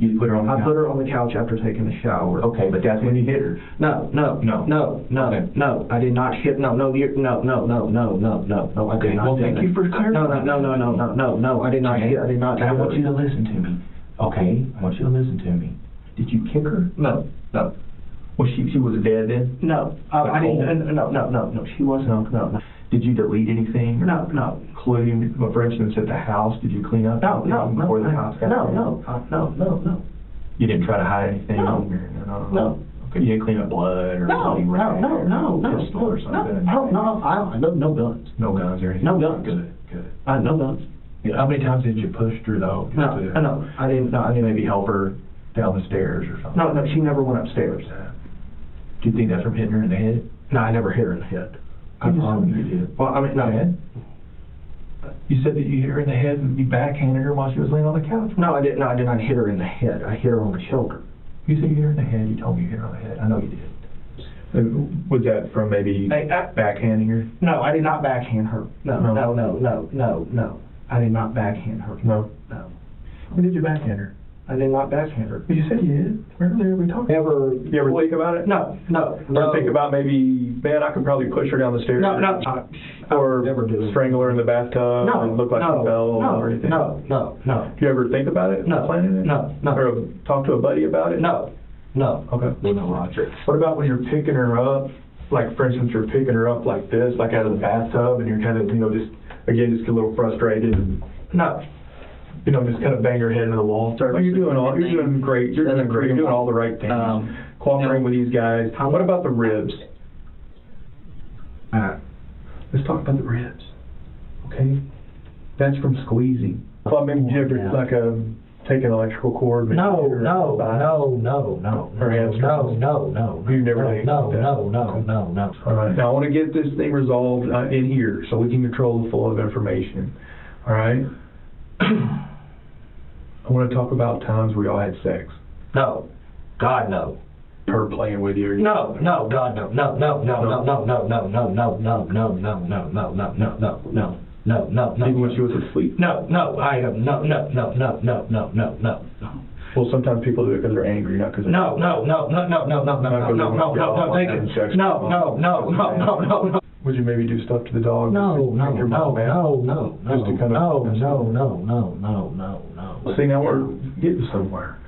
You put her on the couch? I put her on the couch after taking a shower. Okay, but that's when you hit her. No. Okay. No. I did not hit. No. I did not. Well, thank you for clarifying. No. I did not hit. I did not. I want you to listen to me. Okay, I want you to listen to me. Did you kick her? No. Well, she was dead then? No. I didn't. No. She wasn't. No. Did you delete anything? No. Including, well, for instance, at the house, did you clean up? No. Before the house got there? No. You didn't try to hide anything? No. Okay, you didn't clean up blood or No. something? Pistol or something? No guns. No guns or anything? No guns. Good. No guns. Yeah. How many times did you push her though? No. I didn't. No. I didn't. Maybe help her down the stairs or something? No. She never went upstairs. Do you think that's from hitting her in the head? No, I never hit her in the head. You did. Well, I mean, no. You said that you hit her in the head and you backhanded her while she was laying on the couch? No, I didn't. No, I did not hit her in the head. I hit her on the shoulder. You said you hit her in the head. You told me you hit her on the head. I know you did. Was that from maybe backhanding her? No, I did not backhand her. No. I did not backhand her. No. When did you backhand her? I did not backhand her. But you said you did. Earlier we talked. You ever think about it? No. Or think about maybe, man, I could probably push her down the stairs. No. Or never do it. strangle her in the bathtub and look like she fell or anything? No. Do you ever think about it? No. Planning it? No. Or talk to a buddy about it? No. Okay. No, Roger. What about when you're picking her up? Like, for instance, you're picking her up like this, like out of the bathtub, and you're kind of, just get a little frustrated and, No. just kind of bang her head into the wall. Well, you're doing great. You're doing all the right things. Cooperating with these guys. What about the ribs? Let's talk about the ribs. Okay? That's from squeezing. Well, maybe you ever, take an electrical cord? No. Or hamstrings? No. You never think about that? No. All right. Now, I want to get this thing resolved in here so we can control the flow of information. All right? I want to talk about times we all had sex. No. God, no. Her playing with you. No, God, no. No. Even when she was asleep? No, I have no. Well, sometimes people do it because they're angry, not because they're... No. Would you maybe do stuff to the dog? No. Just to kind of... No. See, now we're getting somewhere.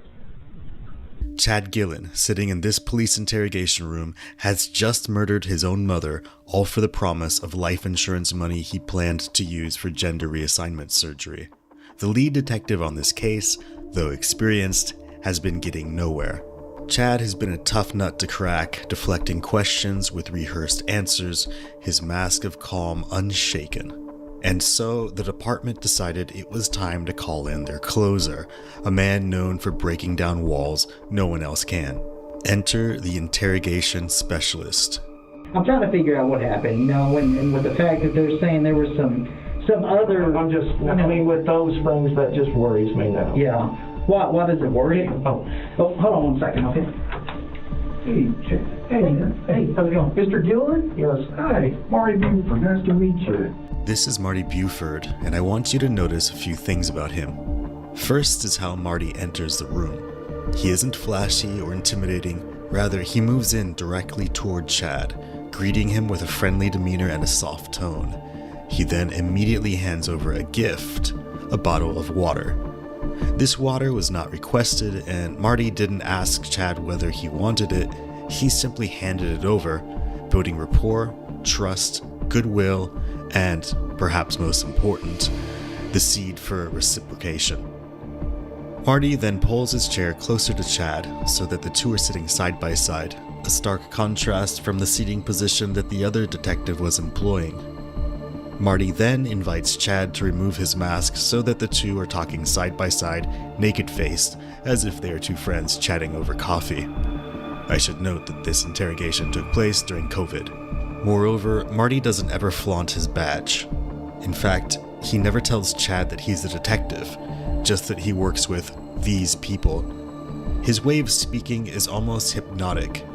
Chad Gillen, sitting in this police interrogation room, has just murdered his own mother, all for the promise of life insurance money he planned to use for gender reassignment surgery. The lead detective on this case, though experienced, has been getting nowhere. Chad has been a tough nut to crack, deflecting questions with rehearsed answers, his mask of calm unshaken. And so, the department decided it was time to call in their closer, a man known for breaking down walls no one else can. Enter the interrogation specialist. I'm trying to figure out what happened, and with the fact that they're saying there was some other... with those things, that just worries me now. Yeah. Why does it worry? Oh, hold on 1 second, okay? Hey, how's it going? Mr. Gillen? Yes. Hi, Marty Buford. Nice to meet you. This is Marty Buford, and I want you to notice a few things about him. First is how Marty enters the room. He isn't flashy or intimidating, rather he moves in directly toward Chad, greeting him with a friendly demeanor and a soft tone. He then immediately hands over a gift, a bottle of water. This water was not requested, and Marty didn't ask Chad whether he wanted it, he simply handed it over, building rapport, trust, goodwill, and, perhaps most important, the seed for reciprocation. Marty then pulls his chair closer to Chad so that the two are sitting side by side, a stark contrast from the seating position that the other detective was employing. Marty then invites Chad to remove his mask so that the two are talking side by side, naked-faced, as if they are two friends chatting over coffee. I should note that this interrogation took place during COVID. Moreover, Marty doesn't ever flaunt his badge. In fact, he never tells Chad that he's a detective, just that he works with these people. His way of speaking is almost hypnotic.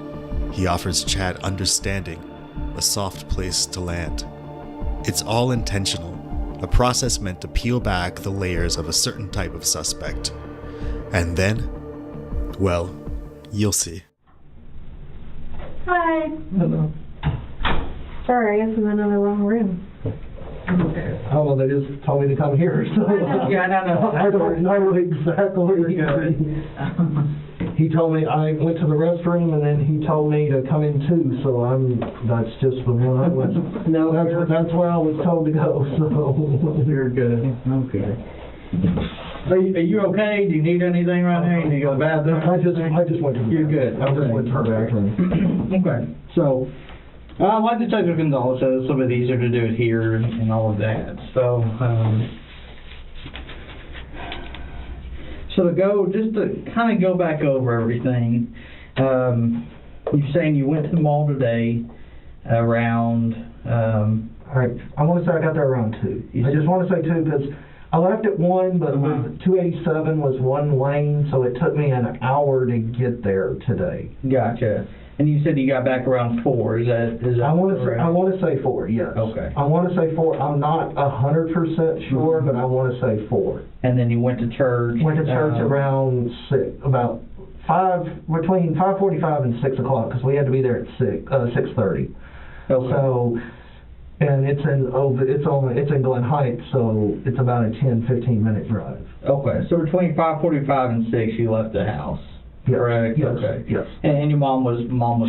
He offers Chad understanding, a soft place to land. It's all intentional, a process meant to peel back the layers of a certain type of suspect. And then, Well, you'll see. Hi. Hello. Sorry, I guess we went in the wrong room. Oh, well, they just told me to come here, so. Yeah, no. I don't know exactly. He told me, I went to the restroom, and then he told me to come in too, so that's just the one I went. No, That's where I was told to go, so. You're good. Okay. Are you okay? Do you need anything right now? You need to go to the bathroom? I just went to the. You're good. I just went to the bathroom. Okay, so, I'd like to take the condolences, it's a little bit easier to do it here and all of that, so, just to kind of go back over everything, you're saying you went to the mall today around, All right, I want to say I got there around 2. I just want to say 2 because I left at 1, but 287 was one lane, so it took me an hour to get there today. Gotcha. And you said you got back around 4, is that I want correct? to say 4, yes. Okay. I want to say 4. I'm not 100% sure, but I want to say 4. And then you went to church? Went to church around 6, about 5, between 5:45 and 6 o'clock, because we had to be there at 6:30. Okay. So, and it's in Glen Heights, so it's about a 10-15 minute drive. Okay, so between 5:45 and 6, you left the house? Yes, Correct? yes, Okay. yes. And your mom was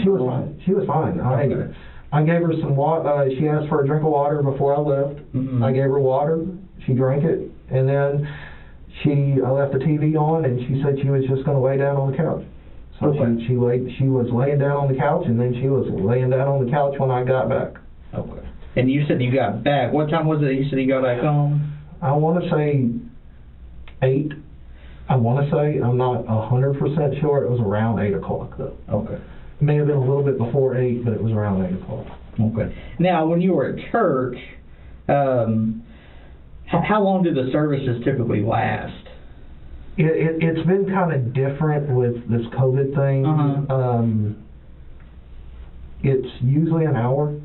She was fine. She was fine. Okay. I gave her some water. She asked for a drink of water before I left. Mhm. I gave her water. She drank it, and then I left the TV on, and she said she was just going to lay down on the couch. So Okay. she was laying down on the couch, and then she was laying down on the couch when I got back. Okay. And you said you got back. What time was it you said you got back home? I want to say 8. I want to say, I'm not 100% sure. It was around 8 o'clock, though. Okay. It may have been a little bit before 8, but it was around 8 o'clock. Okay. Now, when you were at church, how long do the services typically last? It's been kind of different with this COVID thing. Uh-huh. It's usually an hour.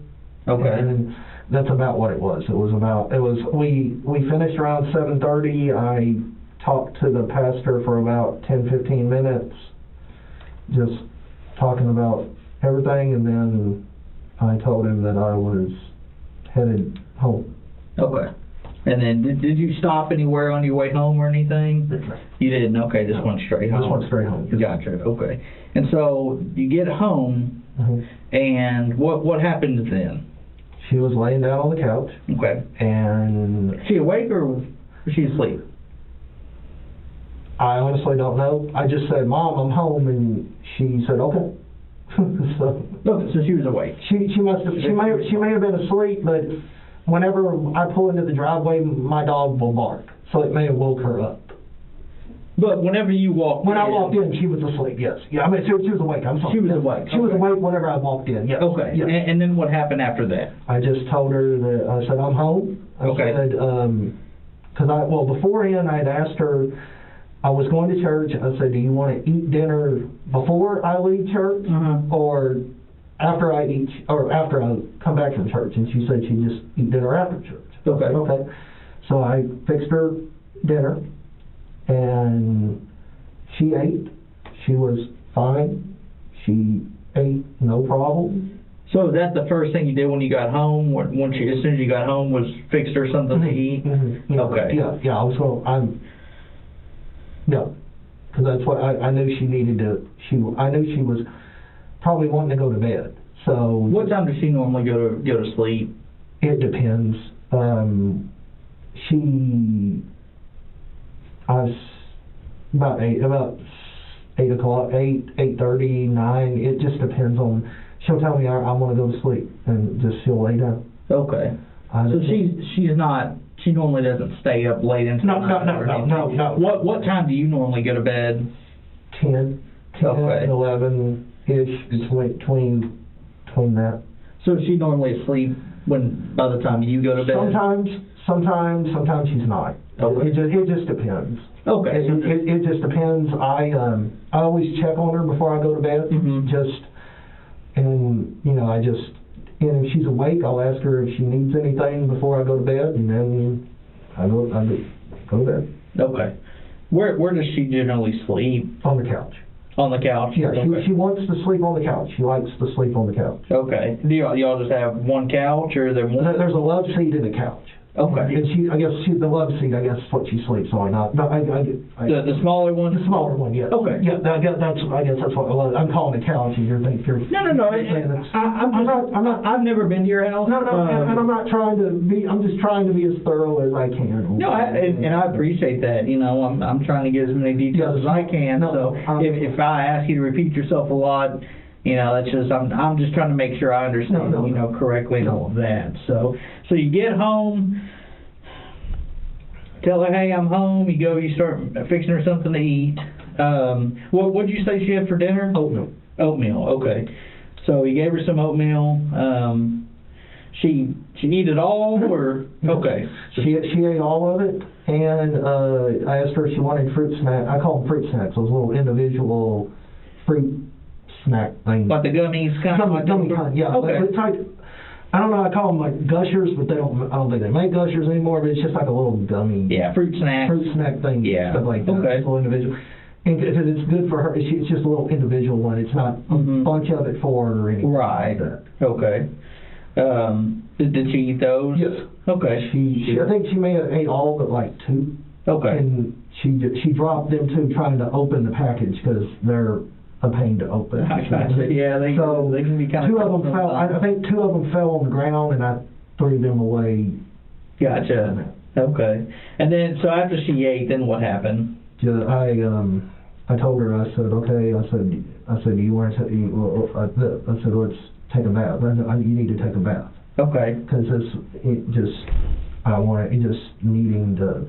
Okay. And that's about what it was. We finished around 7:30. I talked to the pastor for about 10-15 minutes, just talking about everything, and then I told him that I was headed home. Okay. And then did you stop anywhere on your way home or anything? You didn't? Okay, just went straight home. Just went straight home. Gotcha. Okay. And so you get home, and what happened then? She was laying down on the couch. Okay. And Was she awake or was she asleep? I honestly don't know. I just said, "Mom, I'm home," and she said, "Okay." So she was awake. She may have been asleep, but whenever I pull into the driveway, my dog will bark, so it may have woke her up. But whenever you walked When in... I walked in, she was asleep, yes. Yeah, I mean, she was awake, I'm sorry. She was awake. She was Okay. awake whenever I walked in, yes. Okay. Yes. And then what happened after that? I just told her that, I said, I'm home. I Okay. said, beforehand I had asked her, I was going to church, I said, do you want to eat dinner before I leave church? Or after I come back from church? And she said she'd just eat dinner after church. Okay. Okay. So I fixed her dinner, and she ate. She was fine. She ate, no problem. So is that the first thing you did when you got home? As soon as you got home, was fix her something to eat? Yeah, Okay. Yeah, I was going. Because that's what I knew she needed to. I knew she was probably wanting to go to bed. So what time does she normally go to sleep? It depends. About 8 o'clock, 8:30, 9. It just depends on. She'll tell me I want to go to sleep, and she'll lay down. Okay. So she's not. She normally doesn't stay up late into the night or anything. No. What time do you normally go to bed? 10 Okay. 11-ish, between that. So she normally asleep by the time you go to bed? Sometimes she's not. Okay. It just depends. Okay. It just depends. I always check on her before I go to bed. And if she's awake, I'll ask her if she needs anything before I go to bed, and then I go to bed. Okay. Where does she generally sleep? On the couch. On the couch? Yeah, Okay. she wants to sleep on the couch. She likes to sleep on the couch. Okay. Do y'all just have one couch, or is there more? There's a love seat and a couch. Okay. And the love seat, I guess, is what she sleeps on. The smaller one? The smaller one, yes. Okay. Yeah, I guess that's what I'm calling a couch, and you're thinking. No. I've never been to your house. No, and I'm not trying to be. I'm just trying to be as thorough as I can. No, and I appreciate that. You know, I'm trying to get as many details as I can. So if I ask you to repeat yourself a lot, you know, that's just I'm just trying to make sure I understand, you know, correctly and all of that. So you get home, tell her, hey, I'm home. You go, you start fixing her something to eat. What'd you say she had for dinner? Oatmeal. Oatmeal. Okay. So you gave her some oatmeal. She eat it all, or okay? She ate all of it, and I asked her if she wanted fruit snack. I call them fruit snacks. Those little individual fruit snack things. Like the gummies kind of? Gummy kind, yeah. Okay. It's like, I don't know, I call them like gushers, but I don't think they make gushers anymore, but it's just like a little gummy. Yeah, fruit snack. Fruit snack thing, Yeah. stuff like that. Okay. It's a little individual. And because it's good for her, it's just a little individual one. It's not a bunch of it for her or anything Right. like that. Okay. Did she eat those? Yes. Okay. I think she may have ate all but like two. Okay. And she dropped them too, trying to open the package because they're a pain to open. I gotcha. Yeah, they can be kind of. Two of them fell. I think two of them fell on the ground, and I threw them away. Gotcha. Okay. And then, so after she ate, then what happened? I told her. I said, okay. I said, do you want to? I said, let's take a bath. You need to take a bath. Okay. Because it just needing to.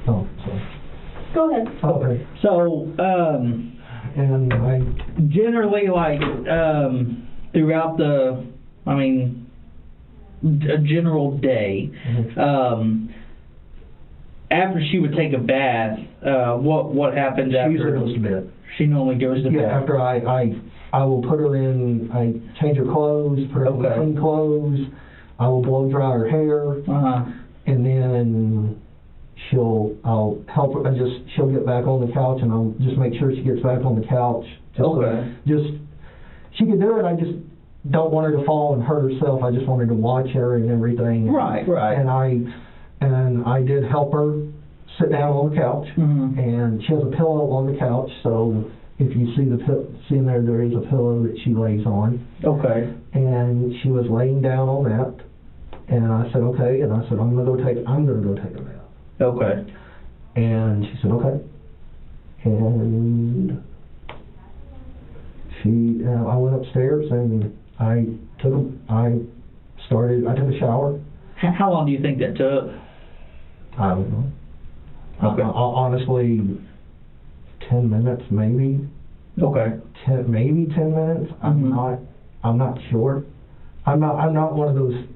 Oh, sorry. Go ahead. Okay. So, And I generally, like, throughout a general day, after she would take a bath, what happens she after? usually goes to bed. She normally goes to bed. Yeah, after I will put her in, I change her clothes, put her in clean clothes, I will blow dry her hair, and then I'll help her, she'll get back on the couch, and I'll just make sure she gets back on the couch. She can do it, I just don't want her to fall and hurt herself, I just want her to watch her and everything. Right. And I did help her sit down on the couch, and she has a pillow on the couch, so if you see in there is a pillow that she lays on. Okay. And she was laying down on that, and I said, okay, and I said, I'm gonna go take a bath. Okay. And she said, okay. And I went upstairs and I took a shower. How long do you think that took? I don't know. Okay. Honestly, 10 minutes maybe. Okay. 10 minutes. I'm not sure. I'm not one of those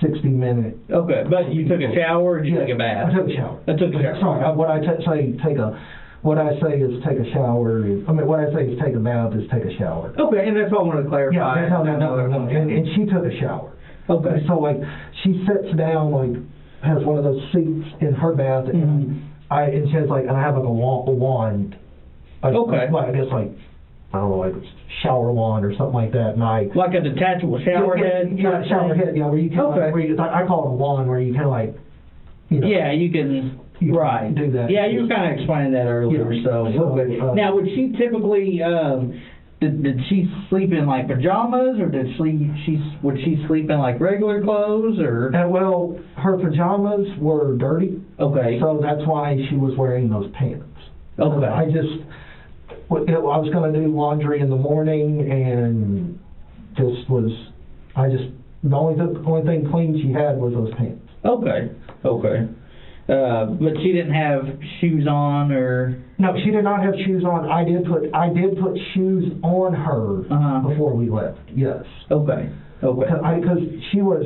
60-minute. Okay, but you took a shower or did you take a bath? I took a shower. I took a shower. Sorry, what I say is take a shower. What I say is take a bath is take a shower. Okay, and that's all I wanted to clarify. Yeah, no. And she took a shower. Okay. So like she sits down, has one of those seats in her bath, and she has and I have a wand. Okay. I guess I don't know, like a shower wand or something like that, and like a detachable shower head. Yeah, shower head. Yeah, where you can I call it a wand, where you can Yeah, you can. Right. Do that. Yeah, you were kind of explaining that earlier. Yeah. So now, would she typically? Did she sleep in pajamas, or would she sleep in regular clothes, or? Well, her pajamas were dirty. Okay. So that's why she was wearing those pants. Okay. I was going to do laundry in the morning, and the only thing clean she had was those pants. Okay. But she didn't have shoes on, or? No, she did not have shoes on. I did put shoes on her before we left. Yes. Okay. Because she was.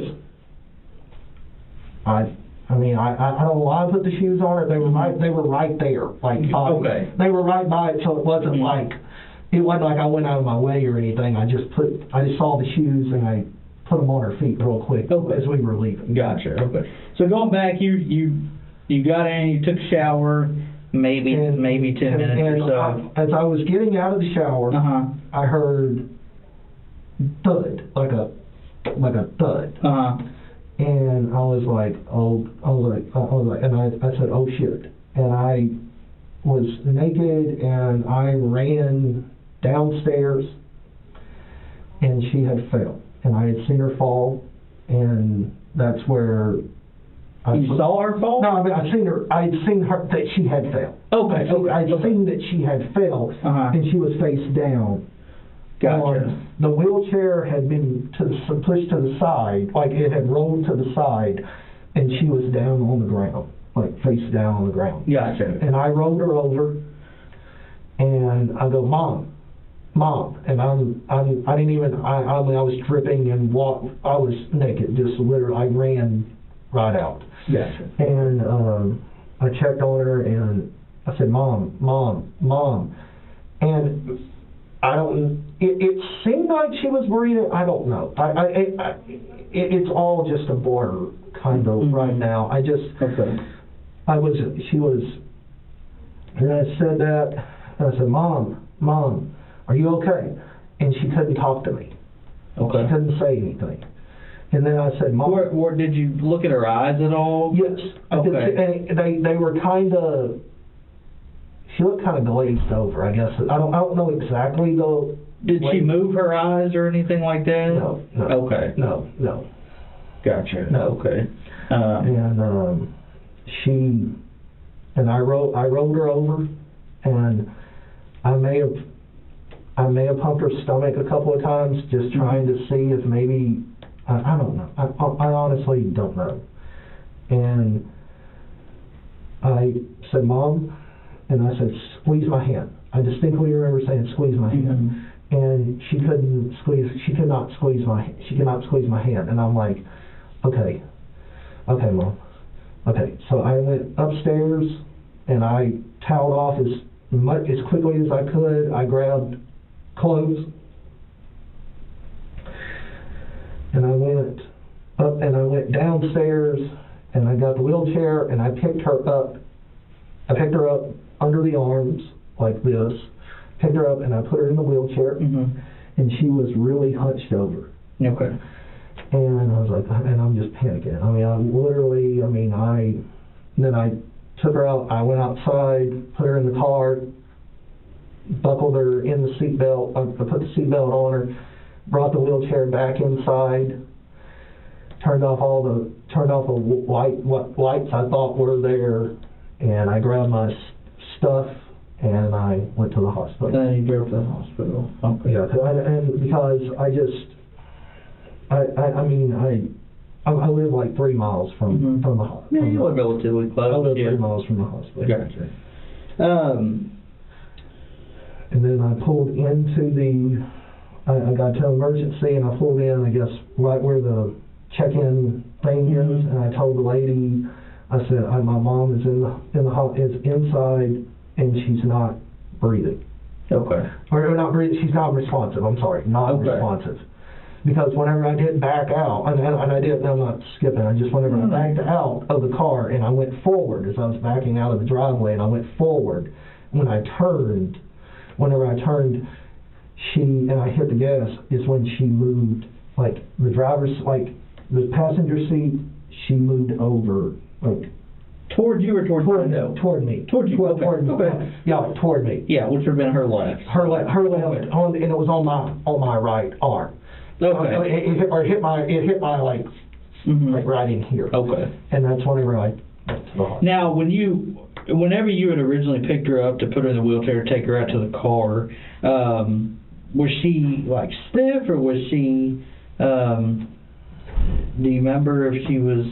I don't know why I put the shoes on her. They were right there. Okay. They were right by it, so it wasn't like I went out of my way or anything. I just saw the shoes and I put them on her feet real quick as we were leaving. Gotcha. Okay. So going back, you you got in, you took a shower, maybe 10 minutes or so. As I was getting out of the shower, I heard thud, like a thud. And I was like, and I said, oh shit. And I was naked and I ran downstairs and she had fell. And I had seen her fall, and that's where you saw her fall? No, I mean, I'd seen her that she had fell. Okay. I'd seen that she had fell, and she was face down. Gotcha. The wheelchair had been pushed to the side, like it had rolled to the side, and she was down on the ground, like face down on the ground. Gotcha. And I rolled her over, and I go, Mom, and I was dripping and I was naked, just literally, I ran right out. Gotcha. And I checked on her and I said, Mom, and it seemed like she was breathing. I don't know. It's all just a blur kind of right now. She was, and I said that, and I said, Mom, are you okay? And she couldn't talk to me. Okay. She couldn't say anything. And then I said, Mom. Or did you look at her eyes at all? Yes. Okay. And they were kind of, she looked kind of glazed over, I guess. I don't know exactly though. Did she move her eyes or anything like that? No. Okay. No. Gotcha. No. Okay. And I rolled her over, and I may have pumped her stomach a couple of times, just trying to see if maybe, I don't know. I honestly don't know. And I said, Mom, and I said, squeeze my hand. I distinctly remember saying, squeeze my hand. And she cannot squeeze my hand. And I'm like, okay, Mom. Okay, so I went upstairs and I toweled off as quickly as I could. I grabbed clothes and I went up and I went downstairs and I got the wheelchair and I picked her up. I picked her up under the arms like this, picked her up and I put her in the wheelchair, and she was really hunched over. Okay. And I was like, and I'm just panicking. Then I took her out, I went outside, put her in the car, buckled her in the seatbelt, I put the seatbelt on her, brought the wheelchair back inside, turned off the lights I thought were there, and I grabbed my stuff and I went to the hospital. Then you drove to the hospital. Okay. Yeah, and because I live like 3 miles from the hospital. Yeah, you live relatively close. I live 3 miles from the hospital. Gotcha. And then I pulled into I got to emergency and I pulled in, I guess, right where the check-in thing is, and I told the lady, I said, my mom is is inside and she's not breathing. Okay. Or not breathing, she's not responsive, I'm sorry, not responsive. Because whenever I did back out, and I'm not skipping, whenever I backed out of the car and I went forward as I was backing out of the driveway and I went forward, whenever I turned, and I hit the gas, is when she moved, like the passenger seat, she moved over, like. Toward you or toward me? Toward me. Toward you, Toward me. Okay. Yeah, toward me. Yeah, which would have been her left. Her left, and it was on my right arm. Okay. It hit my like right in here. Okay. And that's whenever I went to the hospital. Now, whenever you had originally picked her up to put her in the wheelchair, take her out to the car, was she like stiff, or was she? Do you remember if she was?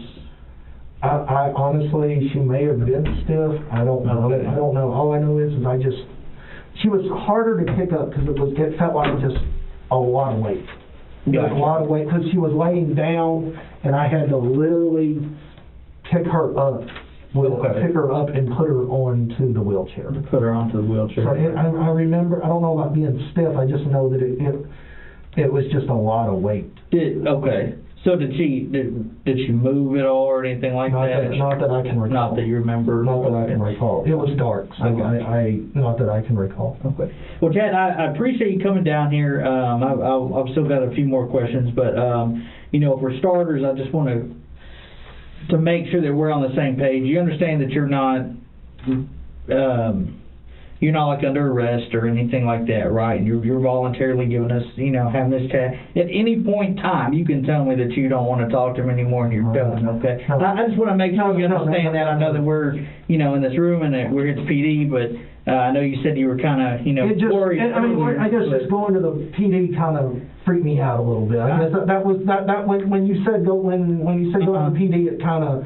I honestly, she may have been stiff. I don't know. Okay. I don't know. All I know is she was harder to pick up because it felt like just a lot of weight. Gotcha. A lot of weight because she was laying down, and I had to literally pick her up. Pick her up and put her onto the wheelchair. Put her onto the wheelchair. So I remember. I don't know about being stiff. I just know that it was just a lot of weight. Okay. So did she move at all or anything like Not that? not that I can recall. Not that you remember? Not that I can recall. It was dark, so not that I can recall. Okay. Well, Chad, I appreciate you coming down here. I've still got a few more questions, but you know, for starters, I just want to make sure that we're on the same page. You understand that you're not like under arrest or anything like that, right? You're voluntarily giving us, you know, having this chat. At any point in time, you can tell me that you don't want to talk to him anymore and you're done, okay? I just want to make sure you understand that. I know that we're, you know, in this room and that we're at the PD, but I know you said you were kind of, you know, worried. I guess just going to the PD kind of freaked me out a little bit. I guess that when you said go to the PD, it kind of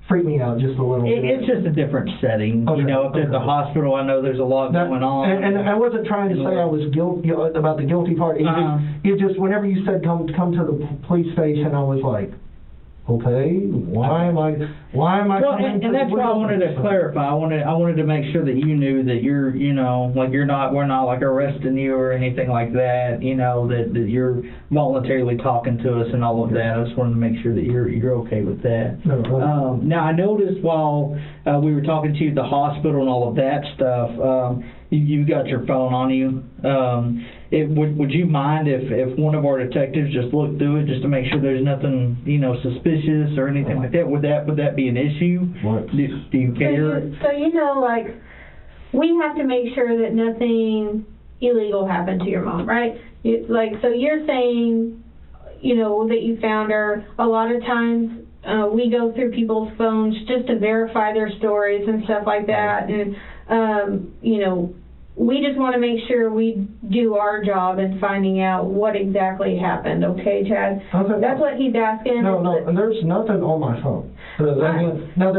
freaked me out just a little bit. It's just a different setting. Okay. You know, if there's a hospital, I know there's a lot going on. And I wasn't trying to say I was guilty about the guilty part. It just whenever you said come to the police station, I was like, okay, why am I? Well, and that's why I wanted to clarify. I wanted to make sure that you knew that you're, you know, like we're not like arresting you or anything like that. You know, that you're voluntarily talking to us and all of that. I just wanted to make sure that you're okay with that. Now I noticed while we were talking to you at the hospital and all of that stuff, you got your phone on you. Would you mind if one of our detectives just looked through it just to make sure there's nothing, you know, suspicious or anything like that? Would that be an issue? What? Do you care? So you know, like, we have to make sure that nothing illegal happened to your mom, right? So you're saying, you know, that you found her. A lot of times we go through people's phones just to verify their stories and stuff like that, and you know, we just want to make sure we do our job in finding out what exactly happened, okay, Chad? Okay. That's what he's asking. No, there's nothing on my phone. Now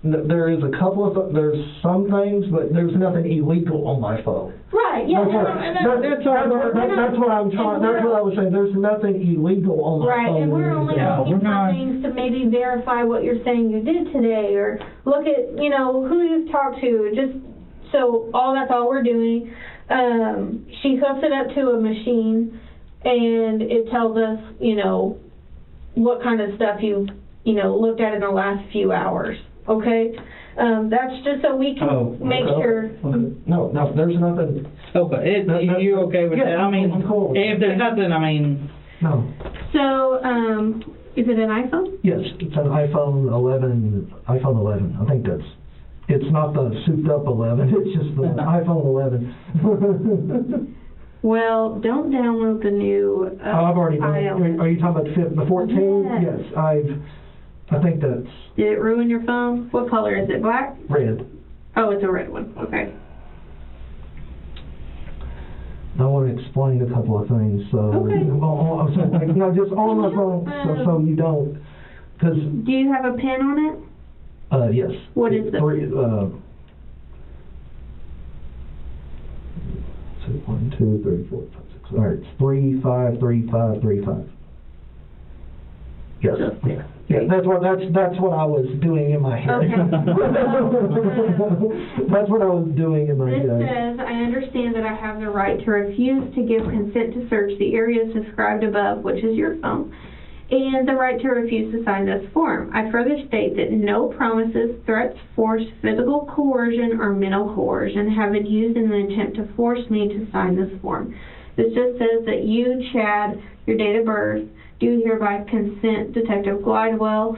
there is a couple of there's some things, but there's nothing illegal on my phone. Right. Yeah. That's what I'm trying. That's what I was saying. There's nothing illegal on my phone. Right, and we're only looking for things to maybe verify what you're saying you did today, or look at, you know, who you've talked to. So that's all we're doing. She hooks it up to a machine, and it tells us, you know, what kind of stuff you've, you know, looked at in the last few hours. Okay? That's just so we can make sure. Okay. No, there's nothing. Okay, you okay with that? I mean, I'm cool. if there's nothing, I mean. No. So, is it an iPhone? Yes, it's an iPhone 11. I think that's. It's not the souped-up 11. It's just the iPhone 11. Well, don't download the new. I've already done it. Are you talking about the 14? Yes. Yes, I think that's. Did it ruin your phone? What color is it? Black? Red. Oh, it's a red one. Okay. I want to explain a couple of things. So, okay. Just on my phone, so you don't. Cause, do you have a pin on it? Yes. What is it? 1, 2, 3, 4, 5, 6. All right, it's 3, 5, 3, 5, 3, 5. Yes. Yeah, that's what I was doing in my head. Okay. That's what I was doing in my head. head. It says, I understand that I have the right to refuse to give consent to search the areas described above, which is your phone, and the right to refuse to sign this form. I further state that no promises, threats, force, physical coercion, or mental coercion have been used in an attempt to force me to sign this form. This just says that you, Chad, your date of birth, do hereby consent Detective Glidewell,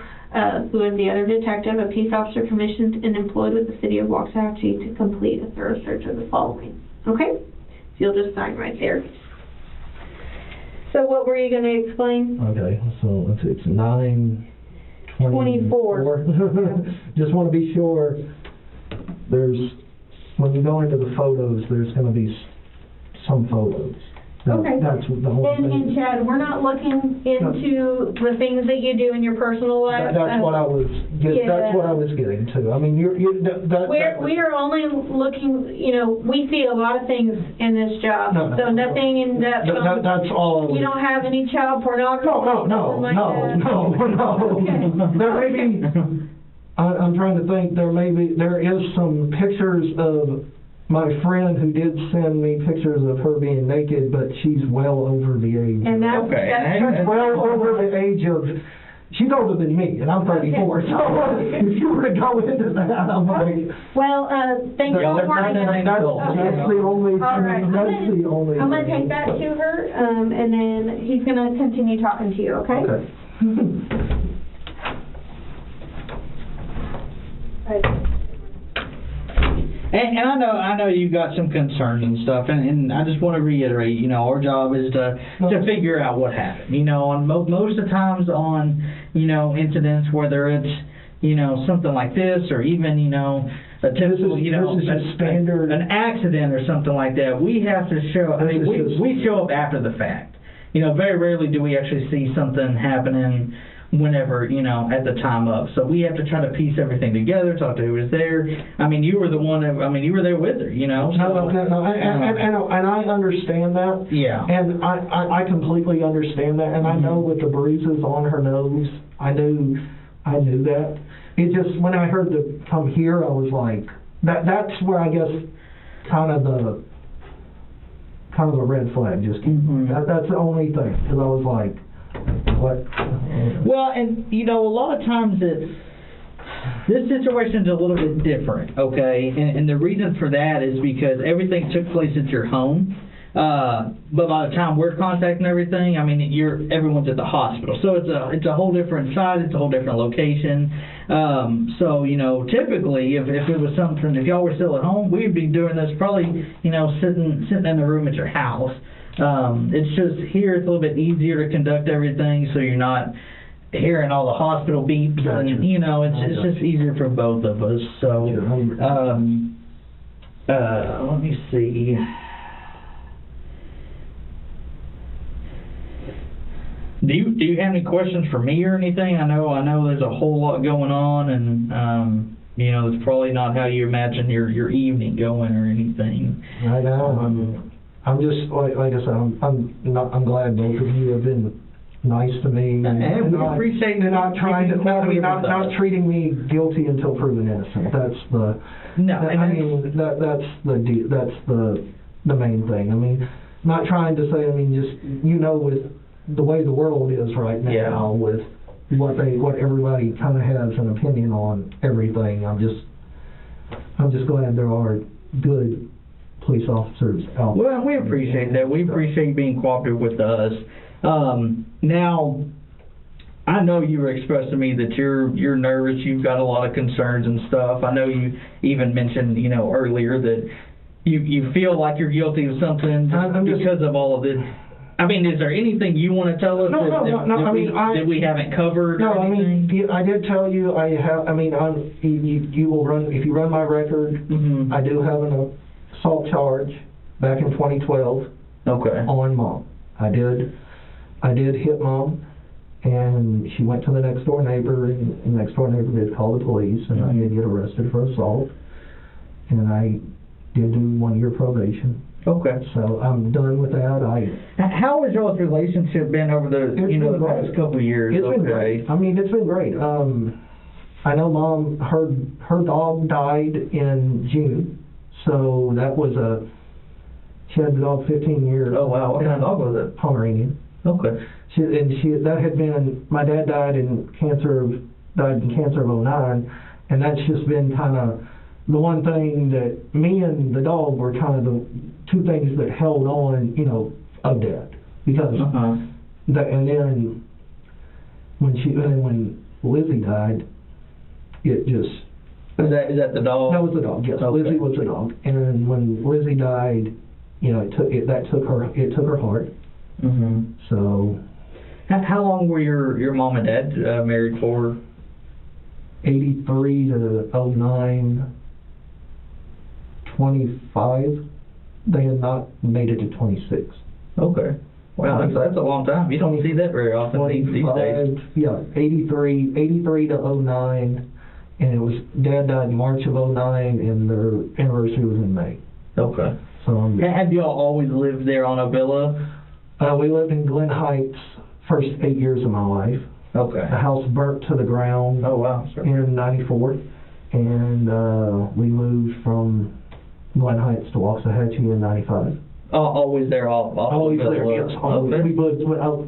who is the other detective, a peace officer commissioned and employed with the city of Waxahachie, to complete a thorough search of the following. Okay? So you'll just sign right there. So what were you going to explain? Okay, so let's see, it's 9/24. Just want to be sure when you go into the photos, there's going to be some photos. Okay. That's the whole thing. And Chad, we're not looking into the things that you do in your personal life. That's what I was getting to. I mean, we are only looking. You know, we see a lot of things in this job. So nothing in that. That's all. You don't have any child pornography. No. Okay. There may be. I'm trying to think. There is some pictures of my friend who did send me pictures of her being naked, but she's well over the age. And that's, Okay, that's She's well over the age of, she's older than me, and I'm 34, so if you were to go into that, I'm like... well, thank you Yeah, for they're pointing not that adults. out. That's the only, All right, that's the only... I'm gonna take that to her, and then he's gonna continue talking to you, okay? Okay. And I know you've got some concerns and stuff, and I just want to reiterate, you know, our job is to figure out what happened. You know, on most of the times on, you know, incidents, whether it's, you know, something like this, or even, you know, a typical, you know, this is a standard... an accident or something like that, we have to show, I mean, we show up after the fact. You know, very rarely do we actually see something happening whenever, you know, at the time of. So we have to try to piece everything together, talk to who was there. I mean, you were the one that, I mean, you were there with her, you know. No, and I understand that. Yeah. And I completely understand that, and I know with the bruises on her nose, I knew that. It just, when I heard the come here, I was like, that's where I guess kind of the red flag just came. That's the only thing, because I was like, what? Well, and, you know, a lot of times this situation's a little bit different, okay? And the reason for that is because everything took place at your home. But by the time we're contacting everything, I mean, everyone's at the hospital. So it's a whole different site, it's a whole different location. So, you know, typically if it was something, if y'all were still at home, we'd be doing this probably, you know, sitting in the room at your house. It's just here it's a little bit easier to conduct everything, so you're not hearing all the hospital beeps, Gotcha. and, you know, it's just easier for both of us. So, let me see. Do you have any questions for me or anything? I know there's a whole lot going on, and you know, it's probably not how you imagine your evening going or anything. I know. I'm just like I said. I'm glad both of you have been nice to me, and we appreciate not trying to. Not treating me guilty until proven innocent. That's the. No, that's the main thing. I mean, not trying to say. I mean, just with the way the world is right now, yeah. With what everybody kind of has an opinion on everything. I'm just glad there are good police officers out there. Well, we appreciate that. We appreciate being cooperative with us. Now, I know you were expressing to me that you're nervous. You've got a lot of concerns and stuff. I know you even mentioned, earlier that you feel like you're guilty of something because of all of this. I mean, is there anything you want to tell us that we haven't covered? No, or anything? I mean, I did tell you I have. I mean, you will run if you run my record. Mm-hmm. I do have an assault charge back in 2012. Okay. On Mom. I did hit Mom, and she went to the next door neighbor, and the next door neighbor did call the police, and I did get arrested for assault, and I did do 1 year probation. Okay. So I'm done with that. How has y'all's relationship been over the the past couple of years? It's been great. I mean, it's been great. I know Mom, her dog died in June, so that was she had the dog 15 years. Oh wow! What kind of dog was it? Pomeranian. Okay. That had been, my dad died in cancer of 2009, and that's just been kind of the one thing that me and the dog were kind of the two things that held on, of that. Because, and then when Lizzie died, it just... Is that the dog? That was the dog, yes. Okay. Lizzie was the dog. And when Lizzie died, it took her heart. Mm-hmm. So... How long were your mom and dad married for? 83 to 09, 25. They had not made it to 26. Okay. Wow, that's a long time. You don't see that very often these days. Yeah, 83 to 09, and it was, Dad died in March of 09, and their anniversary was in May. Okay. So have y'all always lived there on Avila? We lived in Glen Heights first 8 years of my life. Okay. The house burnt to the ground. Oh wow. Sure. In '94, and we moved from Glen Heights to Waxahachie in 95. Always there, Always the there, yes. Always. Okay. We lived,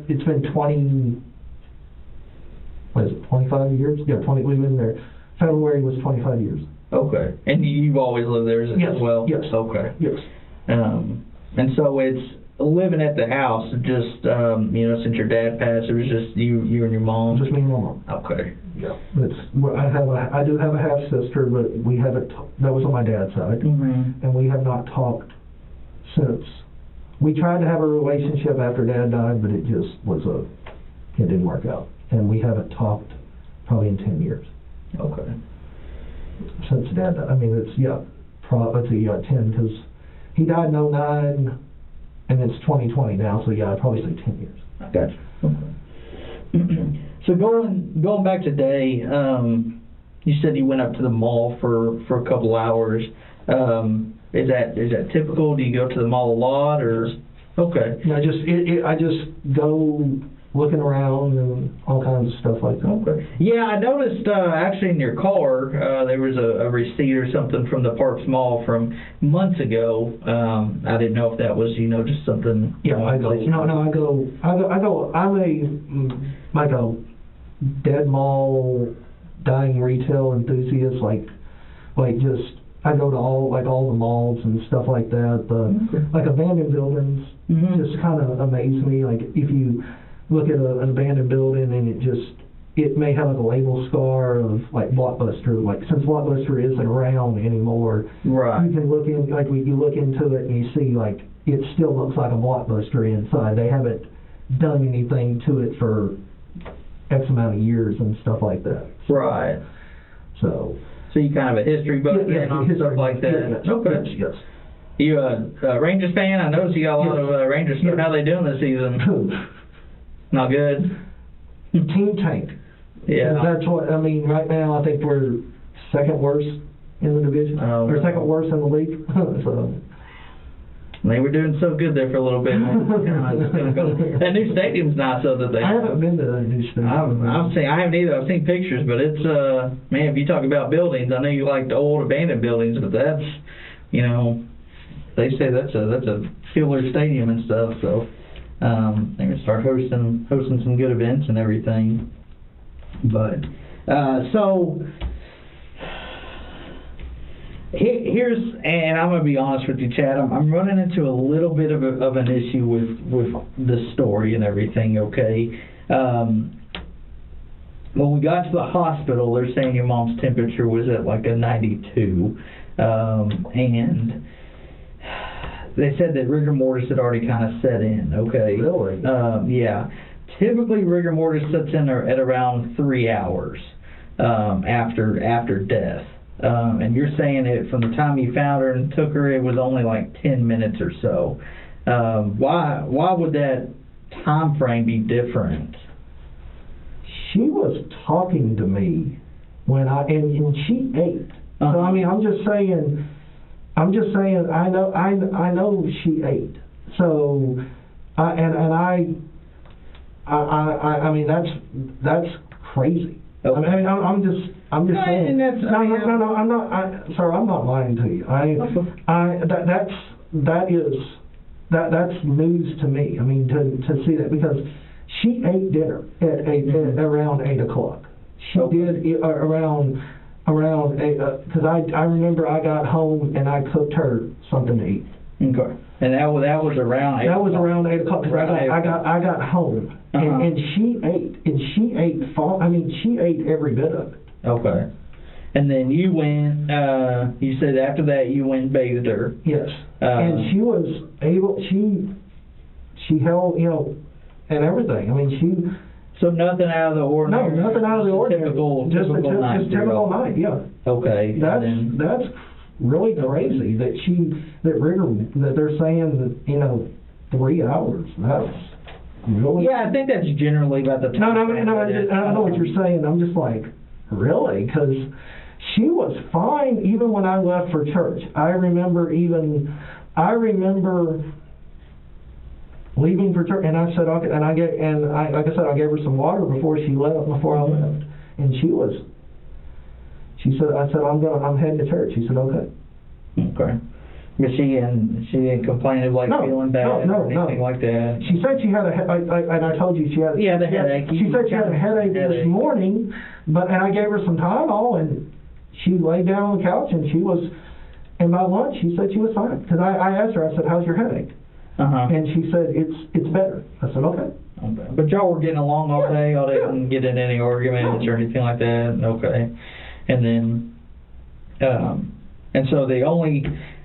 it's been 25 years? Yeah, we've been there. February was 25 years. Okay. And you've always lived there as well? Yes. Okay. Yes. And so it's living at the house, just, since your dad passed, it was just you and your mom? Just me and my mom. Okay. Yeah. I do have a half sister, but we haven't, that was on my dad's side. Mm-hmm. And we have not talked since. We tried to have a relationship after Dad died, but it just it didn't work out. And we haven't talked probably in 10 years. Okay. Since Dad died. I mean, it's 10, because he died in 2009, and it's 2020 now, so I'd probably say 10 years. Gotcha. Okay. So going back today, you said you went up to the mall for a couple hours. Is that typical? Do you go to the mall a lot, or? Okay. Yeah, I just go looking around and all kinds of stuff like that. Okay. Yeah, I noticed actually in your car there was a receipt or something from the Parks Mall from months ago. I didn't know if that was just something. Yeah, I go. I'm a dead mall, dying retail enthusiast. I go to all the malls and stuff like that. Like abandoned buildings just kind of amaze me. Like if you look at an abandoned building and it may have like a label scar of like Blockbuster. Like since Blockbuster isn't around anymore, right? You can look in you look into it and you see like it still looks like a Blockbuster inside. They haven't done anything to it for X amount of years and stuff like that. Right. So you kind of a history buff on stuff like that. Yes, okay. Yes. You a Rangers fan? I noticed you got a lot of Rangers stuff. How they doing this season? Not good. Team tank. Yeah. That's what I mean. Right now, I think we're second worst in the division, or second worst in the league. So. They were doing so good there for a little bit. That new stadium's nice, though. I haven't been to that new stadium. I haven't either. I've seen pictures, but it's man. If you talk about buildings, I know you like the old abandoned buildings, but that's they say that's a killer stadium and stuff. So they're gonna start hosting some good events and everything. But so. Here's, and I'm gonna be honest with you, Chad. I'm running into a little bit of an issue with the story and everything. Okay, when we got to the hospital, they're saying your mom's temperature was at like a 92, and they said that rigor mortis had already kind of set in. Okay. Really? Yeah. Typically, rigor mortis sets in at around 3 hours after death. And you're saying it from the time you found her and took her, it was only like 10 minutes or so. Why would that time frame be different? She was talking to me when and she ate. So I mean, I'm just saying. I know she ate. So, I mean that's crazy. Okay. I mean, I'm just saying. No, I'm not. Sir, I'm not lying to you. That's news to me. I mean, to see that, because she ate dinner at around 8 o'clock. She did around 8, because I remember I got home and I cooked her something to eat. Okay. And that was around 8 o'clock? That was around 8 o'clock. I got home. And she ate. And she ate. She ate every bit of it. Okay. And then you went, you said after that you went and bathed her. Yes. And she was able, she held, and everything. I mean, so nothing out of the ordinary? No, nothing out of the ordinary. Just a typical night, yeah. Okay. That's really crazy that they're saying that, 3 hours. That's really... Yeah, I think that's generally about the time. No, I know what you're saying. I'm just like, really? Because she was fine even when I left for church. I remember leaving for church, and I said, okay, like I said, I gave her some water before I left, and she said, I'm heading to church. She said, okay. Okay. But she didn't complain of like No, feeling bad no, or anything like that. She said she had and I told you she had. Yeah, the headache. She said she had a headache this morning, and I gave her some Tylenol, and she laid down on the couch, and and by lunch, she said she was fine. Because I asked her, I said, how's your headache? And she said, it's better. I said, okay. But y'all were getting along all day? Y'all didn't get in any arguments or anything like that? Okay. And then, and so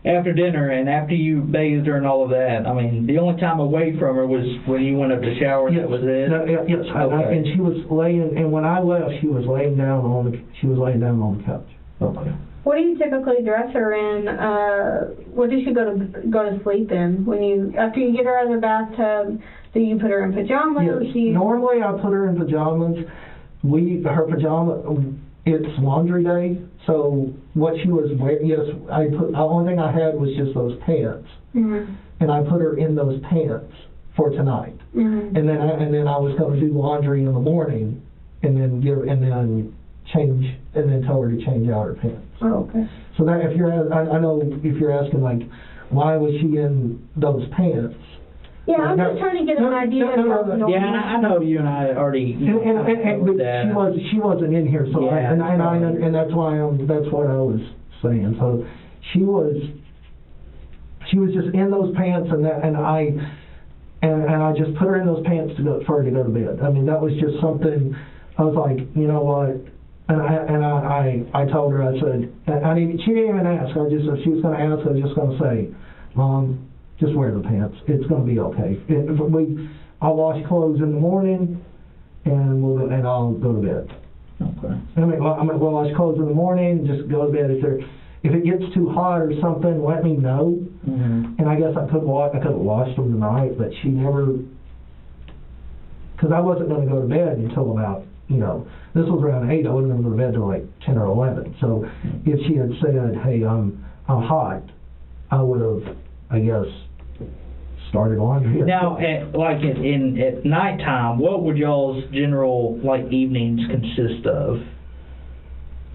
after dinner and after you bathed her and all of that, I mean, the only time away from her was when you went up to shower and that was it? Yes. Okay. And she was and when I left, she was laying down on the couch. Okay. What do you typically dress her in? What does she go to sleep in? After you get her out of the bathtub, do you put her in pajamas? Yes. Normally I put her in pajamas. It's laundry day, so what she was wearing, the only thing I had was just those pants. Mm-hmm. And I put her in those pants for tonight. Mm-hmm. And then I was going to do laundry in the morning and then change, and then tell her to change out her pants. Oh, okay. So that I know if you're asking like, why was she in those pants? Yeah, I'm just trying to get an idea of how normal. Yeah, I know you and I already. But she wasn't in here, so yeah, and that's what I was saying. So she was just in those pants, and I just put her in those pants for her to go to bed. I mean, that was just something. I was like, you know what? And I told her, I said, she didn't even ask. If she was going to ask, I was just going to say, Mom, just wear the pants. It's going to be okay. I'll wash clothes in the morning, and I'll go to bed. Okay. We'll wash clothes in the morning, just go to bed. If it gets too hot or something, let me know. Mm-hmm. And I guess I could have washed them tonight, but she never, because I wasn't going to go to bed until about, this was around 8. I wasn't going to go to bed until like 10 or 11. So if she had said, hey, I'm hot, I would have, I guess, started laundry. Now, at nighttime, what would y'all's general evenings consist of?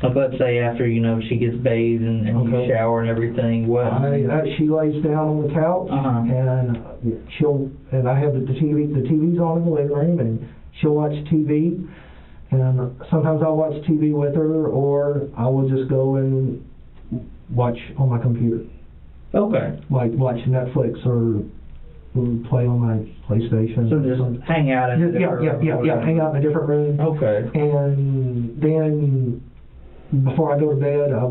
Like, let's say after she gets bathed and you shower and everything. What? She lays down on the couch, and I have the TV. The TV's on in the living room, and she'll watch TV. And sometimes I'll watch TV with her, or I will just go and watch on my computer. Okay. Like watch Netflix or play on my PlayStation. So just hang out in a different room. Yeah, hang out in a different room. Okay. And then before I go to bed, I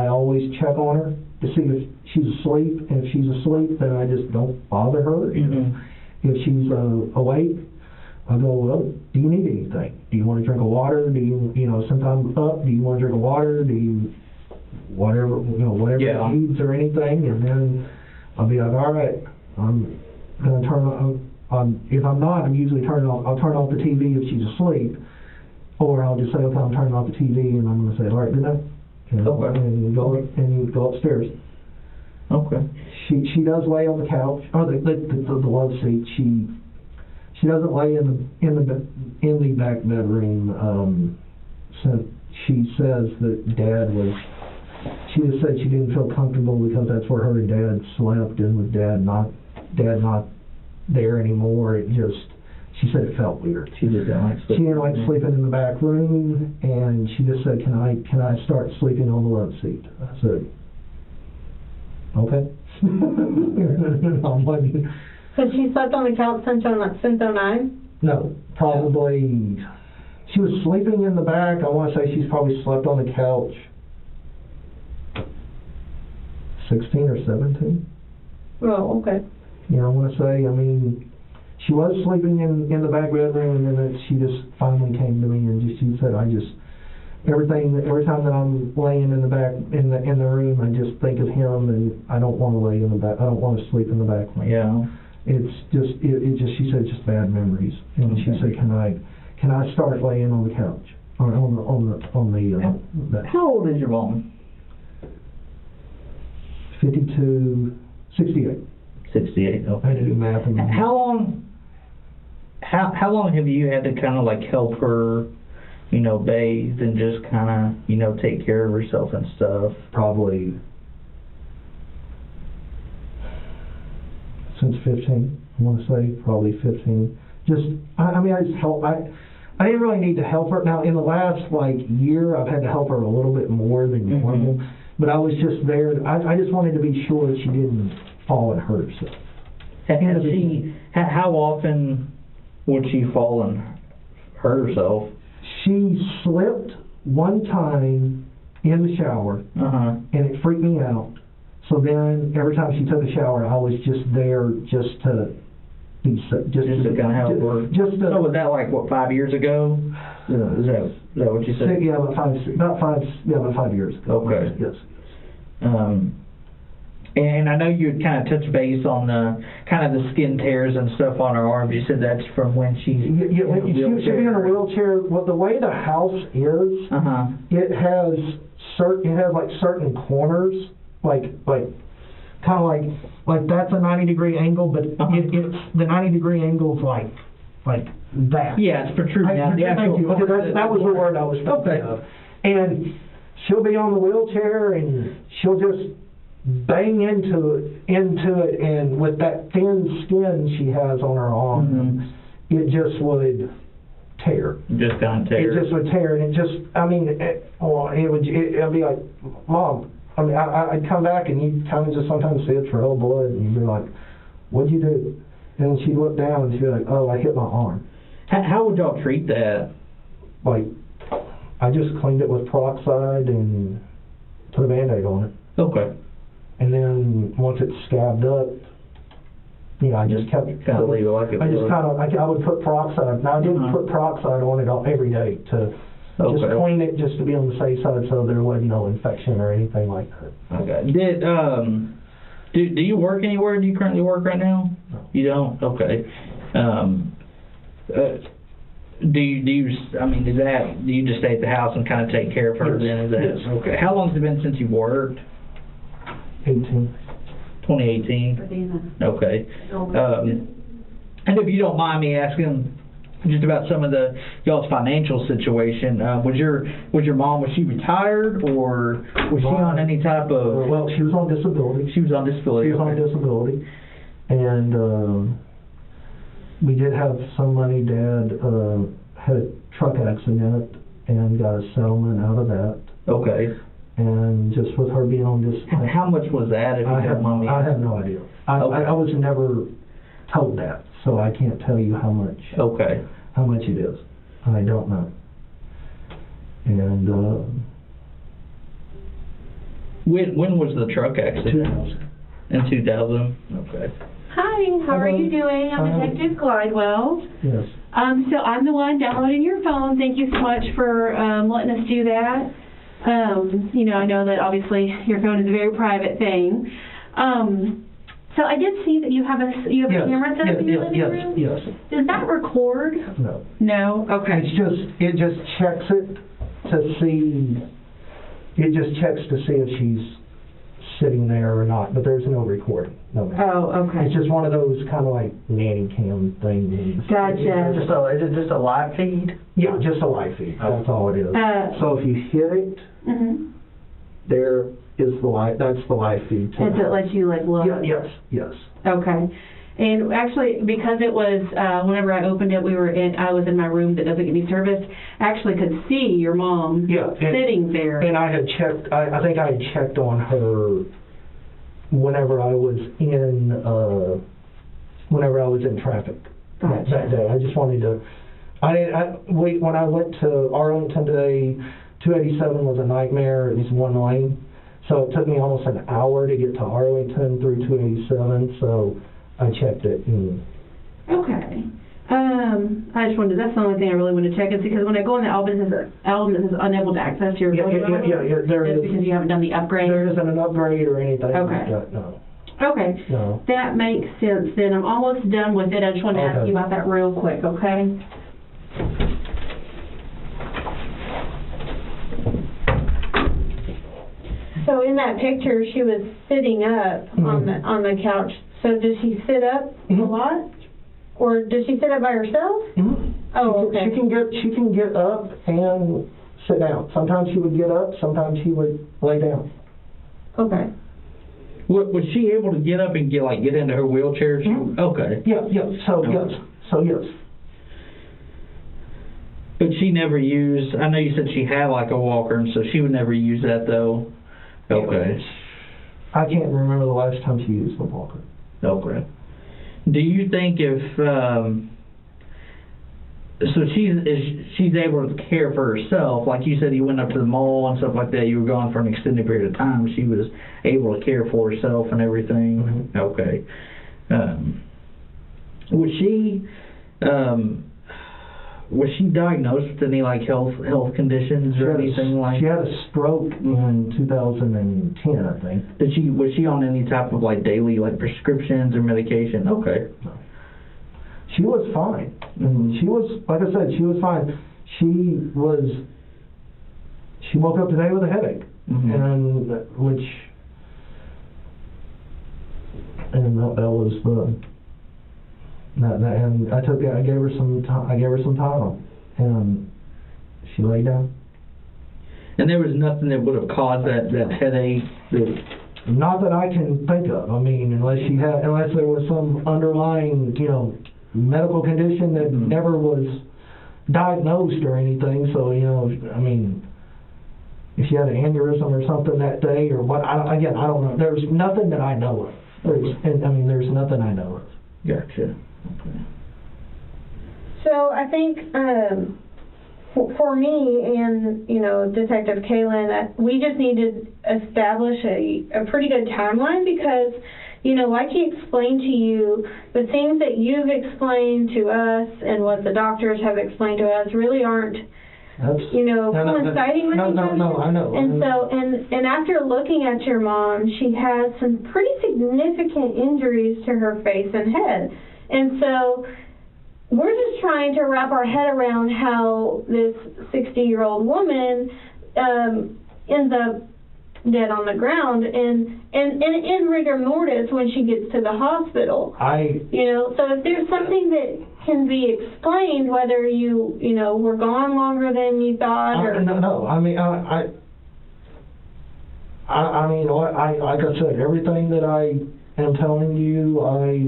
always check on her to see if she's asleep. And if she's asleep, then I just don't bother her. Mm-hmm. If she's awake, I go, well, do you need anything? Do you want to drink a water? Do you sometimes up? Do you want to drink a water? Do you whatever it needs or anything? And then I'll be like, all right, I'm gonna turn on. If I'm not, I'm usually I'll turn off the TV if she's asleep, or I'll just say, okay, I'm turning off the TV, and I'm gonna say, all right, good night, and go upstairs. Okay. She does lay on the couch or the love seat. She doesn't lay in the back bedroom. So she says that she just said she didn't feel comfortable because that's where her and Dad slept, and with Dad not there anymore, she said it felt weird. She just didn't like sleeping. She didn't like sleeping in the back room, and she just said, can I start sleeping on the love seat? I said, okay. I'm like, so she slept on the couch since 09? No, probably. She was sleeping in the back. I want to say she's probably slept on the couch 16 or 17. Oh, okay. I want to say, she was sleeping in the back bedroom, and then she just finally came to me and she said, every time that I'm laying in the back in the room, I just think of him, and I don't want to lay in the back. I don't want to sleep in the back. Yeah. It's just she said just bad memories, and she said, can I start laying on the couch or on the How old is your mom? 68. 68. Okay. I had to do math. How long have you had to kind of help her, bathe and just kind of take care of herself and stuff? Probably since 15, I want to say, probably 15. Just, I mean, I just help, I didn't really need to help her. Now, in the last, like, year, I've had to help her a little bit more than normal, but I was just there, I just wanted to be sure that she didn't fall and hurt herself. How often would she fall and hurt herself? She slipped one time in the shower, and it freaked me out. So then, every time she took a shower, I was just there just to be safe. Just to kind of help her? So was that like, what, 5 years ago? Is that what you said? Yeah, about 5 years ago. Okay. Yes. And I know you had kind of touched base on the kind of the skin tears and stuff on her arms. You said that's from when she's she'll be in a wheelchair. Well, the way the house is, it has like certain corners, like kind of like that's a 90-degree angle, but it's the 90-degree angle is like that. Yeah, it's protruding out. Thank you. Okay, that was the word I was thinking of. And she'll be on the wheelchair, and she'll just bang into it, and with that thin skin she has on her arm, it just would tear. Just kind of tear. It just would tear, and it just, I mean, it'd be like, Mom, I mean, I'd come back, and you'd kind of just sometimes see a trail of blood, and you'd be like, what'd you do? And she'd look down, and she'd be like, oh, I hit my arm. How would y'all treat that? Like, I just cleaned it with peroxide and put a Band-Aid on it. Okay. And then once it's scabbed up, I just kept kind of leave it like it was. I would put peroxide. Now I didn't put peroxide on it every day to just clean it, just to be on the safe side, so there wasn't no infection or anything like that. Okay. Do you work anywhere? Do you currently work right now? No. You don't? Okay. Do you just stay at the house and kind of take care of her then? Yes. Okay. How long has it been since you worked? 2018. Okay. And if you don't mind me asking just about some of y'all's financial situation, was your mom, was she retired, or was she on any type of? Well, she was on disability. She was on disability. She was on disability, and we did have some money. Dad had a truck accident and got a settlement out of that. Okay. And just with her being on this... How much was that, if you don't mind me asking? I have no idea. I was never told that, so I can't tell you how much. Okay. How much it is. I don't know. And when was the truck accident? 2000. In 2000. Okay. Hi, how are you doing? I'm Detective Glidewell. Yes. So I'm the one downloading your phone. Thank you so much for letting us do that. I know that obviously your phone is a very private thing. So I did see that you have a camera set up in your living room? Yes. Does that record? No. No? Okay. It just checks it to see. It just checks to see if she's sitting there or not, but there's no recording. No. Oh, okay. It's just one of those kind of like nanny cam things. Gotcha. So is it just a live feed? Yeah, just a live feed. That's all it is. So if you hit it, there is the live. That's the live feed. Does it let you look? Yeah, yes. Okay. And actually, because it was whenever I opened it, I was in my room that doesn't get any service. I actually could see your mom sitting there. And I had checked. I think I had checked on her whenever I was in traffic that day. I just wanted to. When I went to Arlington today, 287 was a nightmare. It was one lane, so it took me almost an hour to get to Arlington through 287. So I checked it. Okay. I just wanted. That's the only thing I really want to check is because when I go on the album, it says unable to access your photo. Yeah. There is because you haven't done the upgrade. There isn't an upgrade or anything like that. No. Okay. No. That makes sense. Then I'm almost done with it. I just want to ask you about that real quick. Okay. So in that picture, she was sitting up on the couch. So does she sit up a lot, or does she sit up by herself? Oh, okay. She can get up and sit down. Sometimes she would get up. Sometimes she would lay down. Okay. Was she able to get up and get into her wheelchair? Okay. Yeah, so yes. But she never used, I know you said she had like a walker, and so she would never use that though? Okay. I can't remember the last time she used the walker. Okay. Do you think if, so she's able to care for herself, like you said, you went up to the mall and stuff like that, you were gone for an extended period of time, she was able to care for herself and everything? Mm-hmm. Okay. Was she diagnosed with any like health conditions or anything like? She had a stroke in 2010, I think. Was she on any type of like daily like prescriptions or medication? Okay. No. She was fine. And she was, like I said, she was fine. She woke up today with a headache, and that was the. And I gave her some Tylenol, and she laid down. And there was nothing that would have caused that headache? Not that I can think of. I mean, unless there was some underlying, medical condition that never was diagnosed or anything. So, I mean, if she had an aneurysm or something that day or what, I don't know. There's nothing that I know of. There's nothing I know of. Gotcha. Okay. So I think for me and, Detective Kaylin, we just need to establish a pretty good timeline because, like he explained to you, the things that you've explained to us and what the doctors have explained to us really aren't, coinciding with each other. No, I know. And so, and after looking at your mom, she has some pretty significant injuries to her face and head. And so we're just trying to wrap our head around how this 60-year-old woman ends up dead on the ground and in rigor mortis when she gets to the hospital. So if there's something that can be explained, whether you were gone longer than you thought or... No. I mean, like I said, everything that I am telling you, I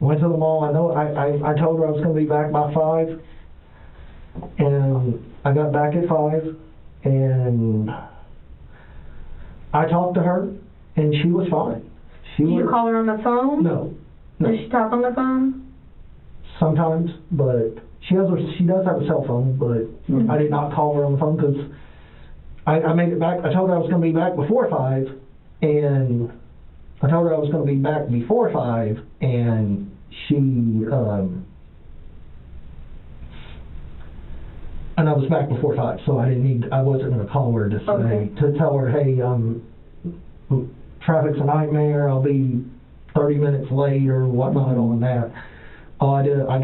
went to the mall. I know I told her I was going to be back by 5, and I got back at 5, and I talked to her, and she was fine. Did you call her on the phone? No. Does she talk on the phone? Sometimes, but she does have a cell phone, but I did not call her on the phone because I made it back. I told her I was going to be back before 5, and I told her I was going to be back before 5, and she, and I was back before 5, so I wasn't going to call her to tell her, hey, traffic's a nightmare, I'll be 30 minutes late or whatnot on that. All I did, I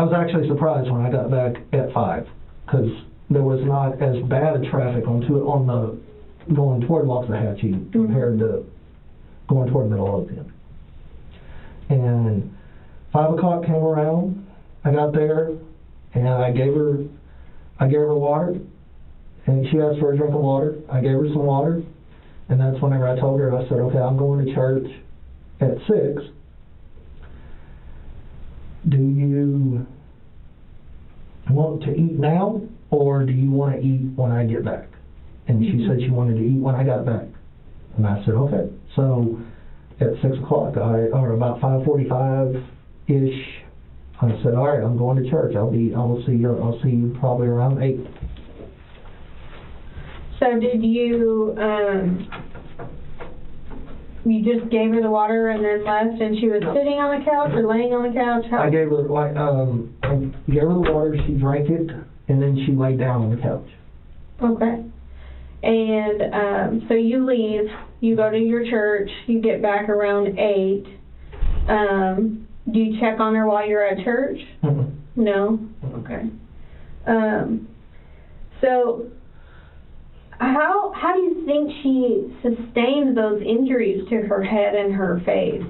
was actually surprised when I got back at 5, because there was not as bad a traffic on the going toward Waxahachie compared to going toward Midlothian. And 5 o'clock came around, I got there, and I gave her water, and she asked for a drink of water. I gave her some water, and that's whenever I told her, I said, okay, I'm going to church at 6. Do you want to eat now, or do you want to eat when I get back? And she said she wanted to eat when I got back. And I said, okay. So at 6 o'clock, or about 5:45-ish, I said, all right, I'm going to church. I'll see you probably around 8. So did you, you just gave her the water and then left, and she was sitting on the couch or laying on the couch? I gave her the water, she drank it, and then she laid down on the couch. Okay. And so you leave, you go to your church, you get back around 8. Do you check on her while you're at church? Mm-hmm. No? Okay. So how do you think she sustained those injuries to her head and her face?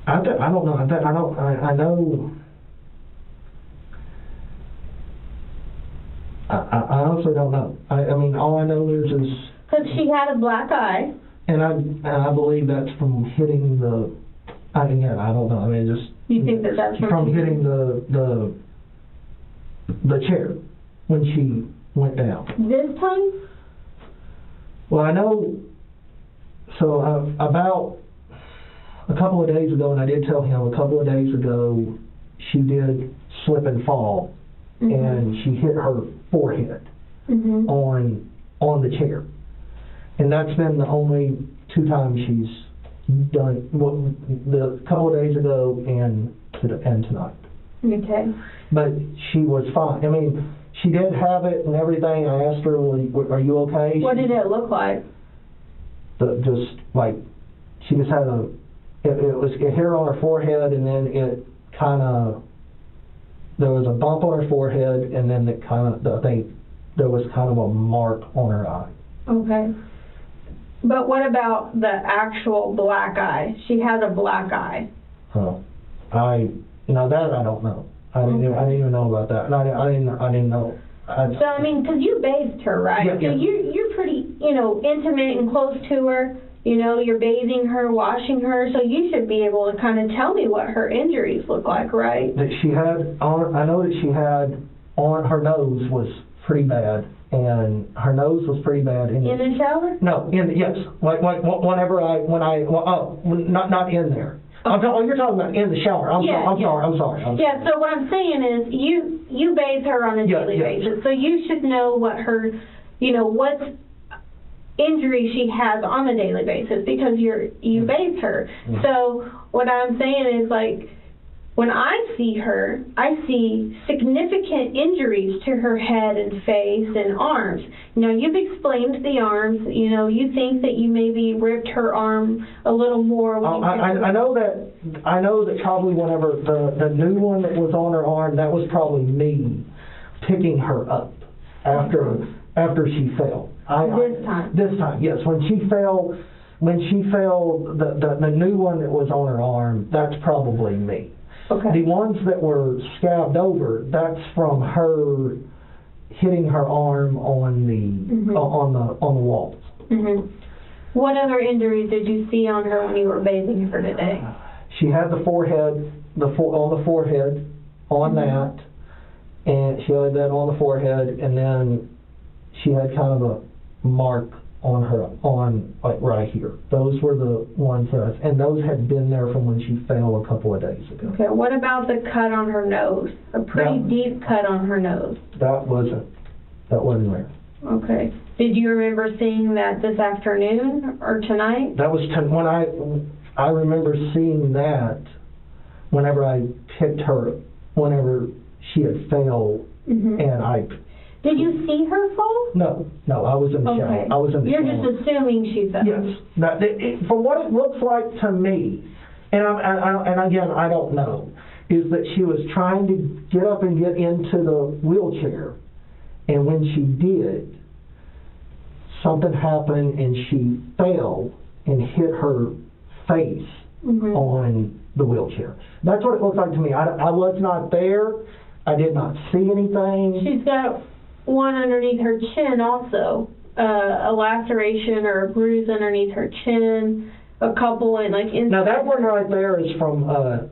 I don't know. I know. I honestly don't know. I mean, all I know is Because she had a black eye. and I believe that's from hitting the. I don't know. I mean, just. You think that that's from hitting the chair when she went down. This time? Well, I know. So about a couple of days ago, and I did tell him a couple of days ago, she did slip and fall, and she hit her forehead on the chair, and that's been the only 2 times she's done. Well, the couple of days ago and tonight. Okay. But she was fine. I mean, she did have it and everything. I asked her, "Are you okay?" What did it look like? Just like she just had it hit her on her forehead, and then it kind of, there was a bump on her forehead, and then I think there was kind of a mark on her eye. Okay. But what about the actual black eye? She has a black eye. That I don't know. I didn't even know about that. And I didn't know. So, I mean, because you bathed her, right? Yeah, So you're pretty, intimate and close to her. You're bathing her, washing her, so you should be able to kind of tell me what her injuries look like, right? That she had I know that she had on her nose was pretty bad, and her nose was pretty bad. In the shower? No, yes, like whenever not in there. You're talking about in the shower. I'm sorry. Yeah, so what I'm saying is you bathe her on a daily basis, so you should know what her, what injury she has on a daily basis because you bathe her. So what I'm saying is, like, when I see her, I see significant injuries to her head and face and arms. You've explained the arms. You think that you maybe ripped her arm a little more. I know that probably whenever the new one that was on her arm, that was probably me picking her up after she fell. This time, yes. When she fell, the new one that was on her arm, that's probably me. Okay. The ones that were scabbed over, that's from her hitting her arm on the walls. What other injuries did you see on her when you were bathing her today? She had the forehead, on the forehead, on that, and she had that on the forehead, and then she had kind of a mark on like right here. Those were the ones and those had been there from when she fell a couple of days ago. Okay, what about the cut on her nose? A pretty deep cut on her nose. That wasn't there. Okay. Did you remember seeing that this afternoon or tonight? That was when I remember seeing that whenever I picked her, whenever she had fell, and Did you see her fall? No, I was in the shower. I was in the shower. You're just assuming she fell. Yes. From what it looks like to me, and again, I don't know, is that she was trying to get up and get into the wheelchair, and when she did, something happened and she fell and hit her face on the wheelchair. That's what it looked like to me. I was not there. I did not see anything. She's got one underneath her chin also, a laceration or a bruise underneath her chin, a couple inside. Now that one right there is from a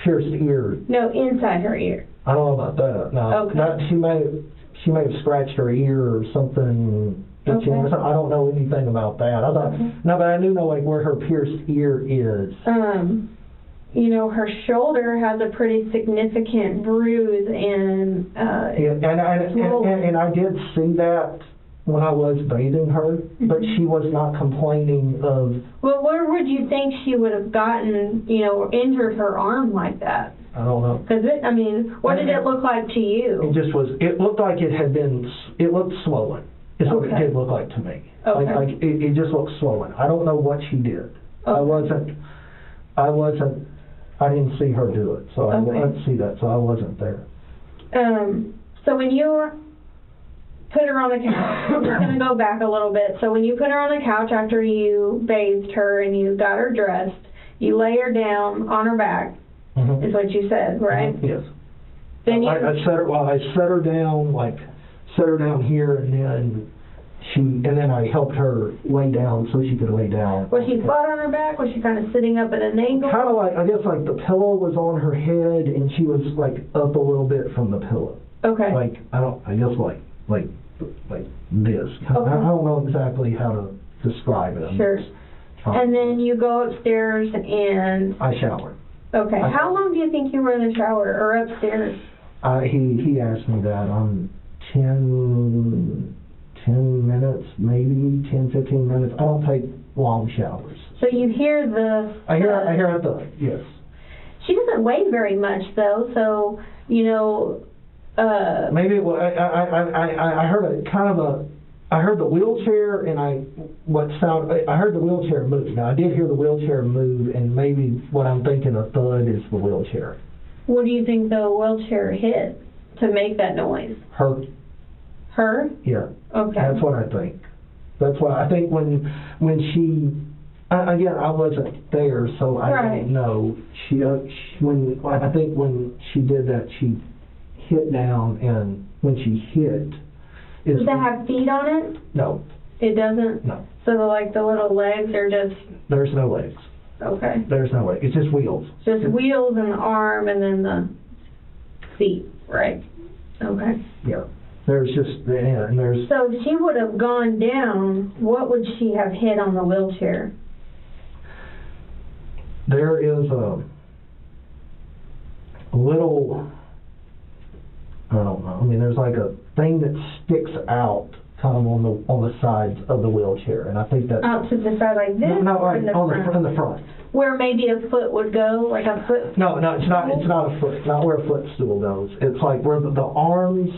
pierced ear. No, inside her ear. I don't know about that. No, okay. She may have scratched her ear or something. Okay. I don't know anything about that. I thought no, but I do know where her pierced ear is. Her shoulder has a pretty significant bruise and and I did see that when I was bathing her, but she was not complaining of. Well, where would you think she would have gotten, injured her arm like that? I don't know. Because what did it look like to you? It looked like it looked swollen. Is what it did look like to me. Okay. It just looked swollen. I don't know what she did. Okay. I didn't see her do it, so I didn't see that, so I wasn't there. So when you put her on the couch, I'm just going to go back a little bit. So when you put her on the couch after you bathed her and you got her dressed, you lay her down on her back, is what you said, right? Yes. Then you, I set her down here, and then I helped her lay down so she could lay down. Was she flat on her back? Was she kind of sitting up at an angle? Kind of like, I guess like the pillow was on her head, and she was like up a little bit from the pillow. Okay. Like, I guess like this. Okay. I don't know exactly how to describe it. Sure. And then you go upstairs and... I shower. Okay. How long do you think you were in the shower or upstairs? He asked me that. 10 minutes, maybe 10, 15 minutes. I don't take long showers. So you hear the... I hear a thud, yes. She doesn't weigh very much, though, so, you know... Maybe it was, I heard I heard the wheelchair, and I heard the wheelchair move. Now, I did hear the wheelchair move, and maybe what I'm thinking a thud is the wheelchair. What do you think the wheelchair hit to make that noise? Her? Her? Yeah. Okay. That's what I think. That's what I think when she, again, I wasn't there, so I don't know. I think when she did that, she hit down, and when she hit... Does it have feet on it? No. It doesn't? No. So the little legs are just... There's no legs. Okay. There's no legs. It's just wheels. Just wheels and the arm and then the feet, right? Okay. Yeah. There's just, and there's... So if she would have gone down, what would she have hit on the wheelchair? There is a little... I don't know. I mean, there's like a thing that sticks out kind of on the sides of the wheelchair, and I think that... Out to the side like this? No, like in the in the front. Where maybe a foot would go, like a foot? No, it's not a foot, not where a footstool goes. It's like where the arms,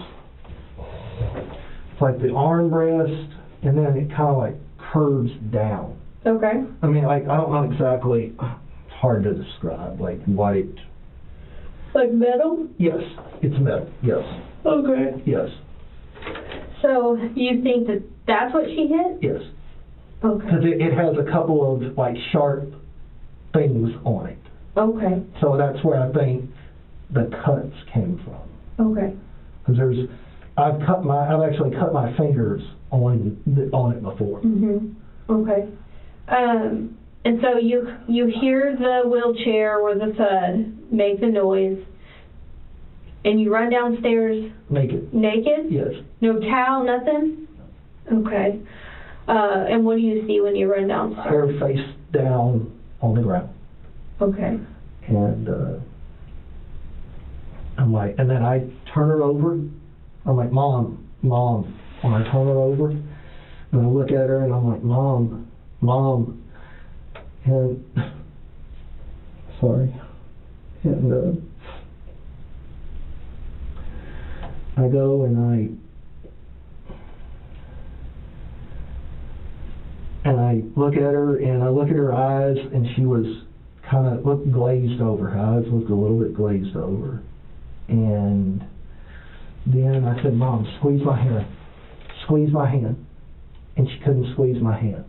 it's like the armrest, and then it kind of like curves down. Okay. I mean, like, I don't know exactly, it's hard to describe, like what it... Like metal? Yes, it's metal, yes. Okay. Yes. So you think that that's what she hit? Yes. Okay. Because it has a couple of like sharp things on it. Okay. So that's where I think the cuts came from. Okay. Because I've actually cut my fingers on it before. Mhm. Okay. And so you hear the wheelchair or the thud make the noise, and you run downstairs Naked. naked? Yes. No towel, nothing? Okay. And what do you see when you run downstairs? Her face down on the ground. Okay. And I'm like, and then I turn her over. I'm like, Mom. When I turn her over, and I look at her, and I'm like, Mom. And sorry. And I go and I look at her, and I look at her eyes, and she was kind of looked glazed over. Her eyes looked a little bit glazed over. And then I said, Mom, squeeze my hand. Squeeze my hand. And she couldn't squeeze my hand.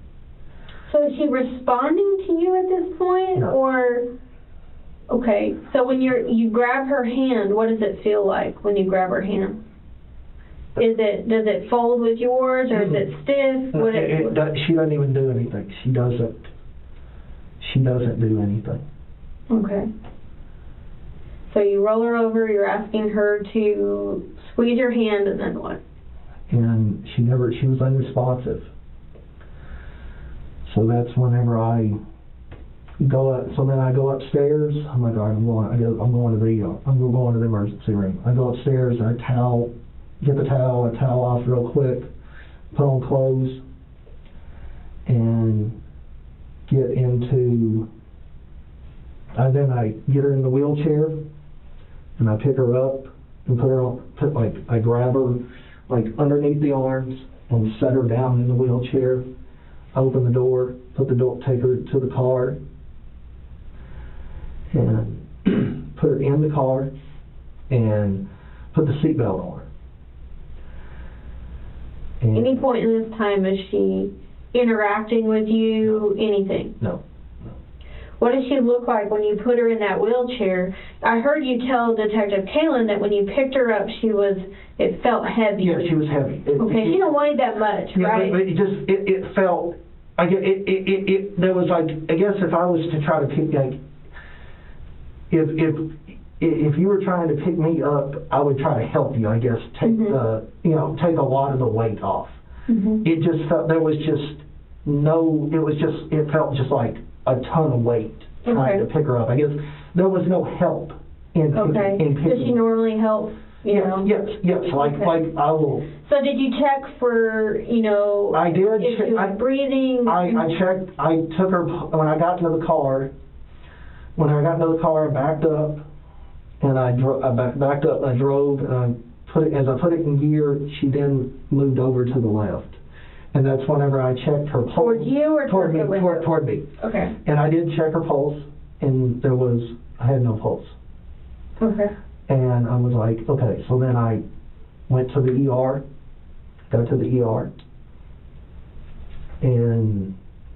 So is she responding to you at this point? No. Or, okay, so when you grab her hand, what does it feel like when you grab her hand? Does it fold with yours, or is it stiff? She doesn't even do anything. She doesn't do anything. Okay. So you roll her over, you're asking her to squeeze your hand, and then what? And she was unresponsive. So that's whenever I go up. So then I go upstairs. Oh my God, I'm going to the emergency room. I go upstairs, and I get the towel off real quick, put on clothes, and then I get her in the wheelchair, and I pick her up and I grab her like underneath the arms and set her down in the wheelchair. Open the door, take her to the car, and put her in the car, and put the seatbelt on her. And Any point in this time is she interacting with you? Anything? No. What does she look like when you put her in that wheelchair? I heard you tell Detective Kalen that when you picked her up, it felt heavy. Yeah, she was heavy. Okay, she don't weigh that much, yeah, right? but it felt, there was like, I guess if I was to try to pick, like, if you were trying to pick me up, I would try to help you, I guess, take take a lot of the weight off. It just felt, there was just it felt just like a ton of weight trying to pick her up. I guess there was no help in picking. Does she normally help, Yes, like I will. So did you check for, I did. if she was breathing? I checked. I took her, when I got into the car, I backed up, and I backed up, and I drove, and as I put it in gear, she then moved over to the left. And that's whenever I checked her pulse. Toward you or toward me? the window? Toward me. Okay. And I did check her pulse, and I had no pulse. Okay. And I was like, okay. So then I went to the ER, got to the ER, and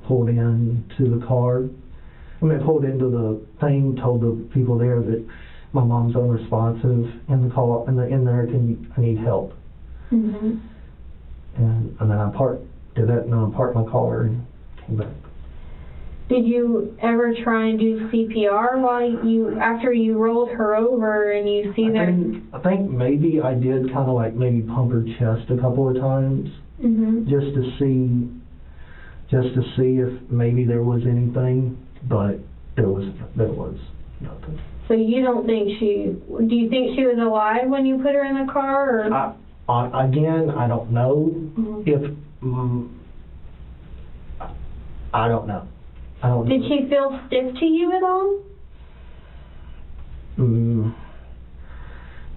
pulled into the car. Pulled into the thing, told the people there that my mom's unresponsive in the car, in there, I need help. Mm-hmm. And then I parked my car and came back. Did you ever try and do CPR after you rolled her over and you see that? I think maybe I did kind of like maybe pump her chest a couple of times, just to see if maybe there was anything, but there was nothing. So you don't think do you think she was alive when you put her in the car, or? Again, I don't know if, I don't know. Did she feel stiff to you at all?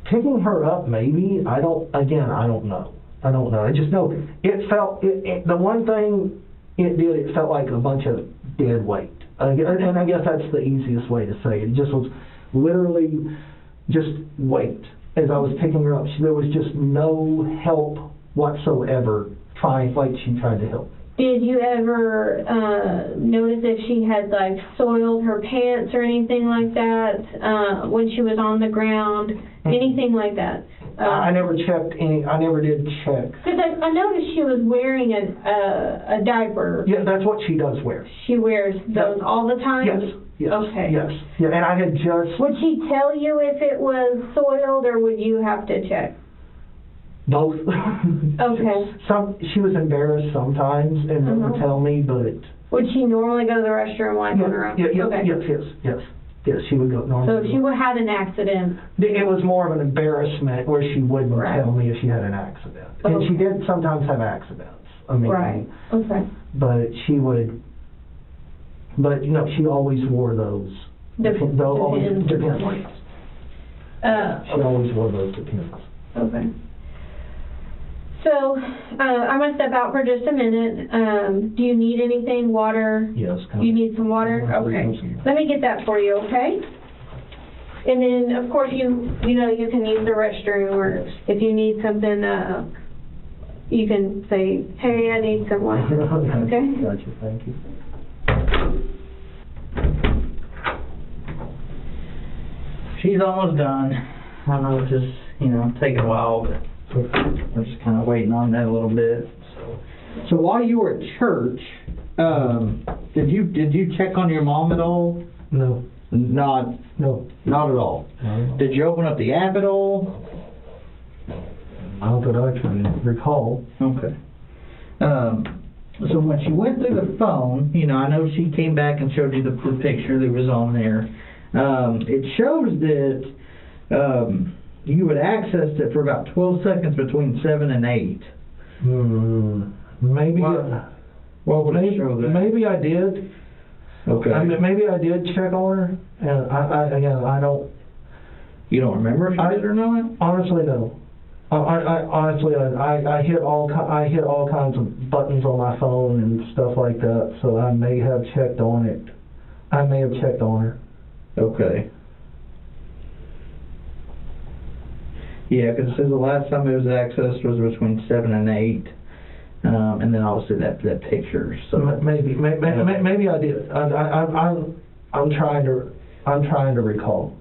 Picking her up, maybe. I don't know. I just know it felt, the one thing it felt like a bunch of dead weight. And I guess that's the easiest way to say it. It just was literally just weight. As I was picking her up, there was just no help whatsoever she tried to help. Did you ever notice if she had like soiled her pants or anything like that when she was on the ground? Anything like that? I never did check. Because I noticed she was wearing a diaper. Yeah, that's what she does wear. She wears those all the time? Yes. Okay. Yes. Yeah, and I had just... Would she tell you if it was soiled, or would you have to check? Both. Okay. She was embarrassed sometimes and wouldn't tell me, but... Would she normally go to the restroom on her own? Yes, she would go normally. So if she had an accident? It was more of an embarrassment where she wouldn't tell me if she had an accident. And she did sometimes have accidents. Right. Okay. But she would... But, she always wore those. Depends. She always wore those depends. Okay. So, I'm going to step out for just a minute. Do you need anything? Water? Yes. You need some water? Okay. Let me get that for you, okay? And then, of course, you can use the restroom, or if you need something, you can say, hey, I need some water. Okay? Gotcha. Thank you. She's almost done. I know it's just, taking a while, but we're just kind of waiting on that a little bit. So while you were at church, did you check on your mom at all? No. Not at all. No. Did you open up the app at all? Not that I can recall. Okay. So when she went through the phone, I know she came back and showed you the picture that was on there. It shows that you had accessed it for about 12 seconds between 7 and 8. Maybe. What would it show that? Maybe I did. Okay. Maybe I did check on her, and I don't. You don't remember if you did or not? Honestly, no. I hit all kinds of buttons on my phone and stuff like that, so I may have checked on it. I may have checked on her. Okay. Yeah, because it says the last time it was accessed was between 7 and 8, and then obviously that picture. So maybe I did. I'm trying to recall.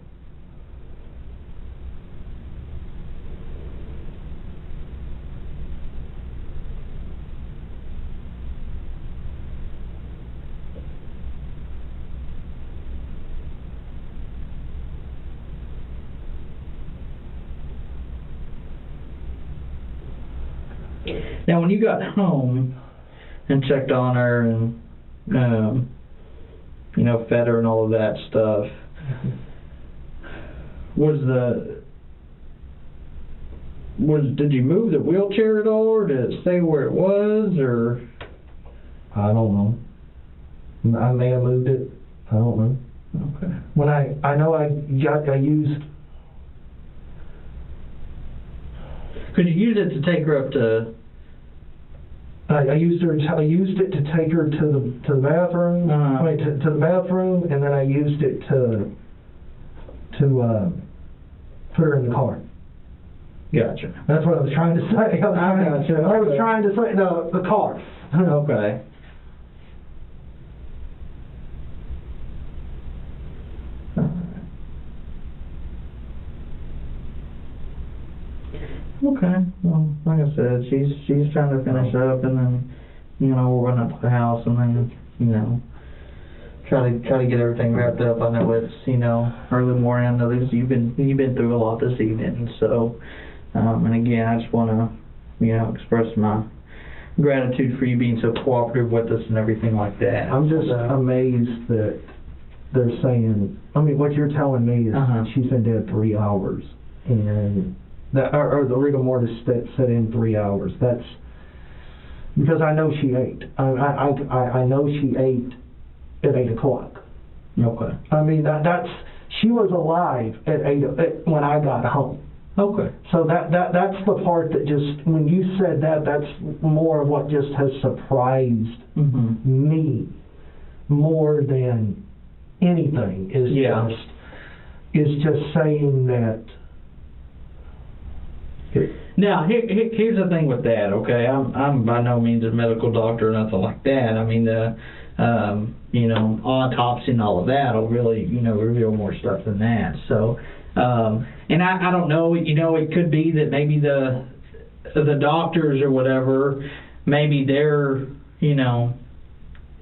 Now, when you got home and checked on her and, you know, fed her and all of that stuff, did you move the wheelchair at all, or did it stay where it was, or? I don't know. I may have moved it. I don't know. Okay. When I know I used. Could you use it to take her up to? I used it to take her to the bathroom. Uh-huh. I mean, to the bathroom, and then I used it to put her in the car. Gotcha. That's what I was trying to say. I was Okay. trying to say the car. Okay. Okay. Well, like I said, she's trying to finish up, and then, you know, we'll run up to the house, and then, you know, try to get everything wrapped up. I know it's, you know, early morning. I know this, you've been through a lot this evening, so, and again, I just want to, you know, express my gratitude for you being so cooperative with us and everything like that. I'm just amazed that they're saying. I mean, what you're telling me is she's been dead 3 hours, and that or the rigor mortis set in 3 hours. That's because I know she ate. I know she ate at 8 o'clock. Okay. I mean that's she was alive at 8 when I got home. Okay. So that's the part that just when you said that's more of what just has surprised me more than anything is just saying that. Now, here's the thing with that, okay? I'm by no means a medical doctor or nothing like that. I mean, you know, autopsy and all of that will really, you know, reveal more stuff than that. So, and I don't know, you know, it could be that maybe the doctors or whatever, maybe their, you know,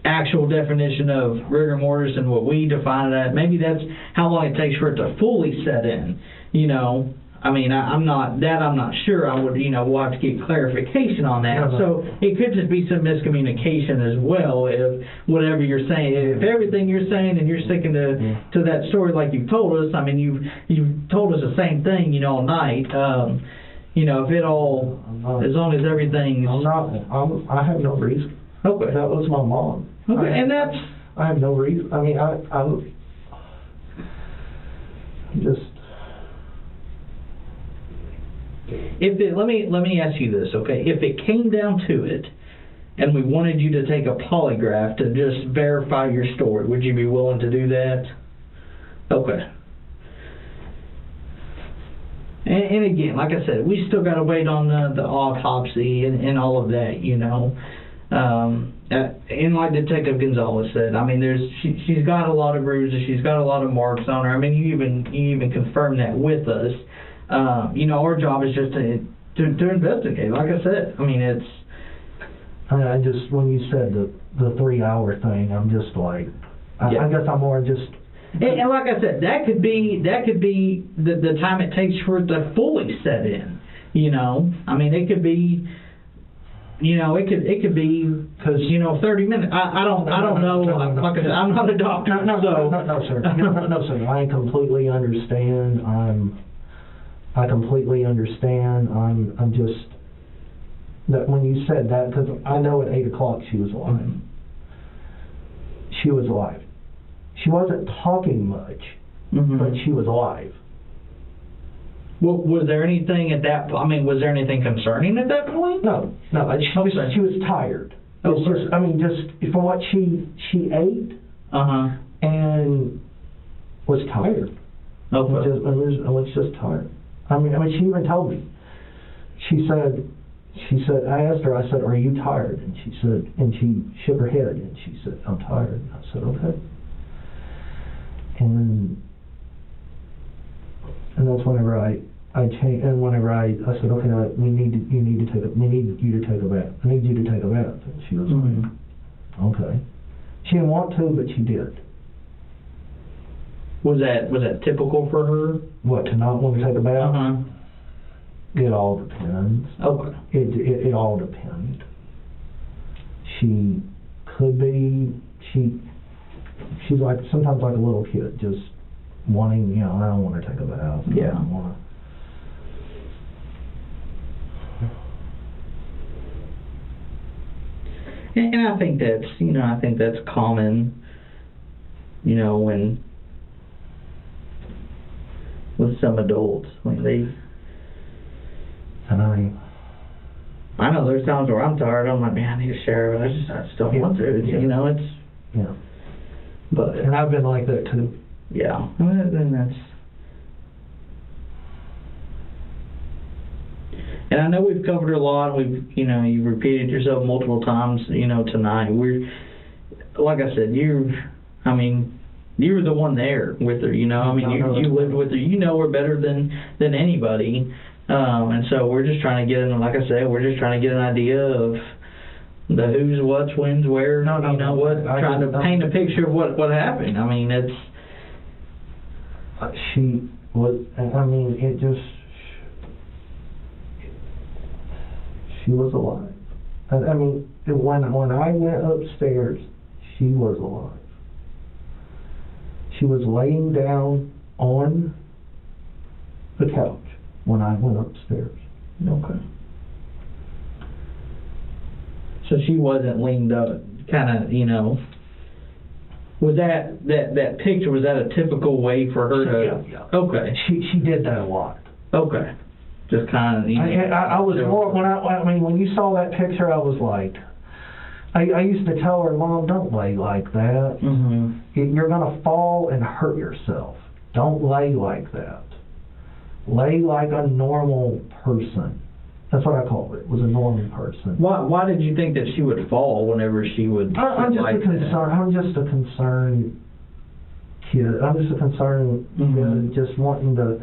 actual definition of rigor mortis and what we define it as, maybe that's how long it takes for it to fully set in, you know. I mean, I'm not sure. I would, you know, we'll have to get clarification on that. So it could just be some miscommunication as well. If whatever you're saying, if everything you're saying and you're sticking to that story like you've told us, I mean, you've told us the same thing, you know, all night. You know, if it all, as long as everything's. I have no reason. Okay. That was my mom. Okay, and that's. I have no reason. I mean, I'm just. Let me ask you this, okay? If it came down to it, and we wanted you to take a polygraph to just verify your story, would you be willing to do that? Okay. And again, like I said, we still got to wait on the autopsy and all of that, you know. And like Detective Gonzalez said, I mean, she's got a lot of bruises, she's got a lot of marks on her. I mean, you even confirmed that with us. You know, our job is just to investigate. Like I said, I mean, it's. I just when you said the 3 hour thing, I'm just like, I guess I'm more just. And like I said, that could be the time it takes for it to fully set in. You know, I mean, it could be. You know, it could be because 30 minutes. I don't know. Like I said, I'm not a doctor. No, sir. No, sir. I completely understand. I completely understand. I'm just that when you said that, because I know at 8 o'clock she was alive. She was alive. She wasn't talking much, but she was alive. Well, was there anything at that? I mean, was there anything concerning at that point? No. She was tired. It's just, I mean, just for what she ate, and was tired. Okay. I was just tired. I mean, she even told me. She said, I asked her, I said, are you tired? And she said, and she shook her head, and she said, I'm tired. And I said, okay. and that's whenever I changed, and whenever I said, okay, you need to take a bath. I need you to take a bath. And she was like, okay. She didn't want to, but she did. Was that typical for her? What, to not want to take a bath? Uh-huh. It all depends. Okay. It all depends. She could be, she's like, sometimes like a little kid, just wanting, I don't want to take a bath. Yeah. I don't want to. And I think that's common, when with some adults when they. And I know there's times where I'm tired. I'm like, man, I need a shower, but I just don't want to. It's. Yeah. But and I've been like that too. Yeah. Then that's. And I know we've covered a lot. You've repeated yourself multiple times. Tonight like I said, you were the one there with her. You lived with her. You know her better than anybody. And so we're just trying to get in, like I said, we're just trying to get an idea of the who's, what's, when's, where, trying to paint a picture of what happened. It's... She was, it just, she was alive. When I went upstairs, she was alive. She was laying down on the couch when I went upstairs. Okay. So she wasn't leaned up, kind of, was that picture, was that a typical way for her to... Yeah. Okay. She did that a lot. Okay. Just kind of, I was more, when you saw that picture, I was like, I used to tell her, Mom, don't lay like that. Mm-hmm. You're going to fall and hurt yourself. Don't lay like that. Lay like a normal person. That's what I called it. Was a normal person. Why did you think that she would fall whenever she would? I'm just a concerned kid. I'm just a concerned kid, just wanting to.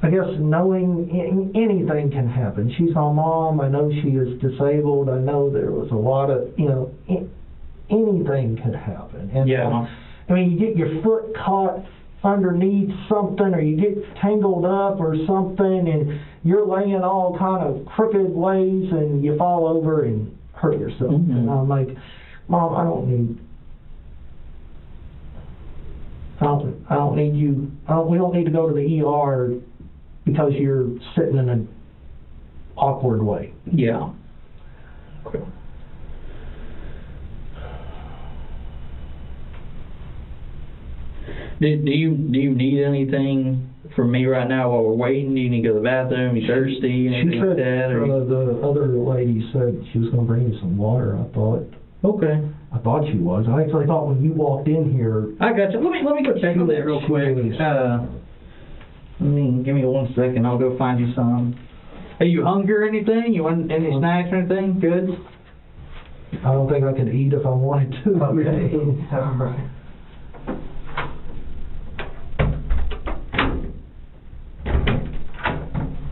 I guess knowing anything can happen. She's my mom. I know she is disabled. I know there was a lot of anything could happen. And yeah. You get your foot caught underneath something, or you get tangled up or something, and you're laying all kind of crooked ways, and you fall over and hurt yourself. Mm-hmm. And I'm like, Mom, I don't need you. We don't need to go to the ER because you're sitting in an awkward way. Yeah. Okay. Do you need anything from me right now while we're waiting? Do you need to go to the bathroom? You thirsty? Anything She said, like that? the other lady said she was going to bring you some water. I thought she was. I actually thought when you walked in here. I got you. Let me go check on that real quick. Give me 1 second. I'll go find you some. Are you hungry or anything? You want any snacks or anything? Good? I don't think I could eat if I wanted to. Okay. All right.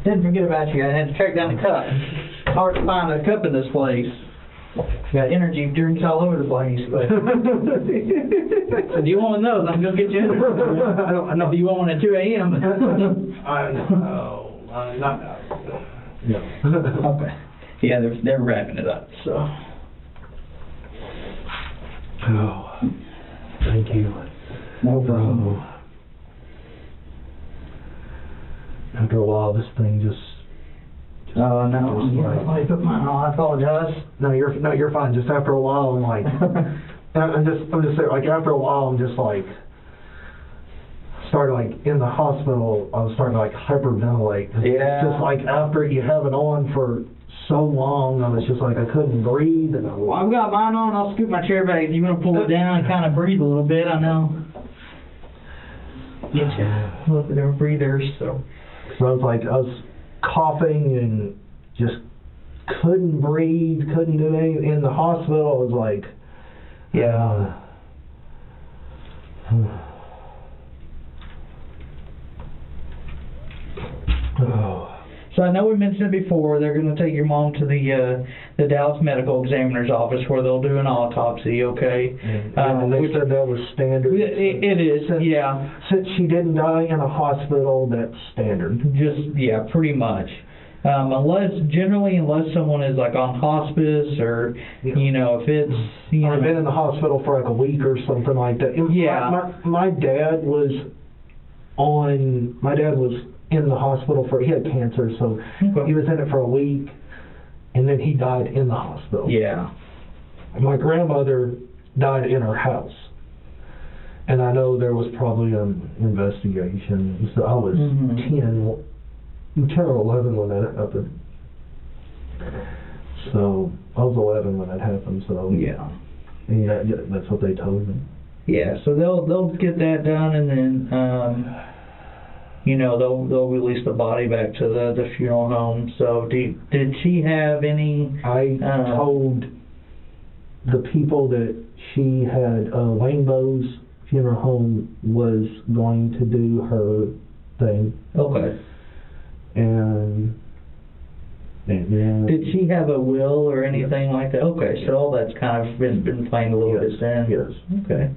Didn't forget about you. I had to track down the cup. It's hard to find a cup in this place. Got energy drinks all over the place. But so do you want one of those? I'm gonna get you in there. I don't. Do you want one at 2 a.m.? Not. No. Okay. Yeah, they're wrapping it up. So. Oh, thank you. No problem. After a while, this thing just. Oh no! I put mine on. I apologize. No, you're fine. Just after a while, I'm like, I'm just saying, like after a while, I'm just like, started like in the hospital. I was starting to like hyperventilate. Yeah. Just like after you have it on for so long, I was just like I couldn't breathe. And Well, I've got mine on. I'll scoot my chair back. If you want to pull it down and kind of breathe a little bit, I know. Get you a little bit of a breather. So I was coughing and just couldn't breathe, couldn't do anything. In the hospital, I was like, yeah. Oh. So I know we mentioned it before, they're gonna take your mom to the Dallas Medical Examiner's office where they'll do an autopsy, okay? And they Which- said that was standard. It is, yeah, Since she didn't die in a hospital, that's standard. yeah, pretty much. Unless someone is like on hospice or, you know, if it's, you I've been know, in the hospital for like a week or something like that. Yeah. My dad was in the hospital he had cancer, so he was in it for a week, and then he died in the hospital. yeah, My grandmother died in her house, and I know there was probably an investigation. So I was Mhm. 10 or 11 when that happened. So I was 11 when that happened. So yeah. yeah, that's what they told me. Yeah, so they'll get that done, and then you know, they'll release the body back to the funeral home. So did she have any? I told the people that she had Rainbow's Funeral Home was going to do her thing, Okay. and yeah. Did she have a will or anything like that? Okay, so all that's kind of been playing a little bit then. Yes. Okay.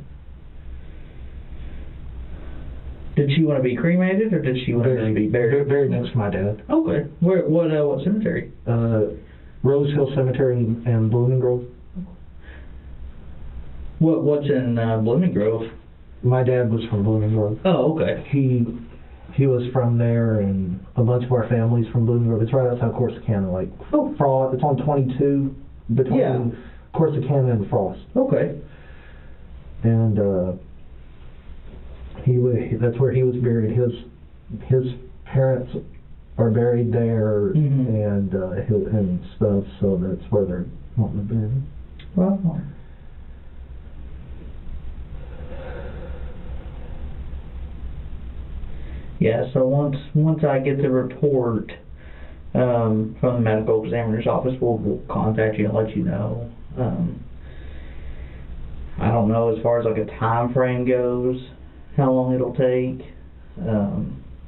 Did she want to be cremated, or did she want to be buried? Buried next to my dad. Okay. What cemetery? Rose Hill Cemetery in Blooming Grove. What's in Blooming Grove? My dad was from Blooming Grove. Oh, okay. He was from there, and a bunch of our families from Blooming Grove. It's right outside Corsicana, like Frost. It's on 22 between Corsicana and Frost. Okay. And that's where he was buried. His parents are buried there, and stuff. So that's where they're wanting to bury him. Well. Yeah, so once I get the report from the medical examiner's office, we'll contact you and let you know. I don't know as far as like a time frame goes, how long it'll take.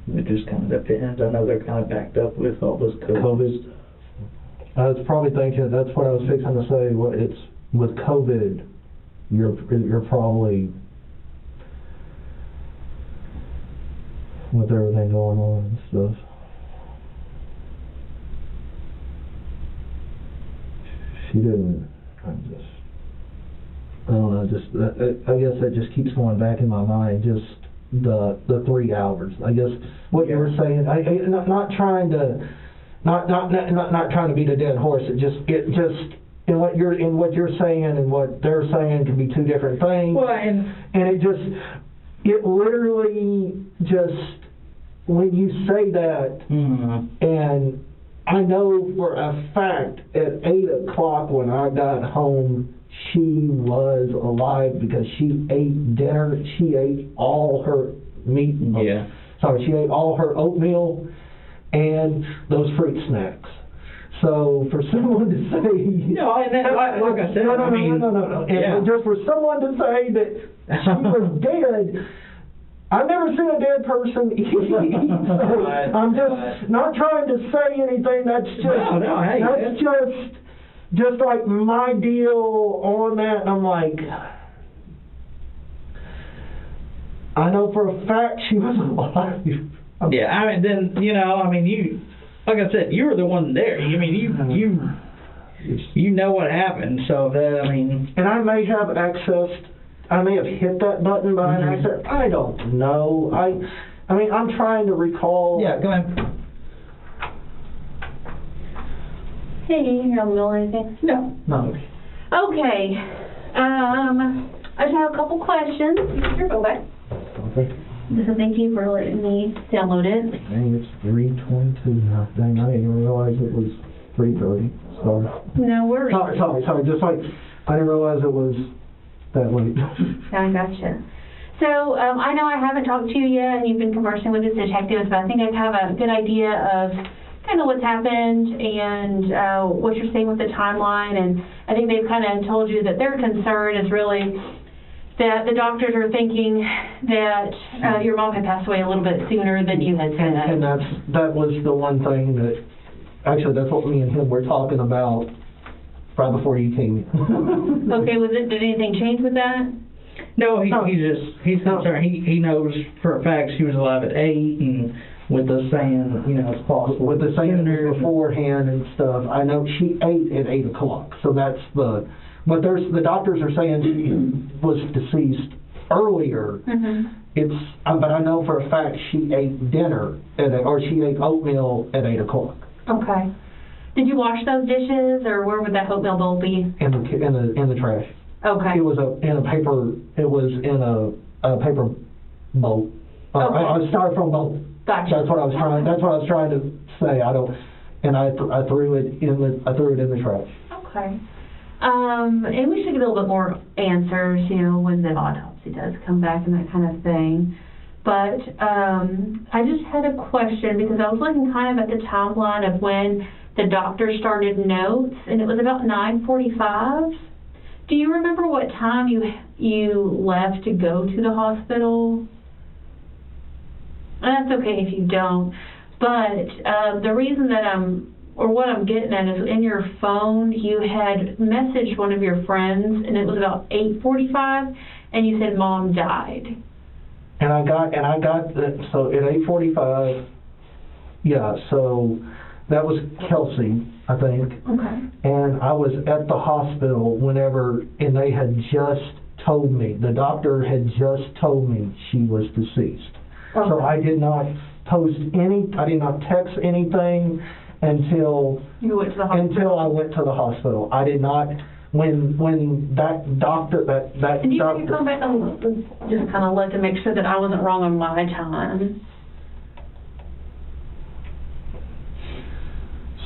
It just kind of depends. I know they're kind of backed up with all this COVID stuff. I was probably thinking, that's what I was fixing to say. It's with COVID, you're probably, with everything going on and stuff. She didn't. I don't know. I guess that just keeps going back in my mind. Just the 3 hours. I guess what you were saying. Not trying to beat a dead horse. In what you're saying and what they're saying can be two different things. Well, and it literally just, when you say that, and I know for a fact at 8 o'clock when I got home, she was alive because she ate dinner. She ate all her meat. She ate all her oatmeal and those fruit snacks. So for someone to say, no, and then, like I said, no. And just for someone to say that she was dead. I've never seen a dead person eat. So I'm just not trying to say anything. That's just that's just like my deal on that. And I'm like, I know for a fact she was alive. Yeah, I mean, then you like I said, you were the one there. I mean, you know what happened. So that and I may have accessed. I may have hit that button by an accident. I don't know. I mean, I'm trying to recall. Yeah, go ahead. Hey, you're in the middle of anything? No. Okay. I just have a couple questions. Here, go back. Okay. So thank you for letting me download it. Dang, it's 3:22 now. Dang, I didn't even realize it was 3:30. Sorry. No worries. Sorry. Just like, I didn't realize it was that late. I gotcha. So, I know I haven't talked to you yet, and you've been conversing with the detectives, but I think I have a good idea of kind of what's happened and what you're seeing with the timeline, and I think they've kind of told you that their concern is really that the doctors are thinking that your mom had passed away a little bit sooner than you had said. And that was the one thing that, actually, that's what me and him were talking about right before you came in. Okay, did anything change with that? No, he's concerned. He knows for a fact she was alive at 8, and with us saying, you know, it's possible. With the saying beforehand and stuff, I know she ate at 8 o'clock, so that's the, but the doctors are saying she was deceased earlier. Mm-hmm. But I know for a fact she ate dinner or she ate oatmeal at 8 o'clock. Okay. Did you wash those dishes, or where would that oatmeal bowl be? In the trash. Okay. It was in a paper bowl. A styrofoam bowl. Gotcha. That's what I was trying to say. I threw it in the trash. Okay. And we should get a little bit more answers, you know, when the autopsy does come back and that kind of thing. But I just had a question because I was looking kind of at the timeline of when the doctor started notes, and it was about 9:45. Do you remember what time you left to go to the hospital? That's okay if you don't. But the reason that what I'm getting at is in your phone you had messaged one of your friends, and it was about 8:45, and you said Mom died. And I got so at 8:45. Yeah, so that was Kelsey, I think. Okay. And I was at the hospital and they had just told me, the doctor had just told me she was deceased. Okay. So I did not I did not text anything until you went to the hospital. Until I went to the hospital. I did not, when that doctor, And you can come back and just kind of look to make sure that I wasn't wrong on my time.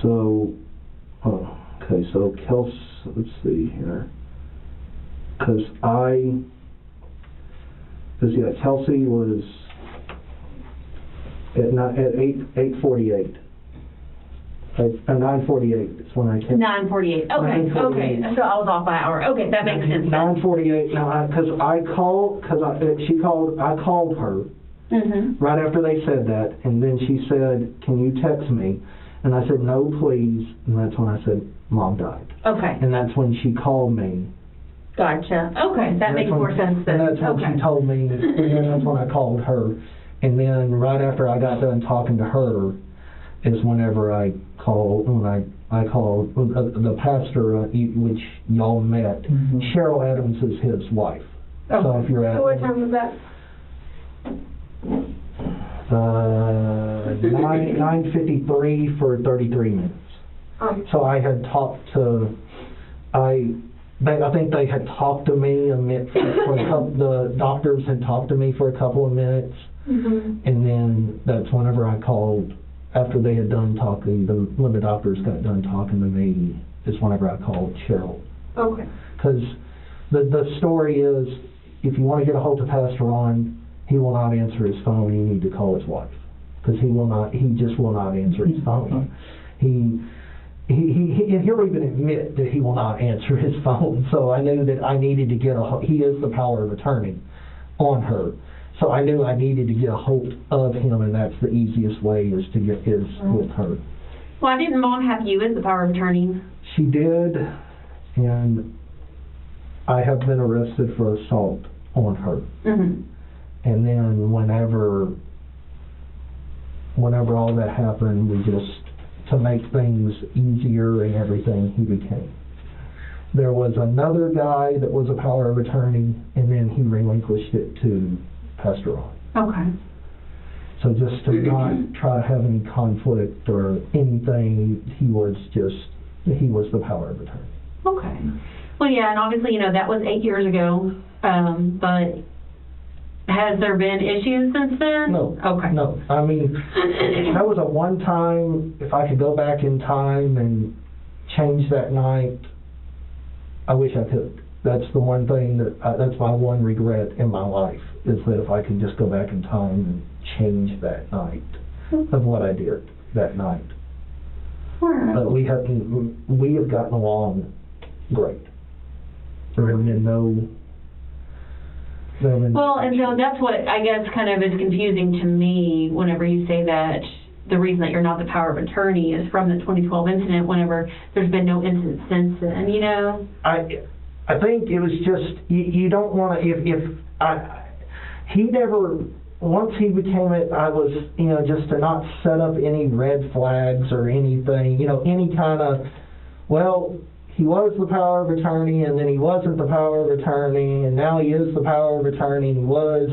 So, okay, so Kelsey, let's see here. Because Kelsey was at 8:48. At 9:48 is when I came. 9:48. Okay, 9:48. Okay. So I was off by an hour. Okay, that makes sense. 9:48. Now, I called her right after they said that, and then she said, "Can you text me?" And I said, "No, please." And that's when I said, "Mom died." Okay. And that's when she called me. Gotcha. Okay, that makes more sense then. And that's when she told me, and then that's when I called her. And then right after I got done talking to her is whenever I called the pastor, which y'all met. Mm-hmm. Cheryl Adams is his wife. Okay. So if you're at... So what time was that? 9:53 for 33 minutes. So I had talked to, I think they had talked to me the doctors had talked to me for a couple of minutes, and then that's whenever I called, after they had done talking, when the doctors got done talking to me, is whenever I called Cheryl. Okay. Because the story is, if you want to get a hold of Pastor Ron, he will not answer his phone. You need to call his wife, because he just will not answer his phone. And he'll even admit that he will not answer his phone. So I knew that I needed to get he is the power of attorney on her. So I knew I needed to get a hold of him, and that's the easiest way is to get his with her. Why didn't Mom have you as the power of attorney? She did, and I have been arrested for assault on her. And then whenever all that happened, we just, to make things easier and everything, he became. There was another guy that was a power of attorney, and then he relinquished it to Pastor Ron. Okay. So just to not try to have any conflict or anything, he was the power of attorney. Okay. Well, yeah, and obviously, that was 8 years ago, but has there been issues since then? No. Okay. No. I mean, that was a one time, if I could go back in time and change that night, I wish I could. That's the one thing that's my one regret in my life, is that if I could just go back in time and change that night of what I did that night. All right. But we have gotten along great. There have been Well, and so that's what I guess kind of is confusing to me whenever you say that the reason that you're not the power of attorney is from the 2012 incident whenever there's been no incident since then, you know? I think it was just, you don't want to, he never, once he became it, I was, just to not set up any red flags or anything, any kind of, well, he was the power of attorney and then he wasn't the power of attorney and now he is the power of attorney and he was,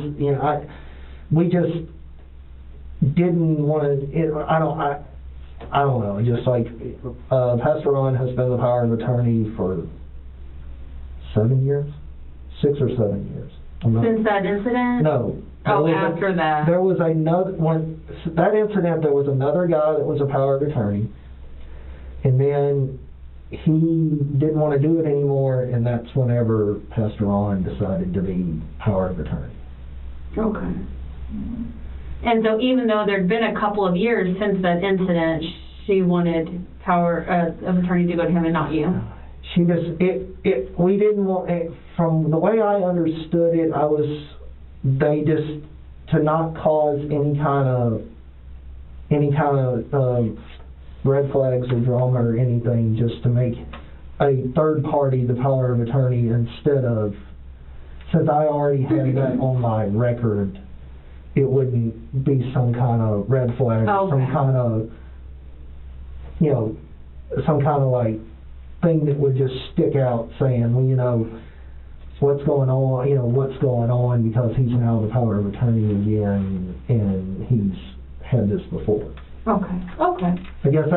we just didn't want to, I don't know, just like, Pastor Ron has been the power of attorney for 7 years? 6 or 7 years. Since that incident? No. Oh, after that. There was another one, that incident, there was another guy that was a power of attorney, and then he didn't want to do it anymore, and that's whenever Pastor Ron decided to be power of attorney. Okay. And so even though there'd been a couple of years since that incident, she wanted power of attorney to go to him and not you? She just, we didn't want, from the way I understood it, they just, to not cause any kind of red flags or drama or anything, just to make a third party the power of attorney instead of, since I already had that on my record, it wouldn't be some kind of red flag, some kind of, some kind of like thing that would just stick out saying, well, what's going on, because he's now the power of attorney again, and he's had this before. Okay. I guess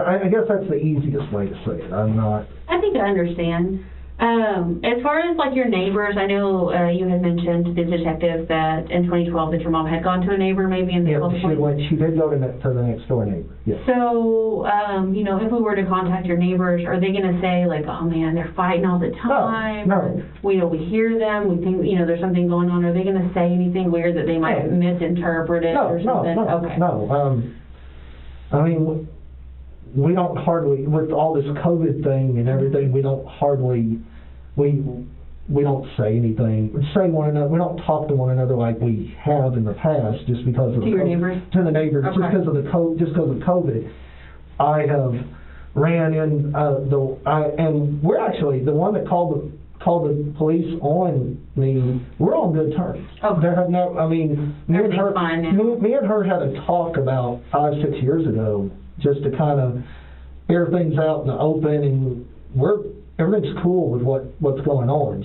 that's the easiest way to say it. I think I understand. As far as like your neighbors, I know you had mentioned the detective that in 2012 that your mom had gone to a neighbor maybe in the she did go to the next door neighbor. Yes. So, if we were to contact your neighbors, are they going to say like, oh man, they're fighting all the time? No. We hear them. We think there's something going on. Are they going to say anything weird that they might misinterpret it or something? No. I mean, we don't hardly, with all this COVID thing and everything, we don't say anything. We don't talk to one another like we have in the past, just because of to your neighbors? To the neighbors, okay. just because of COVID. I have ran in and we're actually the one that called the police on me. We're on good terms. Okay. There have no. I mean, me and her had a talk about 5-6 years ago, just to kind of air things out in the open, and everything's cool with what's going on.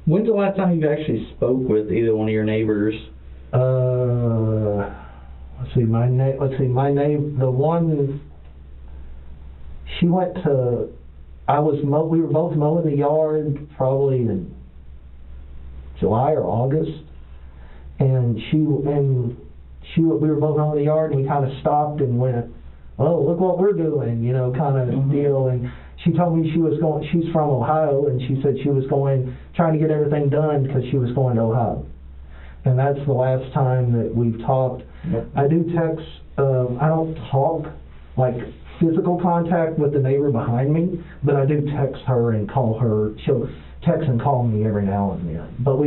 When's the last time you actually spoke with either one of your neighbors? Let's see, the one, she went to, we were both mowing the yard probably in July or August, and we were both on the yard, and we kind of stopped and went, oh, look what we're doing, kind of deal. And she told me she's from Ohio, and she said she was trying to get everything done because she was going to Ohio. And that's the last time that we've talked. Yep. I do text, I don't talk like physical contact with the neighbor behind me, but I do text her and call her. She'll text and call me every now and then. But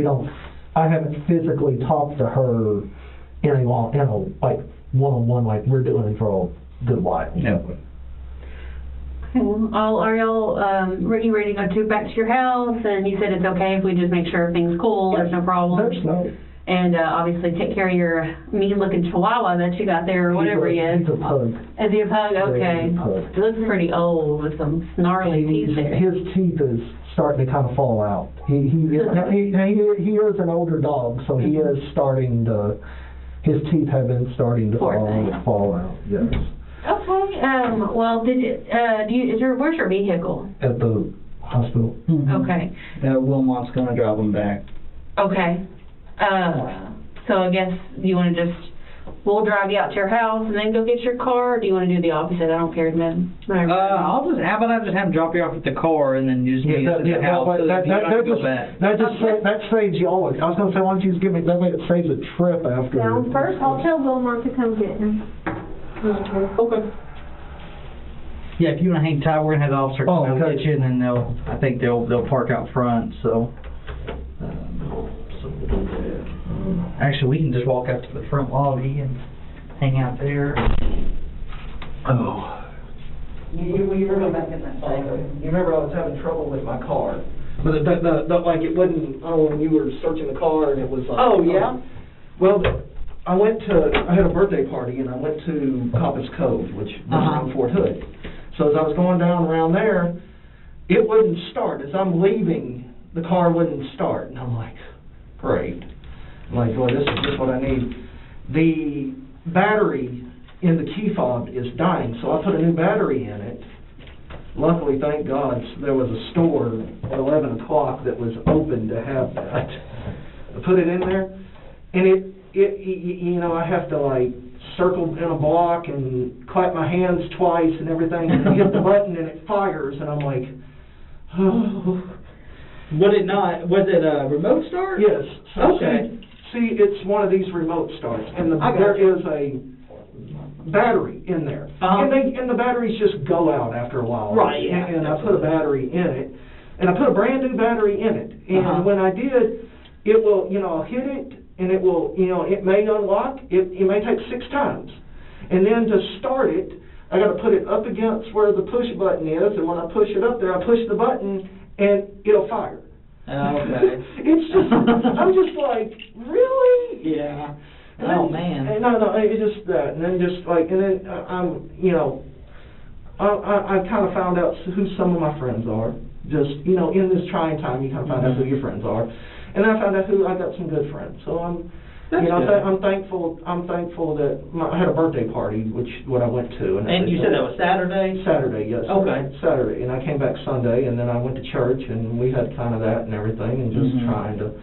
I haven't physically talked to her in a like one-on-one like we're doing for a good while. Yeah. Okay, well, are y'all ready to go back to your house? And you said it's okay if we just make sure everything's cool, there's no problem. There's no. And obviously take care of your mean-looking chihuahua that you got there, or whatever he is. He's a pug. Is he a pug? Okay. He's a pug. He looks pretty old with some gnarly teeth there. His teeth is starting to kind of fall out. He is an older dog, so he is starting to. His teeth have been starting to fall out. Yes. Okay. Well, where's your vehicle? At the hospital. Mm-hmm. Okay. Wilmot's going to drive them back. Okay. So I guess we'll drive you out to your house and then go get your car, or do you want to do the opposite? I don't care, man. How about I just have them drop you off at the car and then you just meet us at the house so that you don't have to go back. That saves you all. I was going to say, why don't you just give me, that way it saves a trip after. Now, first I'll tell Wilmot to come get him. Okay. Yeah, if you want to hang tight, we're going to have the officer come out and get you, and then I think they'll park out front, so. Actually, we can just walk out to the front lobby and hang out there. Oh. You remember back in that thing, you remember I was having trouble with my car? But like it wasn't, when you were searching the car and it was like... Oh, yeah? Well, I had a birthday party and I went to Coppice Cove, which is around Fort Hood. So as I was going down around there, it wouldn't start. As I'm leaving, the car wouldn't start. And I'm like, great. I'm like, well, this is just what I need. The battery in the key fob is dying, so I put a new battery in it. Luckily, thank God, there was a store at 11 o'clock that was open to have that. I put it in there, and I have to like circle in a block and clap my hands twice and everything, and hit the button and it fires, and I'm like, oh. Was it a remote start? Yes. So Okay. See, it's one of these remote starts, and there is a battery in there, and the batteries just go out after a while. Right. Yeah. And I put a battery in it, and I put a brand new battery in it, and when I did, it will, I'll hit it, and it will, it may unlock. It may take 6 times, and then to start it, I got to put it up against where the push button is, and when I push it up there, I push the button, and it'll fire. Okay. It's just, I'm just like, really? Yeah. And Oh, then, man. And no, it's just that, and then just like, and then I kind of found out who some of my friends are. Just, in this trying time, you kind of find out who your friends are. And then I found out I got some good friends. So I'm thankful that I had a birthday party, what I went to. And you said that was Saturday? Saturday, yes. Okay. Saturday, and I came back Sunday, and then I went to church, and we had kind of that and everything, and just trying to,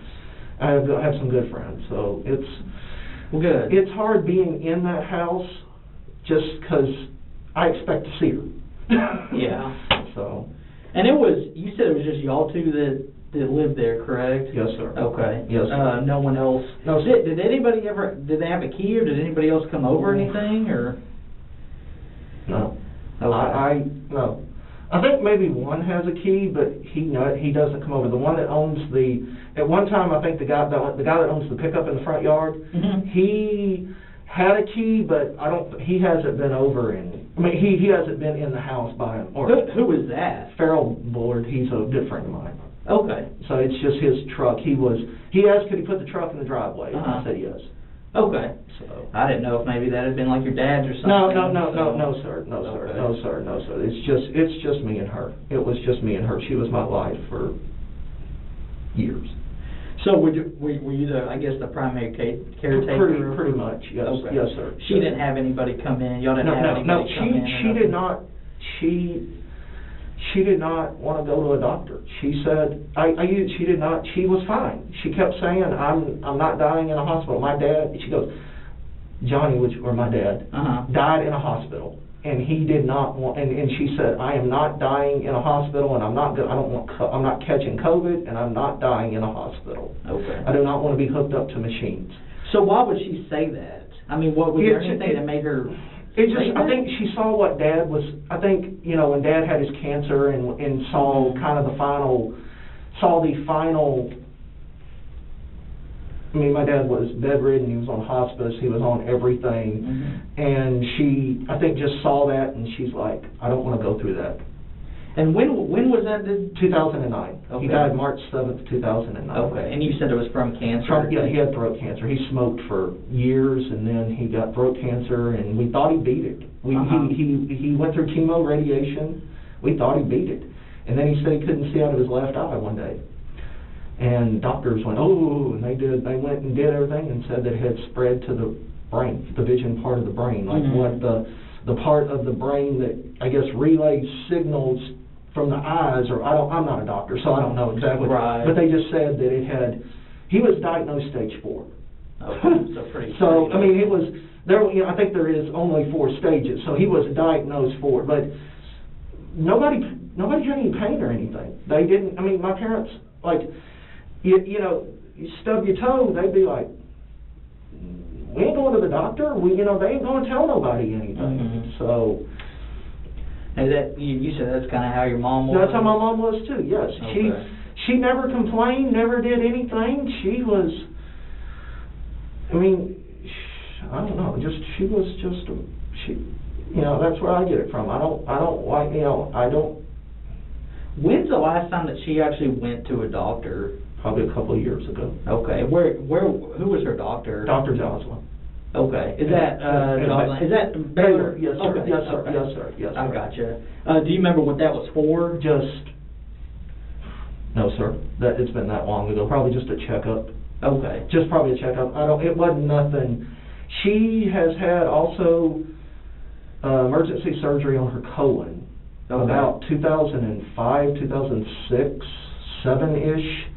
I have some good friends, so it's, good. It's hard being in that house, just because I expect to see her. Yeah. So. And you said it was just y'all two that lived there, correct? Yes, sir. Okay. Yes, sir. No one else? No, sir. Did they have a key, or did anybody else come over or anything, or? No. Okay. No. I think maybe one has a key, but he doesn't come over. The one that owns at one time, I think the guy that owns the pickup in the front yard, he had a key, but he hasn't been over he hasn't been in the house by him. Who was that? Farrell Bullard, he's a good friend of mine. Okay. So it's just his truck. He asked could he put the truck in the driveway, and I said yes. Okay. So I didn't know if maybe that had been like your dad's or something. No, sir. It's just me and her. It was just me and her. She was my life for years. So were you the primary caretaker? Pretty much, yes. Okay. Yes, sir. She didn't have anybody come in. Y'all didn't have anybody come in. She did not. She did not want to go to a doctor. She said, she did not, she was fine. She kept saying, I'm not dying in a hospital. My dad, she goes, Johnny, my dad, died in a hospital. And he did not want, and she said, I am not dying in a hospital, and I'm not catching COVID, and I'm not dying in a hospital. Okay. I do not want to be hooked up to machines. So why would she say that? I mean, was there anything that made her... I think she saw what Dad was, when Dad had his cancer and saw kind of the final, my dad was bedridden, he was on hospice, he was on everything, and she, I think, just saw that, and she's like, I don't want to go through that. And when was that? 2009. Okay. He died March 7th, 2009. Okay, and you said it was from cancer? Yeah, he had throat cancer. He smoked for years, and then he got throat cancer, and we thought he beat it. He went through chemo, radiation. We thought he beat it. And then he said he couldn't see out of his left eye one day. And doctors went, and they went and did everything and said that it had spread to the brain, the vision part of the brain, like what the part of the brain that, I guess, relays signals from the eyes, or I'm not a doctor, so I don't know exactly. Right. But they just said that he was diagnosed stage 4. Okay, so pretty. So, I mean, it was, I think there is only 4 stages, so he was diagnosed 4, but nobody had any pain or anything. They didn't, my parents, like, you stub your toe, they'd be like, we ain't going to the doctor, they ain't going to tell nobody anything, so... And you said that's kind of how your mom was? That's how my mom was too, yes. Okay. She never complained, never did anything. She was, I mean, I don't know, she was just, you know, that's where I get it from. I don't like, you know, I don't. When's the last time that she actually went to a doctor? Probably a couple of years ago. Okay, who was her doctor? Dr. Joslin. Okay, is that, is that Baylor? Yes, sir, Okay. yes, sir, Okay. yes, sir, yes, sir. I gotcha. Do you remember what that was for? No, sir, it's been that long ago, probably just a checkup. Okay. Just probably a checkup. It wasn't nothing. She has had also emergency surgery on her colon. Okay. About 2005, 2006, 7-ish.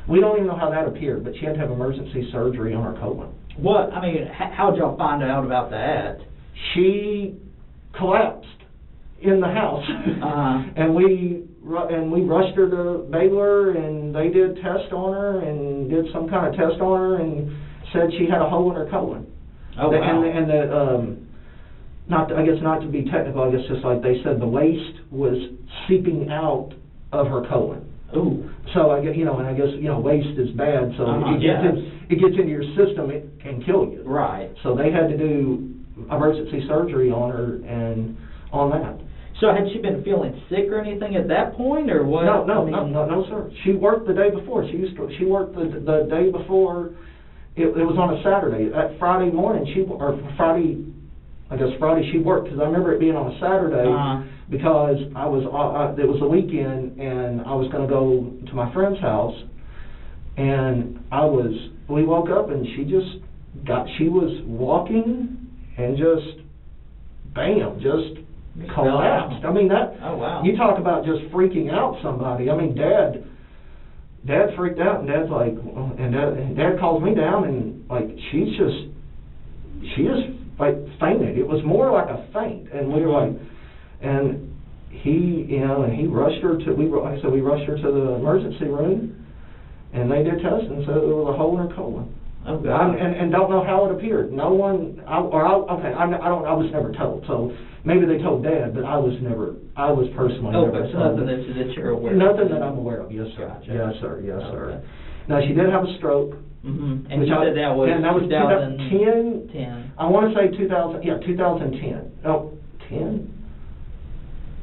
We don't even know how that appeared, but she had to have emergency surgery on her colon. What, I mean, how'd y'all find out about that? She collapsed in the house. Uh-huh. And we rushed her to Baylor, and they did test on her and did some kind of test on her and said she had a hole in her colon. Oh, wow. And that, I guess not to be technical, I guess just like they said, the waste was seeping out of her colon. Ooh. So I guess, you know, and I guess, you know, waste is bad, so it gets into your system, it can kill you. Right. So they had to do emergency surgery on her and on that. So had she been feeling sick or anything at that point, or what? No, sir. She worked the day before. She worked the day before. It was on a Saturday. That Friday morning, Friday she worked, because I remember it being on a Saturday. Because it was a weekend, and I was going to go to my friend's house, and we woke up, and she was walking, and just, bam, just collapsed. I mean, oh, wow. You talk about just freaking out somebody. I mean, Dad freaked out, and Dad's like, and Dad calls me down, and like, she just like fainted. It was more like a faint, and we were like, and he rushed her to, we rushed her to the emergency room, and they did tests and said there was a hole in her colon. Oh, God. And don't know how it appeared. No one, I was never told, so maybe they told Dad, but I was personally never so told. nothing that you're aware of? Nothing that I'm aware of, yes, sir. Gotcha. Yes, sir, yes, Okay. sir. Now, she did have a stroke. Mm-hmm. And you said that was 2010. I want to say 2010. Oh, 10?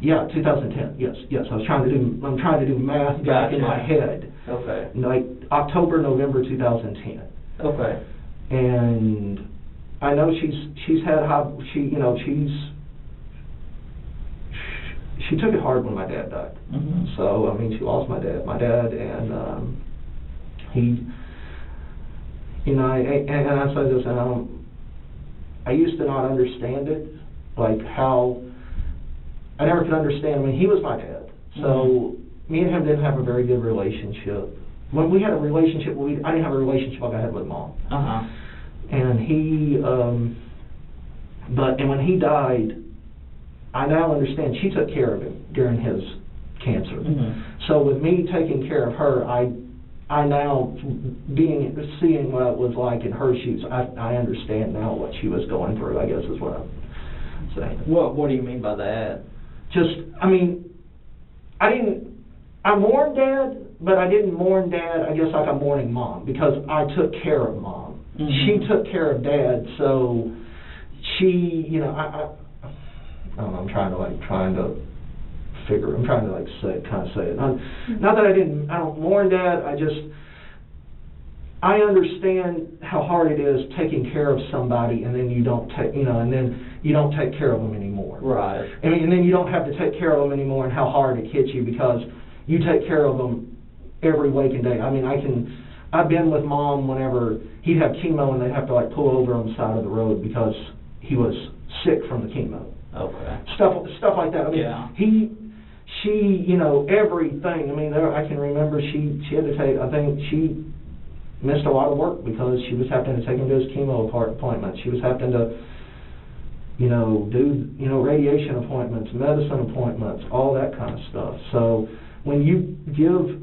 Yeah, 2010. Yes. I'm trying to do math back in my head. Okay. Like October, November 2010. Okay. And I know she took it hard when my dad died. Mm-hmm. So I mean, she lost my dad. And he, you know, and I say this, and I used to not understand it, like how. I never could understand. I mean, he was my dad, so me and him didn't have a very good relationship. When we had a relationship, I didn't have a relationship like I had with Mom. And he, and when he died, I now understand she took care of him during his cancer. So with me taking care of her, I now seeing what it was like in her shoes. I understand now what she was going through, I guess is what I'm saying. What do you mean by that? I mean, I mourned Dad, but I didn't mourn Dad, I guess, like I'm mourning Mom, because I took care of Mom. Mm-hmm. She took care of Dad, so she, you know, I don't know, I'm trying to say it. Not that I don't mourn Dad, I understand how hard it is taking care of somebody, and then you don't take care of them anymore. Right. I mean, and then you don't have to take care of them anymore, and how hard it hits you because you take care of them every waking day. I mean, I've been with Mom whenever he'd have chemo, and they'd have to like pull over on the side of the road because he was sick from the chemo. Okay. Stuff like that. I mean, yeah. She, you know, everything. I mean, I can remember she had to take. I think she missed a lot of work because she was having to take him to his chemo appointments. She was having to, you know, do, you know, radiation appointments, medicine appointments, all that kind of stuff. So when you give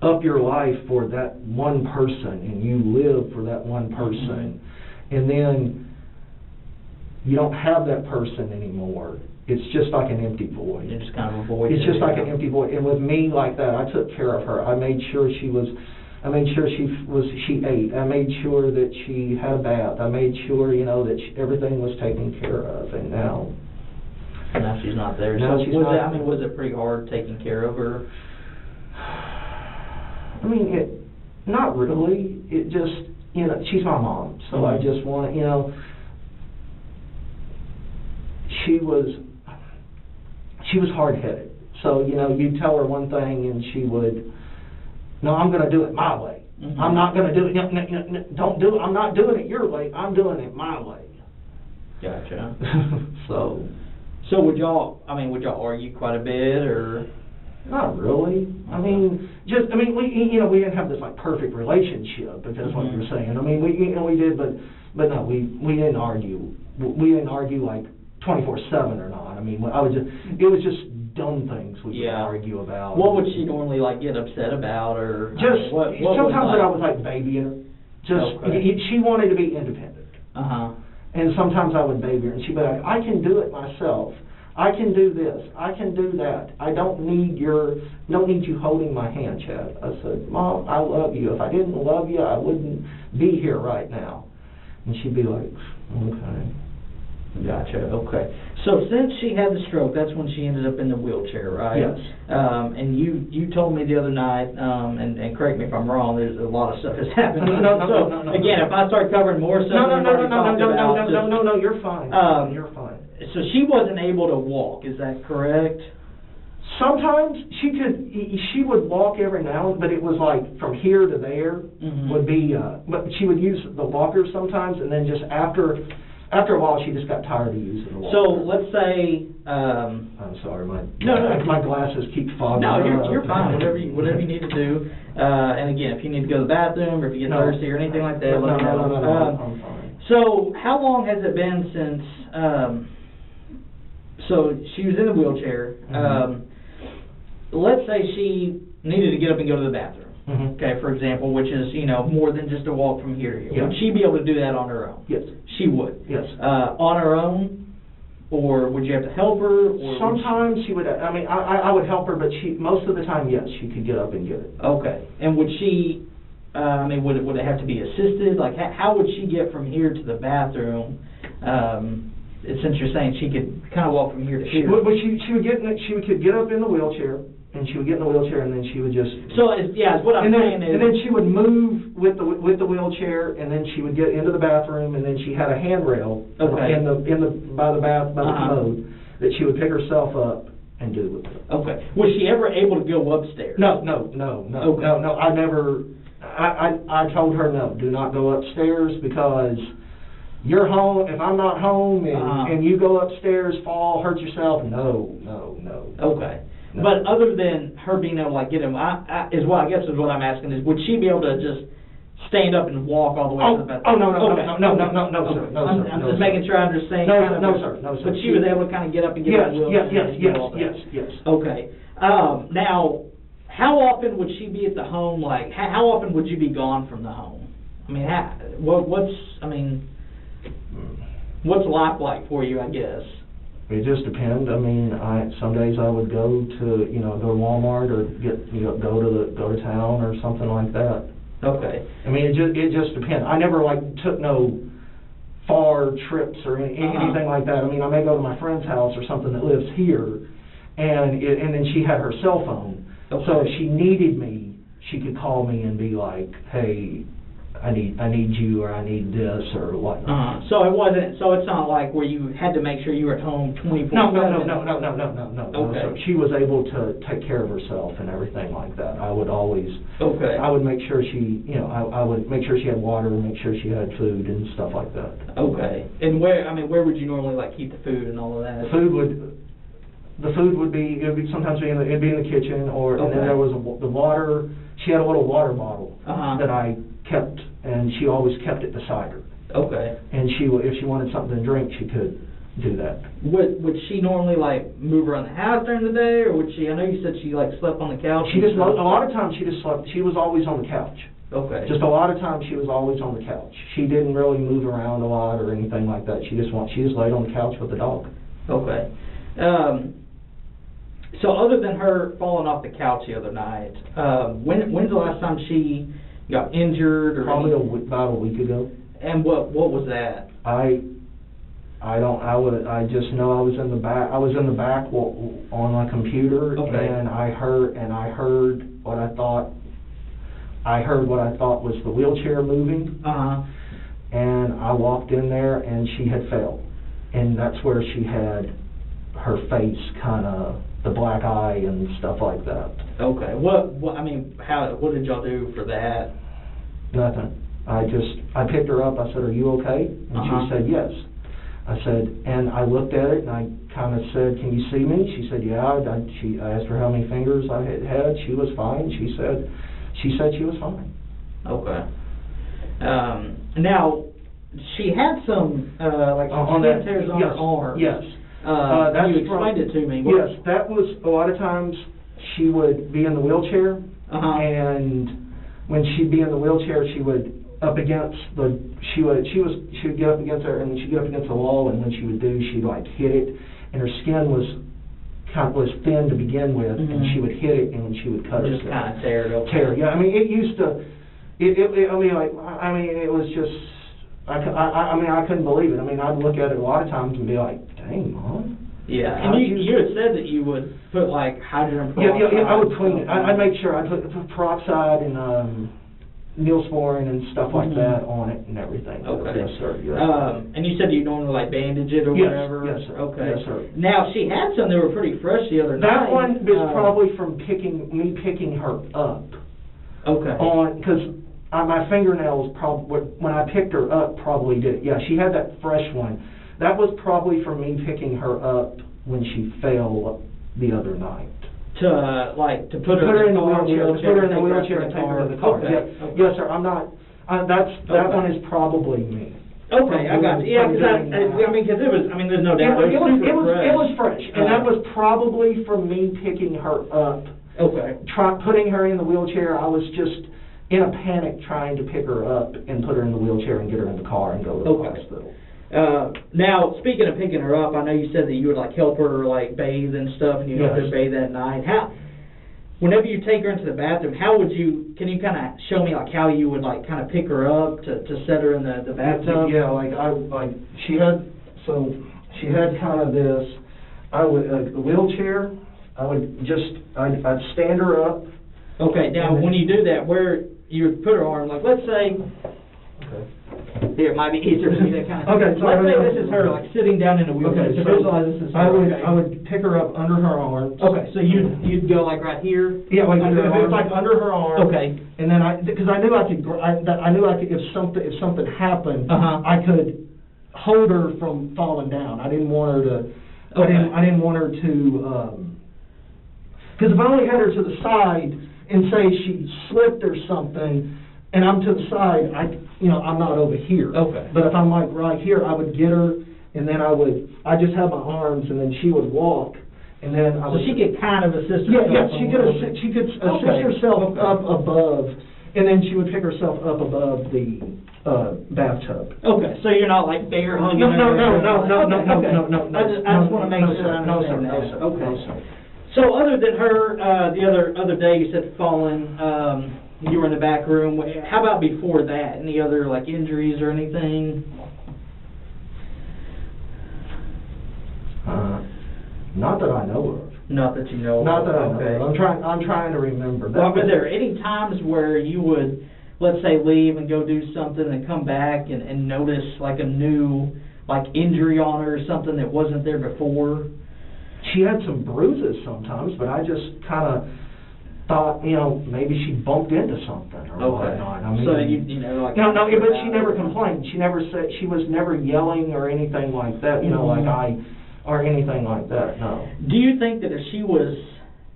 up your life for that one person and you live for that one person, and then you don't have that person anymore, it's just like an empty void. It's kind of a void. It's just like an empty void. And with me like that, I took care of her. I made sure she was, I made sure she ate. I made sure that she had a bath. I made sure, you know, that everything was taken care of. And now she's not there. Now So she's was not it, I mean, there. was it pretty hard taking care of her? I mean, not really. It just, you know, she's my mom, so I just want, you know, she was hard-headed. So, you know, you'd tell her one thing and she would, no, I'm going to do it my way. I'm not going to do it, no, don't do it, I'm not doing it your way, I'm doing it my way. Gotcha. So would y'all argue quite a bit, or? not really. I mean, we, you know, we didn't have this like perfect relationship, because what you're saying. I mean, we did, but no, we didn't argue. We didn't argue like 24/7 or not. I mean, it was just dumb things we would argue about. What would she normally like get upset about, or? Just what sometimes was I was like babying her. Just she wanted to be independent. And sometimes I would baby her, and she'd be like, I can do it myself. I can do this. I can do that. I don't need you holding my hand, Chad. I said, Mom, I love you. If I didn't love you, I wouldn't be here right now. And she'd be like, okay. Gotcha, okay. So since she had the stroke, that's when she ended up in the wheelchair, right? Yes. And you told me the other night, and correct me if I'm wrong, there's a lot of stuff that's happened. No. Again, if I start covering more stuff, No, you're fine. You're fine. So she wasn't able to walk, is that correct? Sometimes she would walk every now and then, but it was like from here to there would be, but she would use the walker sometimes, and then just after a while she just got tired of using the walker. So let's say, I'm sorry, No. my glasses keep fogging up. No, you're fine, whatever you need to do. And again, if you need to go to the bathroom, or if you get thirsty or anything like that, let me know. No, I'm fine. So how long has it been since, so she was in a wheelchair, let's say she needed to get up and go to the bathroom, okay, for example, which is, you know, more than just a walk from here to here. Yeah. Would she be able to do that on her own? Yes. She would? Yes. On her own? Or would you have to help her? Or sometimes she would, I mean, I would help her, but most of the time, yes, she could get up and get it. Okay. And would she, I mean, would it have to be assisted? Like, how would she get from here to the bathroom? Since you're saying she could kind of walk from here to here. She could get up in the wheelchair, and she would get in the wheelchair, and then she would just. So what I'm saying is. And then she would move with the wheelchair, and then she would get into the bathroom, and then she had a handrail by the commode that she would pick herself up and do with it. Okay. Was she ever able to go upstairs? No. Okay. No. I never. I told her no. Do not go upstairs, because you're home. If I'm not home and you go upstairs, fall, hurt yourself. No. Okay. No. But other than her being able to like get him, I guess what I'm asking is, would she be able to just stand up and walk all the way to the bathroom? No, Okay. No, sir. I'm just making sure I understand. No, sir. But she was able to kind of get up and get out of the wheelchair. Yes. Okay. Now, how often would she be at the home? Like, how often would you be gone from the home? I mean, what's life like for you, I guess? It just depends. I mean, some days I would go to Walmart, or go to town or something like that. Okay. I mean, it just depends. I never took no far trips or anything like that. I mean, I may go to my friend's house or something that lives here, and then she had her cell phone. Okay. So if she needed me, she could call me and be like, "Hey, I need you," or "I need this," or whatnot. So it's not like where you had to make sure you were at home 24/7. No. Okay. So she was able to take care of herself and everything like that. I would always. Okay. I would make sure I would make sure she had water, make sure she had food and stuff like that. Okay. And where would you normally keep the food and all of that? The food would be sometimes it'd be in the kitchen, and then there was the water. She had a little water bottle that I kept, and she always kept it beside her. Okay. And if she wanted something to drink, she could do that. Would she normally move around the house during the day, or would she? I know you said she slept on the couch. A lot of times she just slept. She was always on the couch. Okay. Just a lot of times she was always on the couch. She didn't really move around a lot or anything like that. She just laid on the couch with the dog. Okay. So other than her falling off the couch the other night, when's the last time she got injured or Probably anything? about a week ago. And what was that? I just know I was in the back on my computer, Okay. and I heard what I thought was the wheelchair moving, and I walked in there and she had fell, and that's where she had her face kind of, the black eye and stuff like that. Okay. What did y'all do for that? Nothing. I picked her up, I said, "Are you okay?" And she said, "Yes." I said, and I looked at it and I kind of said, "Can you see me?" She said, "Yeah." I asked her how many fingers I had. She was fine. She said she was fine. Okay. Now, she had some, skin tears on her arm. Yes. You explained it to me. Yes, that was, a lot of times, she would be in the wheelchair, and when she'd be in the wheelchair, she would up against she would get up against her, and she'd get up against the wall, and when she would do, she'd like hit it, and her skin was thin to begin with, and she would hit it, and then she would cut herself. Just kind of tear it open. Tear, yeah. I mean, it used to. It was just. I couldn't believe it. I mean, I'd look at it a lot of times and be like, "Dang, Mom." Yeah, and you had said that you would put like hydrogen peroxide. Yeah, I would clean it. I'd make sure I'd put peroxide and Neosporin and stuff like that on it and everything. Okay. Yes, sir. Yes. And you said you normally like bandage it or Yes, whatever? yes, sir. Okay. Yes, sir. Now, she had some that were pretty fresh the other night. That one is probably from me picking her up. Okay. Because my fingernails probably, when I picked her up, probably did it. Yeah, she had that fresh one. That was probably from me picking her up when she fell the other night. To put her in the wheelchair. To put her in the wheelchair and take her to the car. Okay. Yeah. Okay. Yes, sir. I'm not. That one is probably me. Okay, I got you. Yeah, because it was. I mean, there's no doubt. It was fresh, and that was probably from me picking her up. Okay. Putting her in the wheelchair. I was just in a panic trying to pick her up and put her in the wheelchair and get her in the car and go to the hospital. Now, speaking of picking her up, I know you said that you would like help her like bathe and stuff, and you help her bathe at night. Whenever you take her into the bathroom, can you kind of show me like how you would like kind of pick her up to set her in the bathtub? Yeah, she had kind of this. The wheelchair. I'd stand her up. Okay. Now, when you do that, where you would put her arm, like let's say. Okay. Here, it might be easier for me to kind of. Okay, so let's say this is her, like sitting down in a wheelchair. Okay, so visualize this is her. I would pick her up under her arms. Okay, so you'd go like right here. Yeah, like it's like under her arm. Okay. And then because I knew I could, if something happened, I could hold her from falling down. I didn't want her to. Okay. I didn't want her to. Because if I only had her to the side and say she slipped or something, and I'm to the side, I'm not over here. Okay. But if I'm like right here, I would get her, and then I just have my arms, and then she would walk, and then So she could kind of assist herself. Yeah, she could assist herself up above, and then she would pick herself up above the bathtub. Okay, so you're not like bear hugging her? No. I just want to make sure I understand that. Okay. So other than her, the other day you said falling, you were in the back room. How about before that? Any other like injuries or anything? Not that I know of. Not that you know of. Not that I know of. I'm trying to remember. Well, are there any times where you would, let's say, leave and go do something and come back and notice like a new like injury on her or something that wasn't there before? She had some bruises sometimes, but I just kind of thought, maybe she bumped into something or whatnot. I mean, so like no, but she never complained. She never said, she was never yelling or anything like that. Or anything like that. No. Do you think that if she was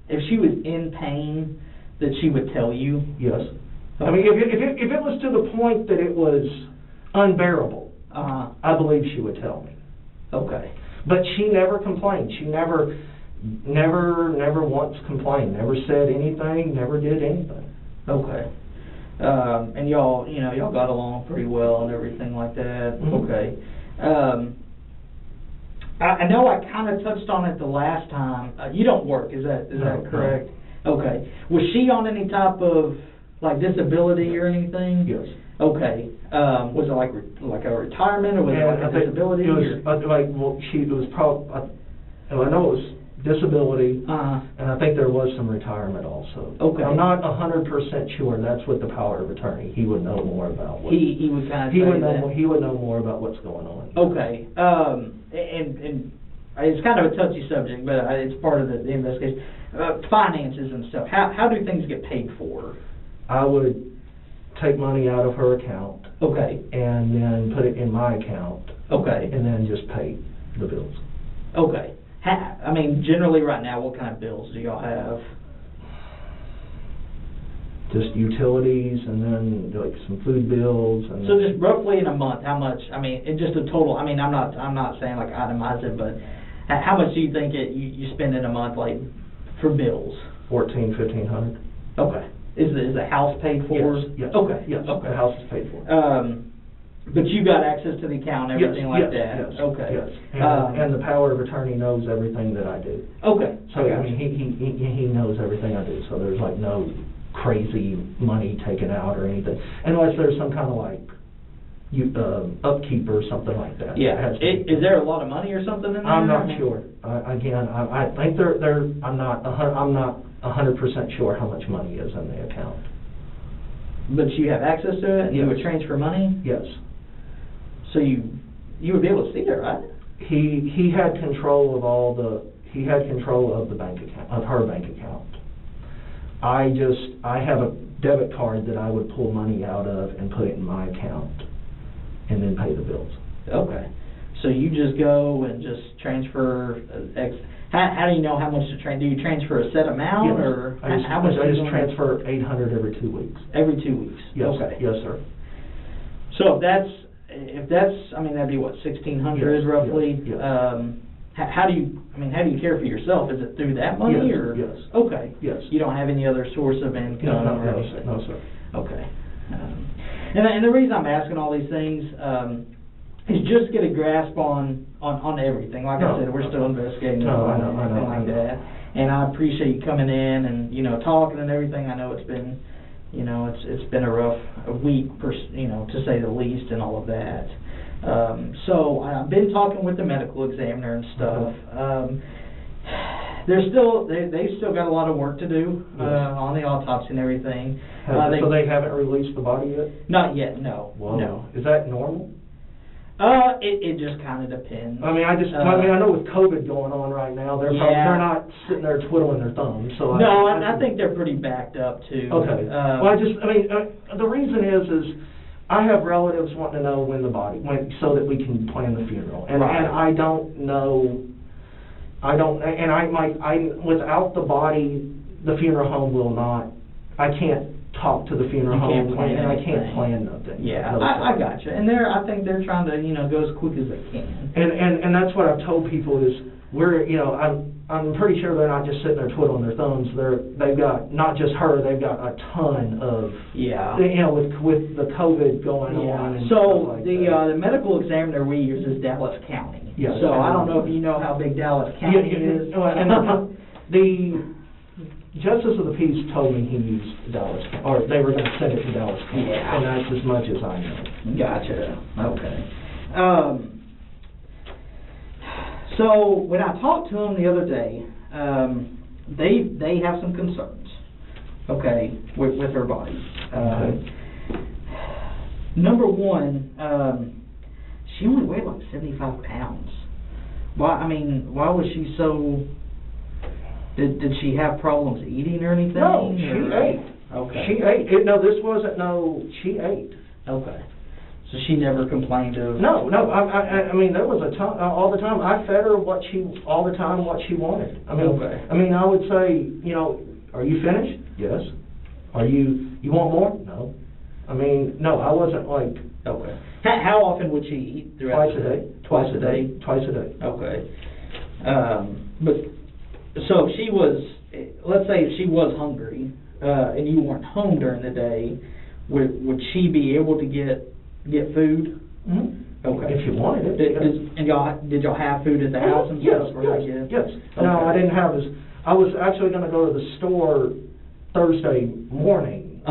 in pain, that she would tell you? Yes. I mean, if it was to the point that it was unbearable, I believe she would tell me. Okay. But she never complained. She never once complained. Never said anything. Never did anything. Okay. And y'all got along pretty well and everything like that. Mm-hmm. Okay. I know I kind of touched on it the last time. You don't work, is that correct? No. Okay. Was she on any type of like disability or anything? Yes. Okay. Was it like a retirement, or was it like I a think disability? It was, it was I know it was disability, and I think there was some retirement also. Okay. I'm not 100% sure. That's with the power of attorney. He would know more about what. He would kind of He would know. He would know more about what's going on. Okay. And it's kind of a touchy subject, but it's part of the investigation. Finances and stuff. How do things get paid for? I would take money out of her account. Okay. And then put it in my account. Okay. And then just pay the bills. Okay. I mean, generally right now, what kind of bills do y'all have? Just utilities, and then like some food bills, and so just roughly in a month, how much? I mean, it's just a total. I mean, I'm not saying like itemize it, but how much do you think you spend in a month, like for bills? $1,400-1,500. Okay. Is the house paid for? Yes. Yes. Okay. Yes. Okay. The house is paid for. But you got access to the account and everything like that? Yes. Okay. Yes. And the power of attorney knows everything that I do. Okay. So I mean, he knows everything I do. So there's like no crazy money taken out or anything, unless there's some kind of like upkeep or something like that. Yeah. Is there a lot of money or something in there? I'm not sure. Again, I think I'm not 100% sure how much money is in the account. But you have access to it, and you Yes. would transfer money? Yes. So you would be able to see it, right? He had control of the bank account, of her bank account. I have a debit card that I would pull money out of and put it in my account and then pay the bills. Okay. So you just go and just transfer X. How do you know how much to transfer? Do you transfer a set amount, Yes. or how much? I just transfer $800 every 2 weeks. Every 2 weeks. Yes. Okay. Yes, sir. So if that's, I mean, that'd be what, 1,600 Yes, roughly. yes, yes. How do you care for yourself? Is it through that money, Yes, or? yes. Okay. Yes. You don't have any other source of income? or anything? No, sir. Okay. And the reason I'm asking all these things is just get a grasp on everything. Like I said, we're still investigating I and everything like that. And I appreciate you coming in and talking and everything. I know it's been it's been a rough week, to say the least, and all of that. So I've been talking with the medical examiner and stuff. They still got a lot of work to do on the autopsy and everything. So they haven't released the body yet? Not yet, no. Whoa. No. Is that normal? It just kind of depends. I mean, I know with COVID going on right now, they're not sitting there twiddling their thumbs. So I think they're pretty backed up too. Okay. The reason is I have relatives wanting to know when the body so that we can plan the funeral, and I don't know. Without the body, the funeral home will not. I can't talk to the funeral home, and I can't plan nothing. Yeah, I got you. And I think they're trying to go as quick as they can. And that's what I've told people is I'm pretty sure they're not just sitting there twiddling their thumbs. They've got not just her, they've got a ton of with the COVID going on. And so like the medical examiner we use is Dallas County. Yes. So I don't know if you know how big Dallas County is. And the Justice of the Peace told me he used Dallas, or they were going to send it to Dallas County, and that's as much as I know. Gotcha. Okay. So when I talked to them the other day, they have some concerns. Okay, with her body. Number one, she only weighed like 75 pounds. Why was she so? Did she have problems eating or anything? No, she ate. Okay. She ate. She ate. Okay. So she never complained of... No. I mean, there was a time, all the time, I fed her what she wanted. I would say, are you finished? Yes. You want more? No. No, I wasn't like... Okay. How often would she eat throughout the day? Twice a day? Twice a day. Okay. So if she was, let's say if she was hungry, and you weren't home during the day, would she be able to get food? Mm-hmm. Okay. If you wanted it. Did y'all have food at the house and yes, stuff? Yes. Okay. No, I didn't have I was actually going to go to the store Thursday morning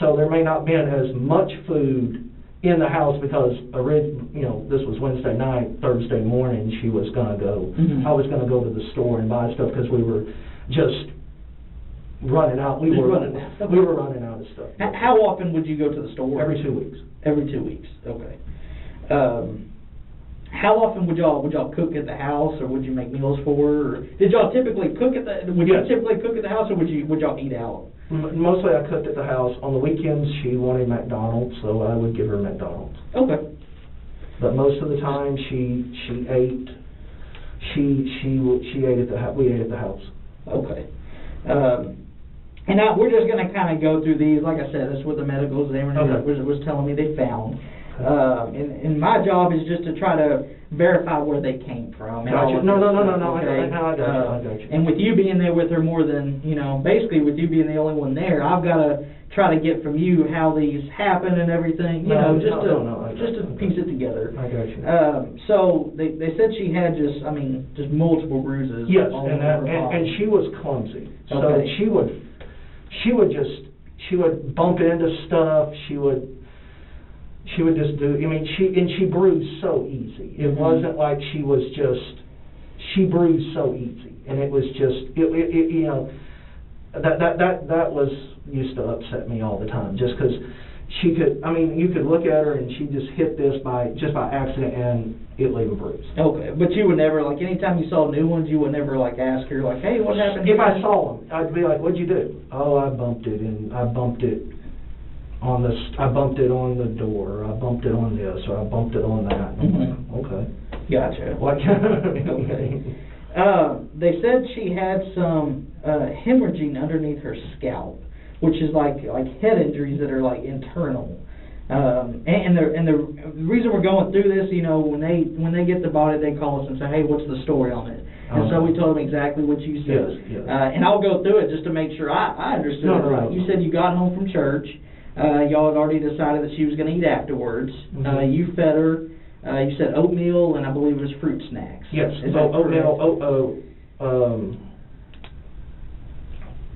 So there may not been as much food in the house because, this was Wednesday night, Thursday morning, she was gonna go, I was gonna go to the store and buy stuff because we were just running out. We were running out of stuff. How often would you go to the store? Every 2 weeks. Every 2 weeks, okay. How often would y'all cook at the house, or would you make meals for her? Or did y'all typically cook at the? Would you typically cook at the house, or would y'all eat out? Mostly I cooked at the house. On the weekends she wanted McDonald's, so I would give her McDonald's. Okay. But most of the time she ate. She ate at the house. We ate at the house. Okay. And now we're just going to kind of go through these. Like I said, that's what the medical examiner was telling me they found. And my job is just to try to verify where they came from. And Gotcha. No. okay? I got you. And with you being there with her more than, basically with you being the only one there, I've got to try to get from you how these happen and everything, just to piece it together. I got you. So they said she had just multiple bruises. Yes, all over her body. and she was clumsy. So Okay. she would bump into stuff. She would just do. She bruised so easy. It wasn't like she bruised so easy, and it was just that was used to upset me all the time, just because she could. You could look at her and she just hit this by accident and it leave a bruise. Okay, but you would never, anytime you saw new ones, you would never ask her hey, what happened? If I saw them, I'd be like, what'd you do? Oh, I bumped it on the door, I bumped it on this, or I bumped it on that. Okay. Gotcha. Okay. They said she had some hemorrhaging underneath her scalp, which is like head injuries that are internal. And the reason we're going through this, when they get the body, they call us and say, hey, what's the story on it? And so we told them exactly what you said. Yes. And I'll go through it just to make sure I understood it right. You said you got home from church. Y'all had already decided that she was going to eat afterwards. You fed her. You said oatmeal, and I believe it was fruit snacks. Yes. Is that oatmeal.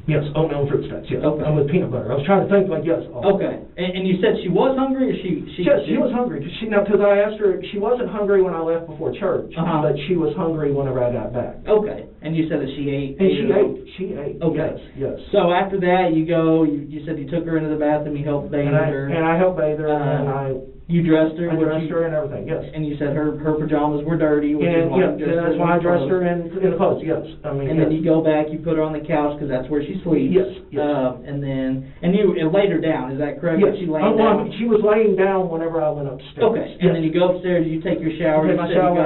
Yes, oatmeal and fruit snacks. Yes. Okay. And with peanut butter. I was trying to think yes. Okay. And you said she was hungry, or she? Yes, she was hungry. Because I asked her, she wasn't hungry when I left before church, but she was hungry whenever I got back. Okay. And you said that she ate. And she ate. Okay. Yes. So after that, you go. You said you took her into the bathroom. You helped bathe her. And I helped bathe her, and you dressed her. I dressed her and everything. Yes. And you said her pajamas were dirty. That's why I dressed her in the clothes. Yes. And then you go back. You put her on the couch because that's where she sleeps. Yes. And you laid her down. Is that correct? Yes. She laid down. She was laying down whenever I went upstairs. Okay. And then you go upstairs. You take your shower. Take my shower,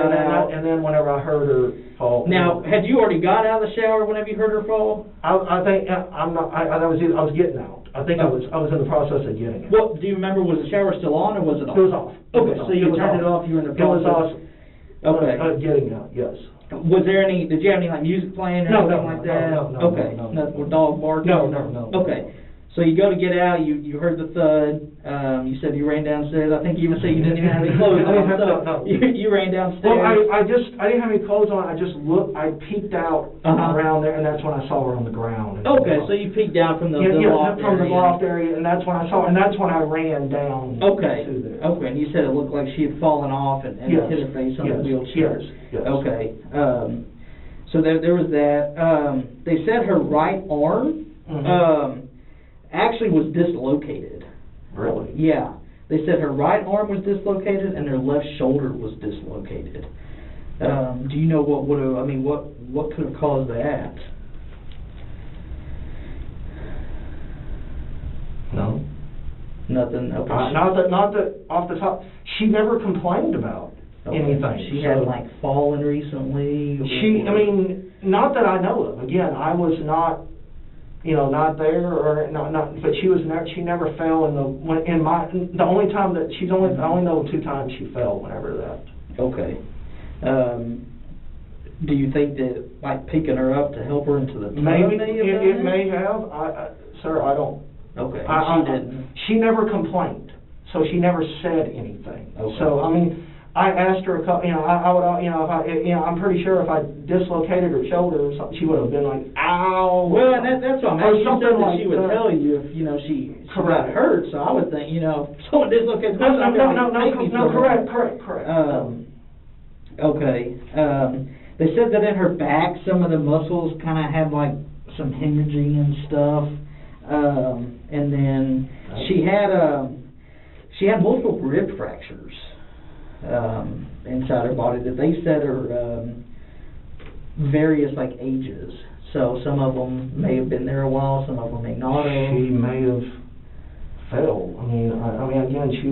and then whenever I heard her fall. Now, had you already got out of the shower whenever you heard her fall? I think I'm not. I was getting out. I think I was in the process of getting it. Well, do you remember, was the shower still on or was it off? It was off. Okay, so you turned it off. You were in the process. It was off. Okay. Getting out. Yes. Was there any? Did you have any music playing or anything like that? No. Okay. Nothing with dog barking. No. Okay. So you go to get out. You heard the thud. You said you ran downstairs. I think you even said you didn't even have any clothes on. No. You ran downstairs. Well, I didn't have any clothes on. I just looked. I peeked out around there, and that's when I saw her on the ground. Okay, so you peeked out from the loft from area. the loft area, and that's when I saw her, and that's when I ran down. Okay. To there. Okay, and you said it looked like she had fallen off and hit her face on the wheelchair. Yes. Okay. So there was that. They said her right arm actually was dislocated. Really? Yeah. They said her right arm was dislocated and her left shoulder was dislocated. Do you know what would have? What could have caused that? No. Nothing. Okay. Not that off the top. She never complained about anything. She had fallen recently. Not that I know of. Again, I was not there or not. But she never fell I only know 2 times she fell whenever that. Okay. Do you think that picking her up to help her into the tub maybe it may have? Sir, I don't. Okay. She didn't. She never complained, so she never said anything. Okay. So I asked her a couple. I would. I'm pretty sure if I dislocated her shoulder or something, she would have been like, "Ow." Well, and that's what I'm or she something said that like she would that. tell you if, she got Correct. hurt, so I would think, someone dislocates. No, correct. Okay. They said that in her back, some of the muscles kind of had like some hemorrhaging and stuff. And then she had multiple rib fractures inside her body that they said are various like ages. So some of them may have been there a while, some of them may not have. She may have fell. I mean, again, she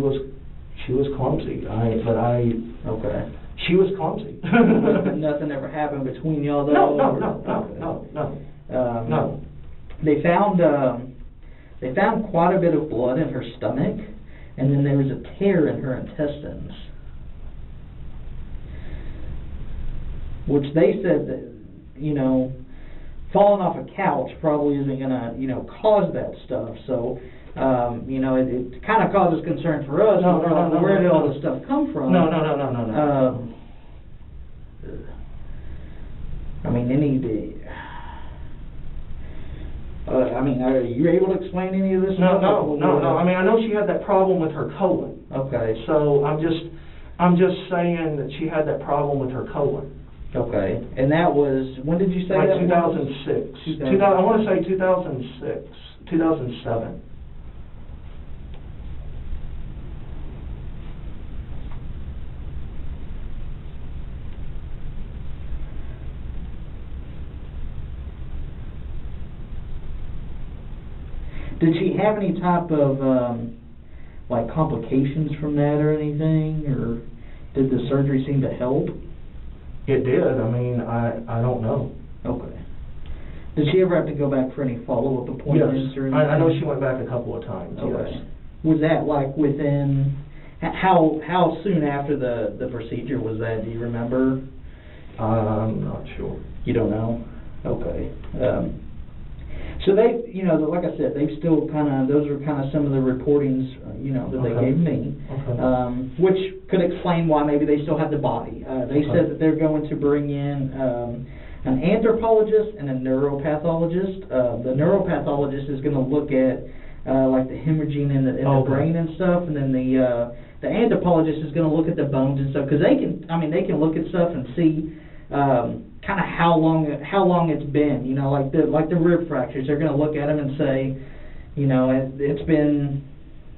was clumsy. Okay. She was clumsy. Nothing ever happened between y'all though? No. They found quite a bit of blood in her stomach, and then there was a tear in her intestines, which they said that, falling off a couch probably isn't gonna, cause that stuff. So, it kind of causes concern for us. Where did all this stuff come from? No. Are you able to explain any of this? No. I mean, I know she had that problem with her colon. Okay. So I'm just saying that she had that problem with her colon. Okay. And that was, when did you say like that? 2006. I want to say 2006, 2007. Did she have any type of complications from that or anything, or did the surgery seem to help? It did. I mean, I don't know. Okay. Did she ever have to go back for any follow-up appointments? Yes. Or anything? I know she went back a couple of times. Okay. Yes. Was that within how soon after the procedure was that? Do you remember? I'm not sure. You don't know? Okay. So they, like I said, they've still those are kind of some of the reportings, that they gave me, which could explain why maybe they still have the body. They said that they're going to bring in an anthropologist and a neuropathologist. The neuropathologist is going to look at like the hemorrhaging in the brain and stuff, and then the anthropologist is going to look at the bones and stuff, because they can look at stuff and see kind of how long it's been, like the rib fractures. They're going to look at them and say, it's been,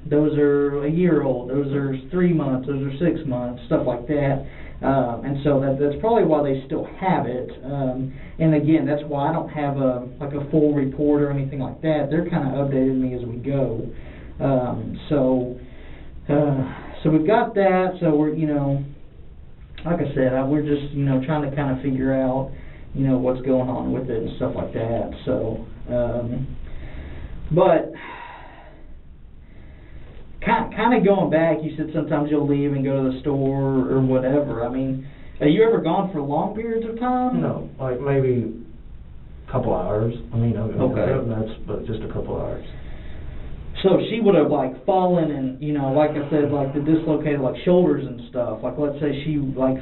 those are a year old, those are 3 months, those are 6 months, stuff like that. And so that's probably why they still have it. And again, that's why I don't have a full report or anything like that. They're kind of updating me as we go. So we've got that. So we're, like I said, we're just, trying to kind of figure out, what's going on with it and stuff like that. So, but kind of going back, you said sometimes you'll leave and go to the store or whatever. I mean, have you ever gone for long periods of time? No, like maybe a couple hours. Okay. But just a couple hours. So she would have fallen and, like I said, the dislocated shoulders and stuff. Let's say she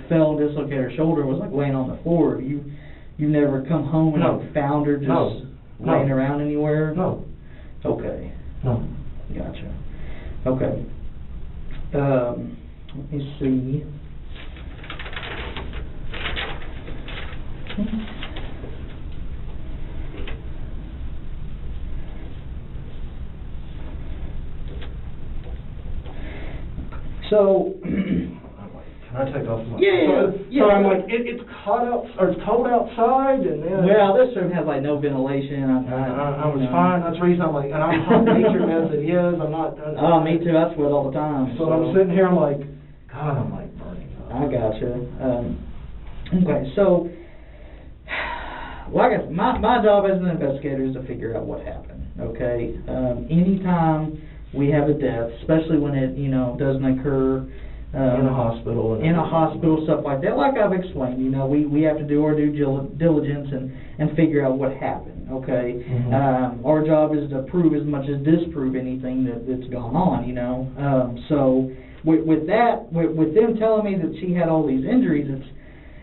fell and dislocated her shoulder and was laying on the floor. You never come home and found her just laying around anywhere? No. Okay. No. Gotcha. Okay. Let me see. So, can I take off my... Yeah. So I'm it's hot out, or it's cold outside, and then... Well, this room has no ventilation. I was fine. That's the reason I'm and I'm hot-natured as it is. I'm not... Oh, me too. I sweat all the time. So I'm sitting here, I'm God, I'm burning up. I gotcha. Okay, so, like I said, my job as an investigator is to figure out what happened, okay? Anytime we have a death, especially when it, doesn't occur in a hospital, stuff like that. Like I've explained, we have to do our due diligence and figure out what happened. Okay, our job is to prove as much as disprove anything that's gone on. So with them telling me that she had all these injuries,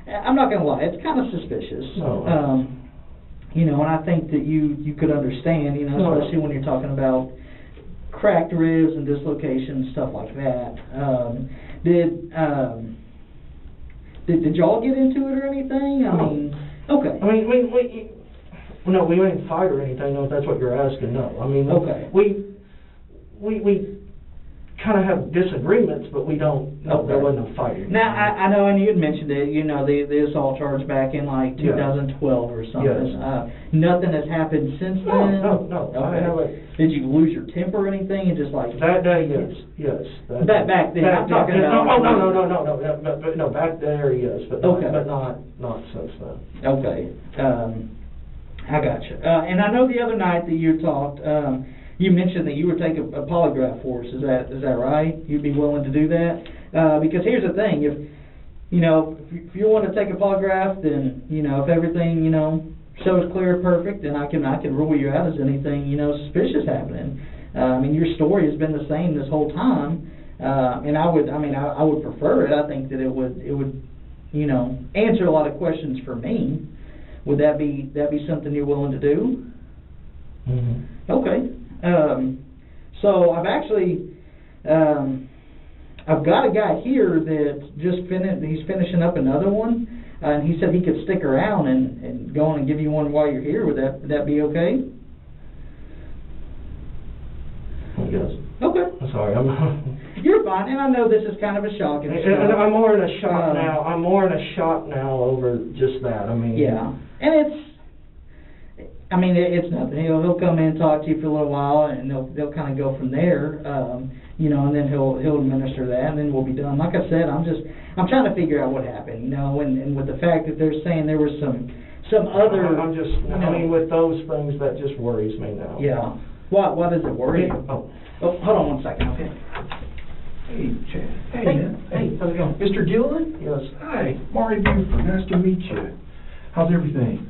I'm not gonna lie, it's kind of suspicious. you know, and I think that you could understand, you know, No. especially when you're talking about cracked ribs and dislocation and stuff like that. Did y'all get into it or anything? I mean, okay. I mean, we didn't fight or anything, no, if that's what you're asking, no. I mean, Okay. we kind of have disagreements, but we don't, no, there wasn't a fight. Now, I know, and you had mentioned it, you know, the assault charge back in like Yes. 2012 or something. Yes. Nothing has happened since then? No, I Okay. haven't. Did you lose your temper or anything and just like... That day, yes. Back then, I'm talking about... No, back there, yes, but Okay. not since then. Okay, I gotcha. And I know the other night that you talked, you mentioned that you would take a polygraph course. Is that right? You'd be willing to do that? Because here's the thing: if you want to take a polygraph, then if everything shows clear, perfect, then I can rule you out as anything suspicious happening. I mean, your story has been the same this whole time, and I would prefer it. I think that it would answer a lot of questions for me. Would that be something you're willing to do? Mm-hmm. Okay. So I've actually, I've got a guy here that he's finishing up another one, and he said he could stick around and go on and give you one while you're here. Would that be okay? Yes. Okay. I'm sorry, You're fine, and I know this is kind of a shock and stuff. I'm more in a shock now. I'm more in a shock now over just that. I mean. Yeah, and it's nothing. He'll come in and talk to you for a little while, and they'll kind of go from there, and then he'll administer that, and then we'll be done. Like I said, I'm trying to figure out what happened, and with the fact that they're saying there was some other. I mean, with those things, that just worries me now. Yeah. Why does it worry you? Oh, hold on 1 second, okay? Hey, Chad. Hey, how's it going? Mr. Gillen? yes. Hi, Marty Buford. Nice to meet you. How's everything?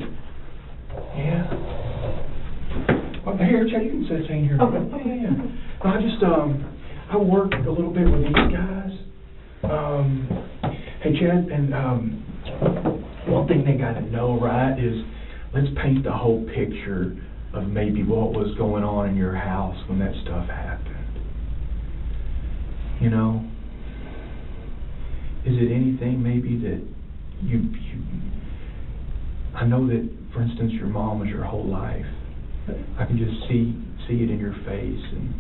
Yeah. Well, here, Chad, you can sit in here. Okay. Yeah. I just, I work a little bit with these guys. Hey, Chad, and, one thing they gotta know, right, is let's paint the whole picture of maybe what was going on in your house when that stuff happened. Is it anything maybe that I know that, for instance, your mom was your whole life. I can just see it in your face, and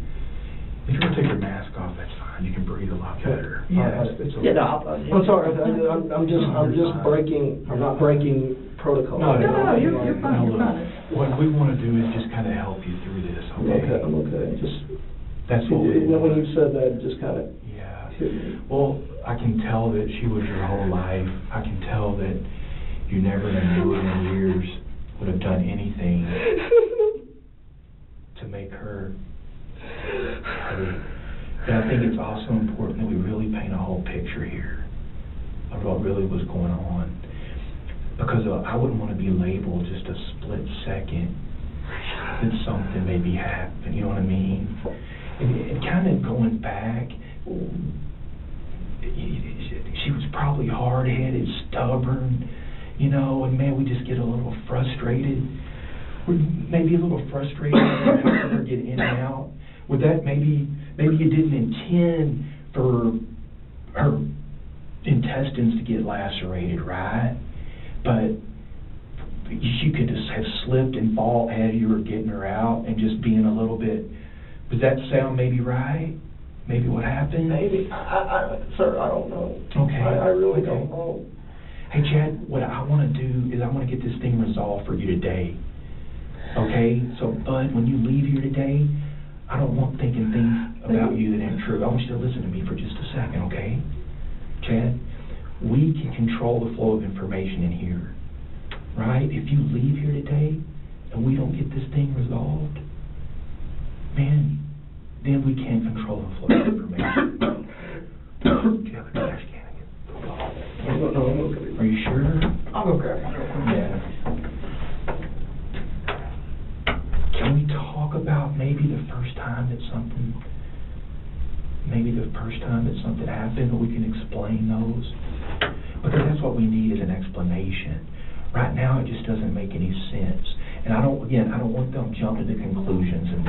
if you want to take your mask off, that's fine. You can breathe a lot better. Yeah, it's okay. I'm sorry. I'm just breaking. I'm not breaking protocol. No, you're fine. You're fine. What we want to do is just kind of help you through this. Okay. I'm okay. That's what we want. When you said that, it just kind of hit me. Well, I can tell that she was your whole life. I can tell that you never in a million years would have done anything to make her hurt. But I think it's also important that we really paint a whole picture here of what really was going on. Because I wouldn't want to be labeled just a split second that something maybe happened, you know what I mean? And kind of going back, she was probably hard-headed, stubborn, and man, we just get a little frustrated. We're maybe a little frustrated about helping her get in and out. With that, maybe you didn't intend for her intestines to get lacerated, right? But she could just have slipped and fall as you were getting her out and just being a little bit. Does that sound maybe right? Maybe what happened? Maybe. Sir, I don't know. Okay. I really don't know. Hey, Chad, what I want to do is I want to get this thing resolved for you today. Okay? So, Bud, when you leave here today, I don't want thinking things about you that ain't true. I want you to listen to me for just a second, okay? Chad, we can control the flow of information in here, right? If you leave here today and we don't get this thing resolved, man, then we can't control the flow of information. Do you have a trash can again? No, I'm okay. Are you sure? I'll go grab one. Yeah. Can we talk about maybe the first time that something happened, or we can explain those? Because that's what we need is an explanation. Right now, it just doesn't make any sense. And I don't want them jumping to conclusions and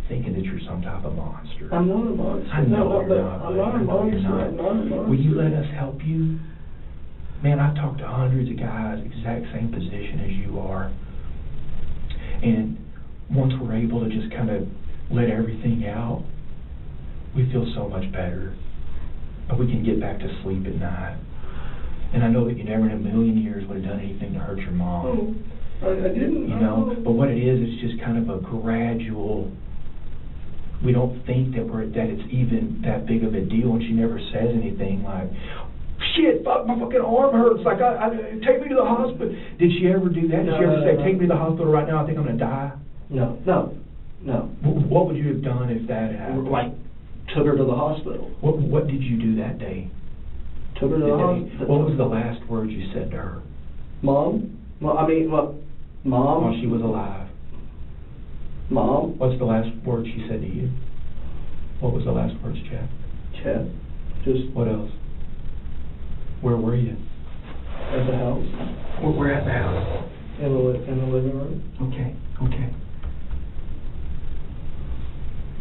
thinking that you're some type of monster. I'm not a monster. I know you're not. I'm not a monster. I'm not a monster. Will you let us help you? Man, I've talked to hundreds of guys, exact same position as you are. And once we're able to just kind of let everything out, we feel so much better. And we can get back to sleep at night. And I know that you never in a million years would have done anything to hurt your mom. I didn't. You know, but what it is, it's just kind of a gradual. We don't think that it's even that big of a deal, and she never says anything like, "Shit, fuck, my fucking arm hurts. Like, take me to the hospital." Did she ever do that? Did she ever say, "Take me to the hospital right now, I think I'm gonna die"? No. What would you have done if that had happened? Like, took her to the hospital. What did you do that day? Took her to the hospital. What was the last words you said to her? Mom? Mom? While she was alive. Mom? What's the last word she said to you? What was the last words, Chad? Chad? Just... What else? Where were you? At the house. We're at the house. In the living room. Okay.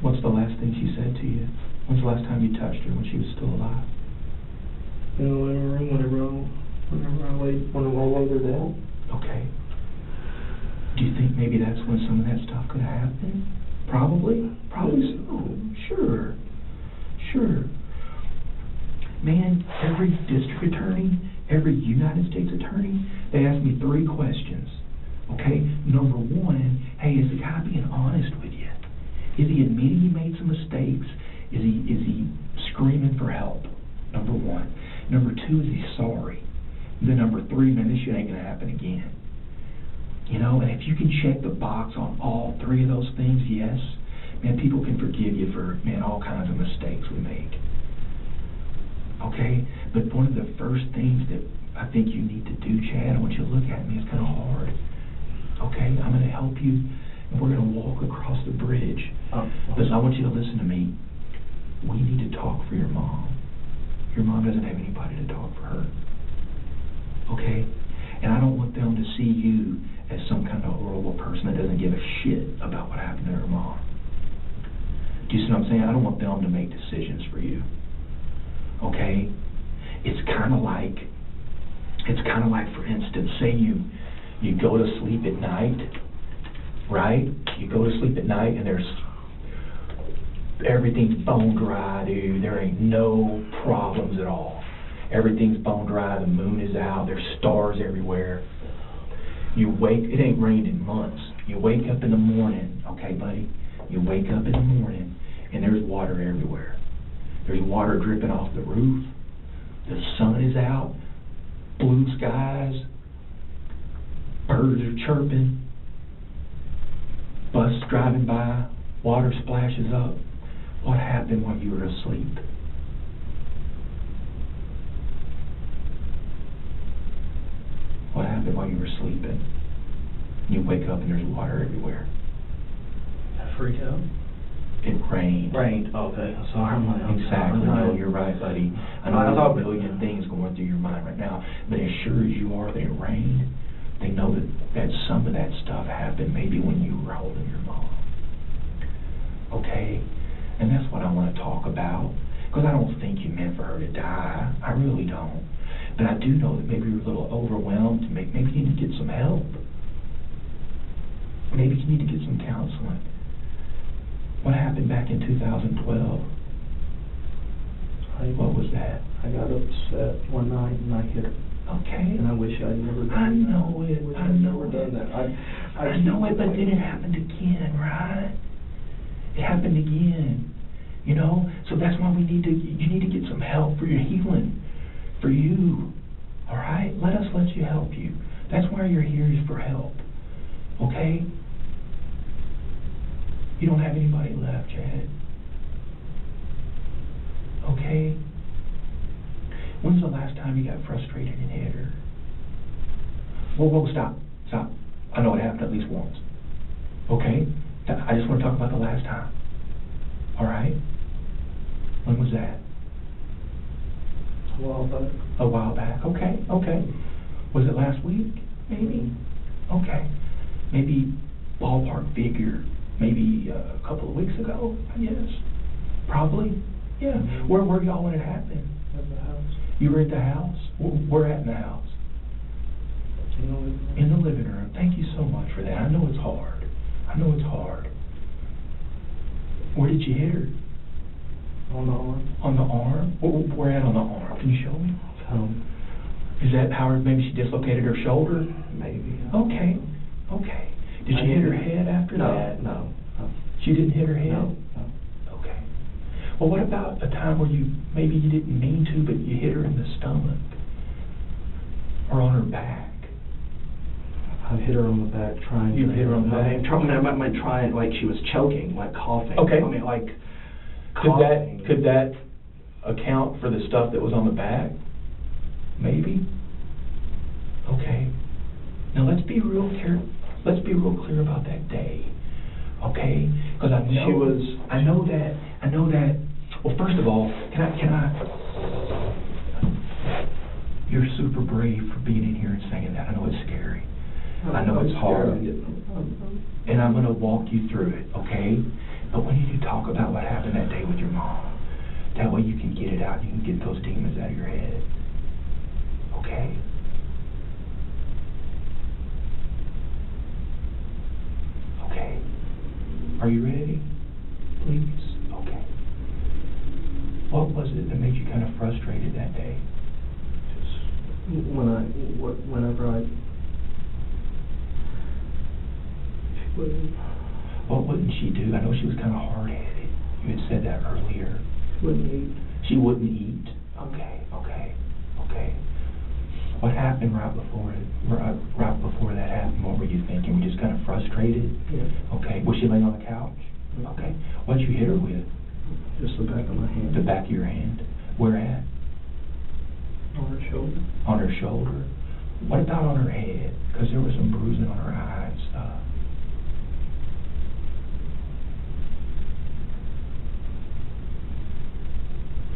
What's the last thing she said to you? When's the last time you touched her when she was still alive? In the living room, whenever I laid her down. Okay. Do you think maybe that's when some of that stuff could have happened? Probably so. Sure. Man, every district attorney, every United States attorney, they ask me 3 questions. Okay? Number 1, hey, is the guy being honest with you? Is he admitting he made some mistakes? Is he screaming for help? Number 1. Number 2, is he sorry? Then number 3, man, this shit ain't gonna happen again. You know, and if you can check the box on all 3 of those things, yes, man, people can forgive you for, man, all kinds of mistakes we make. Okay? But one of the first things that I think you need to do, Chad, I want you to look at me, it's kind of hard. Okay? I'm going to help you, and we're going to walk across the bridge. Listen, I want you to listen to me. We need to talk for your mom. Your mom doesn't have anybody to talk for her. Okay? And I don't want them to see you as some kind of horrible person that doesn't give a shit about what happened to her mom. Do you see what I'm saying? I don't want them to make decisions for you. Okay? It's kind of like, for instance, say you go to sleep at night, right? You go to sleep at night and everything's bone dry, dude. There ain't no problems at all. Everything's bone dry, the moon is out, there's stars everywhere. You wake, it ain't rained in months. You wake up in the morning, okay, buddy? You wake up in the morning and there's water everywhere. There's water dripping off the roof. The sun is out, blue skies, birds are chirping, bus driving by, water splashes up. What happened while you were asleep? What happened while you were sleeping? You wake up and there's water everywhere. I freak out. It rained. Okay. Sorry. Exactly. No, you're right, buddy. I know there's a million things going through your mind right now, but as sure as you are that it rained, they know that some of that stuff happened maybe when you were holding your mom. Okay? And that's what I want to talk about, because I don't think you meant for her to die. I really don't. But I do know that maybe you're a little overwhelmed. Maybe you need to get some help. Maybe you need to get some counseling. What happened back in 2012? What was that? I got upset one night and I hit her. Okay. And I wish I'd never done that. I know it. I know it, but then it happened again, right? It happened again. You know? So that's why you need to get some help for your healing. For you. All right? Let you help you. That's why you're here, is for help. Okay? You don't have anybody left, Chad. Okay? When's the last time you got frustrated and hit her? Whoa, stop. I know it happened at least once. Okay? I just want to talk about the last time. All right? When was that? A while back. Okay. Was it last week? Maybe? Okay. maybe ballpark figure, maybe a couple of weeks ago, I guess. Probably, yeah. Where were y'all when it happened? At the house. You were at the house? Where at in the house? In the living room. Thank you so much for that. I know it's hard. I know it's hard. Where did you hit her? On the arm. On the arm? Where at on the arm? Can you show me? Is that how maybe she dislocated her shoulder? Maybe. Okay, okay. Did she hit her head after that? No. She didn't hit her head? No. Okay. Well, what about a time where maybe you didn't mean to, but you hit her in the stomach? Or on her back? I hit her on the back trying. You hit her on the back? I might try it like she was choking, like coughing. Okay. I mean, like coughing. Could that account for the stuff that was on the back? Maybe? Okay. Now let's be real clear about that day. Okay? Because I know that, well, first of all, can I, you're super brave for being in here and saying that. I know it's scary. I know it's hard. And I'm going to walk you through it, okay? But we need to talk about what happened that day with your mom. That way you can get it out. You can get those demons out of your head. Okay? Okay. Are you ready? Please? Okay. What was it that made you kind of frustrated that day? Whenever I... She wouldn't... What wouldn't she do? I know she was kind of hard-headed. You had said that earlier. She wouldn't eat. She wouldn't eat? Okay. What happened right before that happened? What were you thinking? Were you just kind of frustrated? Yeah. Okay. Was she laying on the couch? Okay. What'd you hit her with? Just the back of my hand. The back of your hand. Where at? On her shoulder. On her shoulder. What about on her head? Because there was some bruising on her eye and stuff.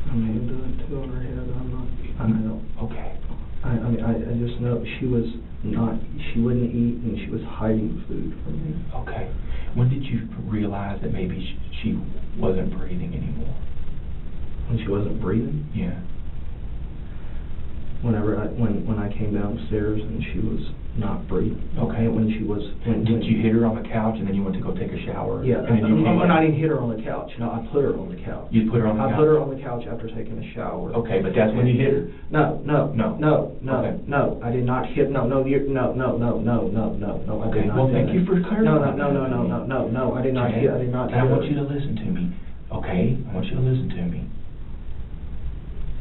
I may have done it too on her head. I don't. Okay. I just know she wouldn't eat and she was hiding food from me. Okay. When did you realize that maybe she wasn't breathing anymore? When she wasn't breathing? Yeah. When I came downstairs and she was not breathing. Okay. When did you hit her on the couch and then you went to go take a shower? Yeah. And then you came I didn't hit her on the couch. No, I put her on the couch. You put her on the couch? I put her on the couch after taking a shower. Okay, but that's when you hit her? No. Okay. No. I did not hit. No. I did Okay. not. Well, thank you for clarifying. No. I did not hit. I did not. And I want you to listen to me. Okay? I want you to listen to me.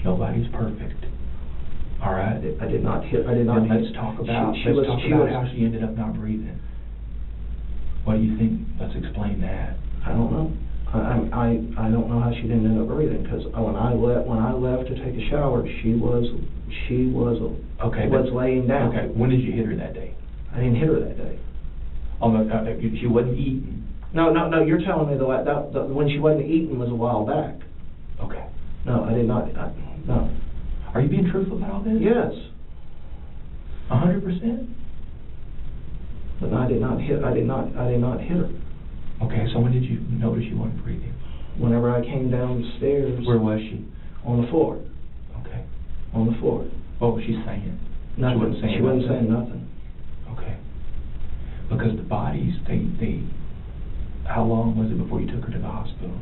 Nobody's perfect. All right? I did not hit. Then let's talk about how she ended up not breathing. What do you think? Let's explain that. I don't know. I don't know how she didn't end up breathing because when I left to take a shower, she was laying down. Okay. When did you hit her that day? I didn't hit her that day. She wasn't eating. No. You're telling me that when she wasn't eating was a while back. Okay. No, I did not. No. Are you being truthful about all this? Yes. 100%? But I did not hit her. Okay, so when did you notice you weren't breathing? Whenever I came downstairs. Where was she? On the floor. Okay. On the floor. What was she saying? Nothing. She wasn't saying nothing. Okay. Because the bodies, they how long was it before you took her to the hospital?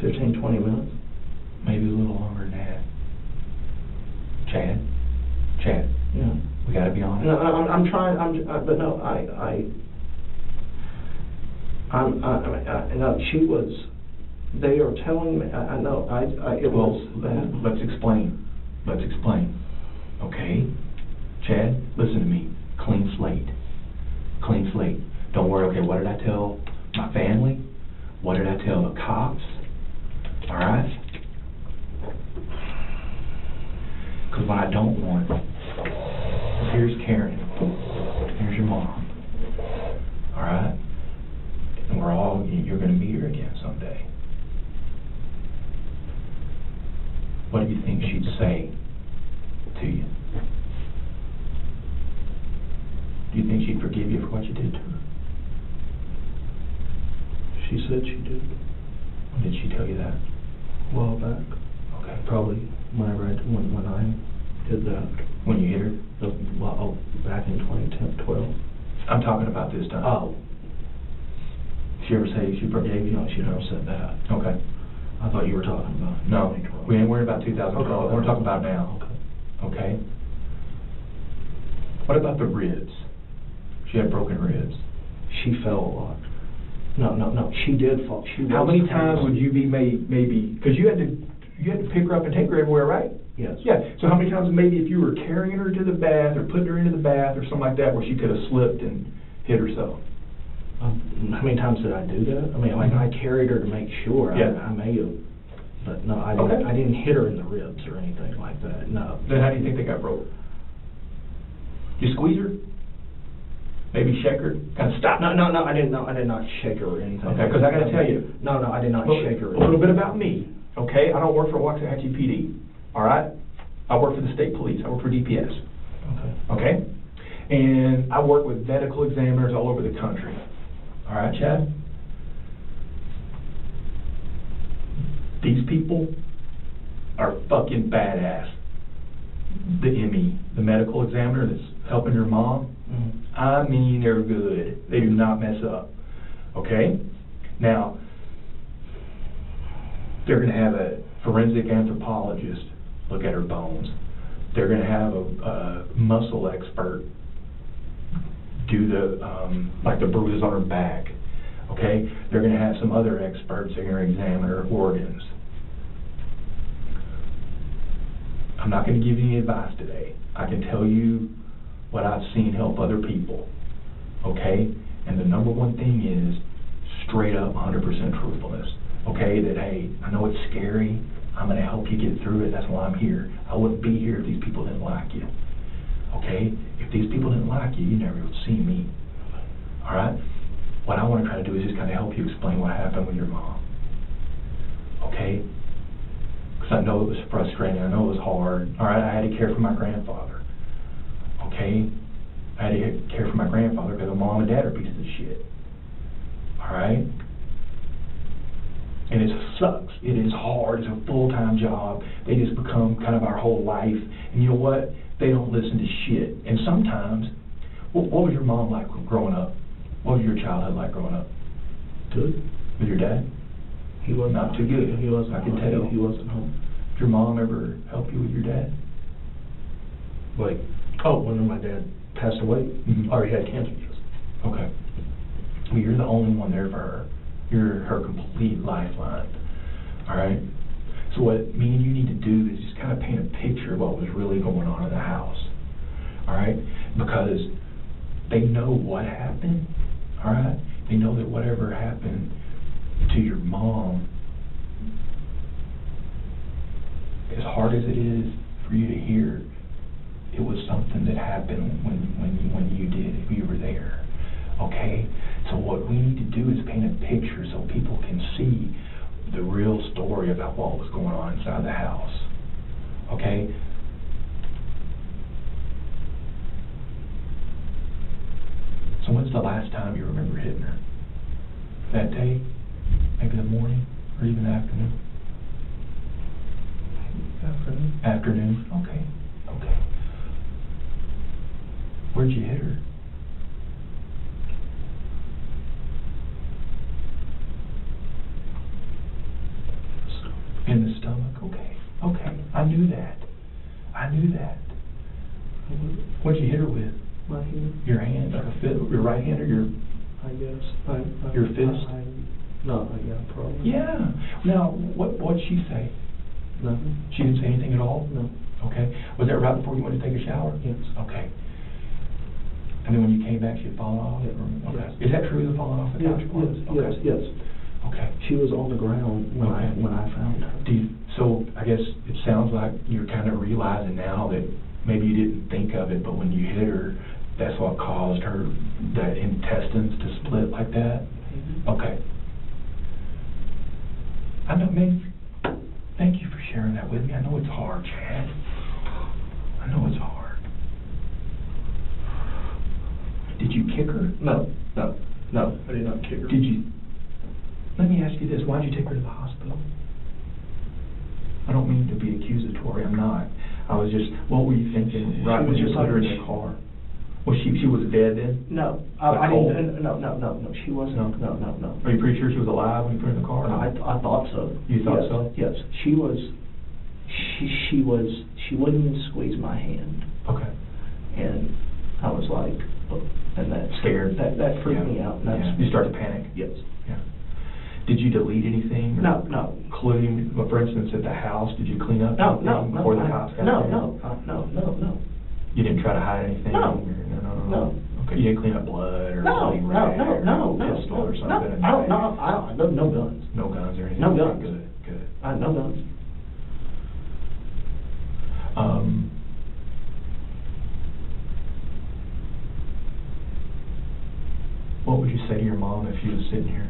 15, 20 minutes. Maybe a little longer than that. Chad? Yeah. We gotta be honest. No, I'm trying. But no, no. She was. They are telling me. I know. It was. Let's explain. Okay, Chad, listen to me. Clean slate. Don't worry. Okay, what did I tell my family? What did I tell the cops? All right. Because what I don't want, here's Karen, here's your mom, all right? And you're going to meet her again someday. What do you think she'd say to you? Do you think She said she did. When did she tell you that? A while back. Okay. Probably whenever when I did that. When you hit her? Back in 2010, 12. I'm talking about this time. Oh. She ever say she forgave you? No, she never said that. Okay. I thought you were talking about. No, 2012. we ain't worried about 2012. Okay. We're talking about now. Okay. Okay? What about the ribs? She had broken ribs. She fell a lot. No. She did fall. How many times would you be maybe, because you had to pick her up and take her everywhere, right? Yes. Yeah, so how many times maybe if you were carrying her to the bath or putting her into the bath or something like that where she could have slipped and hit herself? How many times did I do that? I mean, like I carried her to make sure. Yeah. I may have, but no, I Okay. didn't hit her in the ribs or anything like that. No. Then how do you think they got broke? You squeeze her? Maybe shake her? Kind of stop? No, I did not shake her or anything. Okay, because I got to tell you. No, I did not shake her. A little bit about me, okay? I don't work for Waxahachie PD, all right? I work for the state police. I work for DPS, Okay. okay? And I work with medical examiners all over the country. All right, Chad? These people are fucking badass. The ME, the medical examiner that's helping your mom, I mean, they're good. They do not mess up, okay? Now, they're going to have a forensic anthropologist look at her bones. They're going to have a muscle expert do like the bruises on her back, okay? They're going to have some other experts that are going to examine her organs. I'm not going to give you any advice today. I can tell you what I've seen help other people, okay? And the number one thing is straight up 100% truthfulness, okay? That, hey, I know it's scary. I'm going to help you get through it. That's why I'm here. I wouldn't be here if these people didn't like you, okay? If these people didn't like you, you never would see me, all right? What I want to try to do is just kind of help you explain what happened with your mom, okay? Because I know it was frustrating. I know it was hard, all right? I had to care for my grandfather, okay? I had to care for my grandfather because my mom and dad are pieces of shit, all right? And it sucks. It is hard. It's a full-time job. They just become kind of our whole life. And you know what? They don't listen to shit. And sometimes, what was your mom like growing up? What was your childhood like growing up? Good. With your dad? He was Not too good. He wasn't. I can tell. He wasn't home. Did your mom ever help you with your dad? Like, when my dad passed away, Mhm. or he had cancer. Okay. Well, you're the only one there for her. You're her complete lifeline, all right? So what me and you need to do is just kind of paint a picture of what was really going on in the house, all right? Because they know what happened, all right? They know that whatever happened to your mom, as hard as it is for you to hear, it was something that happened when you did it, you were there. Okay, so what we need to do is paint a picture so people can see the real story about what was going on inside the house. Okay? So when's the last time you remember hitting her? That day? Maybe the morning or even the afternoon? Afternoon. Afternoon? Okay. Where'd you hit her? In the stomach? Okay. I knew that. What'd you hit her with? My hand. Your hand, like a fist, your right hand or your... I guess. Your fist? No, yeah, probably. Yeah. Now, what'd she say? Nothing. She didn't say anything at all? No. Okay. Was that right before you went to take a shower? Yes. Okay. And then when you came back, she had fallen off? Yeah. Okay. Yes. Is that true, the falling off the couch? Yes. Okay. She was on the ground when I found her. So I guess it sounds like you're kind of realizing now that maybe you didn't think of it, but when you hit her, that's what caused her, the intestines to split like that? Mm-hmm. Okay. I know, man, thank you for sharing that with me. I know it's hard, Chad. I know it's hard. Did you kick her? No, I did not kick her. Did you why'd you take her to the hospital? I don't mean to be accusatory, I'm not. I was just, what were you thinking right when you put her in the car? Well, she was dead then? No, Like I cold? didn't, no, she wasn't, no. Are you pretty sure she was alive when you put her in the car? I thought so. You thought Yes, so? Yes, she wouldn't even squeeze my hand, Okay. and I was like, oh, and that Scared? That freaked me out, and that's. Yeah. You started to panic? Yes. Yeah. Did you delete anything? Or No. Including, well, for instance, at the house, did you clean up No, anything before the cops got there? No. You didn't try to hide anything? No. No. Okay, you didn't clean up blood or something? No. Pistol or something? No guns. No guns or anything? No guns. Good. No guns. What would you say to your mom if you was sitting here?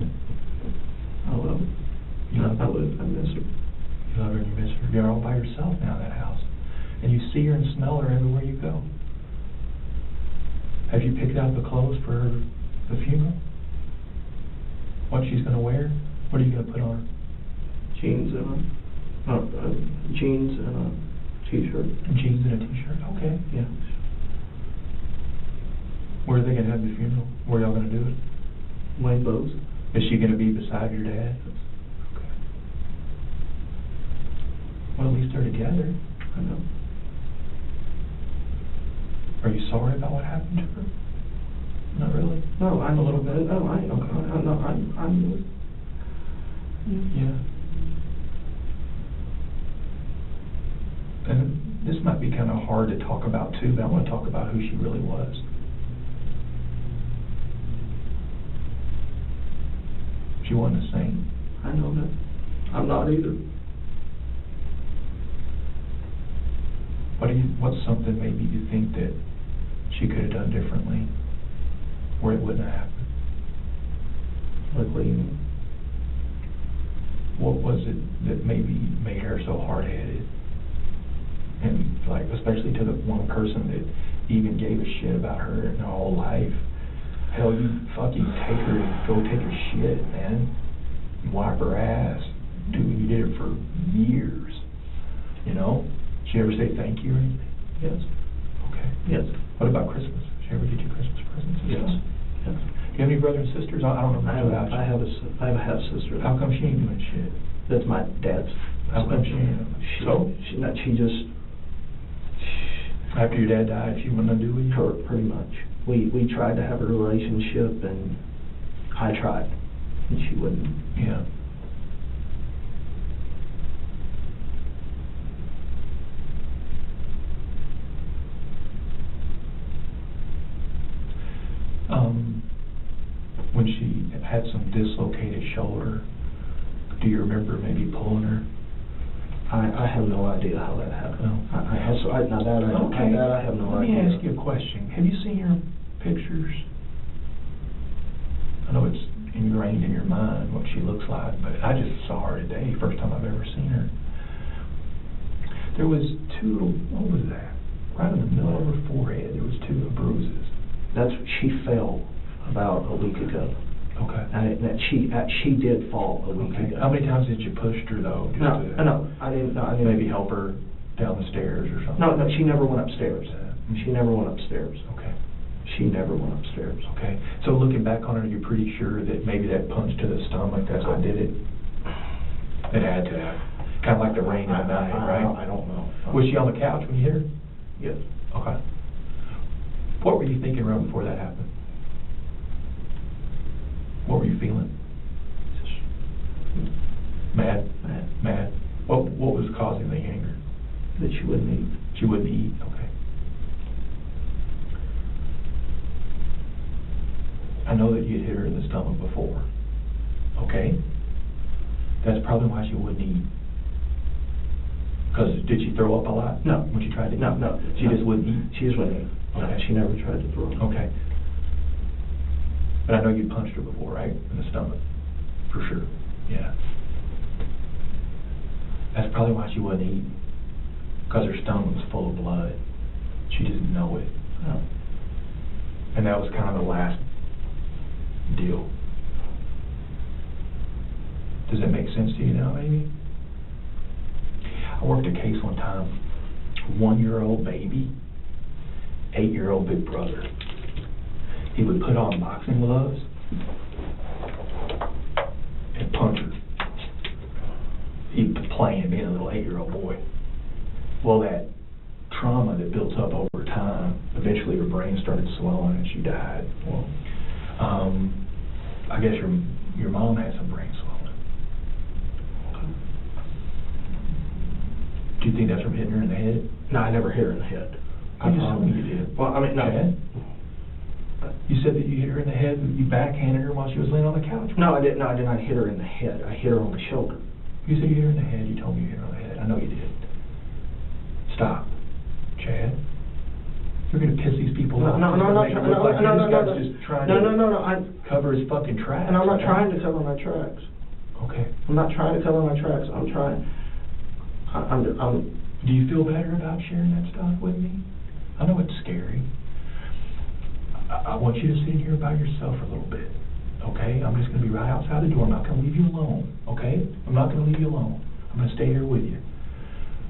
I love her. You love her? I miss her. You love her and you miss her. You're all by yourself now in that house. And you see her and smell her everywhere you go. Have you picked out the clothes for the funeral? What she's going to wear? What are you going to put on her? Jeans and a t-shirt. Jeans and a t-shirt? Okay. Yeah. Where are they going to have the funeral? Where are y'all going to do it? Wayne Bowes. Is she going to be beside your dad? Okay. Well, at least they're together. I know. Are you sorry about what happened to her? Not really? No, A little bit? No, I'm. Yeah. And this might be kind of hard to talk about too, but I want to talk about who she really was. She wasn't a saint. I know that. I'm not either. What's something maybe you think that she could have done differently, where it wouldn't have happened? Like what do you mean? What was it that maybe made her so hard-headed? And like, especially to the one person that even gave a shit about her in her whole life. Hell, you fucking take her and go take her shit, man. You wipe her ass. You did it for years. You know? Did she ever say thank you or anything? Yes. Okay. Yes. What about Christmas? Did she ever get you Christmas presents? and Yes. stuff? Yes. Do you have any brothers and sisters? I don't know much about you. I have a half sister. How come she ain't doing shit? That's my dad's. How come she ain't? So? She just. After your dad died, she wouldn't do with you? Pretty much. We tried to have a relationship, and I tried, and she wouldn't. Yeah. When she had some dislocated shoulder, do you remember maybe pulling her? I have no idea how that happened. No. I have no Let me idea. ask you a question. Have you seen her pictures? I know it's ingrained in your mind what she looks like, but I just saw her today, first time I've ever seen her. There was two, what was that? Right in the middle of her forehead, there was two bruises. She fell about a week ago. Okay. She did fall a week Okay. ago. How many times did you push her though? No, I didn't. Maybe help her down the stairs or something? No, she never went upstairs. She never went upstairs. Okay. She never went upstairs. Okay. So looking back on it, you're pretty sure that maybe that punch to the stomach, that's what did it? It had to have. Kind of like the rain in the night, right? I don't know. Was she on the couch when you hit her? Yes. Okay. What were you thinking right before that happened? What were you feeling? Mad? Mad. What was causing the anger? That she wouldn't eat. She wouldn't eat? Okay. I know that you'd hit her in the stomach before. Okay? That's probably why she wouldn't eat. Because did she throw up a lot? No. When she tried to eat? No. She just wouldn't eat? She just wouldn't eat. Okay. She never tried to throw up. Okay. But I know you punched her before, right? In the stomach. For sure. Yeah. That's probably why she wouldn't eat. Because her stomach was full of blood. She didn't know it. No. And that was kind of the last deal. Does that make sense to you now, maybe? I worked a case one time, 1-year-old baby, 8-year-old big brother. He would put on boxing gloves and punch her. He'd be playing, being a little 8-year-old boy. Well, that trauma that built up over time, eventually her brain started swelling and she died. Well, I guess your mom had some brain swelling. Do you think that's from hitting her in the head? No, I never hit her in the head. I just told me you did. Well, I mean, no. Chad? You said that you hit her in the head, you backhanded her while she was laying on the couch. No, I did not hit her in the head. I hit her on the shoulder. You said you hit her in the head, you told me you hit her on the head. I know you did. Stop. Chad? You're gonna piss these people off. No, This guy's just trying to cover his fucking tracks. And I'm not trying to cover my tracks. Okay. I'm not trying to cover my tracks. I'm. Do you feel better about sharing that stuff with me? I know it's scary. I want you to sit in here by yourself for a little bit, okay? I'm just going to be right outside the door. I'm not going to leave you alone, okay? I'm not going to leave you alone. I'm going to stay here with you,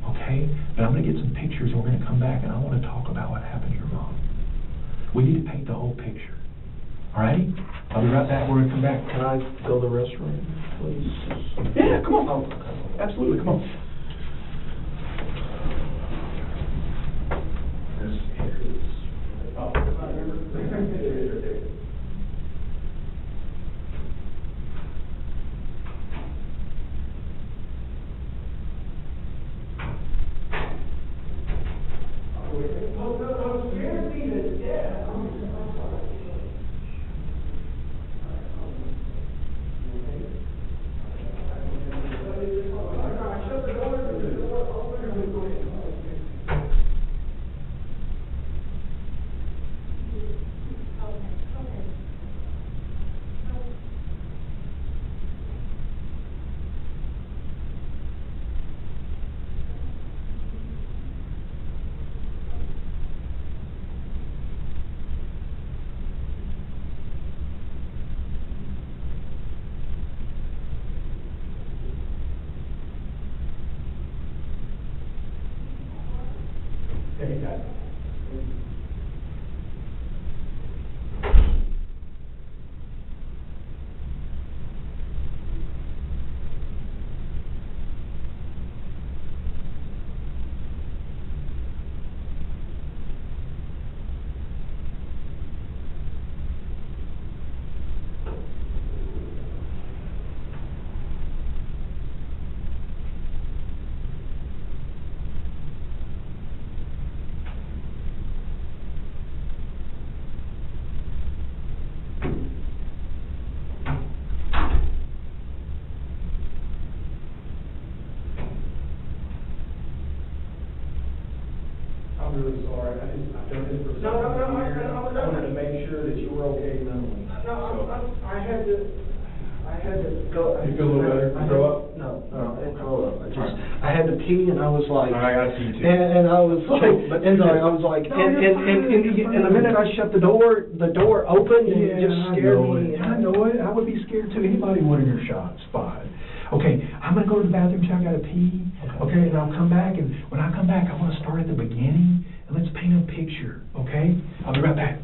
okay? But I'm going to get some pictures, and we're going to come back, and I want to talk about what happened to your mom. We need to paint the whole picture, all righty? I'll be right back. We're going to come back. Can I go to the restroom, please? Yeah, come on. Absolutely, come on. I'm really sorry. I've done this for so many years. I wanted to make sure that you were okay mentally. I had to go. You feel a little better? Throw up? No, I didn't throw up. I had to pee, and I was like. I see you too. And I was like, and the minute I shut the door opened, and it just scared me. I know it. I would be scared too. Anybody would in your spot. Okay, I'm gonna go to the bathroom, so I gotta pee. Okay, and I'll come back, and when I come back, I wanna start at the beginning, and let's paint a picture, okay? I'll be right back.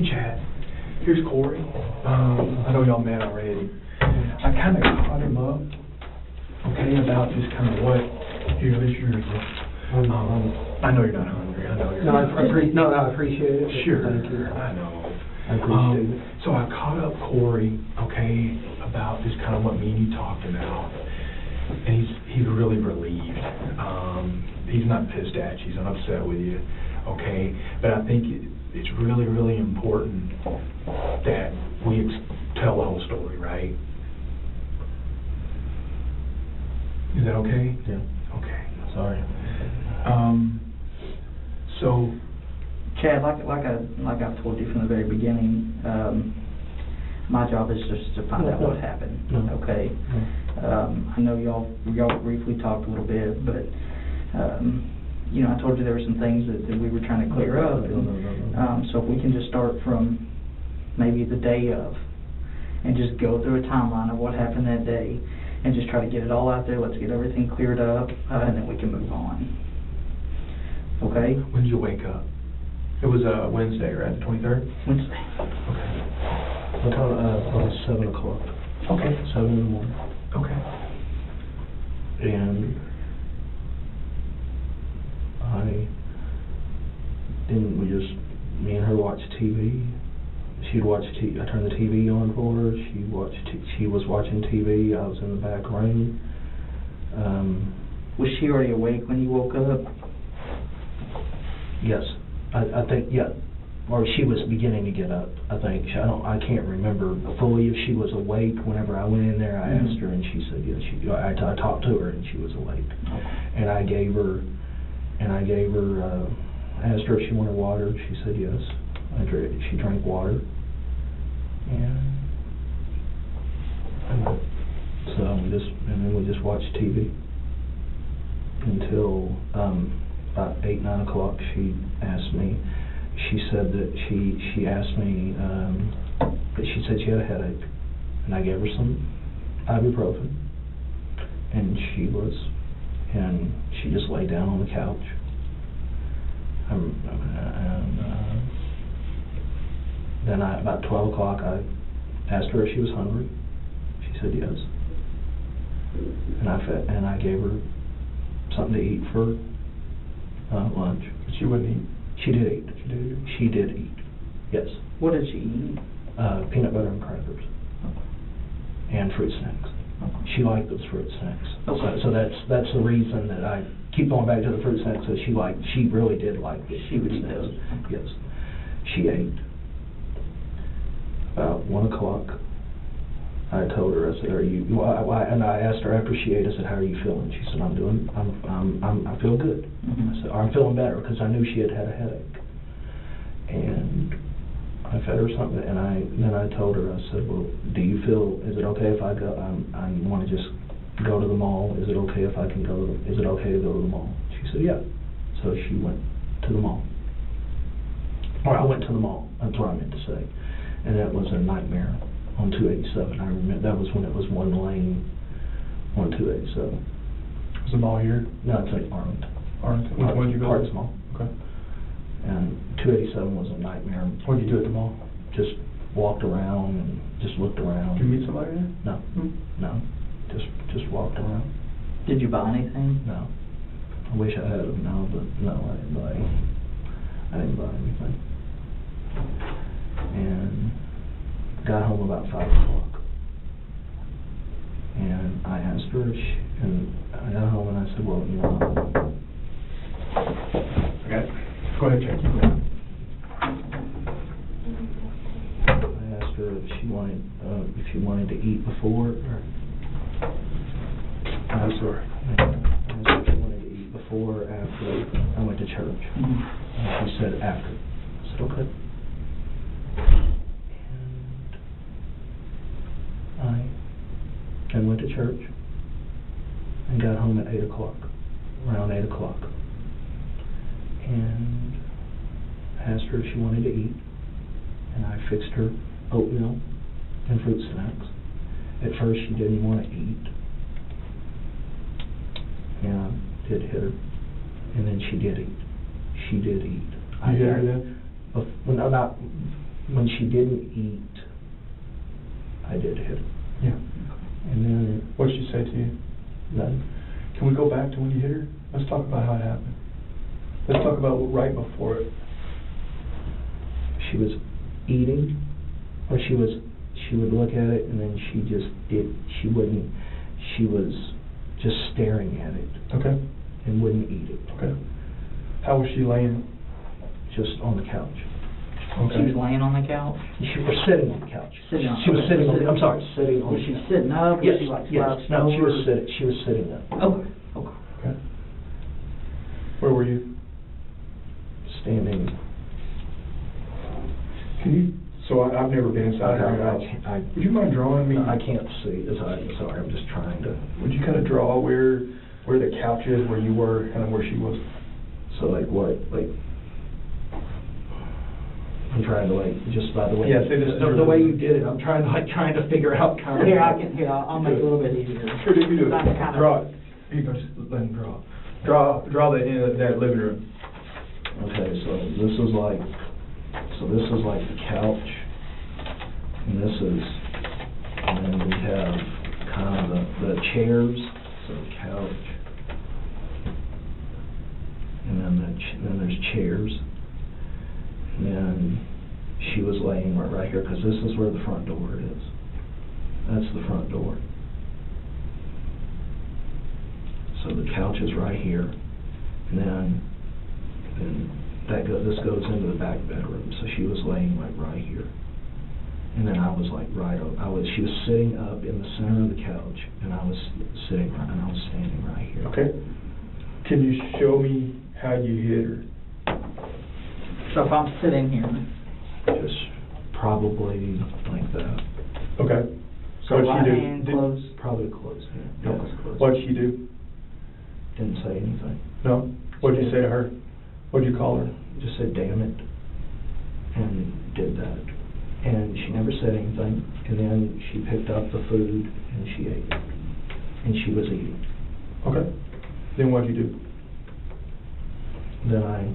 Hey, Chad. Here's Corey. I know y'all met already. I kind of caught him up, okay, about just kind of what, here, this year ago. I know you're not hungry. I know you're not hungry. I appreciate it. Sure. Thank you. I know. I appreciate it. So I caught up Corey, okay, about just kind of what me and you talked about. And he's really relieved. He's not pissed at you. He's not upset with you, okay? But I think it's really, really important that we tell the whole story, right? Is that okay? Yeah. Okay. Sorry. So, Chad, like I've told you from the very beginning, my job is just to find out what happened. Okay. I know y'all briefly talked a little bit, but you know, I told you there were some things that we were trying to clear up. So if we can just start from maybe the day of, and just go through a timeline of what happened that day, and just try to get it all out there. Let's get everything cleared up, and then we can move on. Okay? when did you wake up? It was Wednesday, right? The 23rd? Wednesday. Okay. What time? About 7 o'clock. Okay. 7 in the morning. Okay. And me and her watched TV. She'd watch I turned the TV on for her. She was watching TV. I was in the back room. Was she already awake when you woke up? Yes, I think, yeah, or she was beginning to get up. I think I can't remember fully if she was awake. Whenever I went in there, I asked her, and she said yes. I talked to her, and she was awake. And I asked her if she wanted water. She said yes. She drank water, and then we just watched TV until about 8, 9 o'clock. She asked me. She said that she asked me that she said she had a headache, and I gave her some ibuprofen, and she just lay down on the couch. Then about 12 o'clock, I asked her if she was hungry. She said yes. And I gave her something to eat for lunch. But she wouldn't eat? She did eat. She did eat. Yes. What did she eat? Peanut butter and crackers. And fruit snacks. She liked those fruit snacks. Okay. So that's the reason that I keep going back to the fruit snacks. So she really did like the She would fruit eat snacks. those. Yes. She ate. About 1 o'clock, I told her, I said, and I asked her after she ate, I said, how are you feeling? She said, I feel good. I said, I'm feeling better, because I knew she had a headache. And I fed her something, and then I told her, I said, well, do you feel, is it okay if I go, I want to just go to the mall? Is it okay if I can go, is it okay to go to the mall? She said, yeah. So she went to the mall. Or I went to the mall, that's what I meant to say. And that was a nightmare on 287. I remember that was when it was one lane on 287. Was the mall here? No, it's like Arlington. Arlington? When did you go? Parts Mall. Okay. And 287 was a nightmare. What did you do at the mall? Just walked around and just looked around. Did you meet somebody there? No, no. Just walked around. Did you buy anything? No. I wish I had them now, but no, I didn't buy anything. And got home about 5 o'clock. And I asked her if and I got home and I said, well, you know. Okay. Go ahead, Jack. Keep going. I asked her if she wanted to eat before, or I'm sorry. I asked her if she wanted to eat before or after I went to church. And she said after. I said, okay. And I then went to church and got home at 8 o'clock, around 8 o'clock. And asked her if she wanted to eat. And I fixed her oatmeal and fruit snacks. At first she didn't want to eat. And I did hit her. And then she did eat. She did eat. You hit her then? Well, no, not when she didn't eat, I did hit her. Yeah. And then, What did she say to you? none. Can we go back to when you hit her? Let's talk about how it happened. Let's talk about right before it. She was eating, or she would look at it and then she was just staring at it Okay. and wouldn't eat it, Okay. How was she laying? just on the couch. She was laying on the couch? She was sitting on the couch. Sitting on- She was sitting on, I'm sorry, sitting on. Was she sitting up? Yes, Was she like yes, slouched no, she was over? sitting up, Okay, okay. Okay. Where were you? standing. Can you, so I've never been inside her house. Would you mind drawing me? I can't see, I'm sorry, I'm just trying to, Would you kind of draw where the couch is, where you were, kind of where she was? so like what, like, I'm trying to like, just by the way. Yeah, say this is The way you did it, I'm trying to figure out kind of. Here, I'll make it a little bit easier. Sure, you do it. I'm kind of- Draw it. Here you go, just let him draw. Draw that in that living room. Okay, so this is like the couch, and then we have kind of the chairs, so the couch, and then there's chairs, and then she was laying right here, because this is where the front door is. That's the front door. So the couch is right here, and then this goes into the back bedroom. So she was laying like right here, and then I was like she was sitting up in the center of the couch, and I was standing right here. Okay. Can you show me how you hit her? So if I'm sitting here, Just probably like that. Okay. so What'd right she do? hand closed, Probably close. Yeah. Okay. Yes, close. What'd she do? Didn't say anything. No? What'd you say to her? What'd you call her? Just said, "Damn it," and did that. And she never said anything. And then she picked up the food and she ate. And she was eating. Okay. Then what'd you do? Then I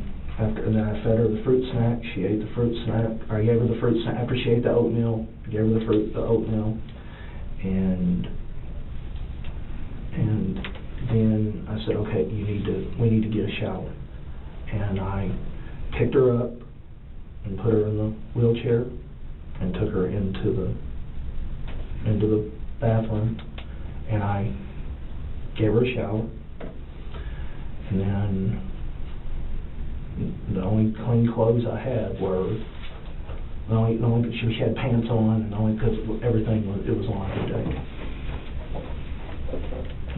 fed her the fruit snack. She ate the fruit snack. I gave her the fruit snack after she ate the oatmeal. I gave her the oatmeal, and then I said, "Okay, we need to get a shower." And I picked her up and put her in the wheelchair and took her into the bathroom, and I gave her a shower, and then the only clean clothes I had were she had pants on, and only because everything was on her day.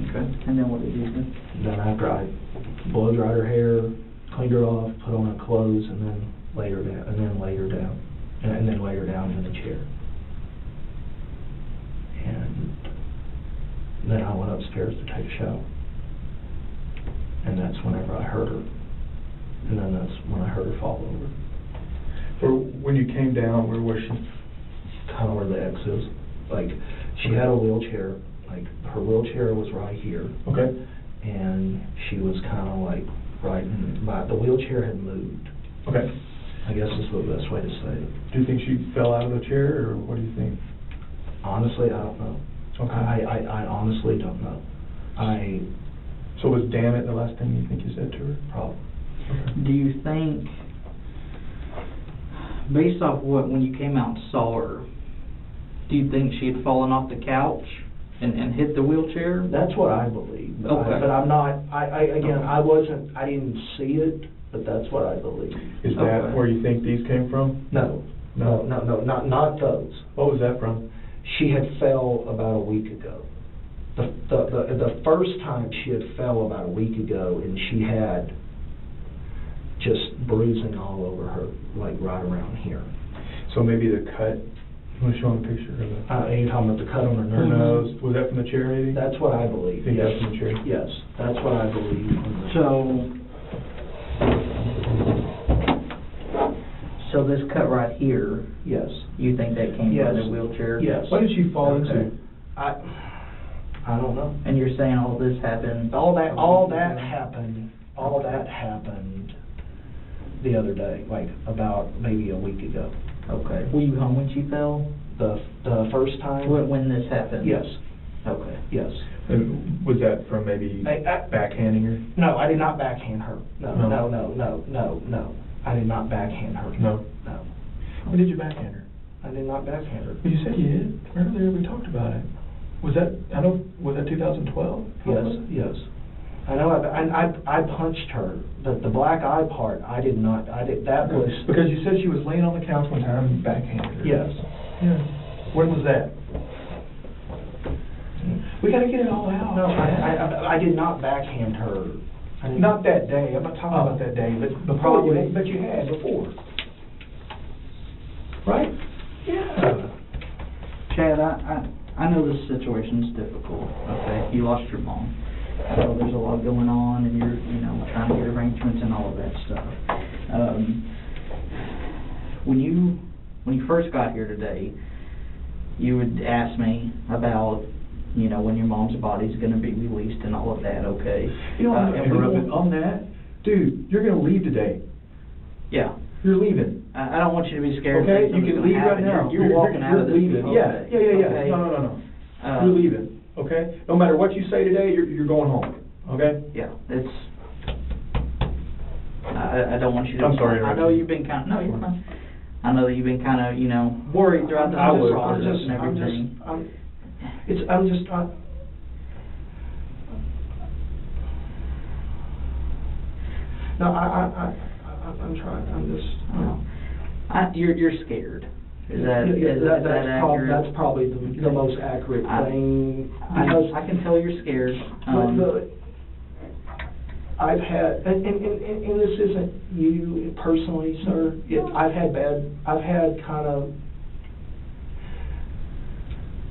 okay, and then what did you do? Then after I blow dried her hair, cleaned her off, put on her clothes, and then laid her down, and then laid her down in the chair. And then I went upstairs to take a shower. And that's whenever I heard her. And then that's when I heard her fall over. Or when you came down, where was she? Kind of where the X is. Like, she had a wheelchair, like, her wheelchair was right here. Okay. And she was kind of like right in, the wheelchair had moved. Okay. I guess is the best way to say it. Do you think she fell out of the chair, or what do you think? Honestly, I don't know. Okay. I honestly don't know. So was "damn it" the last thing you think you said to her? Probably. Okay. Do you think, based off when you came out and saw her, do you think she had fallen off the couch and hit the wheelchair? That's what I believe. But Okay. but I'm not, I didn't see it, but that's what I believe. Is that Okay. where you think these came from? No, not those. What was that from? She had fell about a week ago. The first time she had fell about a week ago, and she had just bruising all over her, like right around here. So maybe the cut. You want to show him a picture of it? You're talking about the cut on her Her nose? nose. Was that from the chair, maybe? That's what I believe. Think Yes. that's from the chair? Yes, that's what I believe. So this cut right here, Yes. you think that came Yes. from the wheelchair? Yes. What did she fall Okay. into? I don't know. And you're saying all this happened? All that happened the other day, like about maybe a week ago. Okay. Were you home when she fell? The first time? When this happened? Yes, Okay. yes. And was that from maybe backhanding her? No, I did not backhand her. No. I did not backhand her. No. No, When did you backhand her? I did not backhand her. Well, you said you did. Earlier we talked about it. Was that 2012? Yes. I know, I punched her, but the black eye part, that was... Because you said she was laying on the couch one time and backhanded her. Yes. Yeah. When was that? We gotta get it all out. No, I did not backhand her. Not that day, I'm not talking about that day, but before but you had before. Right? Yeah. Chad, I know this situation's difficult, okay? You lost your mom. I know there's a lot going on, and you're, trying to get arrangements and all of that stuff. When you first got here today, you would ask me about, when your mom's body's going to be released and all of that, okay? I'm interrupting on that. Dude, you're gonna leave today. Yeah. You're leaving. I don't want you to be scared. Okay, that you can leave right now. You're walking out of this. Leaving. Yeah. Okay. No. You're leaving. Okay. No matter what you say today, you're going home. Okay. Yeah. I don't want you to. I'm sorry. I know you've been kind of. No, you're fine. I know that you've been kind of, worried throughout the process and everything. You're scared. Is that accurate? That's probably the most accurate thing. I can tell you're scared. I've had, and this isn't you personally, sir. I've had kind of,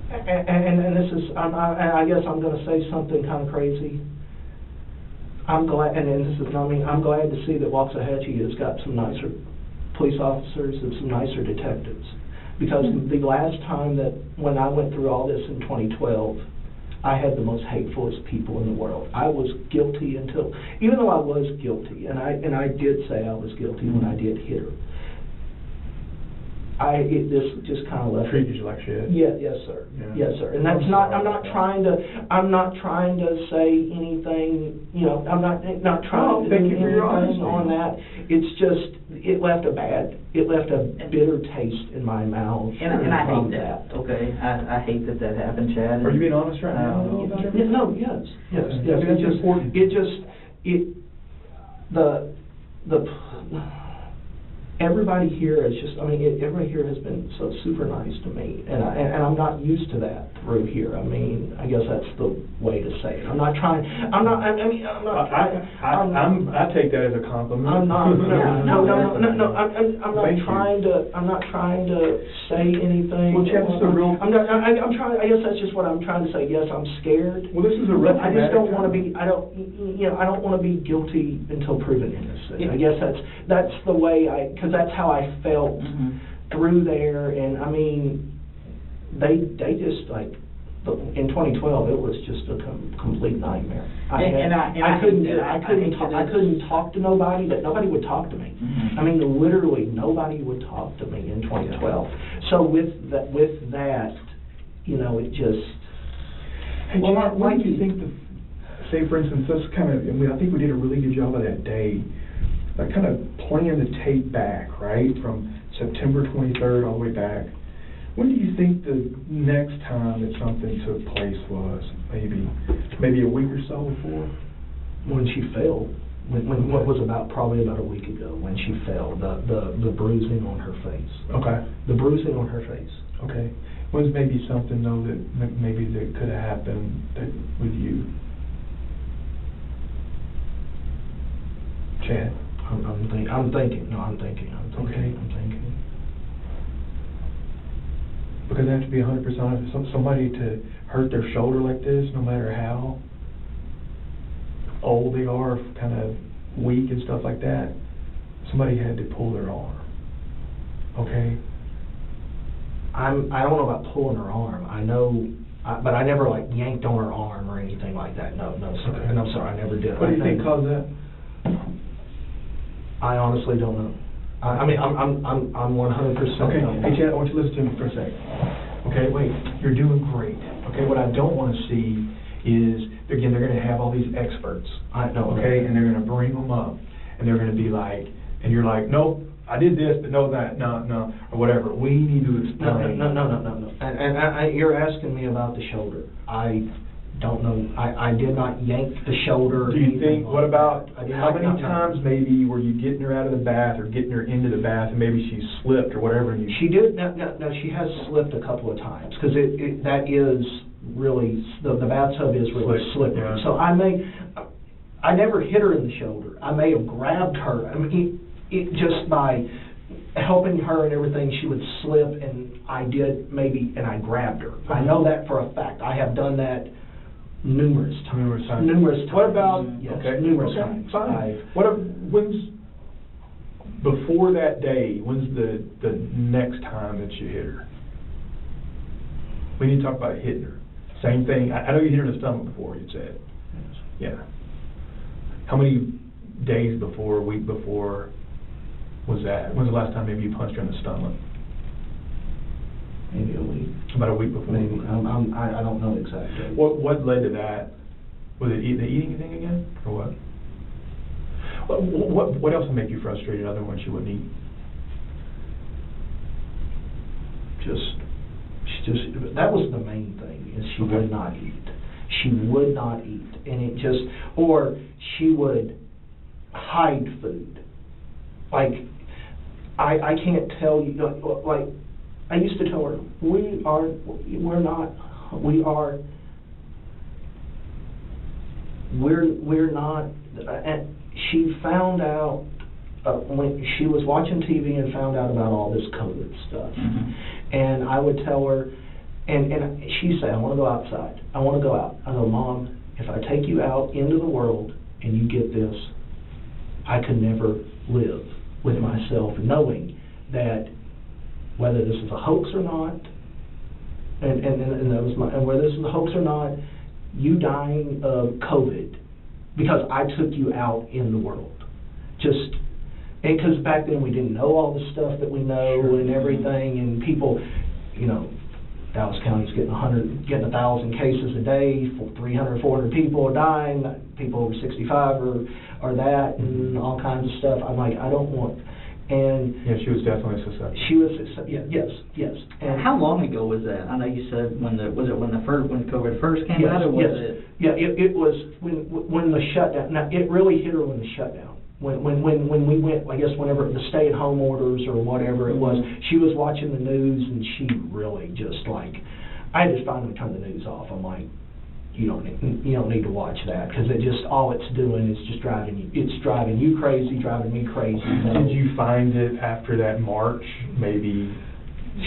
and this is, I guess I'm going to say something kind of crazy. I'm glad, and this is not me, I'm glad to see that Waxahachie has got some nicer police officers and some nicer detectives. Because the last time when I went through all this in 2012, I had the most hatefulest people in the world. I was guilty even though I was guilty, and I did say I was guilty when I did hit her. This just kind of left. Treated you like shit. Yeah, yes, sir. Yeah. Yes, sir. And that's not. I'm not trying to say anything. I'm not trying to do anything on that. It's just it left a bitter taste in my mouth. And I hate that. Okay, I hate that happened, Chad. Are you being honest right now? No. Yes. Everybody here is just, everybody here has been so super nice to me, and I'm not used to that through here. I guess that's the way to say it. I take that as a compliment. I'm not trying to say anything. Well, Chad, this is a real. I'm trying. I guess that's just what I'm trying to say. Yes, I'm scared. Well, this is a real. I just don't want to be. I don't want to be guilty until proven innocent. Yeah. I guess that's the way because that's how I felt through there, and they just in 2012 it was just a complete nightmare. I couldn't talk to nobody. That nobody would talk to me. Literally nobody would talk to me in 2012. So with that, it just. Hey, Chad, why do you think say for instance, this kind of, I think we did a really good job of that day. Like kind of playing the tape back, right, from September 23rd all the way back. When do you think the next time that something took place was? Maybe a week or so before? When she fell. What was probably about a week ago when she fell. The bruising on her face. Okay. The bruising on her face. Okay. When's maybe something though that could have happened with you? Chad? I'm thinking. Okay. Because they have to be 100% somebody to hurt their shoulder like this, no matter how old they are, kind of weak and stuff like that. Somebody had to pull their arm. Okay. I don't know about pulling her arm. I know, but I never yanked on her arm or anything like that. No, sir. Okay. And I'm sorry, I never did. What do you think caused that? I honestly don't know. I mean, I'm 100%. Okay, hey Chad, I want you to listen to me for a second. Okay, wait, you're doing great. Okay, what I don't want to see is, again, they're gonna have all these experts. I know. Okay, and they're gonna bring them up, and they're gonna be like, and you're like, nope, I did this, but no, that, no, or whatever. We need to explain. No. And you're asking me about the shoulder. I don't know. I did not yank the shoulder. Do you think, what about, I did how not- many no. times maybe were you getting her out of the bath or getting her into the bath and maybe she slipped or whatever and you... She did, no, she has slipped a couple of times, because that is really, the bathtub is really slippery. Yeah. So I never hit her in the shoulder. I may have grabbed her. I mean, it just by helping her and everything, she would slip, and I did maybe, and I grabbed her. I know that for a fact. I have done that numerous times. Numerous times. What about, Yes, okay, numerous okay, times. fine. When's, before that day, when's the next time that you hit her? We need to talk about hitting her. Same thing, I know you hit her in the stomach before, you said. Yeah. How many days before, a week before was that? When's the last time maybe you punched her in the stomach? Maybe a week. About a week before? Maybe. I don't know exactly. What led to that? Was it the eating thing again, or what? What else would make you frustrated other than when she wouldn't eat? That was the main thing, is she would not eat. She would not eat, and it just, or she would hide food. Like, I can't tell you, like, I used to tell her, we're not, and she found out, when she was watching TV and found out about all this COVID stuff. Mm-hmm. And I would tell her, and she'd say, I want to go outside. I want to go out. I go, Mom, if I take you out into the world and you get this, I could never live with myself knowing that whether this is a hoax or not, and that was my, and whether this is a hoax or not, you dying of COVID because I took you out in the world. Just, and because back then we didn't know all the stuff that we know and everything, and people, you know, Dallas County's getting 1,000 cases a day, 300, 400 people are dying, people over 65 are that, and all kinds of stuff. I'm like, I don't want, and... Yeah, she was definitely susceptible. She was, yes. And How long ago was that? I know you said when COVID first came yes, out, or was yes. it? Yeah, it was when the shutdown. Now it really hit her when the shutdown. When we went, I guess whenever the stay-at-home orders or whatever it was, she was watching the news and she really just like, I had to finally turn the news off. I'm like, you don't need to watch that, because it just, all it's doing is just driving you crazy, driving me crazy. Did you find it after that March, maybe?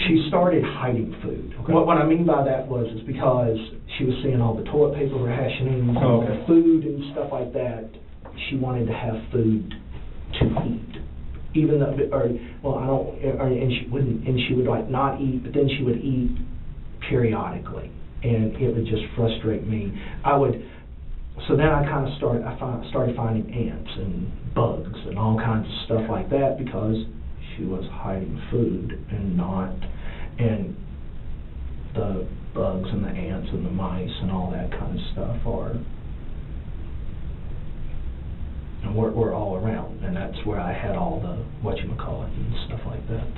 She started hiding food. Okay. What I mean by that was because she was seeing all the toilet paper rationing, all the food and stuff like that. She wanted to have food to eat, even though, and she would like not eat, but then she would eat periodically, and it would just frustrate me. So then I kind of started finding ants and bugs and all kinds of stuff like that, because she was hiding food and the bugs and the ants and the mice and all that kind of stuff and we're all around, and that's where I had all the whatchamacallit and stuff like that,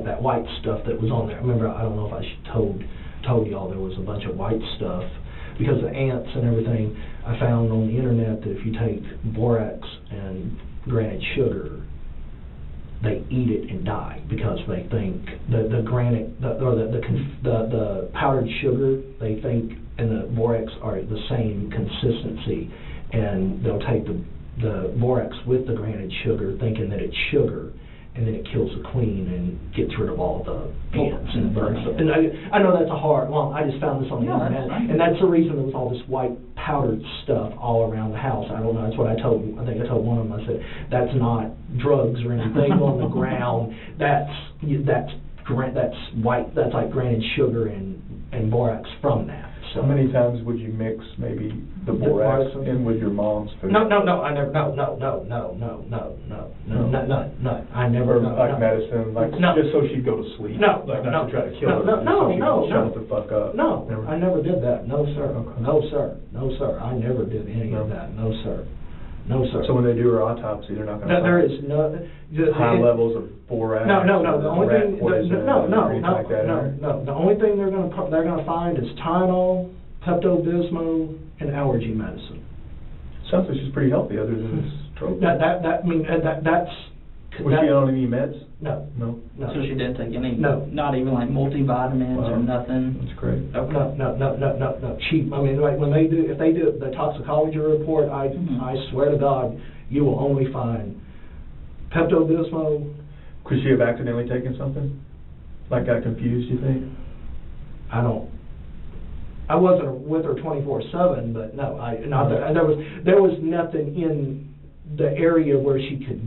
that white stuff that was on there. Remember, I don't know if I told y'all there was a bunch of white stuff, because the ants and everything. I found on the internet that if you take borax and granite sugar, they eat it and die, because they think the powdered sugar, they think, and the borax are the same consistency, and they'll take the borax with the granite sugar, thinking that it's sugar, and then it kills the queen and gets rid of all the ants and bugs. And I know that's I just found this on the internet, and that's the reason there was all this white powdered stuff all around the house. I don't know, that's what I told one of them. I said, that's not drugs or anything on the ground. That's white, that's like granite sugar and borax from that. So. How many times would you mix maybe the borax in with your mom's food? No, I never, no, I never, Like medicine, like No. just so she'd go to sleep? No, Like no, not to try to kill her? no, just no, so she no, could no. shut the fuck up? No, Never. I never did that, no, sir, Okay. no, sir, no, sir, I never did any of No. that, no, sir, no, sir. So when they do her autopsy, they're not gonna No, there find is no. high levels of borax? No, the or only rat thing, poison no, or anything like that in there? the only thing they're gonna find is Tylenol, Pepto-Bismol, and allergy medicine. Sounds like she's pretty healthy other than this stroke. That, I mean, that's. Was she on any meds? No, No? no. So she didn't take any, No. not even like multivitamins or Wow. nothing? That's great. No. Cheap. I mean, like when they do, if they do the toxicology report, I swear to God, you will only find Pepto-Bismol. Could she have accidentally taken something? Like got confused, you think? I wasn't with her 24/7, but no, there was nothing in the area where she could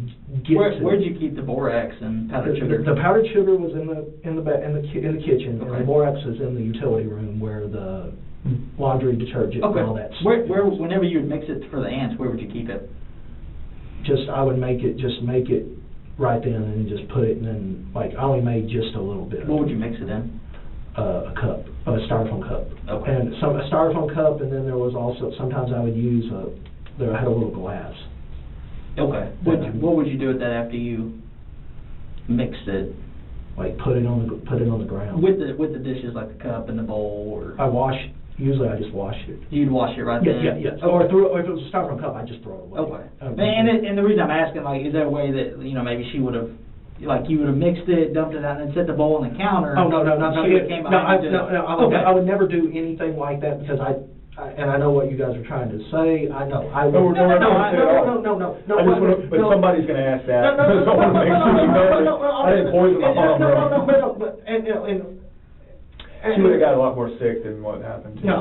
get to. Where'd you keep the borax and powdered sugar? The powdered sugar was in the kitchen, and Okay. the borax is in the utility room where the laundry detergent and all that stuff. Where, whenever you would mix it for the ants, where would you keep it? I would make it right then and just put it in, and like I only made just a little bit. What would you mix it in? A cup, a styrofoam cup. Okay. And a styrofoam cup, and then there was also, sometimes I would use I had a little glass. Okay. What would you do with that after you mixed it? Like put it on the ground. With the dishes, like the cup and the bowl, or? Usually I just wash it. You'd wash it right Yeah, then? yeah. Or if it was a styrofoam cup, I just throw it away. Okay. And the reason I'm asking, like, is there a way that, maybe she would have, like, you would have mixed it, dumped it out, and then set the bowl on the counter? Oh, no. She would've came behind you to- I would never do anything like that because and I know what you guys are trying to say. I know. I would. No, we're not No. I just want to, but somebody's gonna ask that. So I want to make sure you know that I didn't poison my mom. She would have got a lot more sick than what happened to her.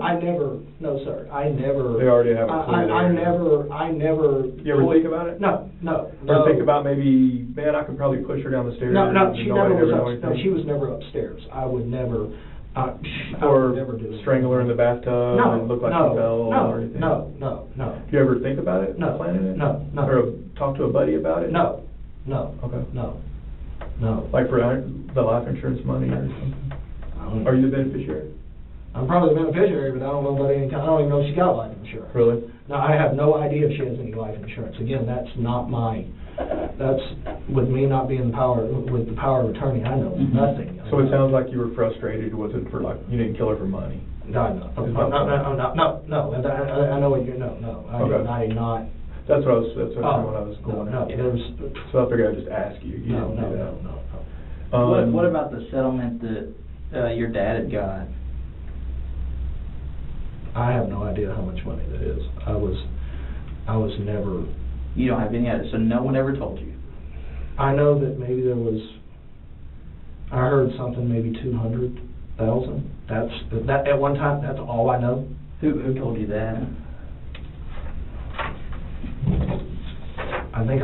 I never, no, sir, I never. They already have a clue I there. never. You ever think about it? No. Or think about maybe, man, I could probably push her down the stairs. No, and she nobody never was know upstairs. No, anything? she was never upstairs. I would never, I Or would never do it. strangle her in the bathtub and look like she fell or anything? No. Do you ever think about it? No. Planning it? No. Or talk to a buddy about it? No. Okay. No. Like for the life insurance money or something? Are you the beneficiary? I'm probably the beneficiary, but I don't know about I don't even know if she got life insurance. Really? No, I have no idea if she has any life insurance. Again, that's with me not being with the power of attorney, I know nothing. So it sounds like you were frustrated. Was it for like, you didn't kill her for money? No. No. And I know what you're, no. I did not. That's what I was going No, at. there's. So I figured I'd just ask you. You No. didn't do that. What about the settlement that your dad had got? I have no idea how much money that is. I was never. You don't have any idea, so no one ever told you? I know that maybe there was, I heard something, maybe 200,000. That at one time, that's all I know. Who told you that? I think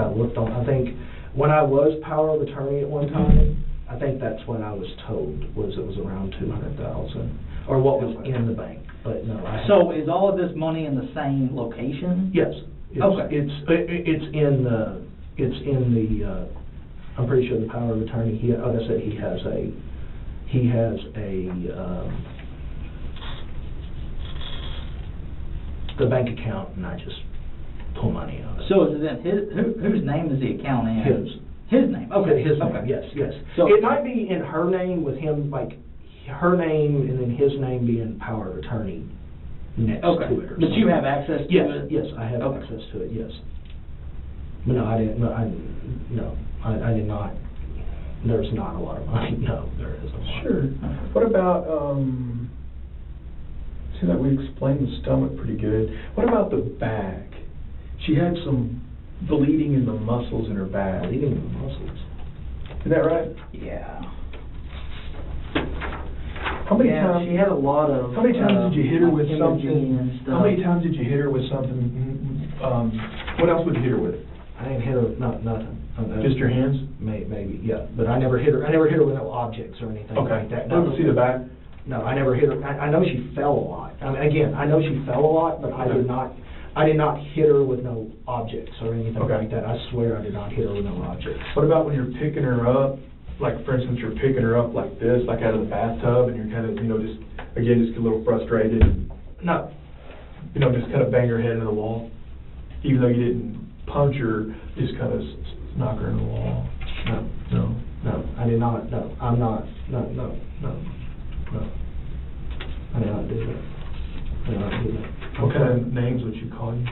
when I was power of attorney at one time, I think that's what I was told, it was around 200,000, or what was in the bank, but no. So is all of this money in the same location? Yes. Okay. It's in the, I'm pretty sure the power of attorney, like I said, he has the bank account, and I just pull money out of it. So is it whose name is the account in? His name? Okay. His name, yes. So it might be in her name with him, like, her name and then his name being power of attorney next to it or something. But you have access to it? Yes, I have access to it, yes. But no, I didn't, I did not, there's not a lot of money, no, there isn't a lot. Sure. What about, seems like we explained the stomach pretty good. What about the back? She had some bleeding in the muscles in her back. Bleeding in the muscles. Is that right? Yeah. How many times? She had a lot of. How many times did you hit her with imaging something? and stuff. How many times did you hit her with something? What else would you hit her with? I didn't hit her, nothing. Just your hands? Maybe, yeah. But I never hit her. I never hit her with no objects or anything like that. Let me see the back. No, I never hit her. I know she fell a lot. I mean, again, I know she fell a lot, but I did not hit her with no objects or anything Okay. like that. I swear I did not hit her with no objects. What about when you're picking her up, like for instance, you're picking her up like this, like out of the bathtub, and you're kind of, just get a little frustrated, and, No, just kind of bang her head into the wall, even though you didn't punch her, just kind of knock her into the wall? no, No. I did not. No, I'm not. No. I did not do that. I did not do that. What kind of names would she call you?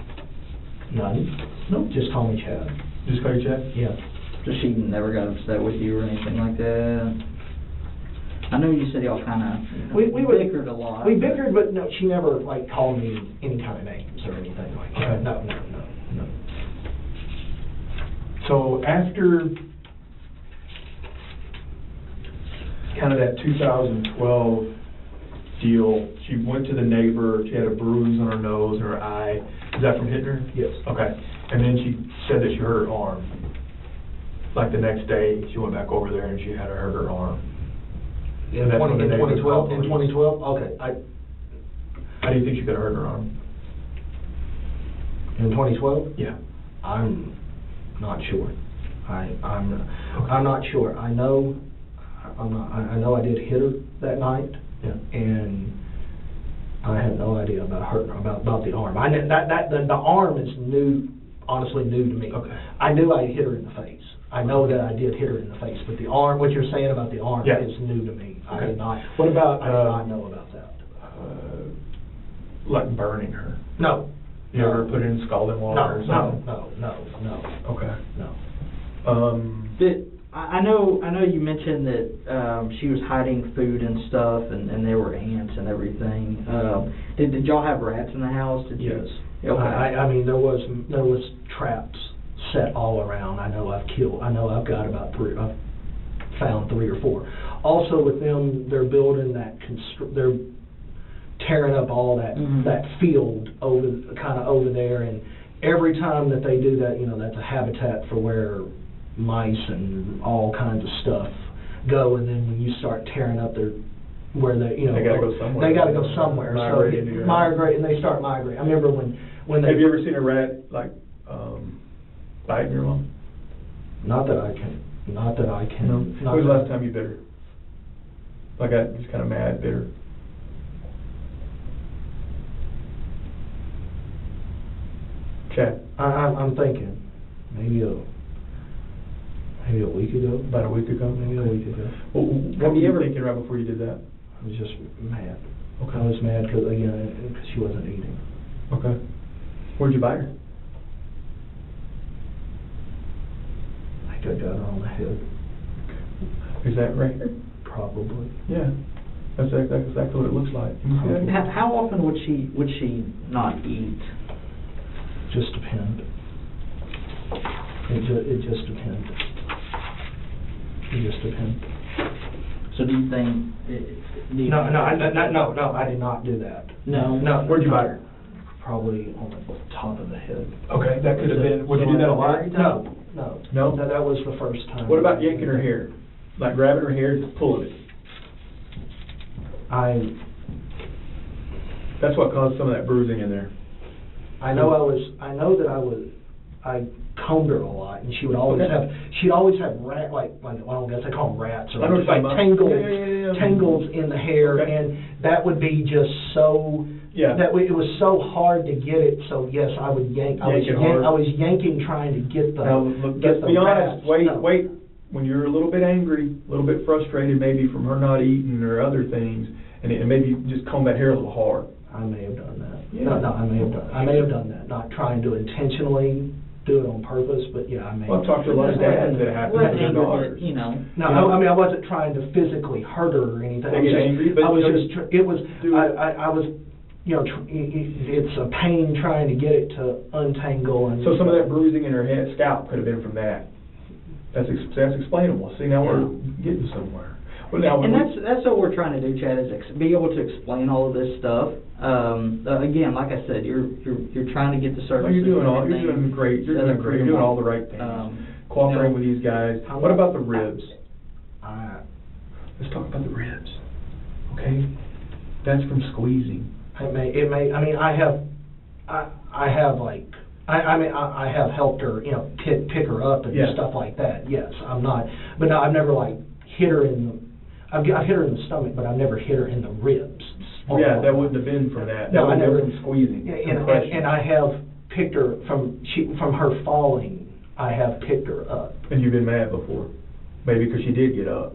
None. No, just call me Chad. Just call you Chad? Yeah. So she never got upset with you or anything like that? I know you said y'all kind of We bickered a lot. We bickered, but no, she never like called me any kind of names or anything like that. Okay. No. So after kind of that 2012 deal, she went to the neighbor, she had a bruise on her nose and her eye. Is that from hitting her? Yes. Okay. And then she said that she hurt her arm. Like the next day, she went back over there and she had hurt her arm. In And that's when the neighbor 2012. called In police. 2012. Okay. How do you think she could have hurt her arm? In 2012. Yeah. I'm not sure. I'm not sure. I know I did hit her that night. Yeah. And I had no idea about the arm. The arm is new, honestly new to me. Okay. I knew I hit her in the face. I know that I did hit her in the face, but the arm, what you're saying about the arm Yeah. is new to me. I Okay. did not. What about, I did not know about that. Like burning her? No. You ever put her in scalding water or something? No. Okay. No. I know you mentioned that she was hiding food and stuff, and there were ants and everything. Did y'all have rats in the house? Did you? Yes. Okay. I mean, there was traps set all around. I know I've got about three. I've found 3 or 4. Also with them, they're building they're tearing up all that Mhm. that field over there, and every time that they do that, that's a habitat for where mice and all kinds of stuff go. And then when you start tearing up where they They gotta go somewhere. They gotta go somewhere. Migrate into your house. Migrate, and they start migrating. I remember when they. Have you ever seen a rat, biting your mom? Not that I can. Not When was the last time you bit her? Like, I just kind of mad, bitter? Chad? I'm thinking maybe a week ago. About a week ago? Maybe a week ago. Well, what were you thinking right before you did that? I was just mad. Okay. I was mad because she wasn't eating. Okay. Where'd you bite her? I think I got her on the head. Is that right here? Probably. Yeah. That's exactly what it looks like. Can you see that? How often would she not eat? Just depend. It just depends. It just depends. So do you think? No, I did not do that. No. No. Where'd you bite her? Probably on the top of the head. Okay, that could have been, would you do that a lot? No. No? That was the first time. What about yanking her hair? Like grabbing her hair, just pulling it? That's what caused some of that bruising in there. I combed her a lot, and she would always Okay. she'd always have rat, I guess they call them rats, or I know what you're like talking about. tangles, Yeah. tangles in the hair, Okay. and that would be just so, Yeah. it was so hard to get it, so yes, I would yank, Yank it hard. I was yanking trying to get the, Now, look, get let's the be honest, rats. No. wait, when you're a little bit angry, a little bit frustrated maybe from her not eating or other things, and maybe just comb that hair a little hard. I may have done that. Yeah. No, I may have done that, not trying to intentionally do it on purpose, but yeah, I may. Well, I've talked to a lot of dads that happen What to their anger daughters. did, No, I mean, I wasn't trying to physically hurt her or anything. They get angry, but I was you know, just, it was, do it. I was, it's a pain trying to get it to untangle and. So some of that bruising in her head, scalp could have been from that. That's explainable. See, now we're getting somewhere. Well, now, And that's what we're trying to do, Chad, is be able to explain all of this stuff. Again, like I said, you're trying to get the services. you're doing and everything. you're doing great. You're doing great. You're doing all the right things. Cooperating with these guys. What about the ribs? Let's talk about the ribs. Okay? That's from squeezing. I mean, I have helped her, you know, pick her up and Yeah. stuff like that, yes, but no, I've never like hit her I've hit her in the stomach, but I've never hit her in the ribs. Yeah, that wouldn't have been from that. No, I That would have never- been from squeezing. And I have picked her from her falling, I have picked her up. And you've been mad before. Maybe because she did get up.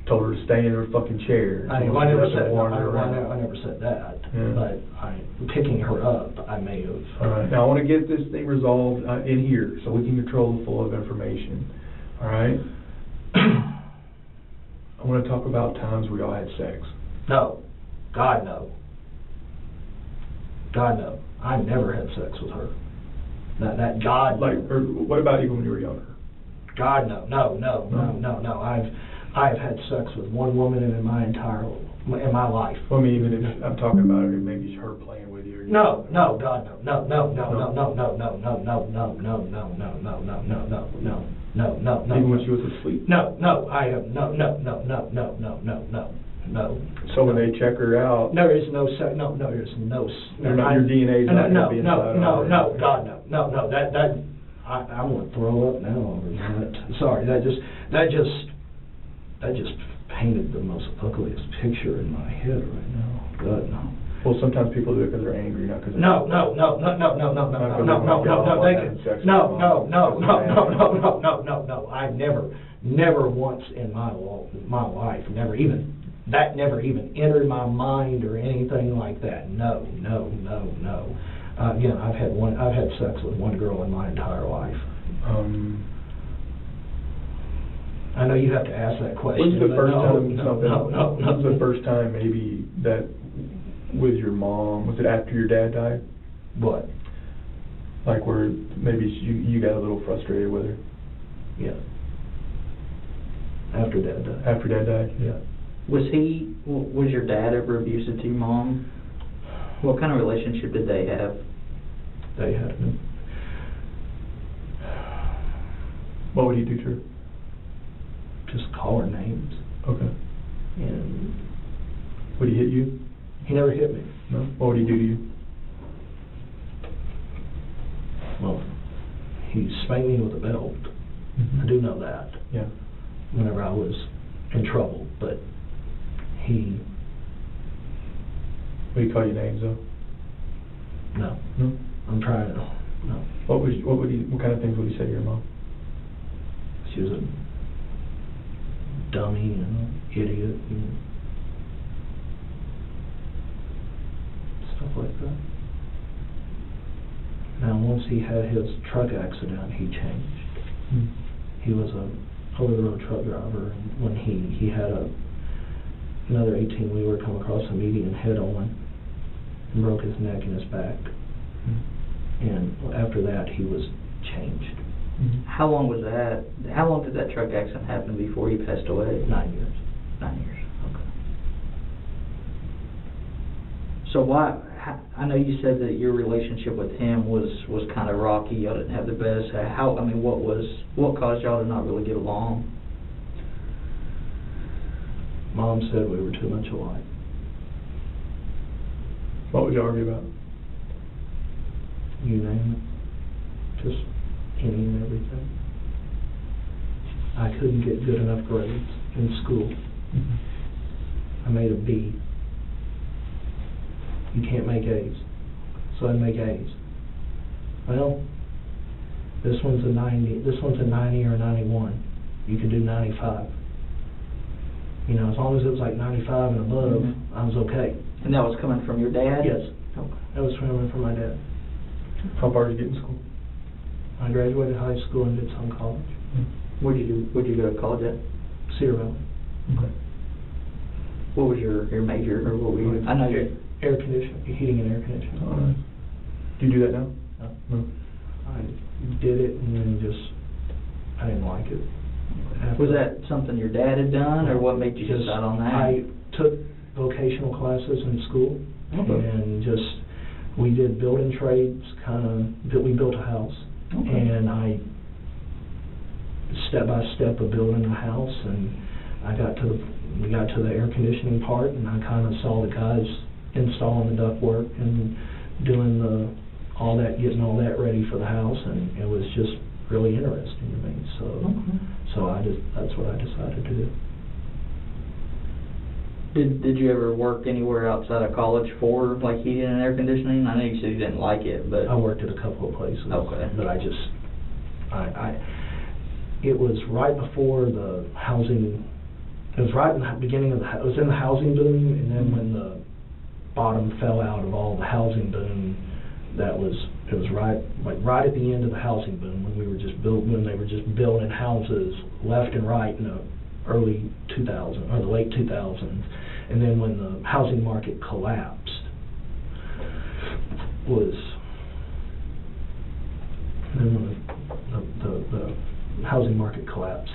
Told her to stay in her fucking chair. I So never she said, wandered around. I never said that, Yeah. but picking her up, I may have. All right, now I want to get this thing resolved in here, so we can control the flow of information, all right? I want to talk about times we all had sex. No, God no. God no, I never had sex with her. That God, Like, or what about even when you were younger? God no, no. I've had sex with one woman in my entire, in my life. Well, I mean, even if I'm talking about it, maybe it's her playing with you. Or No, God no, no. Even when she was asleep? No, I have, no. So when they check her out, There is no, there's no. your DNA's not going to be inside No, her. God, no, that, I'm gonna throw up now over that. Sorry, that just painted the most ugliest picture in my head right now. God, no. Well, sometimes people do it because they're angry, not because they're... No. I've never once in my life, never even entered my mind or anything like that. No. Again, I've had sex with one girl in my entire life. I know you have to ask that question. When's the first time When's the first time maybe that with your mom, was it after your dad died? What? Like where maybe you got a little frustrated with her? Yeah. After Dad died. After Dad died? Yeah. Was your dad ever abusive to your mom? What kind of relationship did they have? They had me. What would he do to her? Just call her names. Okay. And Would he hit you? he never hit me. No? What would he do to you? Well, he spanked me with a belt. I do know that. Yeah. Whenever I was in trouble, but he, Would he call you names though? no. No? I'm trying to, no. What kind of things would he say to your mom? She was a dummy and an idiot and stuff like that. Now, once he had his truck accident, he changed. He was a over-the-road truck driver, and when he had another 18-wheeler come across the median head-on and broke his neck and his back. And after that, he was changed. How long was that? How long did that truck accident happen before he passed away? 9 years. 9 years. Okay. So why? I know you said that your relationship with him was kind of rocky. Y'all didn't have the best. What caused y'all to not really get along? Mom said we were too much alike. What would you argue about? You name it. Just any and everything. I couldn't get good enough grades in school. I made a B. You can't make A's. So I make A's. Well, this one's a 90 or a 91. You could do 95. You know, as long as it was like 95 and above, I was okay. And that was coming from your dad? Yes. Okay. That was from my dad. How far did you get in school? I graduated high school and did some college. Where'd you go to college at? Cedar Valley. Okay. What was your major, or what were you? I know you're... Air conditioning, heating and air conditioning. All right. Do you do that now? No. I did it and then I didn't like it. Was that something your dad had done, or what made you Just- decide on that? I took vocational classes in school, and we did building trades, we built a house. And I, step by step of building a house, and we got to the air conditioning part, and I kind of saw the guys installing the ductwork and doing getting all that ready for the house, and it was just really interesting to me. So that's what I decided to do. Did you ever work anywhere outside of college for like heating and air conditioning? I know you said you didn't like it, but I worked at a couple of places. Okay. But it was right before the housing. It was right in the beginning of it was in the housing boom, and then when the bottom fell out of all the housing boom, it was right at the end of the housing boom when they were just building houses left and right in the early 2000s or the late 2000s, and then when the housing market collapsed the housing market collapsed,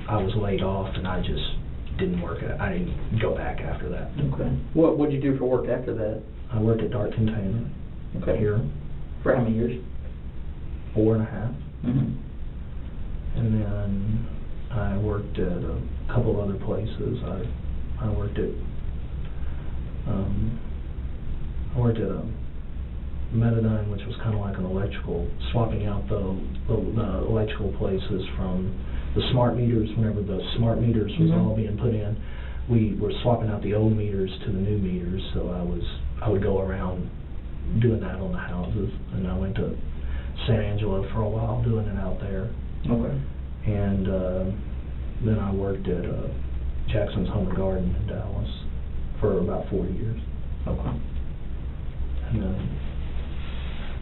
I was laid off, and I just didn't work. I didn't go back after that. Okay. What'd you do for work after that? I worked at Dark Container. Okay. Here. For how many years? 4.5. Mm-hmm. And then I worked at a couple other places. I worked at Metadyne, which was kind of like an electrical, swapping out the electrical places from the smart meters. Whenever the smart meters was all being put in, we were swapping out the old meters to the new meters. So I would go around doing that on the houses, and I went to San Angelo for a while doing it out there. Okay. And then I worked at Jackson's Home and Garden in Dallas for about 4 years. Okay.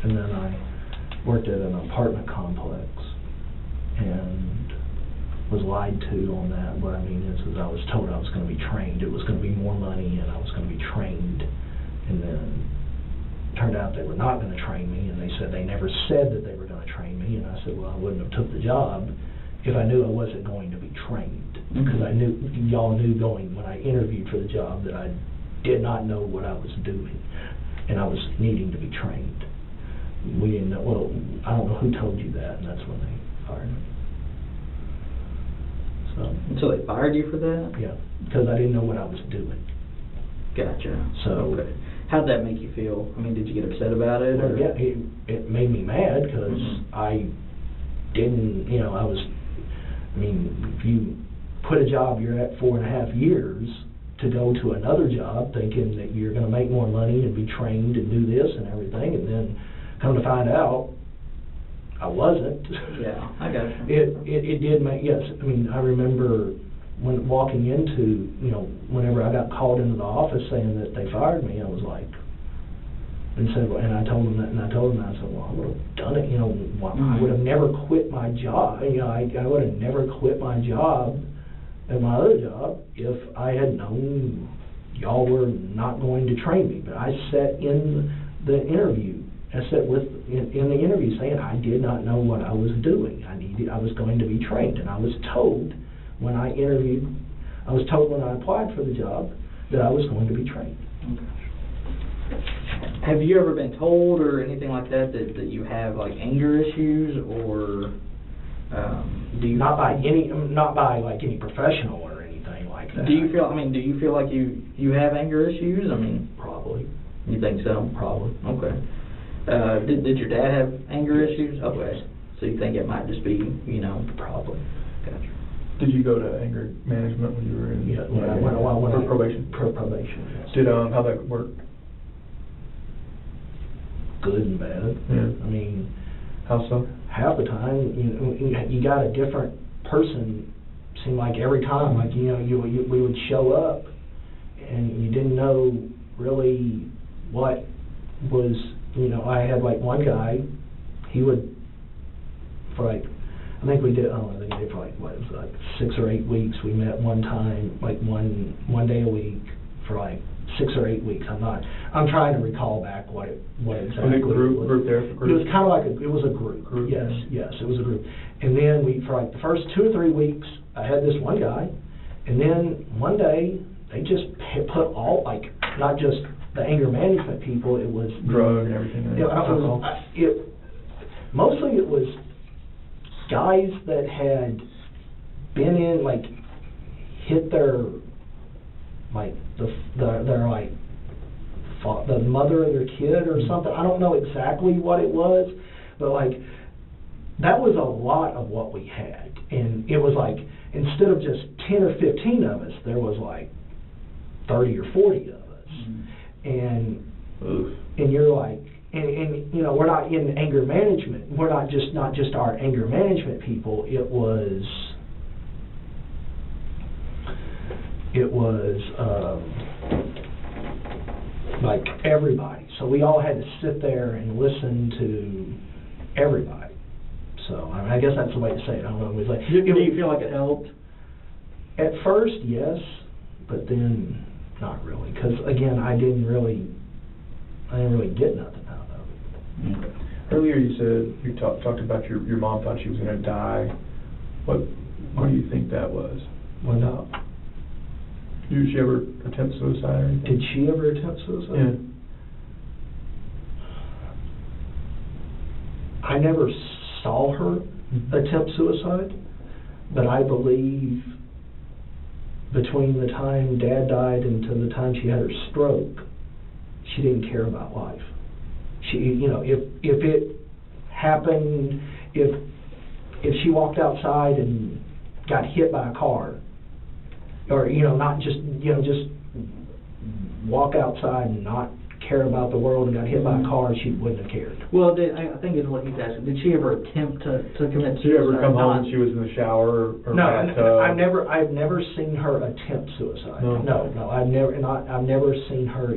And then I worked at an apartment complex and was lied to on that. What I mean is I was told I was going to be trained. It was going to be more money, and I was going to be trained. And then it turned out they were not going to train me, and they said they never said that they were going to train me. And I said, well, I wouldn't have took the job if I knew I wasn't going to be trained. Because I knew, y'all knew going when I interviewed for the job that I did not know what I was doing, and I was needing to be trained. We didn't know, well, I don't know who told you that, and that's when they fired me. So they fired you for that? Yeah, because I didn't know what I was doing. Gotcha. So, okay. How'd that make you feel? I mean, did you get upset about it? Well, or? yeah, it made me mad because I didn't, if you put a job you're at 4.5 years to go to another job thinking that you're going to make more money and be trained and do this and everything, and then come to find out I wasn't. Yeah, I got you. It did make, yes. I mean, I remember when walking into, whenever I got called into the office saying that they fired me, I was like, and I told them that, I said, well, I would have done it, I would have never quit my job, I would have never quit my job at my other job if I had known y'all were not going to train me. But I sat in the interview, in the interview saying I did not know what I was doing. I was going to be trained, and I was told when I applied for the job that I was going to be trained. Have you ever been told or anything like that you have like anger issues, or do you not by any professional or anything like that? Do you feel like you have anger issues? I mean, probably. You think so? Probably. Okay. Did your dad have anger issues? Okay. So you think it might just be, Probably. Gotcha. Did you go to anger management when you were in? Yeah, when probation. Probation. Yes. Did how that work? Good and bad. Yeah. I mean, how so? Half the time, you got a different person. Seemed like every time, we would show up, and you didn't know really what was. I had one guy. He would for I think we did for 6 or 8 weeks. We met one time, one day a week for 6 or 8 weeks. I'm trying to recall back what exactly. Was it group there? It was kind of it was a group. Yes, it was a group. And then for the first 2 or 3 weeks, I had this one guy, and then one day they just put all not just the anger management people. It was drug and everything. Mostly it was guys that had been in hit their, like, their like, the mother of their kid or something. I don't know exactly what it was, but like, that was a lot of what we had. And it was like, instead of just 10 or 15 of us, there was like 30 or 40 of us. And you're like, and you know, we're not in anger management. We're not just our anger management people. It was like everybody. So we all had to sit there and listen to everybody. So I mean, I guess that's the way to say it. I don't know. It was like, Do you feel like it helped? At first, yes, but then not really. Because again, I didn't really get nothing out of it. Earlier you said, you talked about your mom thought she was going to die. What do you think that was? Well, no. Did she ever attempt suicide or anything? Did she ever attempt suicide? Yeah. I never saw her attempt suicide, but I believe between the time Dad died and to the time she had her stroke, she didn't care about life. She, you know, if it happened, if she walked outside and got hit by a car, or, you know, not just, you know, just walk outside and not care about the world and got hit by a car, she wouldn't have cared. Well, I think it's what he's asking. Did she ever attempt to commit suicide? Did she ever come home and she was in the shower or No, bathtub? I've never seen her attempt suicide. No. No, I've never seen her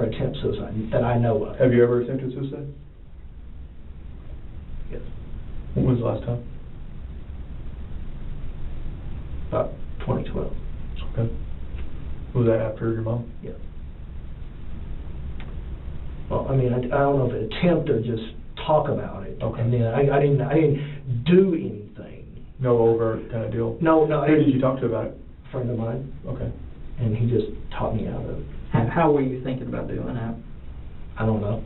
attempt suicide that I know of. Have you ever attempted suicide? Yes. When was the last time? About 2012. Okay. Was that after your mom? Yeah. Well, I mean, I don't know if attempt or just talk about it. Okay. And then I didn't do anything. No overt kind of deal? No. Who did you talk to about it? A friend of mine, Okay. and he just taught me out of it. How were you thinking about doing that? I don't know.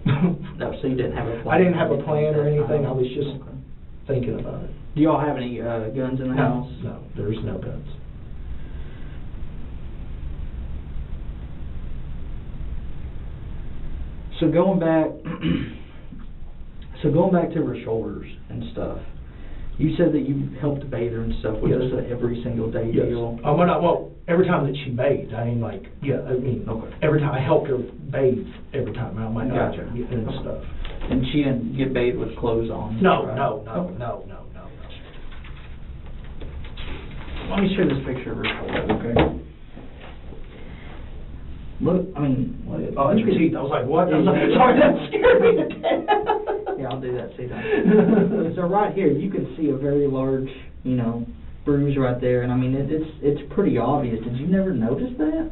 No, so you didn't have a plan? I didn't have a plan or anything. I was just Okay. thinking about it. Do y'all have any guns in the house? No, there's no guns. So going back to her shoulders and stuff, you said that you helped bathe her and stuff. Was Yes. this an every single day Yes. deal? Well, every time that she bathed, I mean, like, yeah, I mean, Okay. every time I helped her bathe, every time I might Gotcha. and stuff. And she didn't get bathed with clothes on? No, right? no. Let me show this picture of her shoulder, okay? Look, I mean, Oh, that's your teeth. I was like, what? I was like, sorry, that scared me to death. Yeah, I'll do that, see that. So right here, you can see a very large, you know, bruise right there, and I mean, it's pretty obvious. Did you never notice that?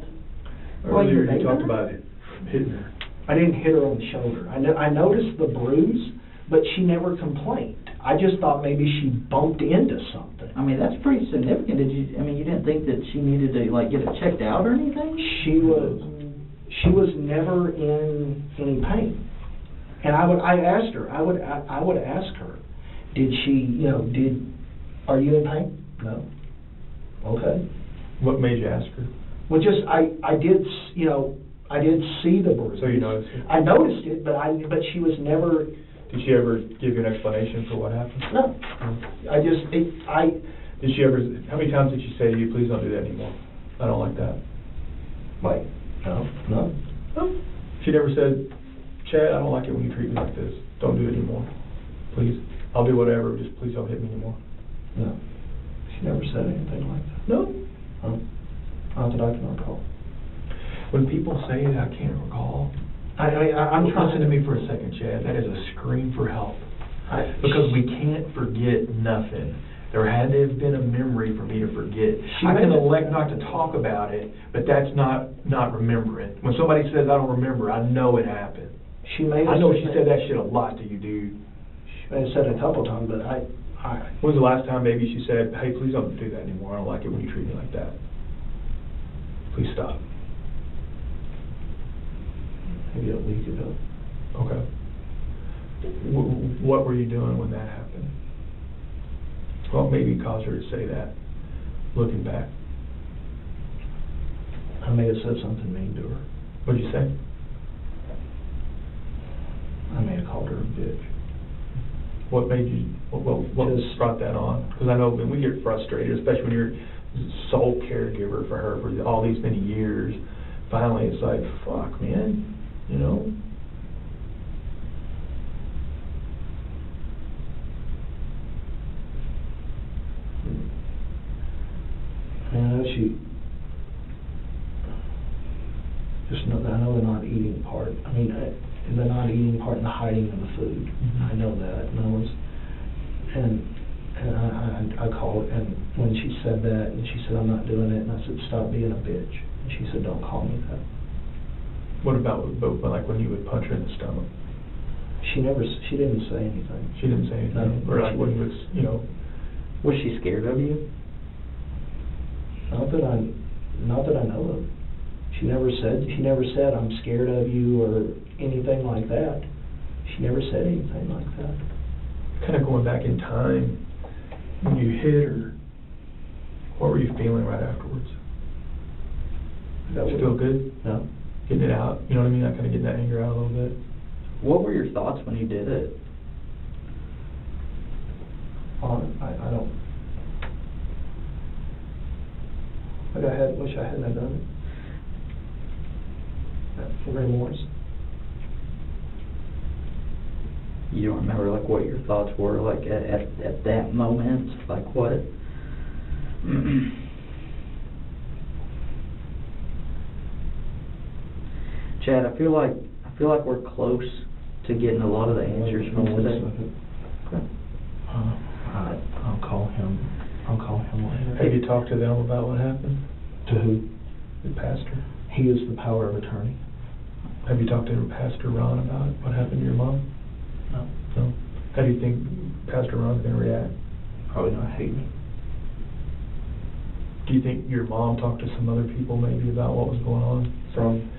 While you were Earlier you talked bathing her? about it hitting her. I didn't hit her on the shoulder. I noticed the bruise, but she never complained. I just thought maybe she bumped into something. I mean, that's pretty significant. You didn't think that she needed to, like, get it checked out or anything? She was never in any pain. And I asked her, I would ask her, are you in pain? No. Okay. What made you ask her? Well, just, I did see the bruise. So you noticed it? I noticed it, but she was never. Did she ever give you an explanation for what happened? No. Did she ever, how many times did she say to you, please don't do that anymore? I don't like that. Like, no. She never said, Chad, I don't like it when you treat me like this. Don't do it anymore. Please. I'll do whatever, just please don't hit me anymore. No. She never said anything like that. No. Not that I can recall. When people say that, I can't recall. I'm trying. Listen to me for a second, Chad. That is a scream for help. Because we can't forget nothing. There had to have been a memory for me to forget. I can elect not to talk about it, but that's not remembering. When somebody says, I don't remember, I know it happened. I know she said that shit a lot to you, dude. She may have said it a couple times, but When was the last time maybe she said, hey, please don't do that anymore. I don't like it when you treat me like that. Please stop. maybe a week ago. Okay. What were you doing when that happened? What maybe caused her to say that, looking back? I may have said something mean to her. What'd you say? I may have called her a bitch. What made you, what Just- brought that on? Because I know when we get frustrated, especially when you're sole caregiver for her for all these many years, finally it's like, fuck, man, you know? You know, just know, I know the not eating part. I mean, the not eating part and the hiding of the food. Mhm. I know that, and I called, and when she said that, and she said, I'm not doing it, and I said, stop being a bitch. And she said, don't call me that. What about, like when you would punch her in the stomach? She didn't say anything. She didn't say anything? No, Or like she when you didn't. was, you know, Was she scared of you? Not that I know of. She never said, I'm scared of you or anything like that. She never said anything like that. kind of going back in time, when you hit her, what were you feeling right afterwards? That Did you feel good? No. Getting it out, you know what I mean? Like kind of getting that anger out a little bit. What were your thoughts when you did it? I don't. Like wish I hadn't have done it. Remorse. You don't remember like what your thoughts were like at that moment? Like what? Chad, I feel like we're close to getting a lot of the answers from today. Okay. I'll call him. Later. Have you talked to them about what happened? To who? The pastor. He is the power of attorney. Have you talked to Pastor Ron about what happened to your mom? No. No? How do you think Pastor Ron's going to react? Probably not hate me. Do you think your mom talked to some other people maybe about what was going on from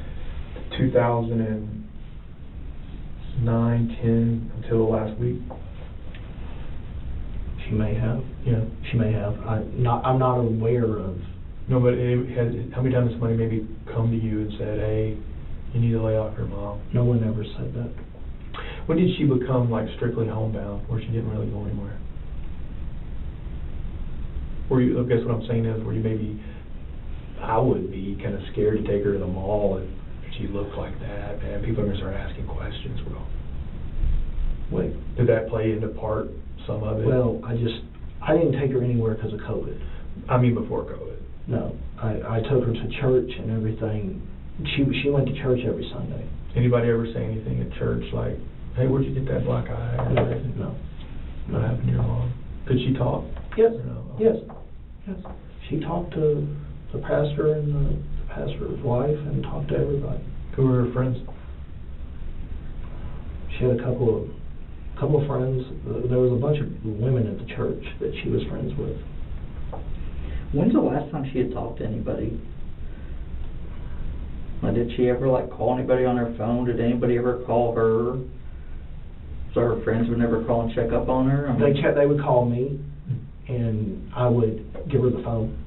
2009, 10 until last week? She may have. Yeah. She may have. I'm not aware of. No, but how many times has somebody maybe come to you and said, hey, you need to lay off your mom? No one ever said that. When did she become like strictly homebound, where she didn't really go anywhere? Were you, I guess what I'm saying is, were you maybe, I would be kind of scared to take her to the mall if she looked like that, and people are going to start asking questions. Well, Wait. did that play into part, some of it? Well, I didn't take her anywhere because of COVID. I mean before COVID. No, I took her to church and everything. She went to church every Sunday. Anybody ever say anything at church like, hey, where'd you get that black eye? Or anything? No. What happened to your mom? Could she talk? Yes. Or no? Yes. She talked to the pastor and the pastor's wife and talked to everybody. Who were her friends? She had a couple of friends. There was a bunch of women at the church that she was friends with. When's the last time she had talked to anybody? Like, did she ever like call anybody on her phone? Did anybody ever call her? So her friends would never call and check up on her? I mean, They would call me, and I would give her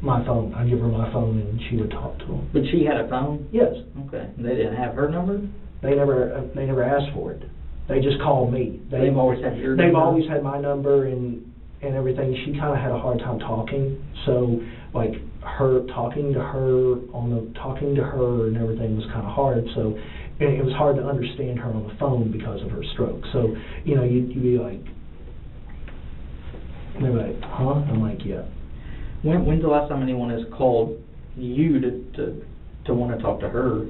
my phone. I'd give her my phone, and she would talk to them. but she had a phone? Yes. Okay. They didn't have her number? They never asked for it. They just called me. They've always had your They've number? always had my number and everything. She kind of had a hard time talking, so like talking to her and everything was kind of hard. So and it was hard to understand her on the phone because of her stroke. So you'd be like, they'd be like, huh? I'm like, yeah. When's the last time anyone has called you to want to talk to her?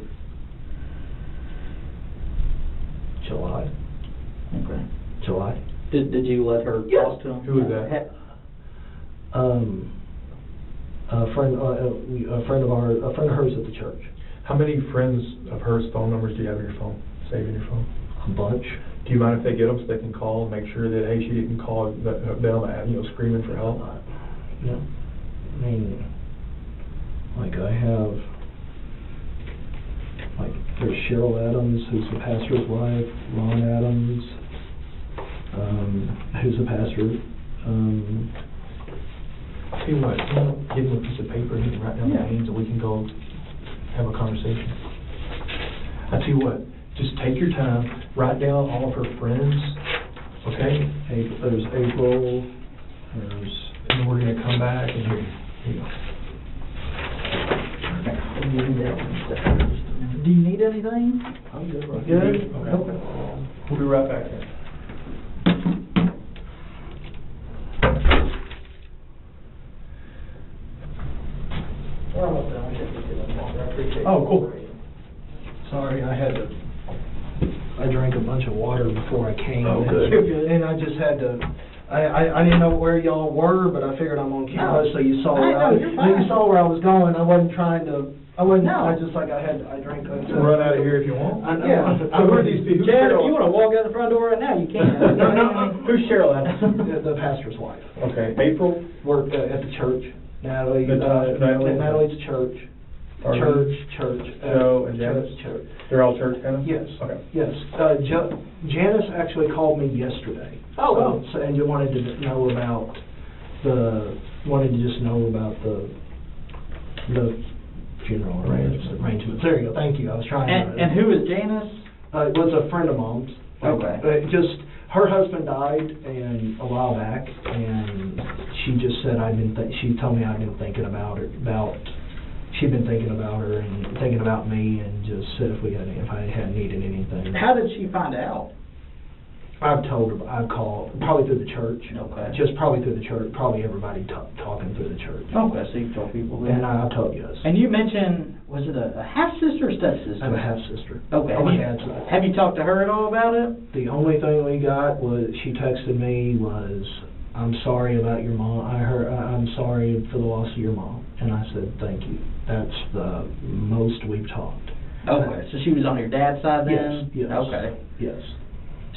July. Okay. July. Did you let her Yes. talk to him? Who was that? A friend of hers at the church. How many friends of hers phone numbers do you have in your phone, saved in your phone? A bunch. Do you mind if they get them so they can call and make sure that, hey, she didn't call them, screaming for help? Yeah. I mean, like I have, like there's Cheryl Adams, who's the pastor's wife, Ron Adams, who's the pastor. Tell you what, give him a piece of paper and he can write down the names and we can go have a conversation. I tell you what, just take your time, write down all of her friends, okay? There's April, there's, And then we're gonna come back and here you go. Do you need anything? I'm good right Good? Okay. We'll be right back then. Oh, cool. Sorry, I drank a bunch of water before I came. Oh, good. And I just had to, I didn't know where y'all were, but I figured I'm on camera, so you saw where you're fine. you saw where I was going. I wasn't trying to, I No. just like I drank. Run out of here if you want. I know. Yeah. So who are these people? Chad, if you wanna walk out the front door right now, you can. No. Who's Cheryl at? The pastor's wife. Okay, April? Worked at the church. Natalie, Natalie. Natalie's church. Arlene? Church. Joe and Janice? Church. They're all church kind of? Yes. Okay. Yes. Janice actually called me yesterday. Oh, wow. So, and you wanted to know about wanted to just know about the funeral arrangements. There you go. Thank you. I was trying to. And who is Janice? It was a friend of mom's. Okay. Just her husband died a while back, and she just said she told me I'd been thinking about her. She'd been thinking about her and thinking about me, and just said if I had needed anything. How did she find out? I've told her. I've called probably through the church. Okay. Just probably through the church. Probably everybody talking through the church. Okay, so you told people that. And I told yes. And you mentioned, was it a half-sister or step-sister? I have a half sister. Okay. On my dad's side. Have you talked to her at all about it? The only thing we got was she texted me was, "I'm sorry about your mom. I'm sorry for the loss of your mom." And I said, "Thank you." That's the most we've talked. Okay, so she was on your dad's side then? Yes. Okay. Yes.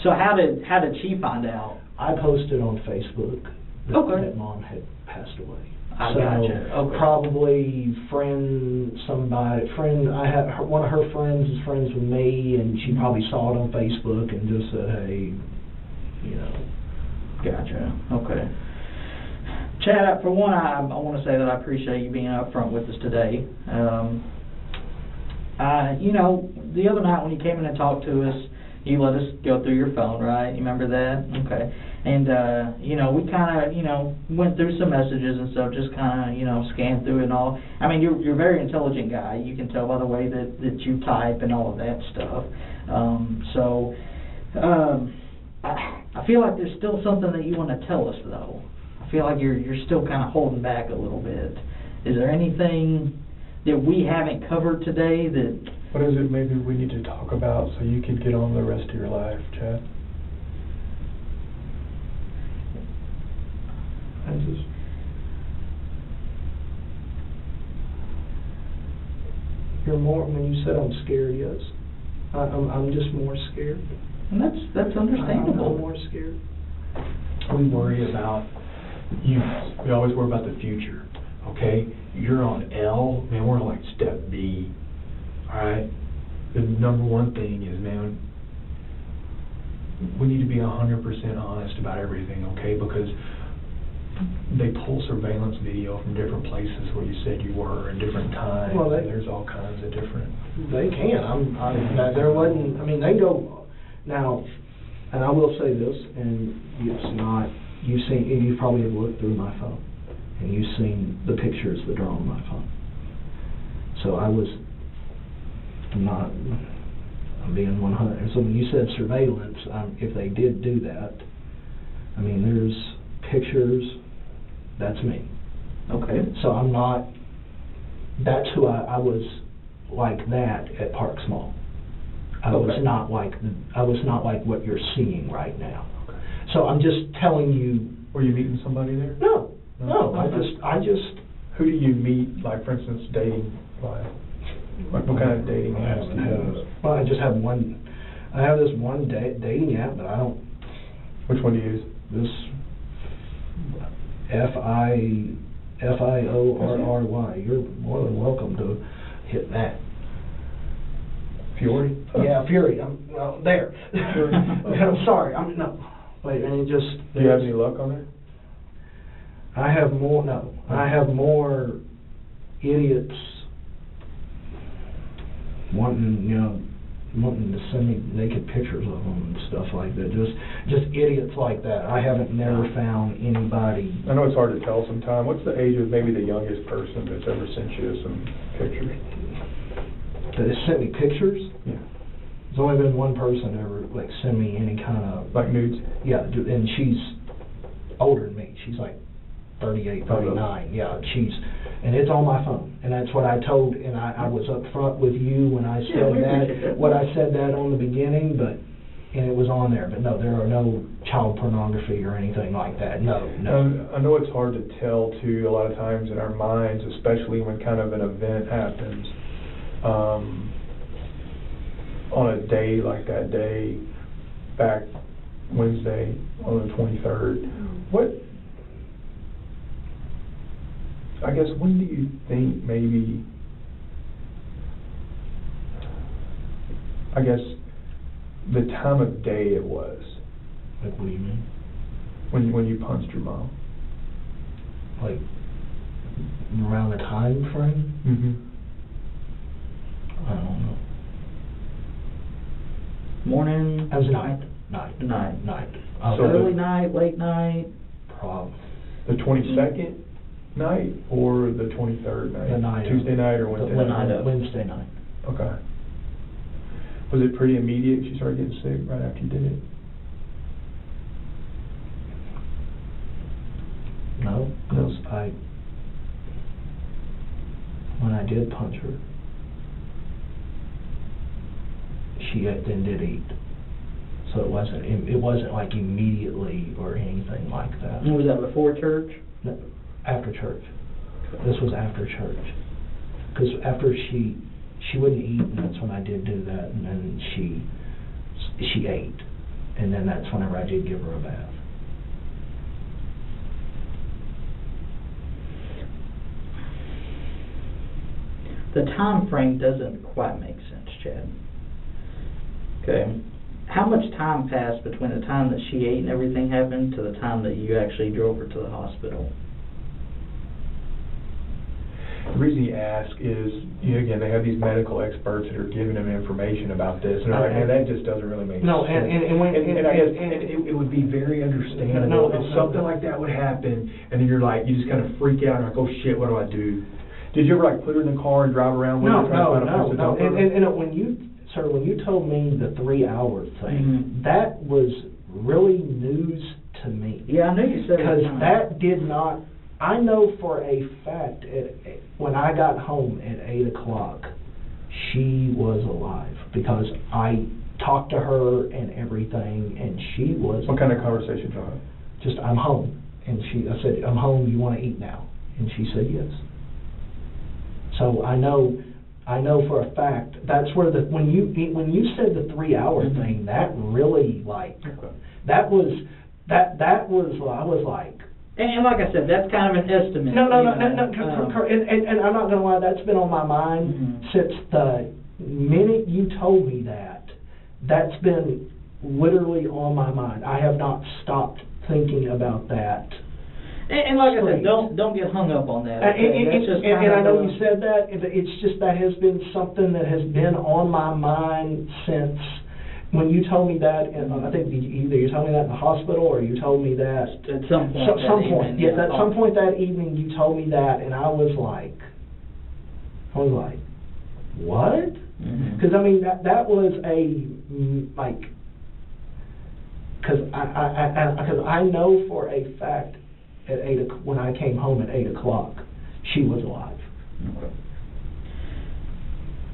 So how did she find out? I posted on Facebook that, Okay. that mom had passed away. I So gotcha. Okay. probably I have one of her friends is friends with me, and she probably saw it on Facebook and just said, "Hey, you know." Gotcha. Okay. Chad, for one, I want to say that I appreciate you being up front with us today. The other night when you came in and talked to us, you let us go through your phone, right? You remember that? Okay. And, we kind of, went through some messages and stuff, just kind of, scanned through it and all. I mean, you're a very intelligent guy. You can tell by the way that you type and all of that stuff. I feel like there's still something that you want to tell us, though. I feel like you're still kind of holding back a little bit. Is there anything that we haven't covered today that... What is it maybe we need to talk about so you can get on the rest of your life, Chad? You're more, when you said I'm scared, yes. I'm just more scared. And that's understandable. I'm more scared. We worry about you. We always worry about the future. Okay, you're on L, man. We're on like step B. All right. The number one thing is, man, we need to be 100% honest about everything. Okay, because they pull surveillance video from different places where you said you were at different times. Well, and there's all kinds of different. They can. There wasn't. I mean, they go now, and I will say this, and it's not. You probably have looked through my phone, and you've seen the pictures that are on my phone. So I'm being 100. So when you said surveillance, if they did do that, I mean, there's pictures. That's me. Okay. So I'm not. That's who I was like that at Parks Mall. I was not like what you're seeing right now. Okay. So I'm just telling you. Were you meeting somebody there? No. Okay. I just. Who do you meet, like, for instance, dating wise? Like, what kind of dating apps do you use? Well, I just have one. I have this one dating app, but I don't. Which one do you use? This FIORRY. You're more than welcome to hit that. Fury? Yeah, Fury. I'm there. I'm sorry. No. Wait, and it just. Do you have any luck on there? I have more. No, I have more idiots wanting to send me naked pictures of them and stuff like that. Just idiots like that. I haven't never found anybody. I know it's hard to tell sometimes. What's the age of maybe the youngest person that's ever sent you some pictures? That has sent me pictures? Yeah. There's only been one person ever like send me any kind of Like nudes? yeah, and she's older than me. She's like 38, 39. Yeah, and it's on my phone. And that's what I told, and I was up front with you when I said that, what I said that on the beginning, and it was on there. But no, there are no child pornography or anything like that. No. I know it's hard to tell, too, a lot of times in our minds, especially when kind of an event happens. On a day like that day, back Wednesday on the 23rd, I guess, when do you think maybe, I guess, the time of day it was? Like, what do you mean? When you punched your mom? Like, around the time frame? Mm-hmm. I don't know. Morning? That was night. So Early night, late night? Probably. The 22nd night or the 23rd night? The night. Tuesday night or Wednesday night? Wednesday night. Okay. Was it pretty immediate? She started getting sick right after you did it? No, because when I did punch her, she then did eat. So it wasn't like immediately or anything like that. Was that before church? No, after church. This was after church. Because after she wouldn't eat, and that's when I did do that, and then she ate. And then that's whenever I did give her a bath. The time frame doesn't quite make sense, Chad. Okay. How much time passed between the time that she ate and everything happened to the time that you actually drove her to the hospital? The reason you ask is, again, they have these medical experts that are giving them information about this, and they're like, man, that just doesn't really make sense. And I guess it would be very understandable if something like that would happen, and then you just kind of freak out, and like, oh shit, what do I do? Did you ever put her in the car and drive around with her? No. And when you told me the 3-hour thing, that was really news to me. Yeah, I knew you said that. Because that did not. I know for a fact when I got home at 8 o'clock, she was alive because I talked to her and everything, and she was. What kind of conversation did you have? Just, I'm home, and I said, I'm home. You want to eat now? And she said yes. So I know for a fact that's where when you said the 3-hour thing, that really that was I was like. And like I said, that's kind of an estimate. No. And I'm not gonna lie, that's been on my mind since the minute you told me that. That's been literally on my mind. I have not stopped thinking about that. And like I said, don't get hung up on that. Okay? And I know you said that. It's just that has been something that has been on my mind since when you told me that. And I think either you told me that in the hospital or you told me that at some point. At some point that evening you told me that, and I was like, what? Because I mean that was because I know for a fact. When I came home at 8 o'clock, she was alive. Okay.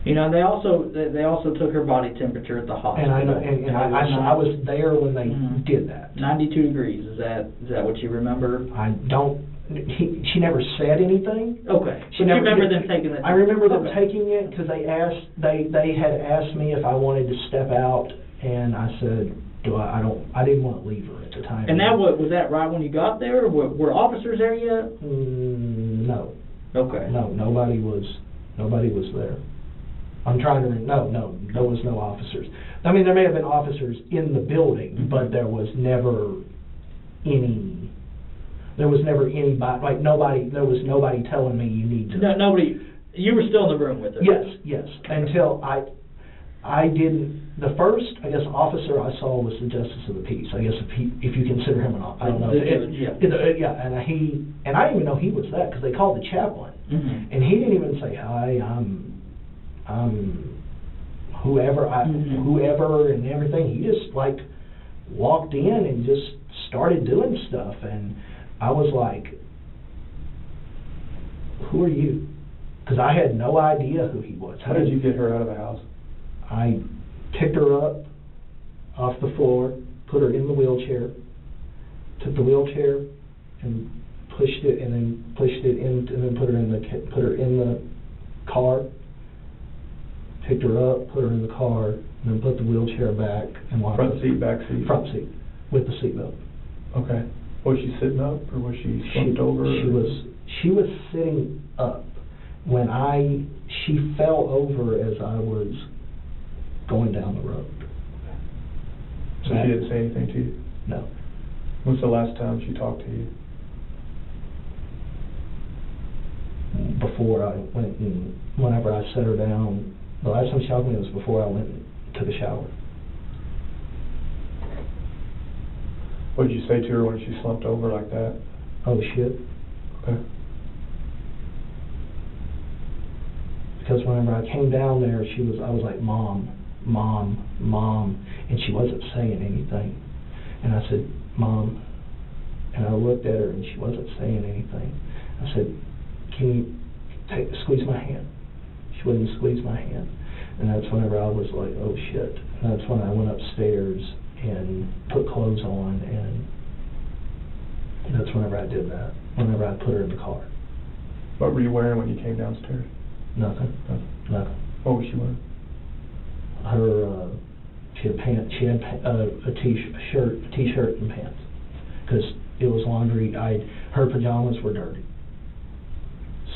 They also took her body temperature at the hospital. And I know, and I was there when they did that. 92 degrees. Is that what you remember? I don't. She never said anything. Okay. You remember them taking it? I remember them taking it because they had asked me if I wanted to step out, and I said. I didn't want to leave her at the time. And was that right when you got there? Were officers there yet? No. Okay. No, nobody was there. I'm trying to no, there was no officers. I mean, there may have been officers in the building, but there was never anybody. There was nobody telling me you need to. No, nobody. You were still in the room with her? Yes, until I didn't, the first, I guess, officer I saw was the justice of the peace. I guess if you consider him an, I don't know. Yeah, and I didn't even know he was that, because they called the chaplain. Mm-hmm. And he didn't even say, hi, I'm whoever, whoever and everything. He just like walked in and just started doing stuff, and I was like, who are you? Because I had no idea who he was. How did you get her out of the house? I picked her up off the floor, put her in the wheelchair, took the wheelchair and pushed it, and then pushed it in, and then put her in the car. Picked her up, put her in the car, and then put the wheelchair back and walked. Front seat, back seat? Front seat, with the seatbelt. Okay. Was she sitting up, or was she slumped over? She was sitting up. When she fell over as I was going down the road. So she didn't say anything to you? No. When's the last time she talked to you? Before I went and, whenever I set her down, the last time she talked to me was before I went and took a shower. What did you say to her when she slumped over like that? Oh, shit. Okay. Because whenever I came down there, I was like, Mom, Mom, Mom, and she wasn't saying anything. And I said, Mom, and I looked at her and she wasn't saying anything. I said, can you squeeze my hand? She wouldn't squeeze my hand. And that's whenever I was like, oh shit. And that's when I went upstairs and put clothes on, and that's whenever I did that, whenever I put her in the car. What were you wearing when you came downstairs? Nothing. Nothing. What was she wearing? She had pants. She had a t-shirt and pants, because it was laundry. Her pajamas were dirty.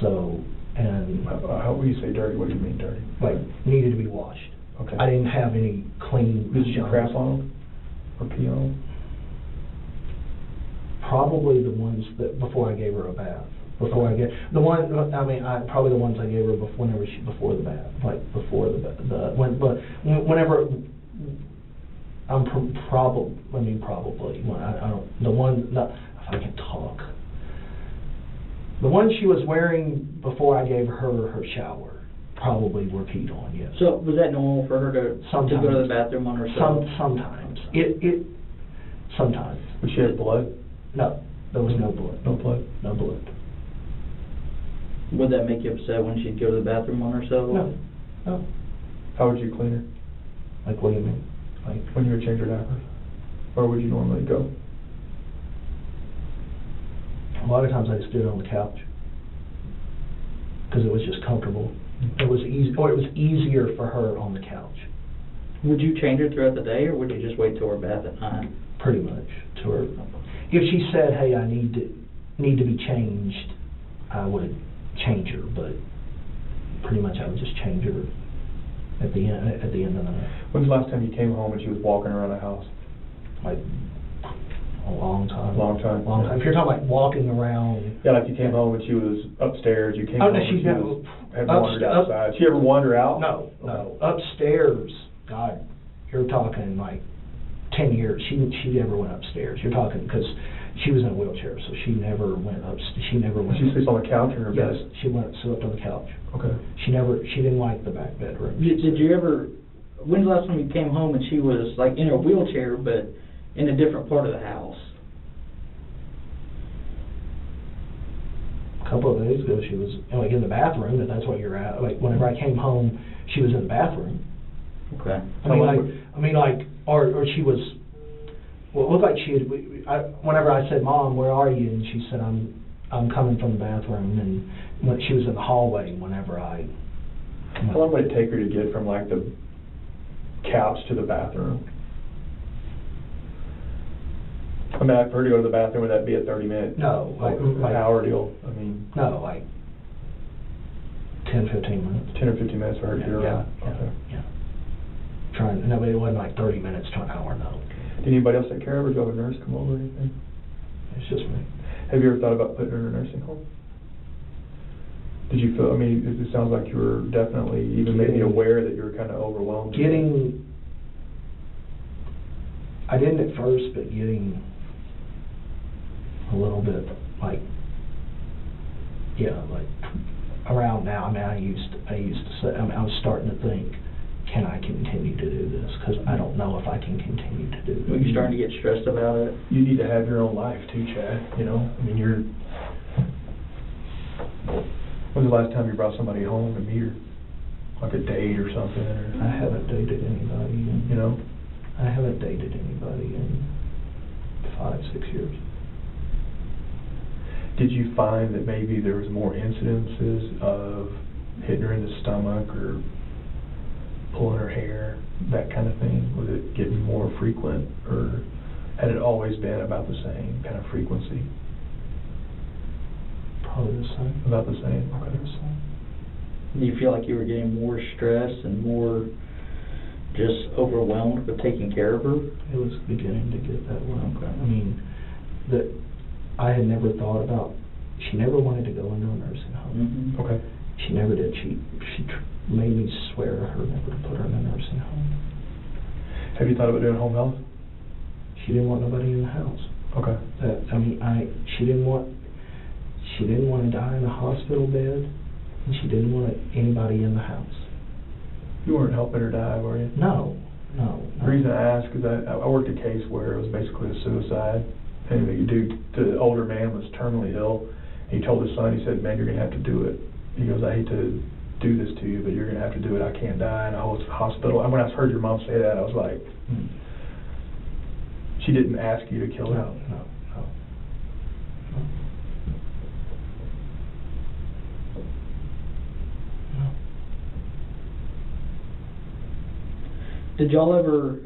So, and When you say dirty, what do you mean dirty? like needed to be washed. Okay. I didn't have any clean. Did she crap on them or pee on them? Probably the ones that before I gave her a bath. Before I get the one, probably the ones I gave her before the bath, like before whenever I'm probably when I don't the one that, if I can talk, the one she was wearing before I gave her shower probably were peed on. Yes. So was that normal for her to go to the bathroom on herself? Sometimes sometimes. Would she have blood? No, there was no blood. No blood. No blood. Would that make you upset when she'd go to the bathroom on herself? No. How would you clean her? Like, what do you mean? Like, when you would change her diapers? Where would you normally go? A lot of times I just did it on the couch, because it was just comfortable. It was easy, or it was easier for her on the couch. Would you change her throughout the day, or would you just wait till her bath at night? Pretty much to her. If she said, "Hey, I need to be changed," I would change her, but pretty much I would just change her at the end of the night. When's the last time you came home and she was walking around the house? Like a long time. Long time. Long time. If you're talking like walking around. Yeah, like you came home and she was upstairs. You came home and she never had wandered outside. She ever wander out? No, no. Upstairs, God, you're talking like 10 years. She never went upstairs. You're talking, because she was in a wheelchair, so she never went up. She never went. She sleeps on the couch in her bed? Yes, she slept on the couch. Okay. She didn't like the back bedroom. Did you ever, when's the last time you came home and she was like in a wheelchair, but in a different part of the house? A couple of days ago, she was like in the bathroom, and that's what you're at. Like whenever I came home, she was in the bathroom. Okay. Or she was. Well, it looked like she had. Whenever I said, "Mom, where are you?" and she said, "I'm coming from the bathroom," and when she was in the hallway, whenever I. How long would it take her to get from like the couch to the bathroom? I mean, for her to go to the bathroom, would that be a 30-minute? No, an hour deal? I mean. No, like 10, 15 minutes. 10 or 15 minutes for her to get around. Yeah. No, but it wasn't like 30 minutes to an hour. No. Did anybody else take care of her? Did you have a nurse come over or anything? It's just me. Have you ever thought about putting her in a nursing home? Did you feel, I mean, it sounds like you were definitely even maybe aware that you were kind of overwhelmed? I didn't at first, but getting a little bit like around now. I mean, I used to say, I mean, I was starting to think, can I continue to do this? Because I don't know if I can continue to do this. Were you starting to get stressed about it? You need to have your own life too, Chad, you know? I mean, when's the last time you brought somebody home to meet her? Like a date or something? Or, I haven't dated anybody in, you know? I haven't dated anybody in 5-6 years. Did you find that maybe there was more incidences of hitting her in the stomach or pulling her hair, that kind of thing? Was it getting more frequent, or had it always been about the same kind of frequency? Probably the same. About the same? Probably the same. Do you feel like you were getting more stressed and more just overwhelmed with taking care of her? It was beginning to get that way. Okay. I mean, that I had never thought about. She never wanted to go into a nursing home. Mm-hmm. Okay. She never did. She made me swear to her never to put her in a nursing home. Have you thought about doing home health? She didn't want nobody in the house. Okay. She didn't want to die in a hospital bed, and she didn't want anybody in the house. You weren't helping her die, were you? No. The reason I ask is I worked a case where it was basically a suicide. And the older man was terminally ill. He told his son, he said, "Man, you're going to have to do it." He goes, "I hate to do this to you, but you're going to have to do it. I can't die in a hospital." And when I heard your mom say that, I was like, She didn't ask you to kill her? No. Did y'all ever,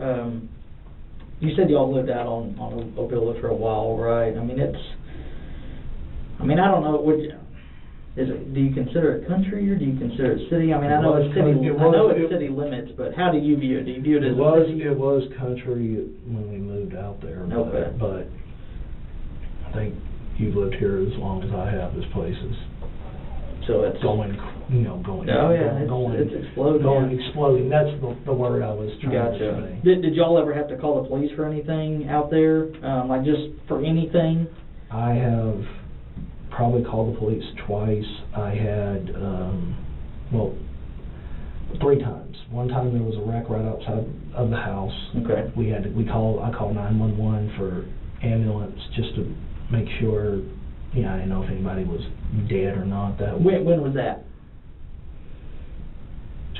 you said y'all lived out on a villa for a while, right? I mean, I don't know, do you consider it country or do you consider it city? I mean, I know it's city limits, but how do you view it? Do you view it as city? It was country when we moved out there, okay. But I think you've lived here as long as I have. This place is so it's going. Oh yeah, it's exploding. Exploding. That's the word I was trying to say. Did y'all ever have to call the police for anything out there, like just for anything? I have probably called the police twice. I had 3 times. One time there was a wreck right outside of the house. Okay. I called 911 for ambulance just to make sure. I didn't know if anybody was dead or not. When was that?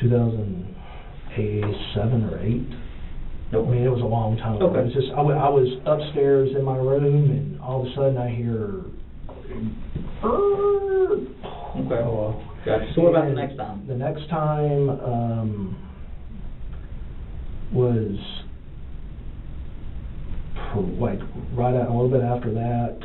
2007 or 8. Nope. I mean, it was a long time ago. Okay. It was just I was upstairs in my room, and all of a sudden I hear. Okay. Gotcha. So what about the next time? The next time was like a little bit after that.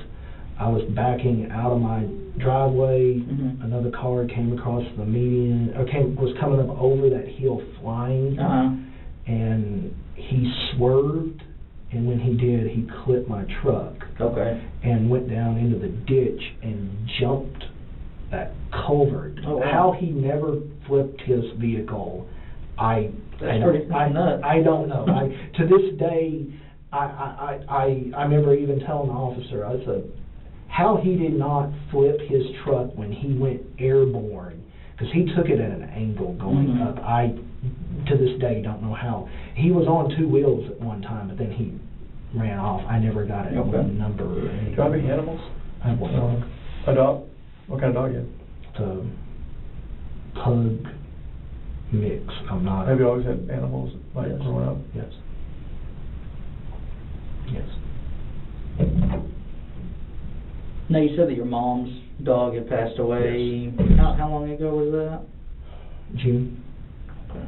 I was backing out of my driveway. Mm-hmm. Another car came across the median, was coming up over that hill flying, and he swerved. And when he did, he clipped my truck. Okay. And went down into the ditch and jumped that culvert. Oh, wow. How he never flipped his vehicle, I don't know. To this day, I remember even telling the officer, I said, how he did not flip his truck when he went airborne, because he took it at an angle going up. I, to this day, don't know how. He was on 2 wheels at one time, but then he ran off. I never got a number or anything. Do you have any animals? I have one dog. A dog? What kind of dog you have? It's a pug mix. Have you always had animals growing up? Yes. Now, you said that your mom's dog had passed away. Yes. How long ago was that? June. Okay.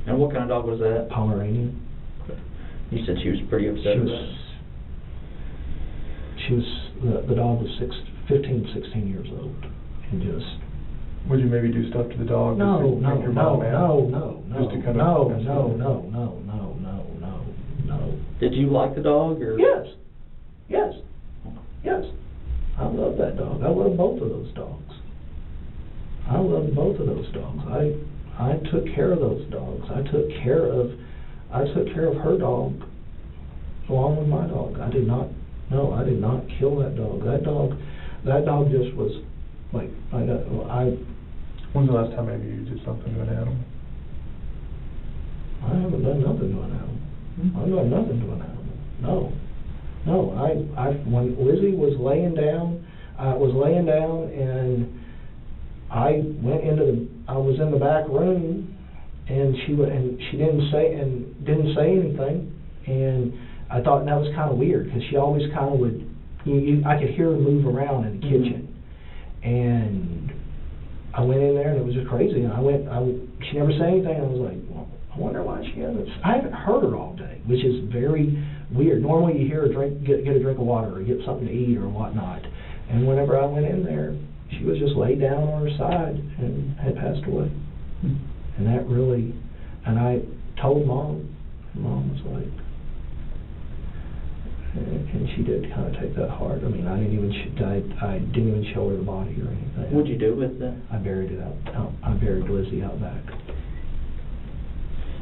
And what kind of dog was that? Pomeranian. Okay. You said she was pretty upset with that. The dog was 15, 16 years old, and just. Would you maybe do stuff to the dog? No. Just to kind of No. Did you like the dog, or? Yes. I love that dog. I love both of those dogs. I loved both of those dogs. I took care of those dogs. I took care of her dog along with my dog. I did not kill that dog. That dog just was like, When's the last time maybe you did something to an animal? I haven't done nothing to an animal. I've done nothing to an animal. No. When Lizzie was laying down, and I was in the back room, and she didn't say anything, and I thought that was kind of weird, because she always kind of would, I could hear her move around in the kitchen, and I went in there, and it was just crazy, and she never said anything, and I was like, well, I wonder why she hasn't. I haven't heard her all day, which is very weird. Normally you hear her get a drink of water or get something to eat or whatnot. And whenever I went in there, she was just laid down on her side and had passed away. And that really, and I told Mom, and Mom was like, and she did kind of take that hard. I mean, I didn't even show her the body or anything. What'd you do with that? I buried it out. I buried Lizzie out back.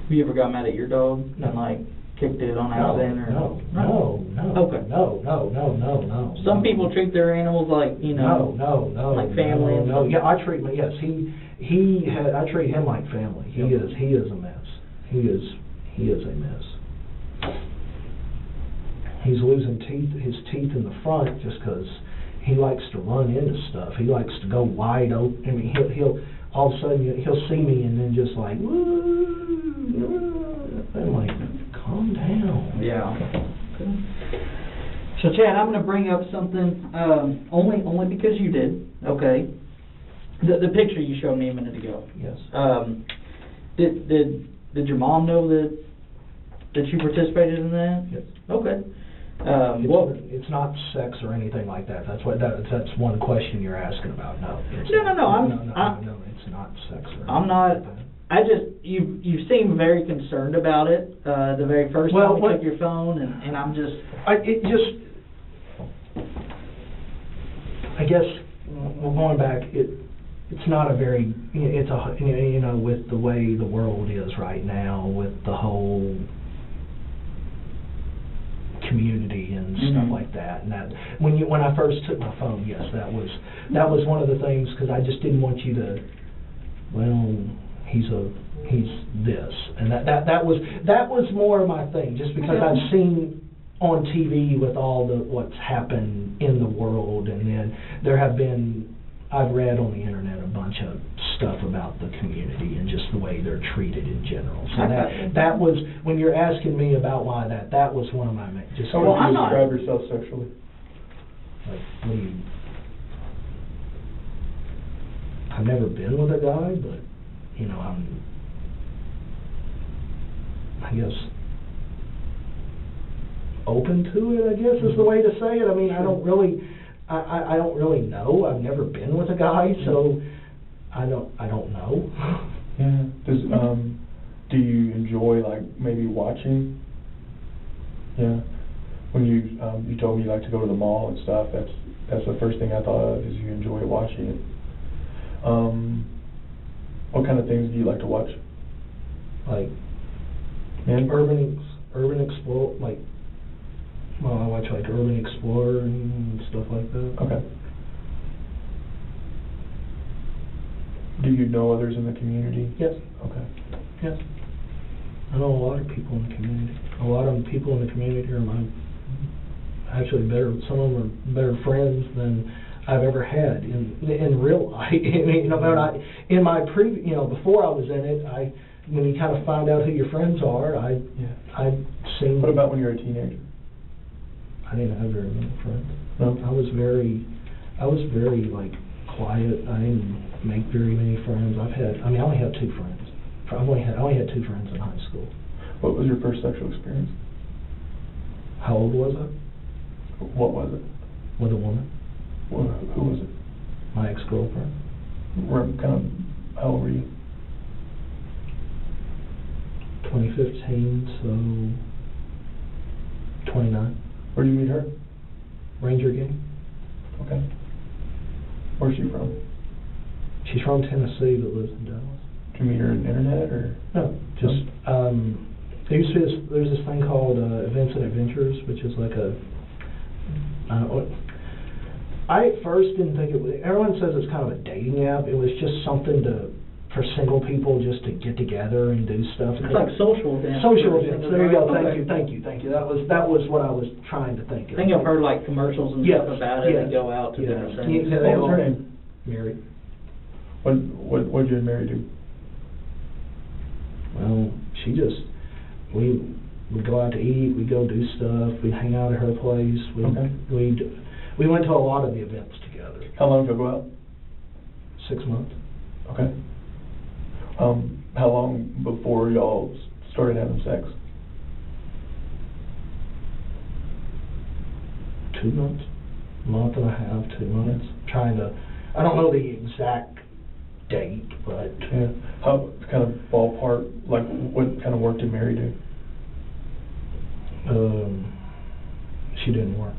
Have you ever got mad at your dog and like kicked it on accident or? No. Okay. No. Some people treat their animals like, No. like family. No. Yeah, I treat him. Yes, I treat him like family. He is a mess. He is a mess. He's losing his teeth in the front just because he likes to run into stuff. He likes to go wide open. I mean, he'll all of a sudden he'll see me and then just like, woo. I'm like, calm down. Yeah. Okay. So Chad, I'm going to bring up something only because you did. Okay. The picture you showed me a minute ago. Yes. Did your mom know that you participated in that? Yes. Okay. It's not sex or anything like that. That's one question you're asking about. No. No. It's not sex or anything. I'm not. Like that. I just you seem very concerned about it. The very first time you took your phone, and I'm just. I guess going back, it's not a very. It's a with the way the world is right now, with the whole community and stuff like that, and that when I first took my phone, yes, that was one of the things, because I just didn't want you to, well, he's this, and that was more of my thing, just because I've seen on TV with all what's happened in the world, and then I've read on the internet a bunch of stuff about the community and just the way they're treated in general. So that was, when you're asking me about why that was one of my main. Just how would you describe yourself sexually? Like, what do you? I've never been with a guy, but I guess open to it, I guess is the way to say it. I mean, I don't really know. I've never been with a guy, so I don't know. Yeah. Do you enjoy like maybe watching? Yeah. When you told me you like to go to the mall and stuff, that's the first thing I thought of, is you enjoy watching it. What kind of things do you like to watch? Like urban explore, like. Well, I watch like Urban Explorer and stuff like that. Okay. Do you know others in the community? Yes. Okay. Yes. I know a lot of people in the community. A lot of people in the community are actually better. Some of them are better friends than I've ever had in real life. Before I was in it, when you kind of find out who your friends are, I've seen. What about when you're a teenager? I didn't have very many friends. No? I was very like quiet. I didn't make very many friends. I only had 2 friends. I only had 2 friends in high school. What was your first sexual experience? How old was I? What was it? With a woman. Who was it? My ex-girlfriend. How old were you? 2015, so 29. Where did you meet her? Ranger game. Okay. Where's she from? She's from Tennessee but lives in Dallas. Do you meet her on the internet or? No, just, there's this thing called Events and Adventures, which is like a, I at first didn't think it was, everyone says it's kind of a dating app. It was just something for single people just to get together and do stuff. It's like social events. Social events, there you go, Okay. thank you. That was what I was trying to think of. I think I've heard like commercials and Yes, stuff about it yes, that go out to yes. different things. Yeah, What was her name? Mary. What'd you and Mary do? Well, she just, we'd go out to eat, we'd go do stuff, we'd hang out at her place, we went to a lot of the events together. How long did you go out? 6 months. Okay. How long before y'all started having sex? 2 months, month and a half, 2 months. Trying to, I don't know the exact date, but Yeah. How kind of ballpark? Like what kind of work did Mary do? she didn't work.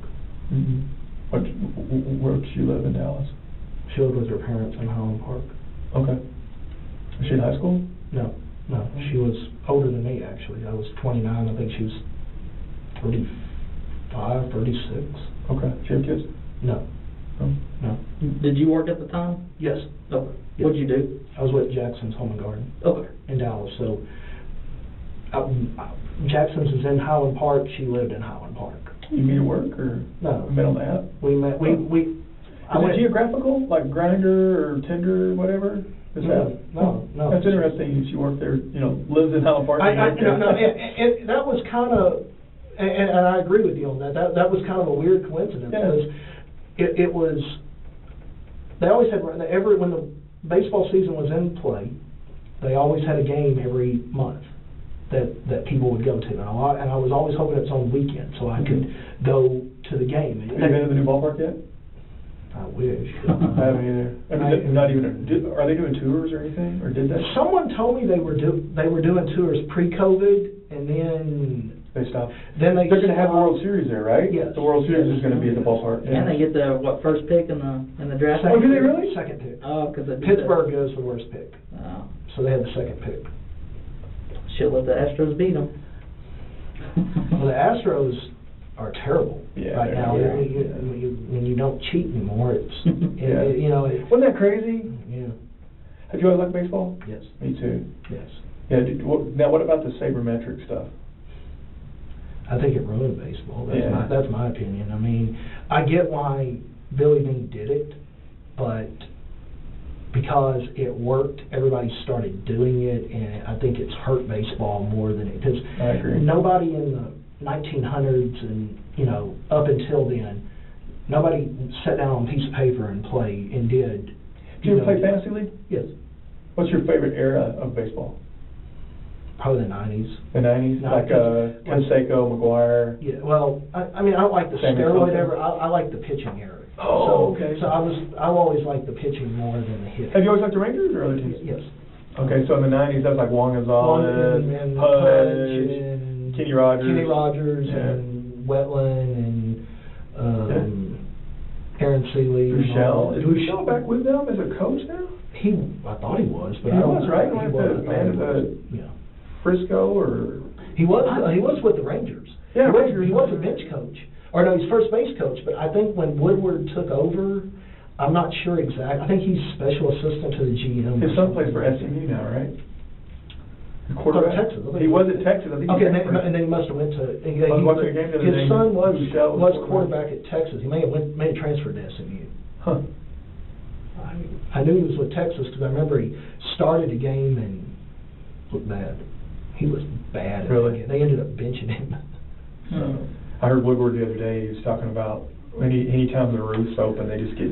Mm-hmm. Where did she live in Dallas? She lived with her parents in Highland Park. Okay. Was she in high school? No, she was older than me actually. I was 29, I think she was 35, 36. Okay. She have kids? No. No. No. Did you work at the time? Yes. Okay. Yes. What'd you do? I was with Jackson's Home and Garden Okay. in Dallas. So Jackson's is in Highland Park. She lived in Highland Park. You meet at work or No. met on the app? We met. Is it geographical, like Grindr or Tinder or whatever? Is No. That's interesting. She worked there. Lives in Highland Park. And that was kind of, and I agree with you on that. That was kind of a weird coincidence because it was. They always had when the baseball season was in play, they always had a game every month that people would go to, and I was always hoping it's on weekend so I could go to the game. Have you been to the new ballpark yet? I wish. I haven't either. Not even. Are they doing tours or anything, or did they? Someone told me they were doing tours pre-COVID, and then they stopped. Then they're going to have a World Series there, right? Yes. The World Series is going to be at the ballpark. And they get the first pick in the draft? Oh, do they really? Second pick. Oh, because Pittsburgh goes the worst pick. Oh. So they had the second pick. Should let the Astros beat them. Well, the Astros are terrible right now. Yeah. When you don't cheat anymore, it's Wasn't that crazy? Yeah. Have you always liked baseball? Yes. Me too. Yes. Yeah. Now, what about the sabermetric stuff? I think it ruined baseball. Yeah. That's my opinion. I mean, I get why Billy Beane did it, but because it worked, everybody started doing it, and I think it's hurt baseball more than it. Because I agree. nobody in the 1900s and up until then, nobody sat down on a piece of paper and played and did. Did you ever play fantasy league? Yes. What's your favorite era of baseball? Probably the 90s. The 90s, No, like Canseco, McGuire. Yeah. Well, I mean, I don't like the Sammy steroid Sosa. era. I like the pitching era. Oh, so, okay. So I've always liked the pitching more than the hitting. Have you always liked the Rangers or other teams? Yes. Okay, so in the 90s, that's like Juan Gonzalez, and Pudge, and Kenny Rogers. yeah. And Wetland and Aaron Seeley. Rochelle. Is Rochelle back with them as a coach now? I thought he was, but He I don't was, know. right? He Like was. the man of the Yeah. Frisco or? He was with the Rangers. Yeah, He was a bench coach. Or no, he's first base coach, but I think when Woodward took over, I'm not sure exactly. I think he's special assistant to the GM. His son plays for SMU now, right? The quarterback? Texas. He was at Texas. I think Okay, and then he must have went to. I was watching a game the other day. His son was Rochelle quarterback at Texas. He may have transferred to SMU. Huh. I knew he was with Texas because I remember he started a game and looked bad. He was bad. Really? They ended up benching him. I heard Woodward the other day. He was talking about anytime the roof's open, they just get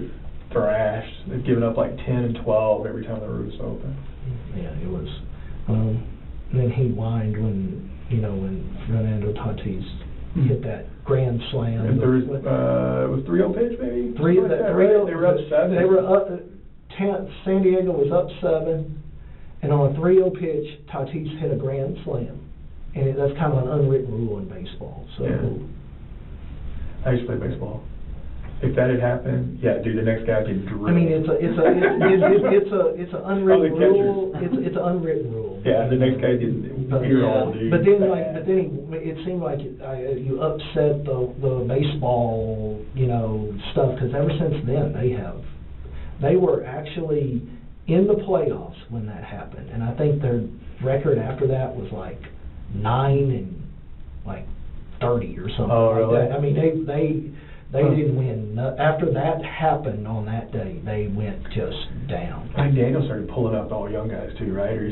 thrashed. They've given up like 10 and 12 every time the roof's open. Yeah, it was. And then he whined when Fernando Tatis hit that grand slam. And there was it was 3-0 pitch maybe. They were up 7. They were up. San Diego was up 7, and on a 3-0 pitch, Tatis hit a grand slam, and that's kind of an unwritten rule in baseball. So. Yeah. I used to play baseball. If that had happened, yeah, dude, the next guy could drill. I mean, it's an unwritten Probably rule. catchers. It's an unwritten rule. Yeah, the next guy could hear all, dude. But then, it seemed like you upset the baseball, stuff, because ever since then they were actually in the playoffs when that happened, and I think their record after that was like 9-30 or something. Oh, really? Like that. I mean, they didn't win. After that happened on that day, they went just down. I think Daniel started pulling up all young guys too, right? Or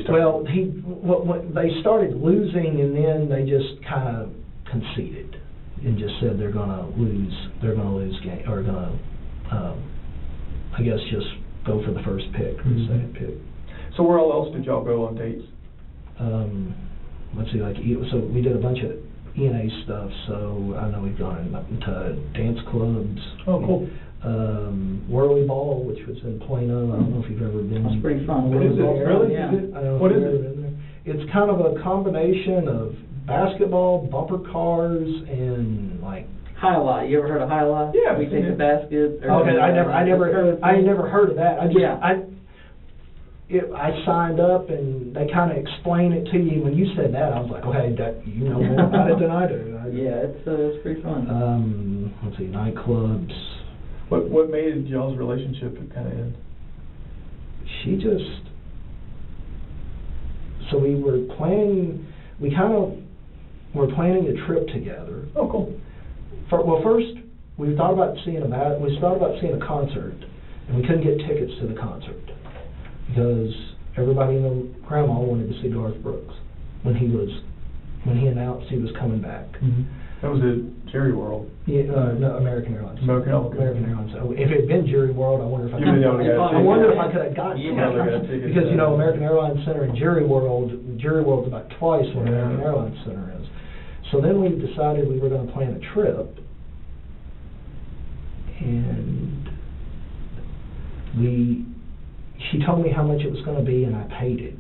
They started losing, and then they just kind of conceded and just said they're going to lose. They're going to lose game, or going to, I guess, just go for the first pick, or the second pick. So where else did y'all go on dates? Let's see, so we did a bunch of E&A stuff, so I know we've gone to dance clubs. Oh, cool. Whirly Ball, which was in Plano. I don't know if you've ever been. That's pretty fun. What is it? Really? Yeah. What is it? It's kind of a combination of basketball, bumper cars, and Highlight. You ever heard of Highlight? Yeah, We take the basket. Okay, I never heard of that. I signed up, and they kind of explain it to you. When you said that, I was like, okay, you know more about it than I do. Yeah, it's pretty fun. Let's see, nightclubs. What made y'all's relationship kind of end? So we were planning a trip together. Oh, cool. First, we thought about seeing a concert, and we couldn't get tickets to the concert because everybody in the grandma wanted to see Garth Brooks when he announced he was coming back. Mm-hmm. That was at Jerry World. Yeah, no, American Airlines. American Airlines. If it had been Jerry World, I wonder if I could have gotten tickets. Because American Airlines Center and Jerry World's about twice what American Airlines Center is. So then we decided we were going to plan a trip, and she told me how much it was going to be, and I paid it.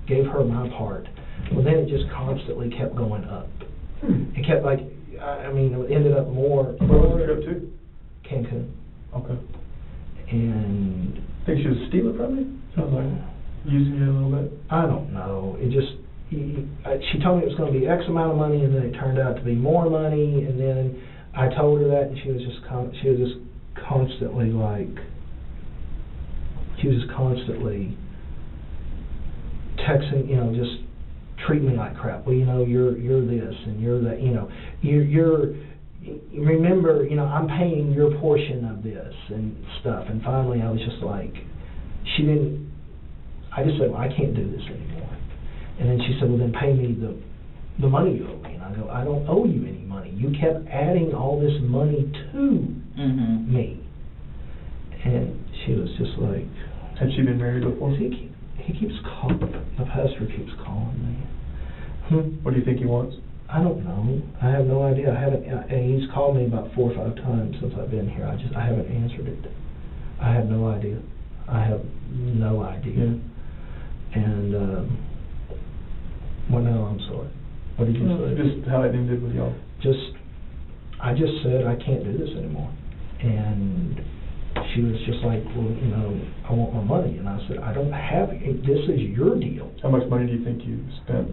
Gave her my part. Well, then it just constantly kept going up. It kept it ended up more. Where was the trip to? Cancun. Okay. And Think she was stealing from you? Sounds like using you a little bit. I don't know. It just she told me it was going to be X amount of money, and then it turned out to be more money, and then I told her that, and she was just constantly texting, just treat me like crap. Well, you're this and you're that. Remember, I'm paying your portion of this and stuff. And finally, I was just like, I just said, well, I can't do this anymore. And then she said, well, then pay me the money you owe me. And I go, I don't owe you any money. You kept adding all this money to me. And she was just like... Had she been married before? He keeps calling, the pastor keeps calling me. What do you think he wants? I don't know. I have no idea. He's called me about 4 or 5 times since I've been here. I haven't answered it. I have no idea. Yeah. And, well, no, I'm sorry. What did you say? Just how it ended with y'all. I just said, I can't do this anymore. And she was just like, well, I want my money. And I said, I don't have it. This is your deal. How much money do you think you spent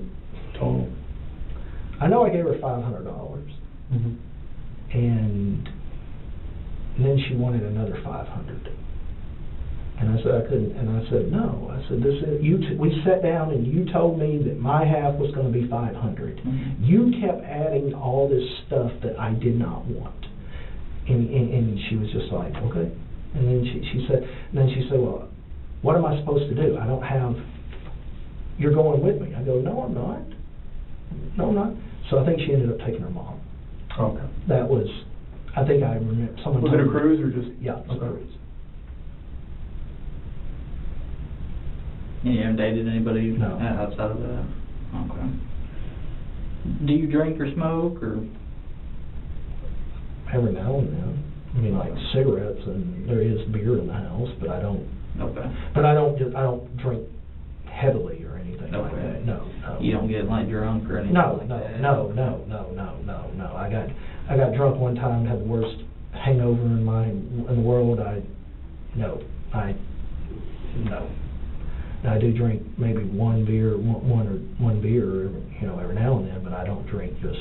total? I know I gave her $500. And then she wanted another $500. And I said I couldn't. And I said, no. I said, we sat down and you told me that my half was going to be $500. You kept adding all this stuff that I did not want. And she was just like, okay. And then she said, well, what am I supposed to do? I don't have, you're going with me. I go, no, I'm not. No, I'm not. So I think she ended up taking her mom. Okay. That was, I think I remember someone. Was it a cruise or just? Yeah, it was a cruise. You haven't dated anybody outside of that? Okay. Do you drink or smoke or? Every now and then. I mean, like cigarettes, and there is beer in the house, but I don't. Okay. But I don't drink heavily or anything like that. No. You don't get drunk or anything? No. I got drunk one time, had the worst hangover in the world, no. I do drink maybe one beer, every now and then, but I don't drink just.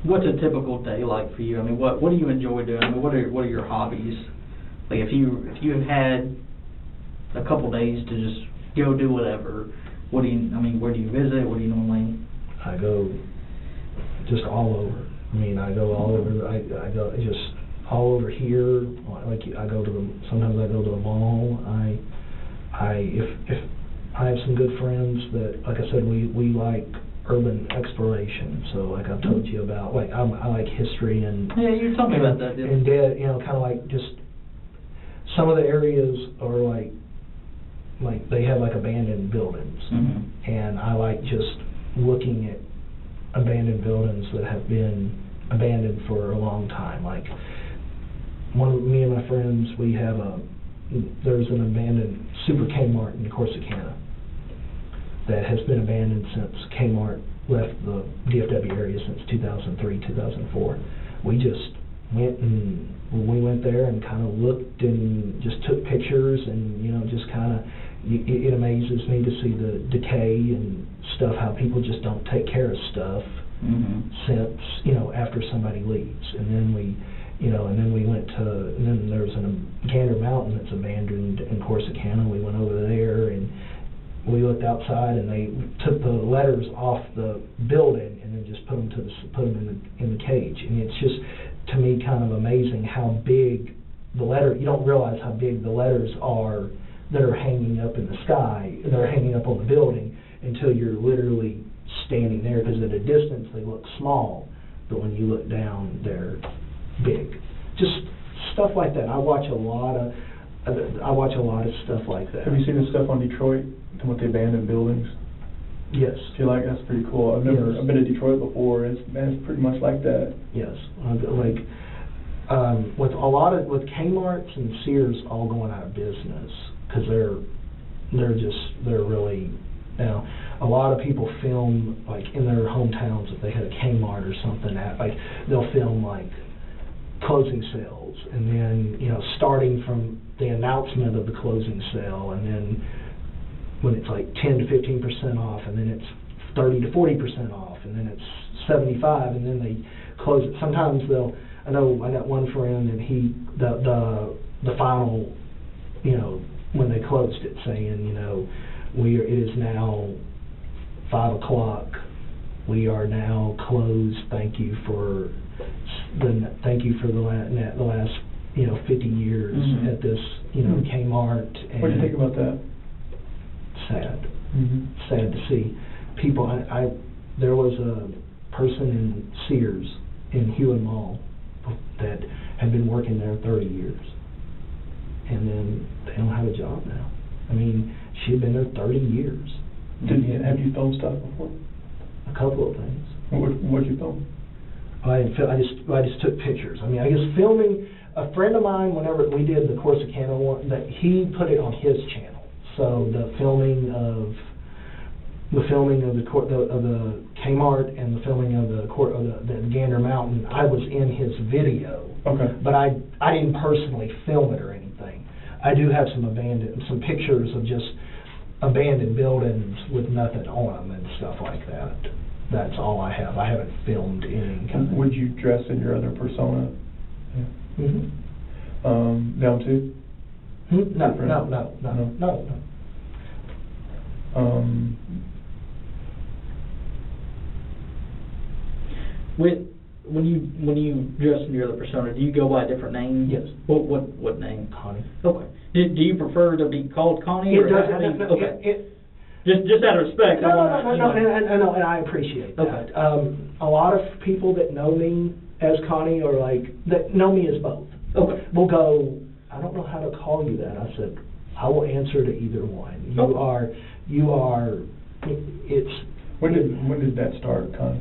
What's a typical day like for you? I mean, what do you enjoy doing? I mean, what are your hobbies? Like if you had a couple days to just go do whatever, where do you visit? What do you normally? I go just all over. I mean, I go all over. I go just all over here. Like sometimes I go to the mall. If I have some good friends that, like I said, we like urban exploration. So like I've told you about, like I like history and yeah, you told me about that. And kind of like just some of the areas are like they have like abandoned buildings, and I like just looking at abandoned buildings that have been abandoned for a long time. Like me and my friends, there's an abandoned Super Kmart in Corsicana that has been abandoned since Kmart left the DFW area since 2003, 2004. We just went there and kind of looked and just took pictures, and just kind of it amazes me to see the decay and stuff, how people just don't take care of stuff since after somebody leaves. And then we went to, and then there's a Gander Mountain that's abandoned in Corsicana. We went over there and we looked outside, and they took the letters off the building and then just put them in the cage. And it's just, to me, kind of amazing how big you don't realize how big the letters are that are hanging up in the sky, that are hanging up on the building, until you're literally standing there, because at a distance they look small, but when you look down, they're big. Just stuff like that. I watch a lot of stuff like that. Have you seen the stuff on Detroit with the abandoned buildings? Yes. I feel like that's pretty cool. I've been to Detroit before. It's pretty much like that. Yes. With Kmart's and Sears all going out of business, because they're really, a lot of people film like in their hometowns if they had a Kmart or something, they'll film like closing sales, and then starting from the announcement of the closing sale, and then when it's like 10 to 15% off, and then it's 30 to 40% off, and then it's 75, and then they close it. Sometimes I got one friend, and the final, when they closed it, saying, it is now 5 o'clock. We are now closed. Thank you for the last 50 years at this Kmart. And what do you think about that? Sad. Sad to see people. There was a person in Sears in Hewin Mall that had been working there 30 years, and then they don't have a job now. I mean, she had been there 30 years. Have you filmed stuff before? A couple of things. What did you film? I just took pictures. I mean, I guess filming. A friend of mine, whenever we did the Corsicana one, that he put it on his channel. So the filming of the Kmart and the filming of the Gander Mountain, I was in his video. Okay. But I didn't personally film it or anything. I do have some pictures of just abandoned buildings with nothing on them and stuff like that. That's all I have. I haven't filmed any kind of. Would you dress in your other persona? Yeah. Down too? No. When you dress in your other persona, do you go by a different name? Yes. What name? Connie. Okay. Do you prefer to be called Connie? It doesn't. Okay. Just out of respect. No, and I appreciate that. Okay. A lot of people that know me as Connie, or that know me as both, will go, I don't know how to call you that. I said, I will answer to either one. You are. It's. When did that start, Connie?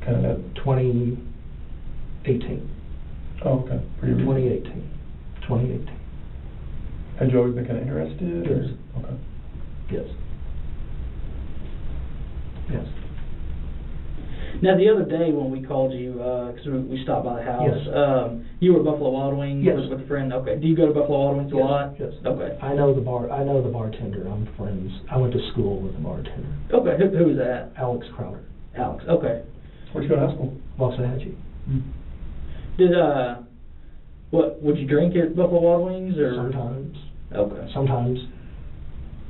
Kind of that 2018. Oh, okay. Pretty recent. 2018. Had you always been kind of interested? Yes. Or? Okay. Yes. Now, the other day when we called you, because we stopped by the house, Yes. You were at Buffalo Wild Wings Yes. with a friend. Okay. Do you go to Buffalo Wild Wings a lot? Yes. Okay. I know the bartender. I'm friends. I went to school with the bartender. Okay. Who was that? Alex Crowder. Alex. Okay. Where'd you go to high school? Waxahachie. Did what? Would you drink at Buffalo Wild Wings or? Sometimes. Okay. Sometimes.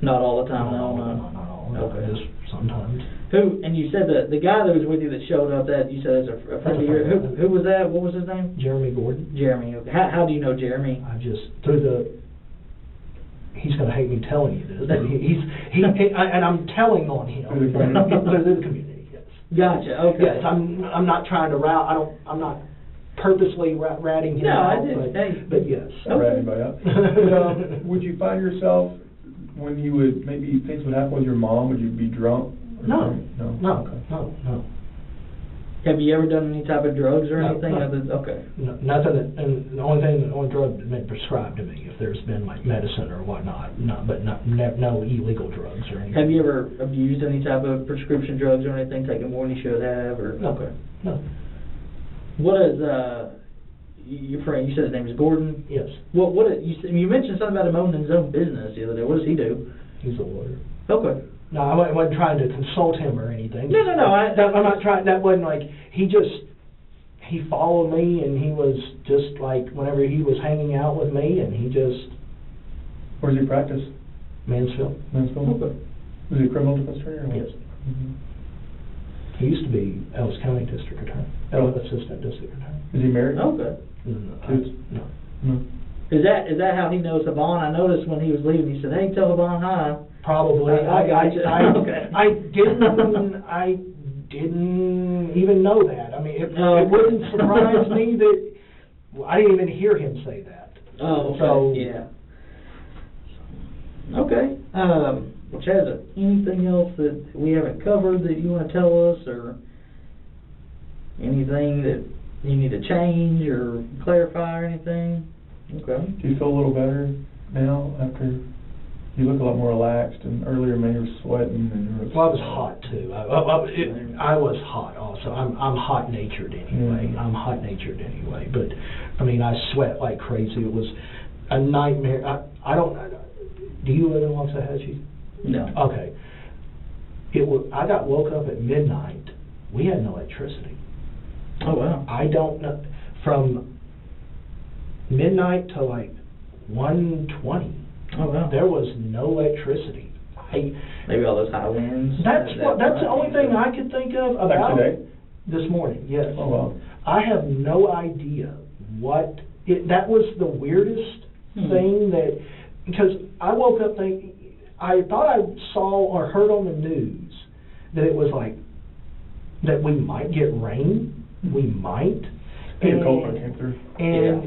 Not all the time. Not No. all. Okay. Just sometimes. Who? And you said that the guy that was with you that showed up, that you said is a friend of yours. Who was that? What was his name? Jeremy Gordon. Jeremy. Okay. How do you know Jeremy? I just he's going to hate me telling you this, but and I'm telling on him. Through the community? Through the community, yes. Gotcha. Okay. Yes, I'm not trying to I'm not purposely ratting him out, but yes. Not ratting anybody out. Would you find yourself, when you would, maybe things would happen with your mom, would you be drunk? No. Okay. No. Have you ever done any type of drugs or anything? No. Okay. No, nothing. And the only drug that's been prescribed to me, if there's been like medicine or whatnot, no illegal drugs or anything. Have you ever abused any type of prescription drugs or anything? Taken more than you should have, or No. Okay. No. What is your friend? You said his name is Gordon. Yes. You mentioned something about him owning his own business the other day. What does he do? He's a lawyer. Okay. No, I wasn't trying to consult him or anything. No. I'm not trying. That wasn't like he followed me, and he was just like whenever he was hanging out with me, and he just. Where's he practice? Mansfield. Okay. Was he a criminal defense attorney or what? Yes. Mm-hmm. He used to be Ellis County District Attorney, Assistant District Attorney. Is he married? Okay. Kids? No. No. Is that how he knows Havon? I noticed when he was leaving, he said, "Hey, tell Havon hi." Probably. I got you. Okay. I didn't even know that. I mean, it wouldn't surprise me that I didn't even hear him say that. Oh, okay. So, yeah. Okay. Well, Chaz, anything else that we haven't covered that you want to tell us, or anything that you need to change or clarify or anything? Okay. Do you feel a little better now after? You look a lot more relaxed, and earlier maybe you were sweating and you were. Well, I was hot too. I was hot also. I'm hot-natured anyway. I'm hot-natured anyway. But I mean, I sweat like crazy. It was a nightmare. I don't. Do you live in Waxahachie? No. Okay. I got woke up at midnight. We had no electricity. Oh wow. I don't know, from midnight to like 1:20. Oh wow. There was no electricity. Maybe all those high winds. That's the only thing I could think of about today? This morning. Yes. Oh wow. I have no idea what that was. The weirdest thing because I woke up thinking, I thought I saw or heard on the news that it was like that we might get rain. We might. The cold front came through.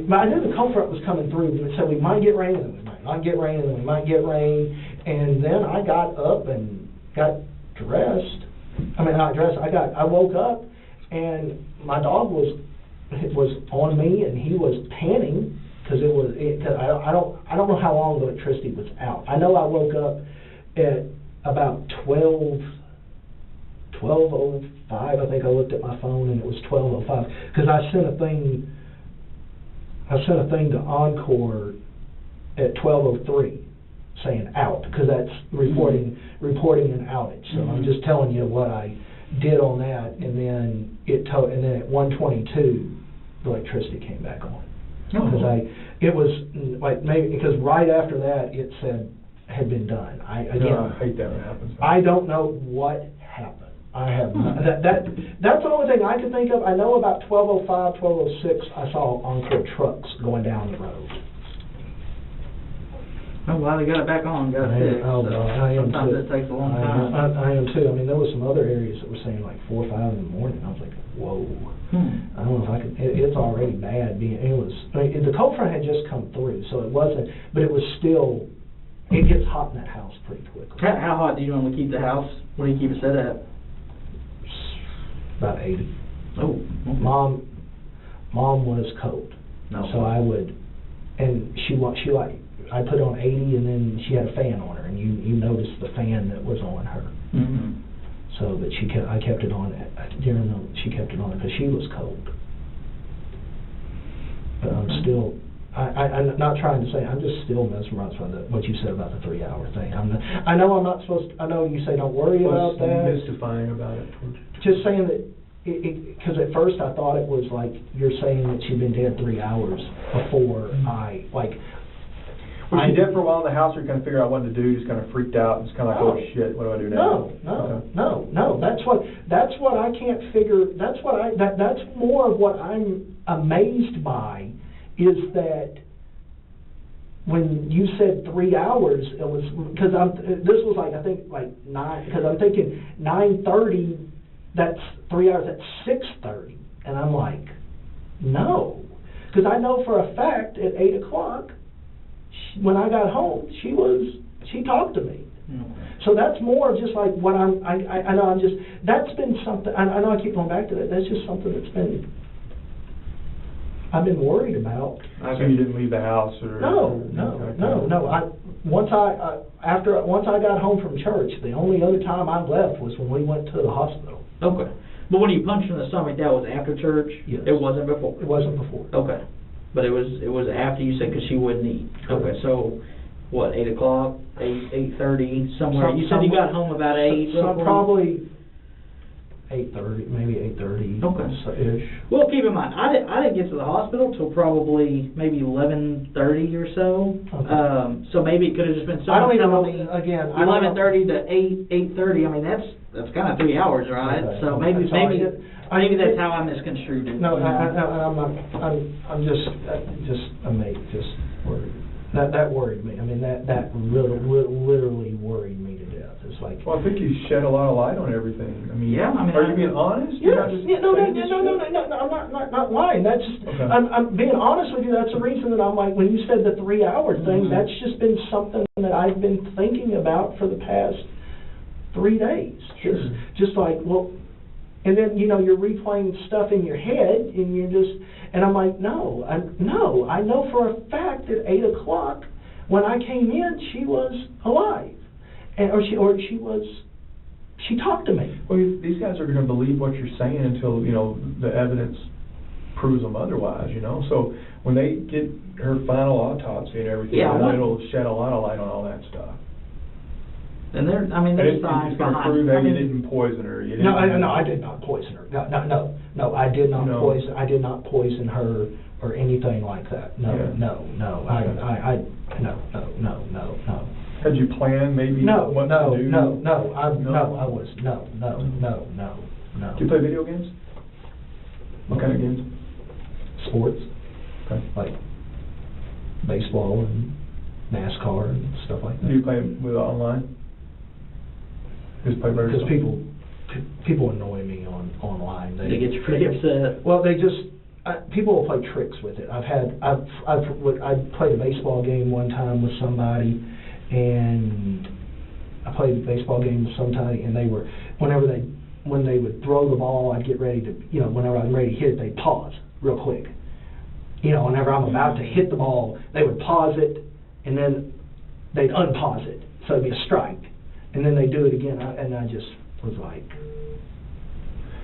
But I knew the cold front was coming through, so we might get rain, and then we might not get rain, and then we might get rain. And then I got up and got dressed. I mean, not dressed. I woke up, and my dog was on me, and he was panting because I don't know how long the electricity was out. I know I woke up at about 12:05, I think I looked at my phone, and it was 12:05 because I sent a thing to Encore at 12:03 saying out, because that's reporting an outage. So I'm just telling you what I did on that, and then and then at 1:22 the electricity came back on. Because it was like maybe because right after that it said had been done. I hate that when it happens. I don't know what happened. I have that's the only thing I could think of. I know about 12:05, 12:06 I saw Encore trucks going down the road. I'm glad they got it back on, got it fixed. I am sometimes too. it takes a long time. I am too. I mean, there was some other areas that were saying like 4 or 5 in the morning. I was like, whoa. I don't know if I could. It's already bad. The cold front had just come through, so it wasn't. But it was still. It gets hot in that house pretty quickly. How hot do you normally keep the house? What do you keep it set at? About 80. Oh. Okay. Mom was cold, so I would, and she like. I put on 80, and then she had a fan on her, and you noticed the fan that was on her. Mm-hmm. So So, but I kept it on, she kept it on because she was cold. But I'm still, I'm not trying to say, I'm just still mesmerized by what you said about the 3-hour thing. I know I'm not supposed to, I know you say don't worry about that. What's mystifying about it? Just saying that, because at first I thought it was like, you're saying that she'd been dead 3 hours before Was she dead for a while in the house, or you kind of figure out what to do, just kind of freaked out, and just kind of like, oh shit, what do I do now? No, that's what I can't figure, that's more of what I'm amazed by, is that when you said 3 hours, it was, because this was like, I think like 9, because I'm thinking 9:30, that's 3 hours, that's 6:30, and I'm like, no, because I know for a fact at 8 o'clock, when I got home, she talked to me. So that's more just like what I know that's been something, I know I keep going back to that, that's just something I've been worried about. So you didn't leave the house, or? No. Once I got home from church, the only other time I left was when we went to the hospital. Okay. But when you punched in the stomach, that was after church? Yes. It wasn't before? It wasn't before. Okay. But it was after you said, because she wouldn't eat. Okay, so what, 8 o'clock, 8:30, somewhere? You said you got home about 8? Probably 8:30, maybe 8:30. Okay. Ish. Well, keep in mind, I didn't get to the hospital till probably maybe 11:30 or so. Okay. So maybe it could have just been I don't someone even know, telling me again, 11:30 to 8:30. I mean, that's kind of 3 hours, right? Okay. So maybe that's how I misconstrued it. No, I'm not. I'm just amazed, just worried. That worried me. I mean, that literally worried me to death. It's like. Well, I think you shed a lot of light on everything. I mean, yeah. I mean, are you being honest? Yes. No. I'm not lying. That's just. Okay. I'm being honest with you. That's the reason that I'm like, when you said the 3-hour thing, that's just been something that I've been thinking about for the past 3 days. Sure. Just like, well. And then, you're replaying stuff in your head, and you're just, and I'm like, no, I know for a fact that 8 o'clock, when I came in, she was alive, she talked to me. Well, these guys are going to believe what you're saying until, the evidence proves them otherwise, So when they get her final autopsy and everything, it'll shed a lot of light on all that stuff. And there's signs behind. It's prove that you didn't poison her. No, I did not poison her. No, I did not poison. I did not poison her or anything like that. No. Had you planned maybe what to do? I was. Do you play video games? What kind of games? Sports. Okay. Like baseball and NASCAR and stuff like that. Do you play with online? Because people annoy me online. They get you pretty upset. Well, people will play tricks with it. I played a baseball game one time with somebody, and I played a baseball game with somebody, and they were, when they would throw the ball, I'd get ready to, whenever I'm ready to hit it, they'd pause real quick. Whenever I'm about to hit the ball, they would pause it, and then they'd unpause it, so it'd be a strike. And then they do it again, and I just was like...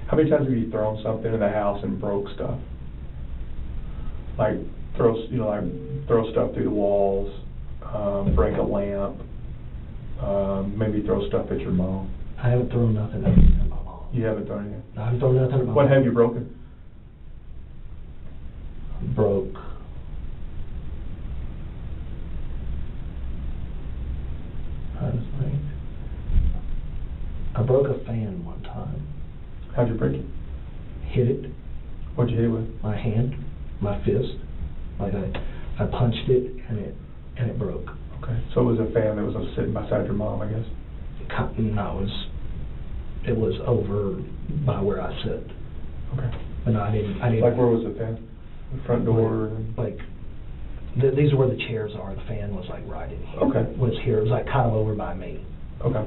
How many times have you thrown something in the house and broke stuff? Like throw stuff through the walls, break a lamp, maybe throw stuff at your mom. I haven't thrown nothing at my mom. You haven't thrown anything? I haven't thrown nothing at my mom. What have you broken? Broke. I broke a fan one time. How'd you break it? Hit it. What'd you hit it with? My hand, my fist. Like I punched it and it broke. Okay. So it was a fan that was sitting beside your mom, I guess? No, it was over by where I sit. Okay. But no, I didn't. Like where was the fan? The front door? These are where the chairs are. The fan was like right in here. Okay. Was here. It was like kind of over by me. Okay.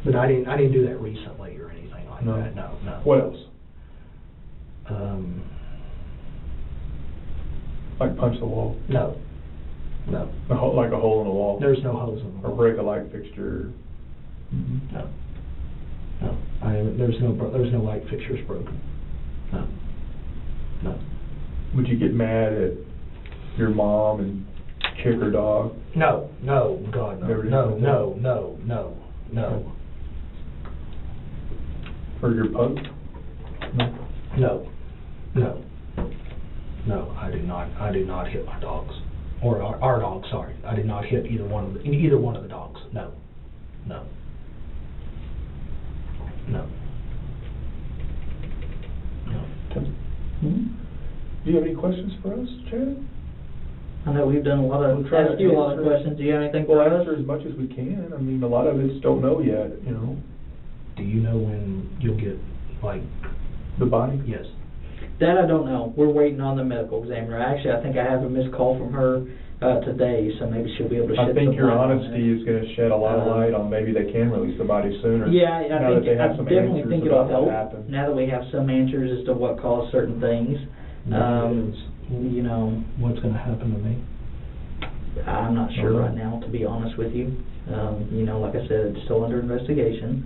But I didn't do that recently or anything like that. No. What else? Like punch the wall? No. Like a hole in the wall? There's no holes in the wall. Or break a light fixture? No. I haven't. there's no light fixtures broken. No. No. Would you get mad at your mom and kick her dog? No, God, Never did no, that? no. Or your pup? No, I did not hit my dogs, or our dogs, sorry. I did not hit either one of the dogs, no. Do you have any questions for us, Chad? I know we've done We'll try to asked you a lot of answer- questions. Do you have anything for We'll us? answer as much as we can. I mean, a lot of it's don't know yet, you know, Do you know when you'll get, like, the body. yes? That I don't know. We're waiting on the medical examiner. Actually, I think I have a missed call from her today, so maybe she'll be able to shed I think some your light on honesty it. is gonna shed a lot of light on maybe they can release the body sooner. Yeah, I Now that they have some definitely answers think it'll about help. what happened. Now that we have some answers as to what caused certain things. You know, What's gonna happen to me? I'm not sure right now, to be honest with you. You know, like I said, it's still under investigation.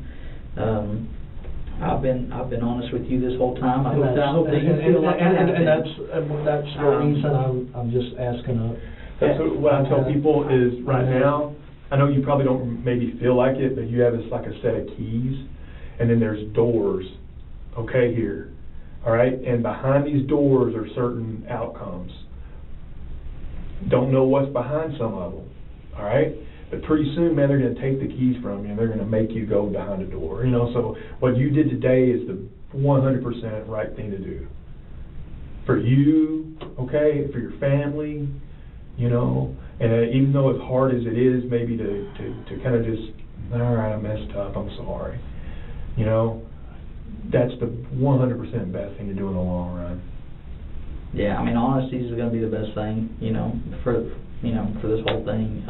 I've been honest with you this whole time. I hope that you feel like I have And been. that's the reason I'm just asking That's what I tell people is, right now, I know you probably don't maybe feel like it, but you have this like a set of keys, and then there's doors, okay, here, all right? And behind these doors are certain outcomes. Don't know what's behind some of them, all right? But pretty soon, man, they're gonna take the keys from you, and they're gonna make you go behind a door, you know? So what you did today is the 100% right thing to do. For you, okay, for your family, you know, and even though as hard as it is maybe to kind of just, all right, I messed up, I'm sorry, you know, that's the 100% best thing to do in the long run. Yeah, I mean, honesty is going to be the best thing, you know, for this whole thing.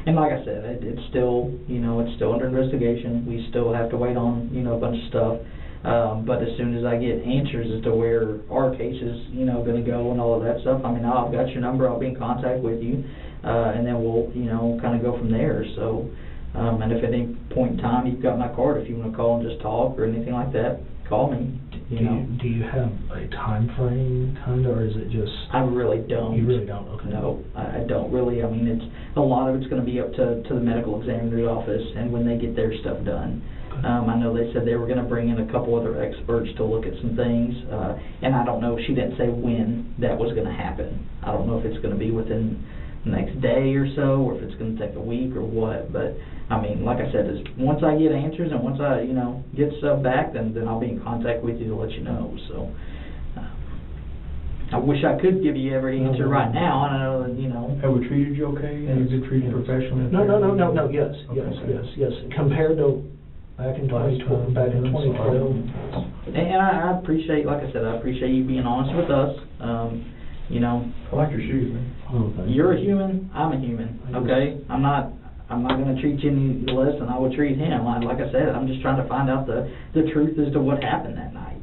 And like I said, it's still, you know, it's still under investigation. We still have to wait on, you know, a bunch of stuff. But as soon as I get answers as to where our case is, you know, going to go and all of that stuff, I mean, I've got your number. I'll be in contact with you, and then we'll, you know, kind of go from there. So, and if at any point in time you've got my card, if you want to call and just talk or anything like that, call me. Do you have a time frame, kind of, or is it just? I really don't. You really don't. Okay. No, I don't really. I mean, it's a lot of it's going to be up to the medical examiner's office and when they get their stuff done. I know they said they were going to bring in a couple other experts to look at some things, and I don't know. She didn't say when that was going to happen. I don't know if it's going to be within the next day or so, or if it's going to take a week or what. But I mean, like I said, once I get answers and once I, you know, get stuff back, then I'll be in contact with you to let you know. So I wish I could give you every answer right now. I know that, you know. Have we treated you okay? Have you been treated professionally? No, yes, compared to back in 2012. And I appreciate, like I said, I appreciate you being honest with us. You know, I like your shoes, man. Oh, thank you. you're a human, I'm a human, okay? I'm not going to treat you any less than I would treat him. Like I said, I'm just trying to find out the truth as to what happened that night.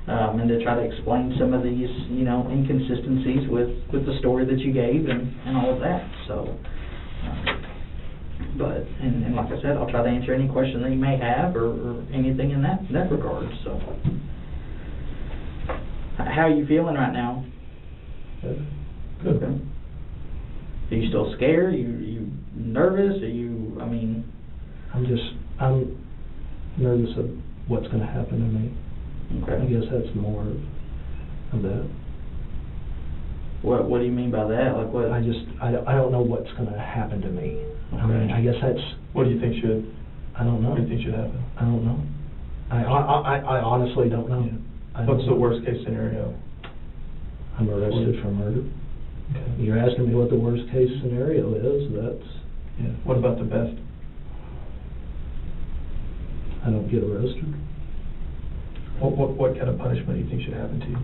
And to try to explain some of these, you know, inconsistencies with the story that you gave and all of that. So, but, and like I said, I'll try to answer any question that you may have or anything in that regard. So, how are you feeling right now? Good. Okay. Are you still scared? Are you nervous? Are you, I mean... I'm nervous of what's going to happen to me. Okay. I guess that's more of that. What do you mean by that? Like what? I don't know what's going to happen to me. Okay. I mean, I guess that's... What do you think should? I don't know. What do you think should happen? I don't know. I honestly don't know. Yeah. What's the worst case scenario? I'm arrested for murder. Okay. You're asking me what the worst case scenario is. That's... Yeah. What about the best? I don't get arrested. What kind of punishment do you think should happen to you?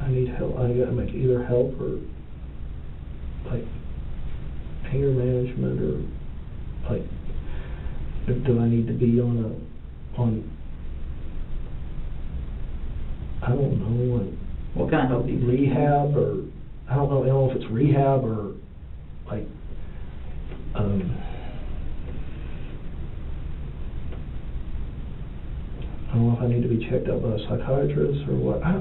I need help. I gotta make either help or like anger management or like do I need to be on I don't know, What kind of help do you need? rehab, or, I don't know if it's rehab or, like, I don't know if I need to be checked out by a psychiatrist or what. I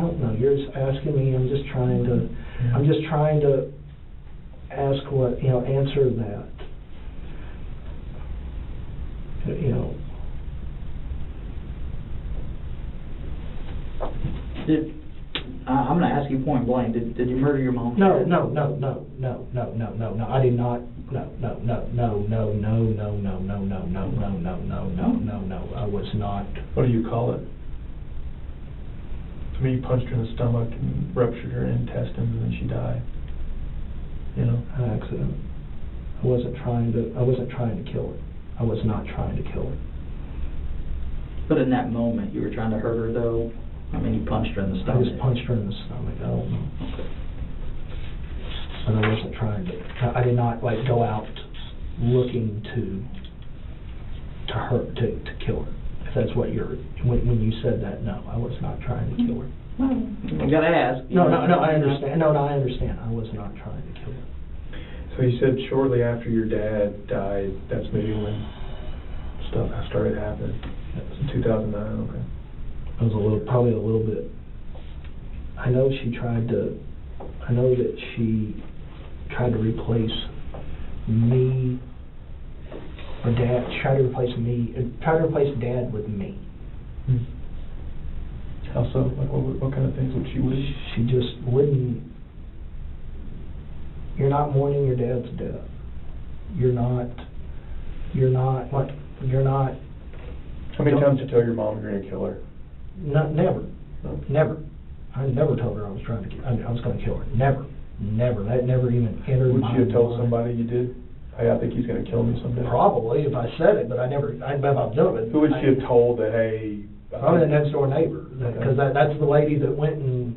don't know. You're just asking me. I'm just trying to ask what, answer that. I'm going to ask you point blank. Did you murder your mom? No. I did not. No. I was not. What do you call it? To me, you punched her in the stomach and ruptured her intestines, and then she died. An accident. I wasn't trying to kill her. I was not trying to kill her. But in that moment, you were trying to hurt her, though? I mean, you punched her in the I stomach. just punched her in the stomach. I don't know. But I wasn't trying to. I did not go out looking to hurt, to kill her. If that's what when you said that, no, I was not trying to kill her. You got to ask. No, I understand. No, I understand. I was not trying to kill her. So you said shortly after your dad died, that's maybe when stuff started happening. That was in 2009. Okay. It was probably a little bit. I know that she tried to replace me, or Dad. She tried to replace Dad with me. How so? What kind of things would she wish? She just wouldn't. You're not mourning your dad's death. You're not. How many times did you tell your mom you're going to kill her? Never. No. Never. I never told her I was trying to. I was going to kill her. Never. That never even entered my mind. Would you have told somebody you did? Hey, I think he's going to kill me someday. Probably if I said it, but I never. If I've done it. Who would she have told that? Hey. Probably the next door neighbor, because that's the lady that went and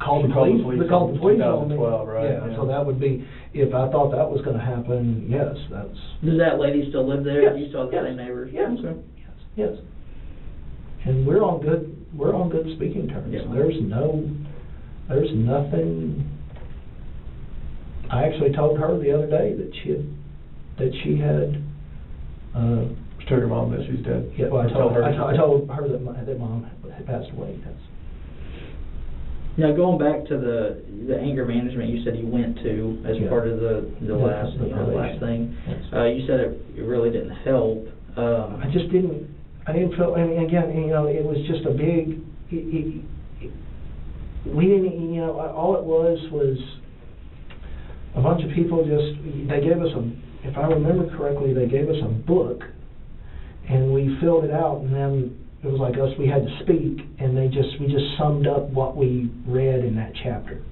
called the police. Called the police on me. 2012, right? Yeah. So that would be, if I thought that was going to happen. Yes, that's. Does that lady still live there? Yes. You still have the same neighbors? Yes. Okay. Yes. And we're on good speaking terms. Yeah. There's nothing. I actually told her the other day that she had. You told your mom that she's dead? Yeah. Well, I told her that mom had passed away. Yes. Now, going back to the anger management, you said you went to as part of the last thing. Yes. You said it really didn't help. I just didn't. I didn't feel. I mean, again, it was just a big. We didn't. All it was a bunch of people just. They gave us if I remember correctly, they gave us a book, and we filled it out, and then it was like we had to speak, and we just summed up what we read in that chapter.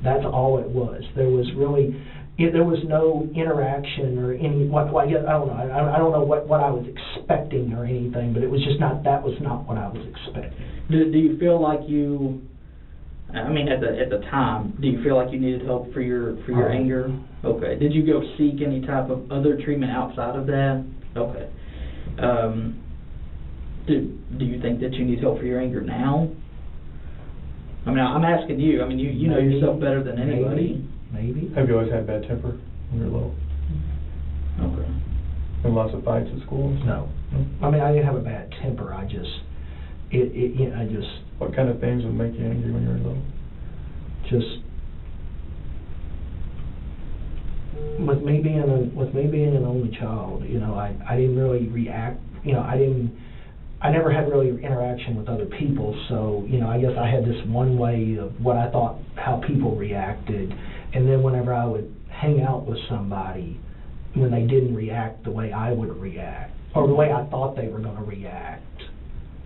That's all it was. There was really. There was no interaction or any. I don't know. I don't know what I was expecting or anything, but it was just not. That was not what I was expecting. Do you feel like you? I mean, at the time, do you feel like you needed help for your anger? Okay. Did you go seek any type of other treatment outside of that? Okay. Do you think that you need help for your anger now? I mean, I'm asking you. I mean, you know yourself better than anybody. Maybe. Have you always had bad temper when you were little? Okay. And lots of fights at school? No. I mean, I didn't have a bad temper. I just. What kind of things would make you angry when you were little? Just. With me being an only child, I didn't really react. I never had really interaction with other people, so I guess I had this one way of what I thought how people reacted, and then whenever I would hang out with somebody, when they didn't react the way I would react, or the way I thought they were going to react,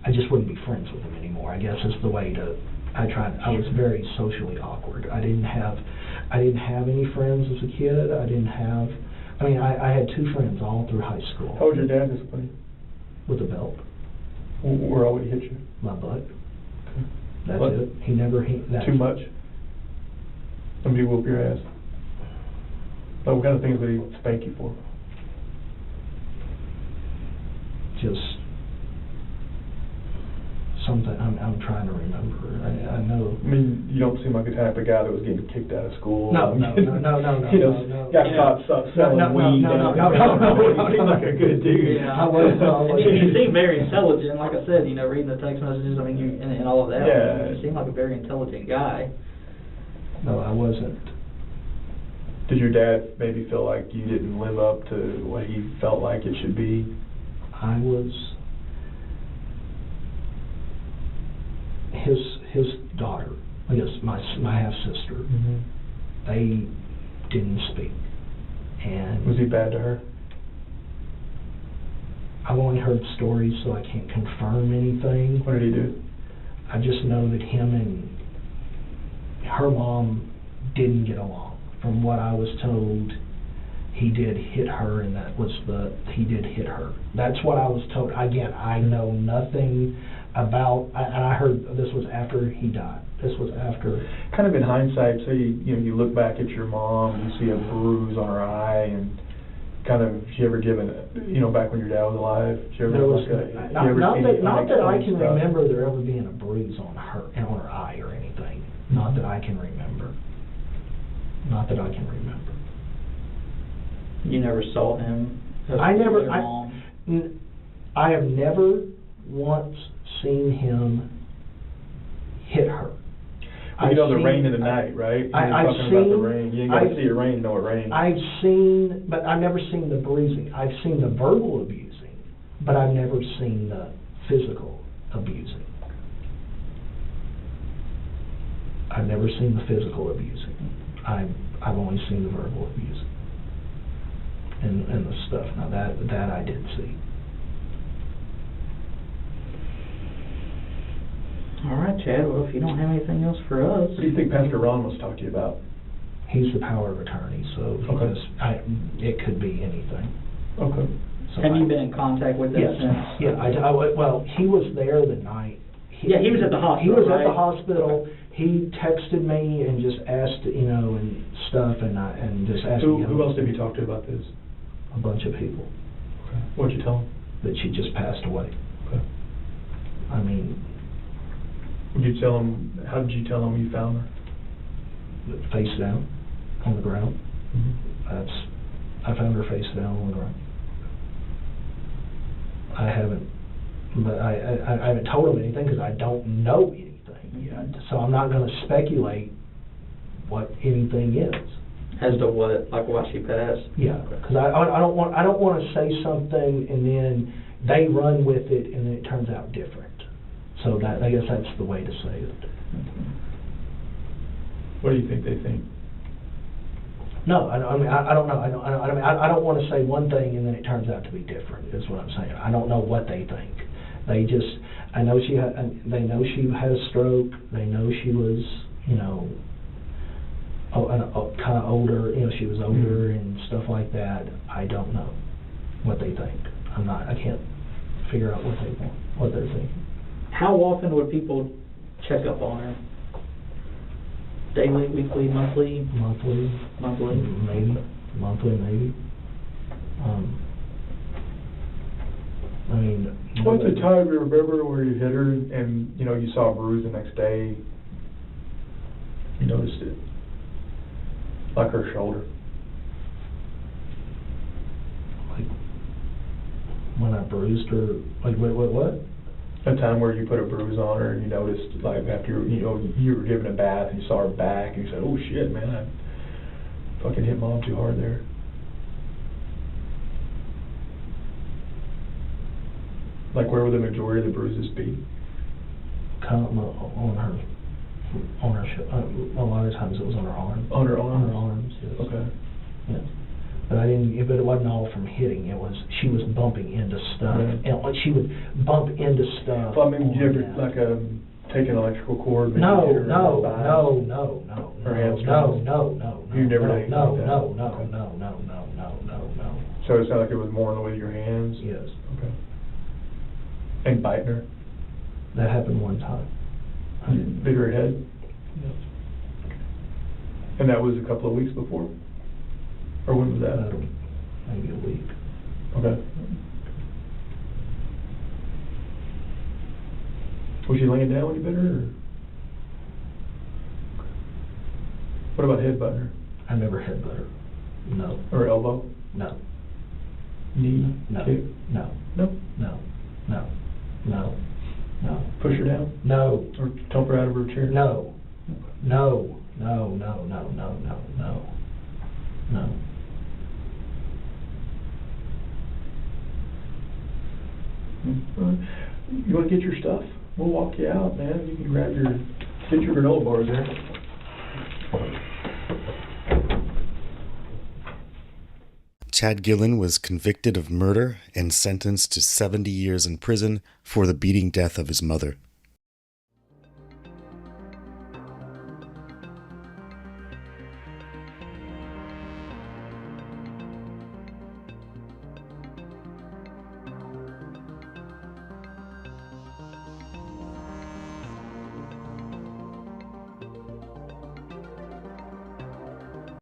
I just wouldn't be friends with them anymore. I guess is the way to. I was very socially awkward. I didn't have any friends as a kid. I had two friends all through high school. How would your dad discipline you? With a belt. Where would he hit you? My butt. Okay. That's What? it. He never hit. Too much? Somebody whoop your ass? Like, what kind of things would he spank you for? something, I'm trying to remember. I know. I mean, you don't seem like the type of guy that was getting kicked out of school. No. You know, got caught selling weed. No. He seemed like a good dude. Yeah. I was. You seem very intelligent, like I said, reading the text messages, I mean, and all of that. Yeah. You seem like a very intelligent guy. No, I wasn't. Did your dad maybe feel like you didn't live up to what he felt like it should be? I was. His daughter, I guess my half sister. Mm-hmm. They didn't speak, and Was he bad to her? I've only heard stories, so I can't confirm anything. What did he do? I just know that him and her mom didn't get along. From what I was told, he did hit her, and he did hit her. That's what I was told. Again, I know nothing about, and I heard this was after he died. This was after. Kind of in hindsight, so you look back at your mom, you see a bruise on her eye, and kind of, she ever given, back when your dad was alive, she ever There was not that I can stuff? remember there ever being a bruise on her eye or anything. Not that I can remember. Not that I can remember. You never saw him? I never. Your mom? I have never once seen him hit her. The rain in the night, right? I've talking seen, about the rain. You ain't got to see it rain to know it rained. I've seen, but I've never seen the bruising. I've seen the verbal abusing, but I've never seen the physical abusing. I've never seen the physical abusing. I've only seen the verbal abusing and the stuff. Now that I did see. All right, Chad, well, if you don't have anything else for us. What do you think Pastor Ron was talking to you about? He's the power of attorney, so Okay. It could be anything. Okay. So Have you been in contact with them Yes. since? Yeah, well, he was there the night. He was at the hospital, He was at right? the hospital. He texted me and just asked, and stuff, and just asked me. Who else have you talked to about this? A bunch of people. Okay. What'd you tell him? That she just passed away. Okay. I mean, How did you tell him you found her? face down on the ground. Mm-hmm. I found her face down on the ground. I haven't told him anything because I don't know anything yet. So I'm not going to speculate what anything is. As to what, like why she passed? Yeah, because I don't want to say something and then they run with it and then it turns out different. So I guess that's the way to say it. What do you think they think? No, I don't know. I don't want to say one thing and then it turns out to be different. Is what I'm saying. I don't know what they think. They just, they know she had a stroke. They know she was, kind of older. She was older and stuff like that. I don't know what they think. I can't figure out what they want, what they're thinking. How often would people check up on her? Daily, weekly, monthly? Monthly. Maybe. Monthly, maybe. What's the time you remember where you hit her and, you saw a bruise the next day? You noticed it? Like her shoulder. Like, when I bruised her, like, what? A time where you put a bruise on her and you noticed, like, after, you were given a bath and you saw her back and you said, oh shit, man, I fucking hit Mom too hard there. Like, where would the majority of the bruises be? Kind of on her a lot of times it was on her arm. On her arms? On her arms, yes. Okay. Yes. But it wasn't all from hitting. She was bumping into stuff. Right. And she would bump into stuff. Well, did you ever, take an electrical cord? No. Her Hamstrings? No. You never did anything No. like that? No. So it sounded like it was more with your hands? Yes. Okay. And biting her? That happened one time. Bit her head? Yes. And that was a couple of weeks before? Or when was that? Maybe a week. Okay. Was she laying down when you bit her, or? What about headbutting her? I never headbutt her. No. Or elbow? No. Knee? No. Kick? No. No? No. No. No. No. Push her down? No. Or dump her out of her chair? No. No. No. No. No. No. No. No. No. You want to get your stuff? We'll walk you out, man. You can get your granola bars there. Chad Gillen was convicted of murder and sentenced to 70 years in prison for the beating death of his mother.